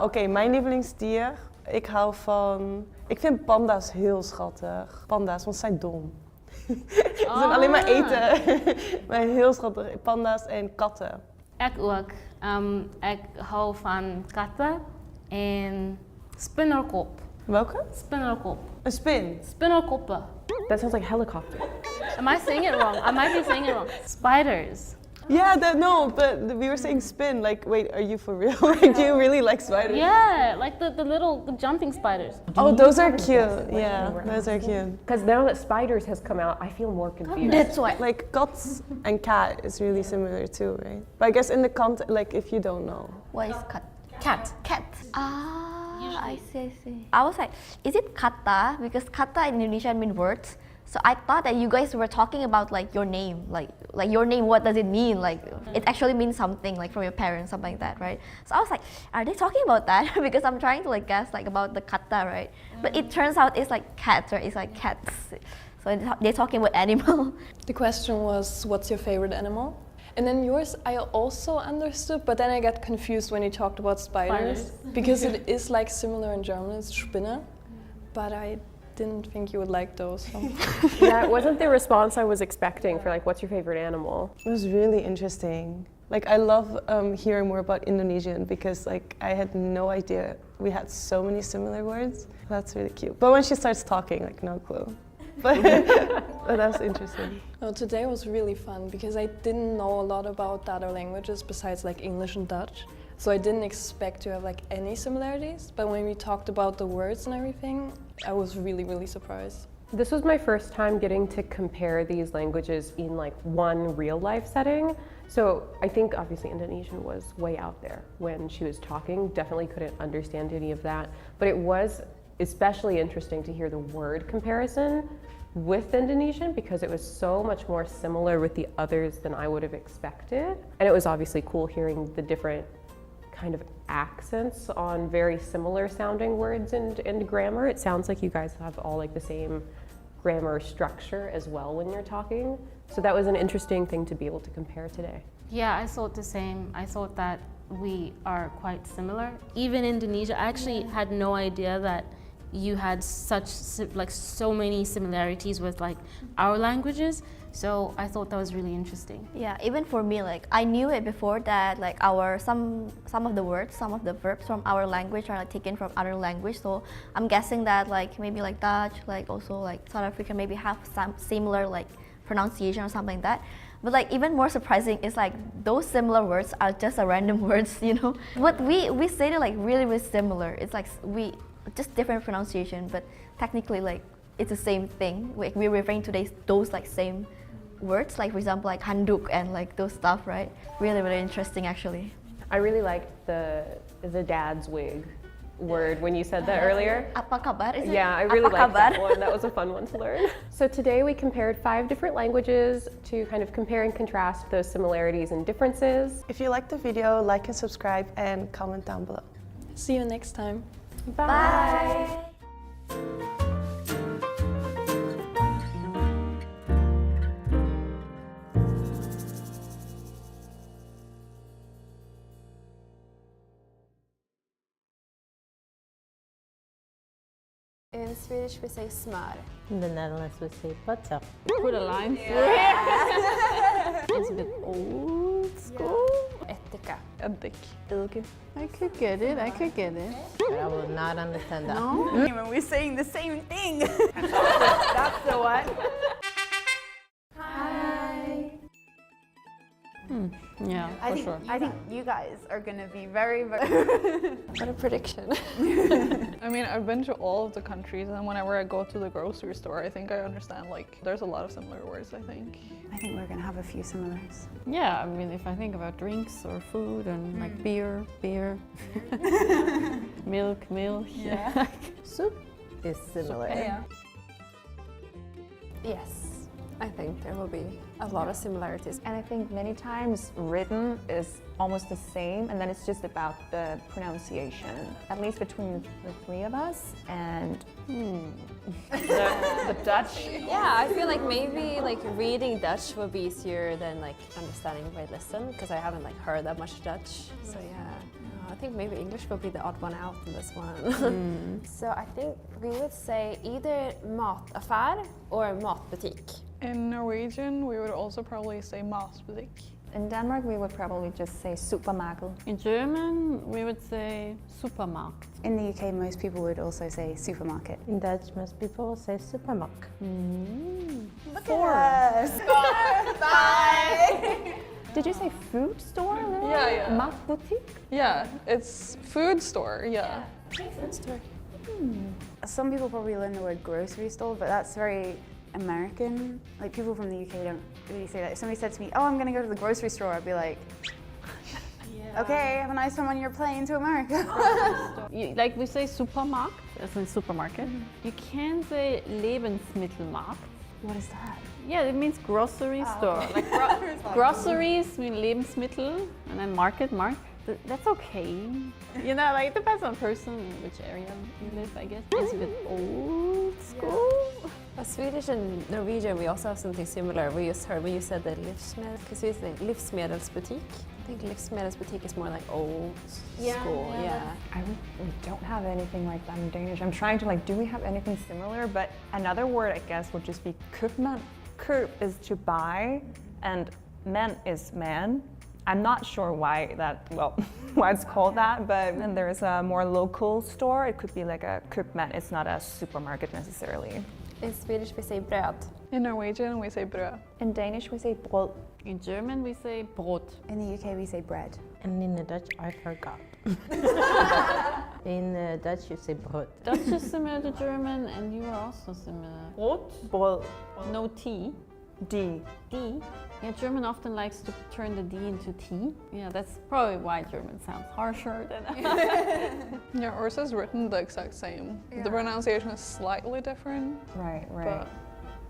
Oké, mijn lievelingsdier. Ik hou van... Ik vind panda's heel schattig. Panda's, want ze zijn dom. Ze zijn alleen maar eten. Maar heel schattig. Panda's en katten.
Ik ook. Ik hou van katten en spinnerkop.
Welke?
Spinnerkop.
Een spin?
Spinnerkoppen.
That sounds like helicopter.
Am I saying it wrong? I might be saying it wrong. Spiders.
Yeah, no, but we were saying spin. Like, wait, are you for real? Like, do you really like spiders?
Yeah, like the little jumping spiders.
Oh, those are cute. Yeah, those are cute.
Because now that spiders has come out, I feel more confused.
That's why.
Like, cats and cat is really similar too, right? But I guess in the context, like, if you don't know.
What is cat?
Cat.
I see. I was like, is it kata? Because kata in Indonesian mean words. So I thought that you guys were talking about like your name, like your name. What does it mean? Like it actually means something, like from your parents, something like that, right? So I was like, are they talking about that? Because I'm trying to like guess like about the kata, right? But it turns out it's like cats, right? It's like cats. So they're talking about animal.
The question was, what's your favorite animal?
And then yours I also understood, but then I got confused when you talked about spiders. Because it is like similar in German, it's Spinne. But I didn't think you would like those. So.
Yeah, it wasn't the response I was expecting for like, what's your favorite animal?
It was really interesting. Like I love hearing more about Indonesian because like I had no idea we had so many similar words. That's really cute. But when she starts talking, like no clue. But that's interesting.
No, today was really fun because I didn't know a lot about the other languages besides like English and Dutch. So I didn't expect to have like any similarities. But when we talked about the words and everything, I was really, really surprised.
This was my first time getting to compare these languages in like one real life setting. So I think obviously Indonesian was way out there when she was talking. Definitely couldn't understand any of that. But it was especially interesting to hear the word comparison with Indonesian because it was so much more similar with the others than I would have expected. And it was obviously cool hearing the different kind of accents on very similar sounding words and grammar. It sounds like you guys have all like the same grammar structure as well when you're talking. So that was an interesting thing to be able to compare today.
Yeah, I thought the same. I thought that we are quite similar. Even Indonesia, I actually had no idea that you had so many similarities with like our languages. So I thought that was really interesting.
Yeah, even for me, like I knew it before that like some of the words, some of the verbs from our language are like taken from other language. So I'm guessing that like maybe like Dutch, like also like South Africa maybe have some similar like pronunciation or something like that. But like even more surprising is like those similar words are just a random words, you know. But we say it like really, really similar. It's like we just different pronunciation, but technically like it's the same thing. We're referring to those like same words, like for example like handuk and like those stuff, right? Really, really interesting actually.
I really liked the dad's wig word when you said that earlier.
Apa kabar? Is
yeah, I really liked that one. That was a fun one to learn. So today we compared 5 different languages to kind of compare and contrast those similarities and differences.
If you liked the video, like and subscribe and comment down below.
See you next time.
Bye.
In Swedish we say smör.
In the Netherlands we say butter.
Put a line through
Yeah.
It's a bit old school.
Ättika.
Eddik.
Okay. I could get it, I could get it.
But I will not understand that.
No?
When we're saying the same thing. That's the one.
Yeah,
I think you guys are gonna be very, very.
What a prediction.
I mean, I've been to all of the countries, and whenever I go to the grocery store, I think I understand, like, there's a lot of similar words, I think.
I think we're gonna have a few similars.
Yeah, I mean, if I think about drinks or food and like beer, milk.
Yeah.
Soup is similar.
Yeah.
Yes. I think there will be a lot of similarities.
And I think many times written is almost the same, and then it's just about the pronunciation, at least between the 3 of us. And
the Dutch. Yeah, I feel like maybe like reading Dutch will be easier than like understanding by listen, because I haven't like heard that much Dutch. So yeah, I think maybe English will be the odd one out in this one. So I think we would say either mataffär or matbutik.
In Norwegian, we would also probably say matbutik.
In Denmark, we would probably just say supermarket.
In German, we would say Supermarkt.
In the UK, most people would also say supermarket.
In Dutch, most people say supermarkt.
Look at us! Bye!
Did you say food store?
Yeah.
Matbutik?
Yeah, it's food store, yeah.
Food store.
Some people probably learn the word grocery store, but that's very American. Like people from the UK don't really say that. If somebody said to me, "Oh, I'm gonna go to the grocery store," I'd be like, "Okay, have a nice time on your plane to America."
Like we say Supermarkt, as in supermarket. You can say Lebensmittelmarkt.
What is that?
Yeah, it means grocery store.
Okay.
Like groceries mean Lebensmittel, and then market. That's okay. You know, like it depends on person, which area you live, I guess. It's a bit old school.
Swedish and Norwegian, we also have something similar. We just heard when you said the livsmedel, because we say livsmedelsbutik. I think livsmedelsbutik is more like old school. Yeah.
We don't have anything like that in Danish. I'm trying to do we have anything similar? But another word, I guess, would just be købmand. Køb is to buy, and mand is man. I'm not sure why why it's called that, but when there's a more local store, it could be like a købmand. It's not a supermarket necessarily.
In Swedish, we say bröd.
In Norwegian, we say brød.
In Danish, we say brød.
In German, we say brot.
In the UK, we say bread.
And in the Dutch, I forgot. In Dutch, you say brot.
Dutch is similar to German, and you are also similar. Brot.
Brød.
No T.
D.
D. Yeah, German often likes to turn the D into T. Yeah, that's probably why German sounds harsher than
Yeah, ours is written the exact same. The pronunciation is slightly different.
Right.
But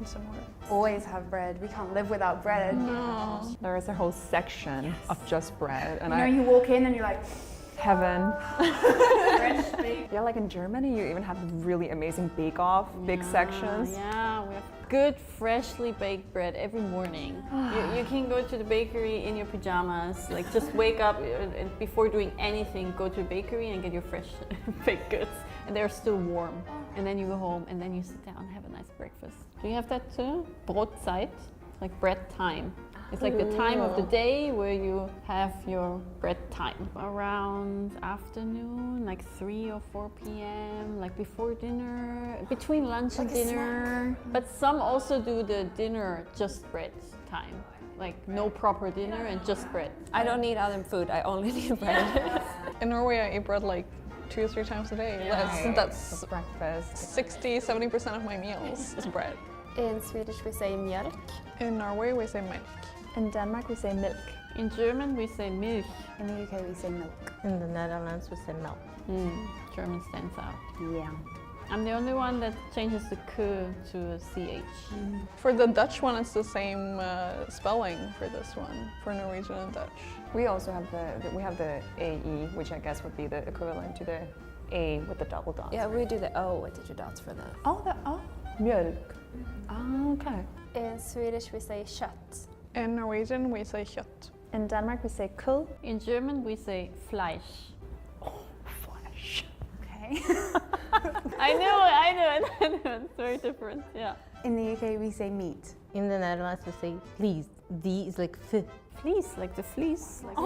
it's similar.
Always have bread. We can't live without bread.
No.
There is a whole section of just bread, and
you walk in and you're like,
heaven.
fresh baked.
Yeah, like in Germany, you even have really amazing bake-off, big sections.
Yeah, we have good, freshly baked bread every morning. You can go to the bakery in your pajamas, like just wake up and before doing anything, go to the bakery and get your fresh baked goods. And they're still warm. And then you go home and then you sit down and have a nice breakfast. Do you have that too? Brotzeit, like bread time. It's like the time of the day where you have your bread time. Around afternoon, like 3 or 4 p.m., like before dinner, between lunch and dinner. But some also do the dinner just bread time. Like no proper dinner and just bread.
I don't need other food, I only need bread.
In Norway, I eat bread like 2 or 3 times a day. That's
breakfast.
60-70% of my meals is bread.
In Swedish, we say mjölk.
In Norway, we say milk.
In Denmark, we say milk.
In German, we say milch.
In the UK, we say milk.
In the Netherlands, we say milk.
German stands out.
Yeah.
I'm the only one that changes the k to a ch.
For the Dutch one, it's the same spelling for this one, for Norwegian and Dutch.
We also have the AE, which I guess would be the equivalent to the A with the double dots.
Yeah, we do the O with the 2 dots for that.
Oh, the O. Mjölk. Oh, okay.
In Swedish, we say kött.
In Norwegian, we say kjøtt.
In Denmark, we say kød.
In German, we say Fleisch.
Flesh.
Okay.
I know it. It's very different, yeah.
In the UK, we say meat.
In the Netherlands, we say vlees. V is like f.
Fleece, like the fleece. Like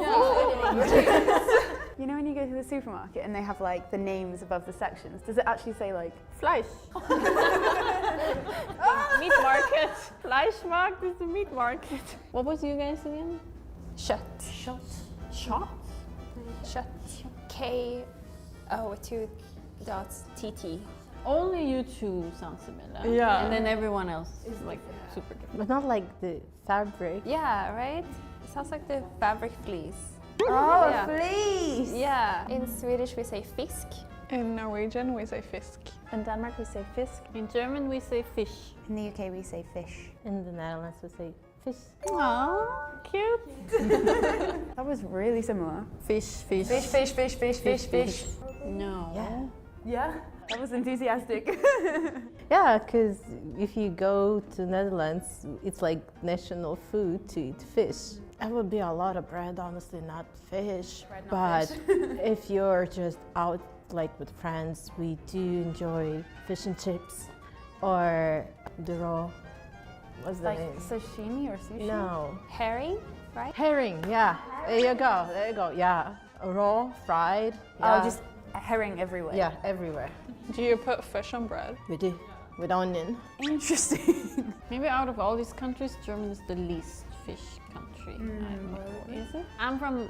You know when you go to the supermarket and they have like the names above the sections, does it actually say like
Fleisch? Meat market. Fleischmarkt is the meat market. What was you guys again?
Kött.
Shot?
Kött. K-O with 2 dots, T-T.
Only you two sound similar.
Yeah.
And then everyone else is like super different.
But not like the fabric.
Yeah, right? It sounds like the fabric fleece.
Oh,
Yeah.
fleece!
Yeah. In Swedish, we say fisk.
In Norwegian, we say fisk.
In Denmark, we say fisk.
In German, we say fish.
In the UK, we say fish.
In the Netherlands, we say fish.
Aww, cute.
That was really similar.
Fish.
Fish.
No.
Yeah.
Yeah, that was enthusiastic.
Yeah, because if you go to Netherlands, it's like national food to eat fish. It would be a lot of bread, honestly, not fish.
Bread, not
But
fish.
if you're just out like with friends, we do enjoy fish and chips or the raw. What's the
Like
name?
sashimi or sushi?
No.
Herring, right?
Herring, yeah. There you go. Yeah. Raw, fried.
Oh,
Yeah.
just herring everywhere.
Yeah, everywhere.
Do you put fish on bread?
We do. With onion.
Interesting.
Maybe out of all these countries, Germany is the least fish country. I don't know. Is it? I'm from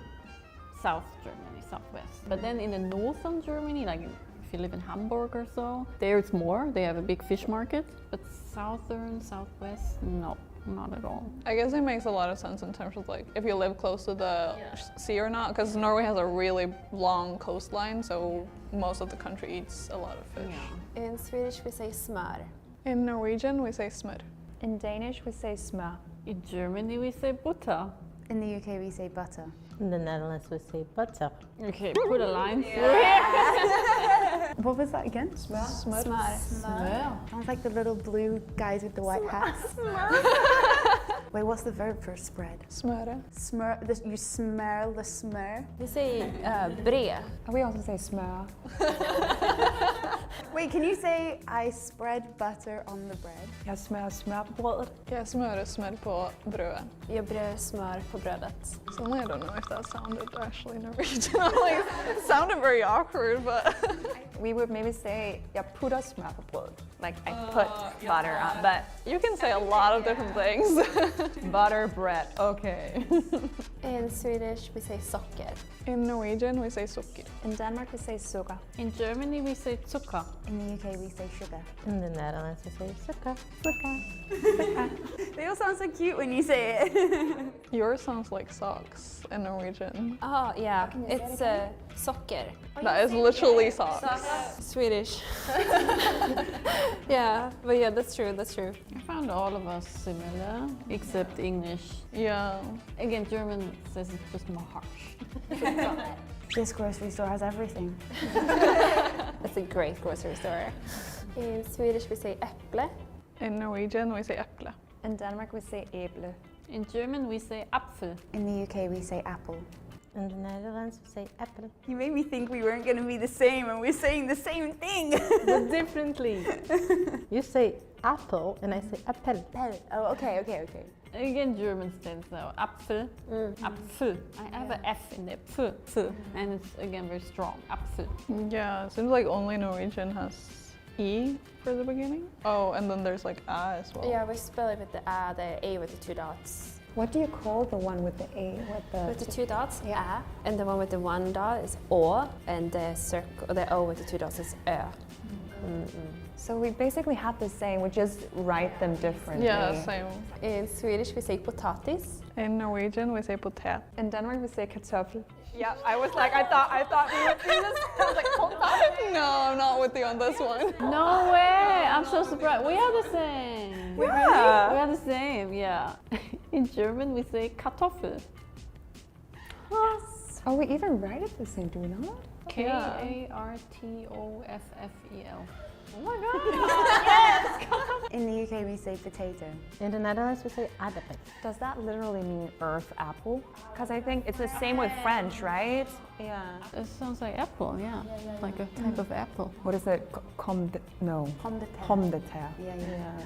South Germany, Southwest. But then in the northern Germany, like if you live in Hamburg or so, there it's more. They have a big fish market. But southern, southwest, no, not at all.
I guess it makes a lot of sense in terms of like if you live close to the sea or not, because Norway has a really long coastline, so most of the country eats a lot of fish.
In Swedish, we say smör.
In Norwegian, we say smør.
In Danish, we say smør.
In Germany, we say butter.
In the UK, we say butter.
In the Netherlands, we say butter.
Okay, put a line through
What was that again?
Smör.
Sounds like the little blue guys with the white hats. Wait, what's the verb for spread?
Smöra.
You smell the smör.
We say bre.
We also say smör.
Wait, can you say I spread butter on the bread?
Jag smör på brödet.
Jag smörer smör på brödet.
Jag bröd smör på brödet.
Suddenly I don't know if that sounded actually Norwegian. Like, it sounded very awkward, but...
We would maybe say jag putter smör på bröd. Like I put butter on, but
you can say a lot of different things.
Butter, bread, okay.
In Swedish we say socker.
In Norwegian we say sukker.
In Denmark we say sugar.
In Germany we say zucker.
In the UK we say sugar.
In the Netherlands, we say sukker.
They all sound so cute when you say it.
Yours sounds like socks in Norwegian.
Oh yeah, it's socker.
That is literally socks.
Swedish. Yeah, but yeah, that's true, that's true.
I found all of us similar, except English.
Yeah.
Again, German says it just more harsh.
This grocery store has everything.
That's a great grocery store. In Swedish we say äpple.
In Norwegian we say äpple.
In Denmark we say äpple.
In German we say Apfel.
In the UK we say apple.
In the Netherlands, we say apple.
You made me think we weren't going to be the same and we're saying the same thing.
But differently. You say apple and I say apple.
Oh, okay.
Again, German stands now. Apfel. Apfel. I have an F in there. F. And it's again very strong. Apfel.
Yeah, it seems like only Norwegian has E for the beginning. Oh, and then there's like A as well.
Yeah, we spell it with the A with the two dots.
What do you call the one with the A?
With the two dots, A, and the one with the one dot is Å, and the O with the two dots is Ö.
So we basically have the same, we just write them differently.
Yeah, same.
In Swedish we say potatis.
In Norwegian we say potet.
In Denmark we say kartoffel.
Yeah, I was like, I thought we would do this. I was like, potatis. No, I'm not with you on this one.
No way! I'm so surprised. We are the same.
Yeah.
We are the same, yeah. In German we say Kartoffel.
Yes. Oh, we even write it the same, do we not?
Kartoffel. Oh my god!
Yes! In the UK we say potato.
In the Netherlands, we say aardappel.
Does that literally mean earth apple? Because I think it's the same with French, right?
Yeah. It sounds like apple, yeah. Like a type of apple.
What is it? Pomme de terre.
Yeah.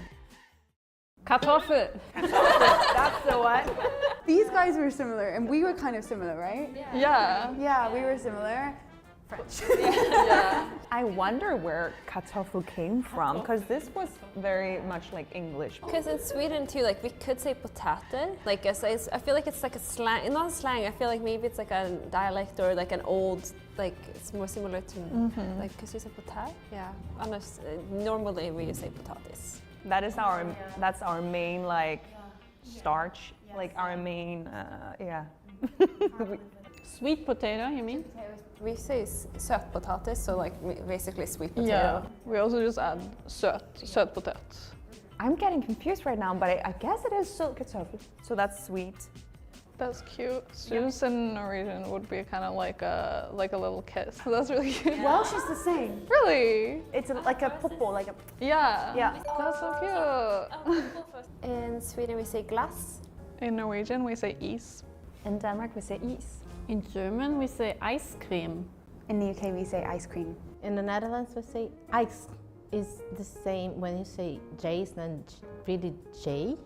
Kartoffel.
That's the one. These guys were similar, and we were kind of similar, right?
Yeah.
Yeah, we were similar. French.
Yeah. I wonder where kartoffel came from, because this was very much like English.
Because in Sweden too, like we could say potato. Like I feel like it's like a slang, not a slang. I feel like maybe it's like a dialect or like an old, like it's more similar to like because you say potat. Yeah. Unless normally we say potatis.
That's our main like starch, like our main yeah.
Sweet potato, you mean?
We say sötpotatis, so like basically sweet potato.
Yeah, we also just add sötpotat.
I'm getting confused right now, but I guess it is kartoffel. So that's sweet.
That's cute. Snus in Norwegian would be kind of like a little kiss. That's really cute.
Welsh is the same.
Really?
It's like a popo, like a...
Yeah.
Yeah.
That's so cute.
In Sweden we say glass.
In Norwegian we say is.
In Denmark we say is.
In German we say ice cream.
In the UK we say ice cream.
In the Netherlands, we say ice is the same when you say J, it's not really J.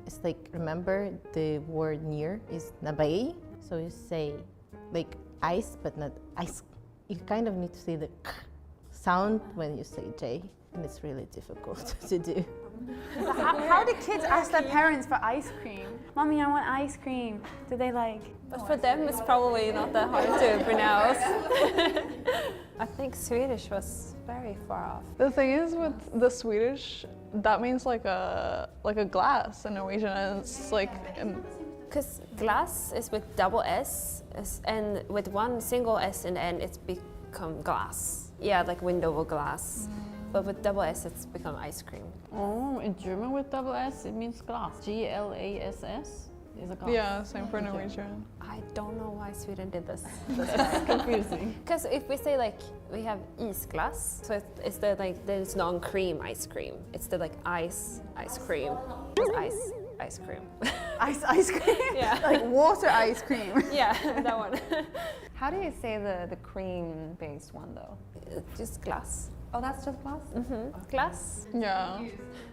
It's like, remember the word near is nabay. So you say like ice, but not ice. You kind of need to say the k sound when you say J, and it's really difficult to do.
How do kids ask their parents for ice cream? Mommy, I want ice cream. Do they like?
But for them it's probably not that hard to pronounce. I think Swedish was very far off.
The thing is with the Swedish, that means like a glass in Norwegian, and it's like.
Because glass is with double S, and with one single S in the end, it's become glass. Yeah, like window or glass. But with double S, it's become ice cream.
Oh, in German with double S, it means glass. G-L-A-S-S. is a glass.
Yeah, same for Norwegian.
I don't know why Sweden did this.
Confusing.
Because if we say like we have isglass, so it's the like there's non-cream ice cream. It's the like ice cream. It's ice cream.
Ice cream?
Yeah.
Like water ice cream.
Yeah, that one.
How do you say the cream-based one though?
Just glass.
Oh, that's just glass?
Glass.
Yeah,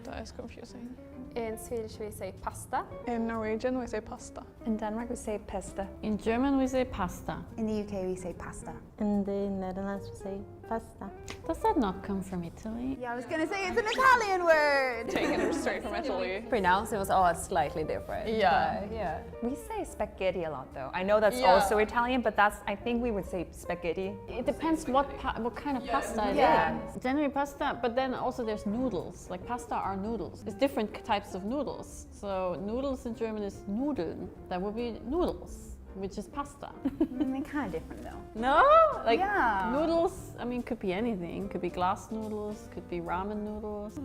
that is confusing.
In Swedish we say pasta.
In Norwegian we say pasta.
In Denmark we say pasta.
In German we say pasta.
In the UK we say pasta.
In the Netherlands, we say pasta.
Does that not come from Italy?
Yeah, I was gonna say it's an Italian word.
Taking it straight from Italy.
Pronounce it was all slightly different.
Yeah.
But, yeah.
We say spaghetti a lot though. I know that's
Yeah.
also Italian, but I think we would say spaghetti.
It depends what kind of pasta it is. Generally pasta, but then also there's noodles. Like pasta are noodles. There's different types of noodles. So noodles in German is Nudeln. That would be noodles, which is pasta.
They're kind of different though.
No? Like
Yeah.
noodles, I mean, could be anything. Could be glass noodles, could be ramen noodles.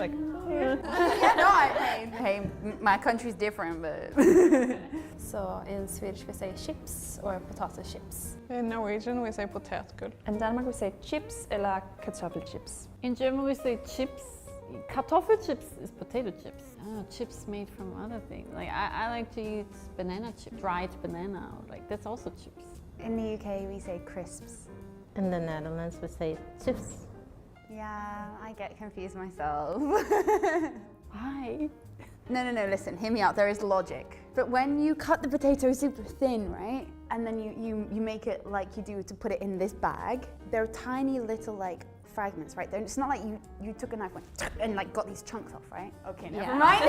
Like, yeah, no, hey, my country's different, but.
So in Swedish we say chips or potato chips.
In Norwegian we say potetgull.
In Denmark we say chips eller kartoffelchips.
In German we say chips. Kartoffelchips is potato chips. Oh, chips made from other things. Like I like to eat banana chips, dried banana. Like that's also chips.
In the UK we say crisps.
In the Netherlands, we say chips.
Yeah, I get confused myself.
Why?
No, listen, hear me out, there is logic. But when you cut the potato super thin, right? And then you make it like you do to put it in this bag, they're tiny little like fragments, right? It's not like you took a knife and like got these chunks off, right? Okay, never mind.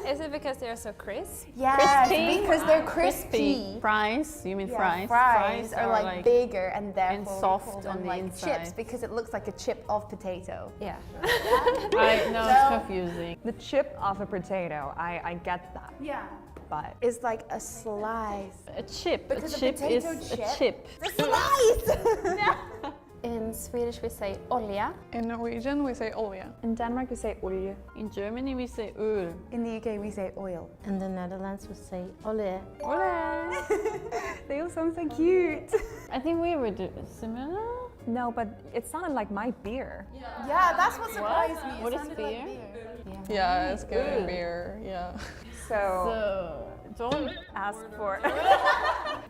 Is it because they're so crisp?
Yeah,
Crispy?
because they're crispy.
Fries? You mean fries?
Fries are like bigger and therefore
and
we
soft
call
on
them
the
like
inside.
chips because it looks like a chip of potato.
Yeah.
I know it's confusing.
The chip of a potato, I get that.
Yeah.
But
It's like a slice.
A chip.
Because
a
a
chip is
potato
a chip.
A slice!
In Swedish we say olja.
In Norwegian we say olje.
in Denmark we say olje.
In Germany we say öl.
In the UK we say oil.
In the Netherlands, we say olé.
They all sound so cute.
I think we were similar.
No, but it sounded like my beer.
Yeah, that's what surprised me. It
What is
sounded
beer?
like
Yeah, it's good beer. Yeah.
So
don't
ask for.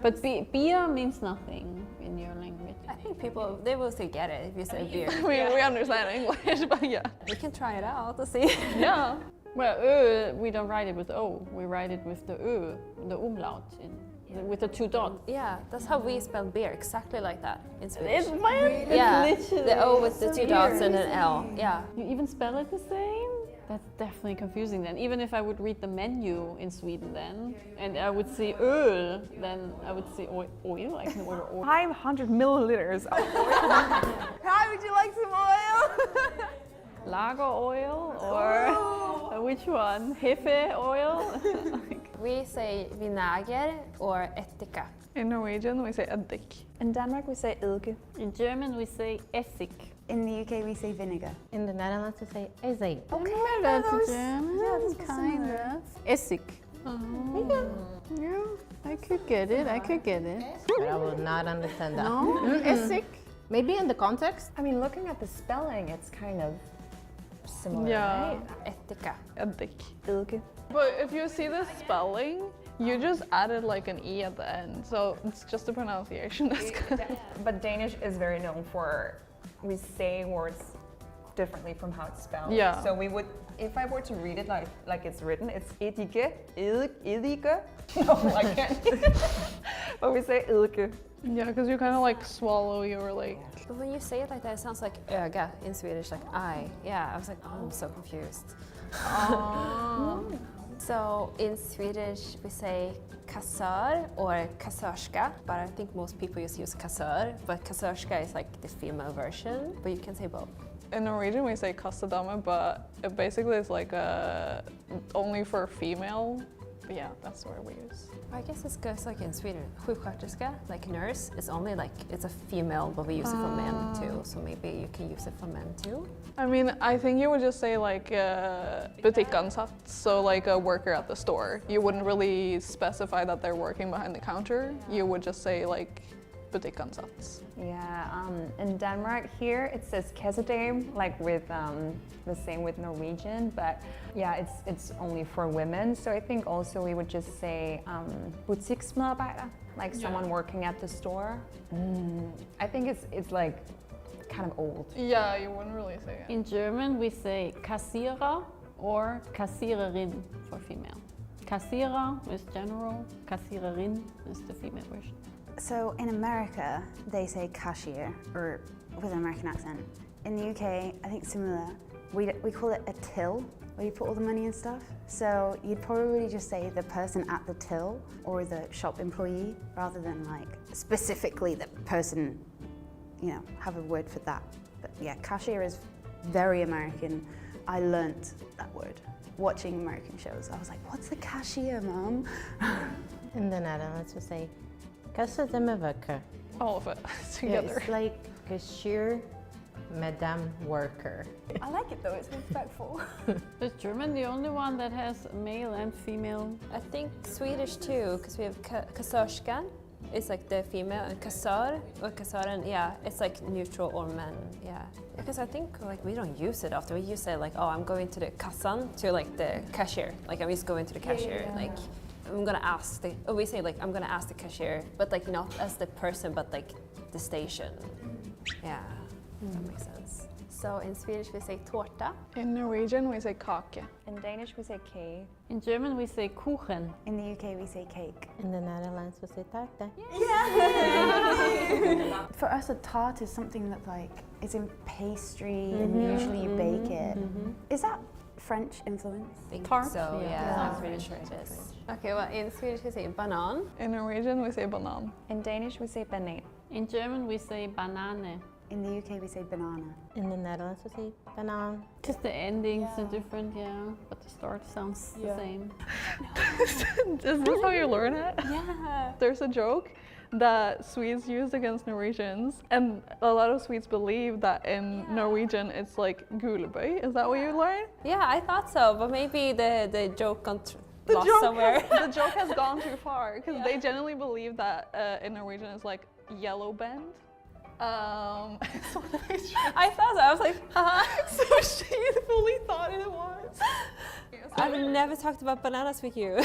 But beer means nothing in your language.
I think people, they will still get it if you say beer.
We understand English, but yeah.
We can try it out to see.
Yeah.
Well, öl, we don't write it with O. We write it with the ö, the umlaut, with the two dots.
Yeah, that's how we spell beer, exactly like that in Swedish.
It's
Yeah,
literally
the O with the
so
two dots
weird.
and an L. Yeah.
You even spell it the same? That's definitely confusing then. Even if I would read the menu in Sweden then, and I would see öl, then I would see oil. I can order oil.
500 milliliters of
Hi, would you like some oil?
Lager oil or which one? Hefe oil?
We say vinäger or ättika.
In Norwegian we say eddik.
In Denmark we say eddike.
In German we say essig.
In the UK we say vinegar.
In the Netherlands, we say ezig.
Okay,
That's
those-
German.
yeah, those
kind of. Essig. Yeah, I could get it. I could get it.
But I would not understand that.
No? Essig?
Maybe in the context.
I mean, looking at the spelling, it's kind of similar,
Yeah.
right?
Ättika.
Eddik.
Eddike.
But if you see the spelling, you just added like an E at the end. So it's just the pronunciation that's good.
But Danish is very known for, we say words differently from how it's spelled.
Yeah.
So we would, if I were to read it like it's written, it's eddike, eddike. No, I can't. But we say eddike.
Yeah, because you kind of like swallow your like.
But when you say it like that, it sounds like öga in Swedish, like I. Yeah, I was like, oh, I'm so confused. So in Swedish we say kassör or kassörska, but I think most people just use kassör. But kassörska is like the female version, but you can say both.
In Norwegian we say kassadame, but it basically is like only for female But yeah, that's the word we use.
I guess it's goes like in Sweden. Sjuksköterska, like nurse, is only like it's a female, but we use it for men too. So maybe you can use it for men too.
I mean, I think you would just say like butikkansatt, so like a worker at the store. You wouldn't really specify that they're working behind the counter. You would just say like butikkansatt.
Yeah, in Denmark here it says kassedame, like with the same with Norwegian, but yeah, it's only for women. So I think also we would just say butiksmedarbejder, like someone working at the store. I think it's like kind of old.
Yeah, you wouldn't really say it.
In German, we say Kassierer or Kassiererin for female. Kassierer is general, Kassiererin is the female version.
So in America, they say cashier, or with an American accent. In the UK, I think similar. We call it a till, where you put all the money and stuff. So you'd probably just say the person at the till or the shop employee, rather than like specifically the person, you know, have a word for that. But yeah, cashier is very American. I learnt that word watching American shows. I was like, what's a cashier, Mom?
In the Netherlands, we say kassa de mewerker.
All of it together.
Yeah, it's like cashier, madam, worker.
I like it though, it's respectful.
Is German the only one that has male and female?
I think Swedish too, because we have kassörskan. It's like the female, and kassör or kassören, yeah, it's like neutral or men, yeah. Because I think like we don't use it often. We use it like, oh, I'm going to the kassan, to like the cashier. Like I'm just going to the cashier, like I'm gonna ask the, we say like I'm gonna ask the cashier, but like not as the person, but like the station. Yeah, that makes sense. So in Swedish we say tårta.
In Norwegian we say kake.
In Danish we say cake.
In German we say Kuchen.
In the UK we say cake.
In the Netherlands, we say tarte.
For us, a tart is something that like is in pastry and usually you bake it. Is that French influence?
Tart? So yeah, I'm pretty sure it is. Okay, well in Swedish we say banan.
In Norwegian we say banan.
In Danish we say banan.
In German we say banane.
In the UK we say banana.
In the Netherlands, we say banan.
Just the endings are different, yeah, but the start sounds the same.
Is this how you learn it?
Yeah.
There's a joke that Swedes use against Norwegians, and a lot of Swedes believe that in Norwegian it's like gulebøy. Is that what you learn?
Yeah, I thought so, but maybe the joke got lost somewhere.
The joke has gone too far, because they generally believe that in Norwegian it's like yellow bend.
I thought so. I was like, haha.
So she fully thought it was.
I've never talked about bananas with you.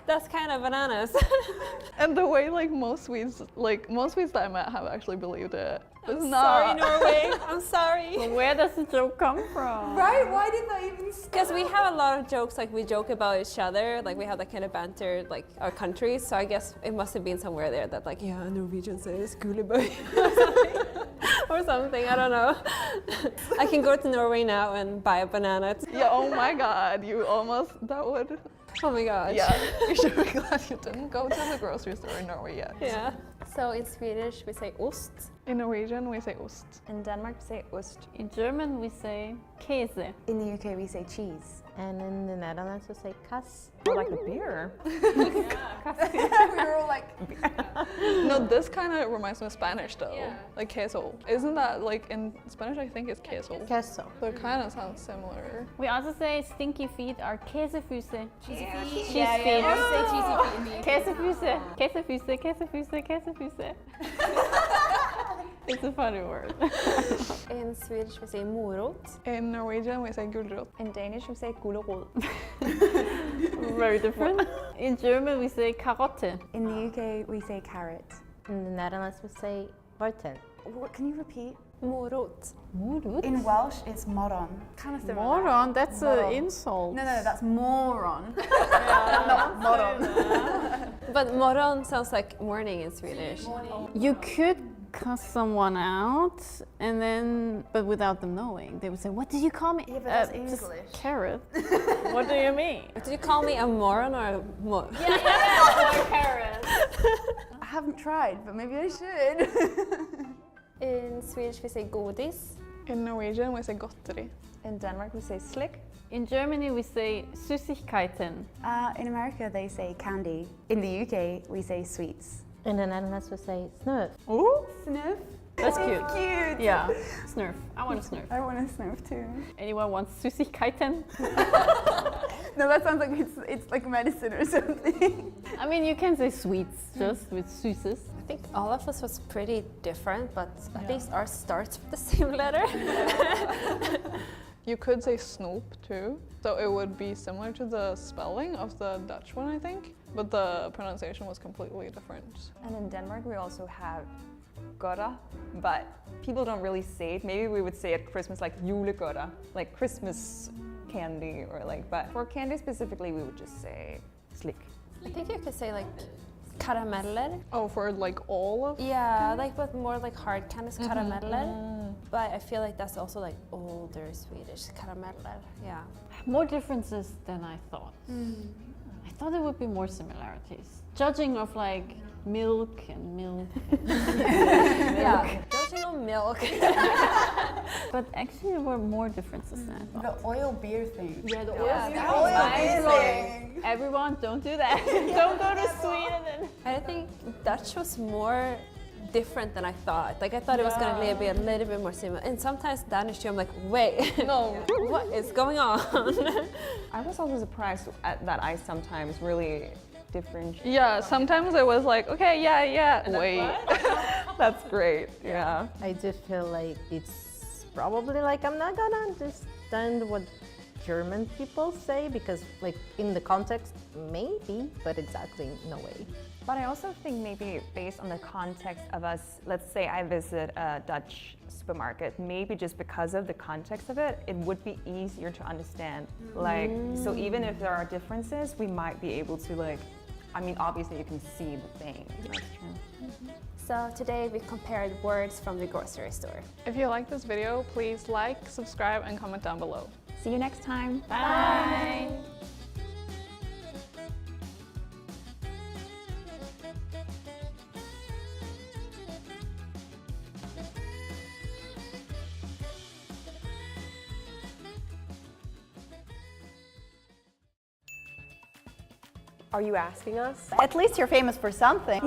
That's kind of bananas.
And the way like most Swedes that I met have actually believed it. It's
I'm
not.
sorry, Norway. I'm sorry.
Well, where does the joke come from?
Right? Why did that even start? Because we have a lot of jokes, like we joke about each other, like we have that kind of banter, like our countries. So I guess it must have been somewhere there that like, yeah, Norwegian says gulebøy or something. I don't know. I can go to Norway now and buy a banana.
Yeah. Oh my God. You almost. That would.
Oh my gosh.
Yeah. You should be glad you didn't go to the grocery store in Norway yet.
Yeah. So in Swedish we say ost.
In Norwegian we say ost.
In Denmark we say ost.
In German we say käse.
In the UK we say cheese.
And in the Netherlands, we say kass.
Or like a beer.
We were all like,
No, this kind of reminds me of Spanish though. Yeah. Like queso. Isn't that like in Spanish? I think it's queso.
Queso.
So it kind of sounds similar.
We also say stinky feet are Käsefüße.
cheesy
Yeah,
feet.
yeah,
We say cheesy feet in the UK.
Käsefüße. Käsefüße, Käsefüße, Käsefüße. It's a funny word.
In Swedish we say morot.
In Norwegian we say gulrot.
In Danish we say gulerod.
Very different. In German we say karotte.
In the UK we say carrot.
In the Netherlands, we say wortel.
What, can you repeat?
Morot.
Morot?
In Welsh it's moron. Kind of similar.
Moron? That's an
Moron.
insult.
No, that's moron. Not moron.
But moron sounds like morning in Swedish.
You could cuss someone out, and then, but without them knowing, they would say, "What did you call me?"
Yeah, but that's
just
English.
carrot. What do you mean?
Did you call me a moron or a
Or carrot.
I haven't tried, but maybe I should.
In Swedish we say godis.
In Norwegian we say godteri.
In Denmark we say slik.
In Germany, we say Süßigkeiten.
In America, they say candy. In the UK, we say sweets.
In the Netherlands, we say snurf.
Ooh, snurf.
That's cute.
Cute.
Yeah, snurf. I want a snurf.
I want a snurf too.
Anyone wants Süßigkeiten?
No, that sounds like it's like medicine or something.
I mean, you can say sweets just with Süßes.
I think all of us was pretty different, but at least ours starts with the same letter.
You could say snoep too, so it would be similar to the spelling of the Dutch one, I think, but the pronunciation was completely different.
And in Denmark, we also have godter, but people don't really say it. Maybe we would say at Christmas like julegodter, like Christmas candy, or like, but for candy specifically, we would just say slik.
I think you could say like karameller.
Oh, for like all of?
Yeah, like but more like hard candies, karameller. But I feel like that's also like older Swedish, karameller. Yeah.
More differences than I thought. I thought there would be more similarities. Judging of like milk and milk.
Yeah, judging on milk.
But actually there were more differences than I thought.
The oil beer thing.
Yeah, the
oil beer thing.
Everyone, don't do that. Don't go to Sweden.
I think Dutch was more different than I thought. Like I thought it was going to be a little bit more similar. And sometimes Danish too, I'm like, wait, no, what is going on?
I was also surprised that I sometimes really differentiate.
Yeah, sometimes it was like, okay, yeah, wait.
That's great, yeah.
I do feel like it's probably like I'm not gonna understand what German people say because like in the context, maybe, but exactly no way.
But I also think maybe based on the context of us, let's say I visit a Dutch supermarket, maybe just because of the context of it, it would be easier to understand. Like, so even if there are differences, we might be able to like, I mean, obviously you can see the thing. That's true.
So today we compared words from the grocery store.
If you like this video, please like, subscribe, and comment down below.
See you next time.
Bye.
Are you asking us?
At least you're famous for something.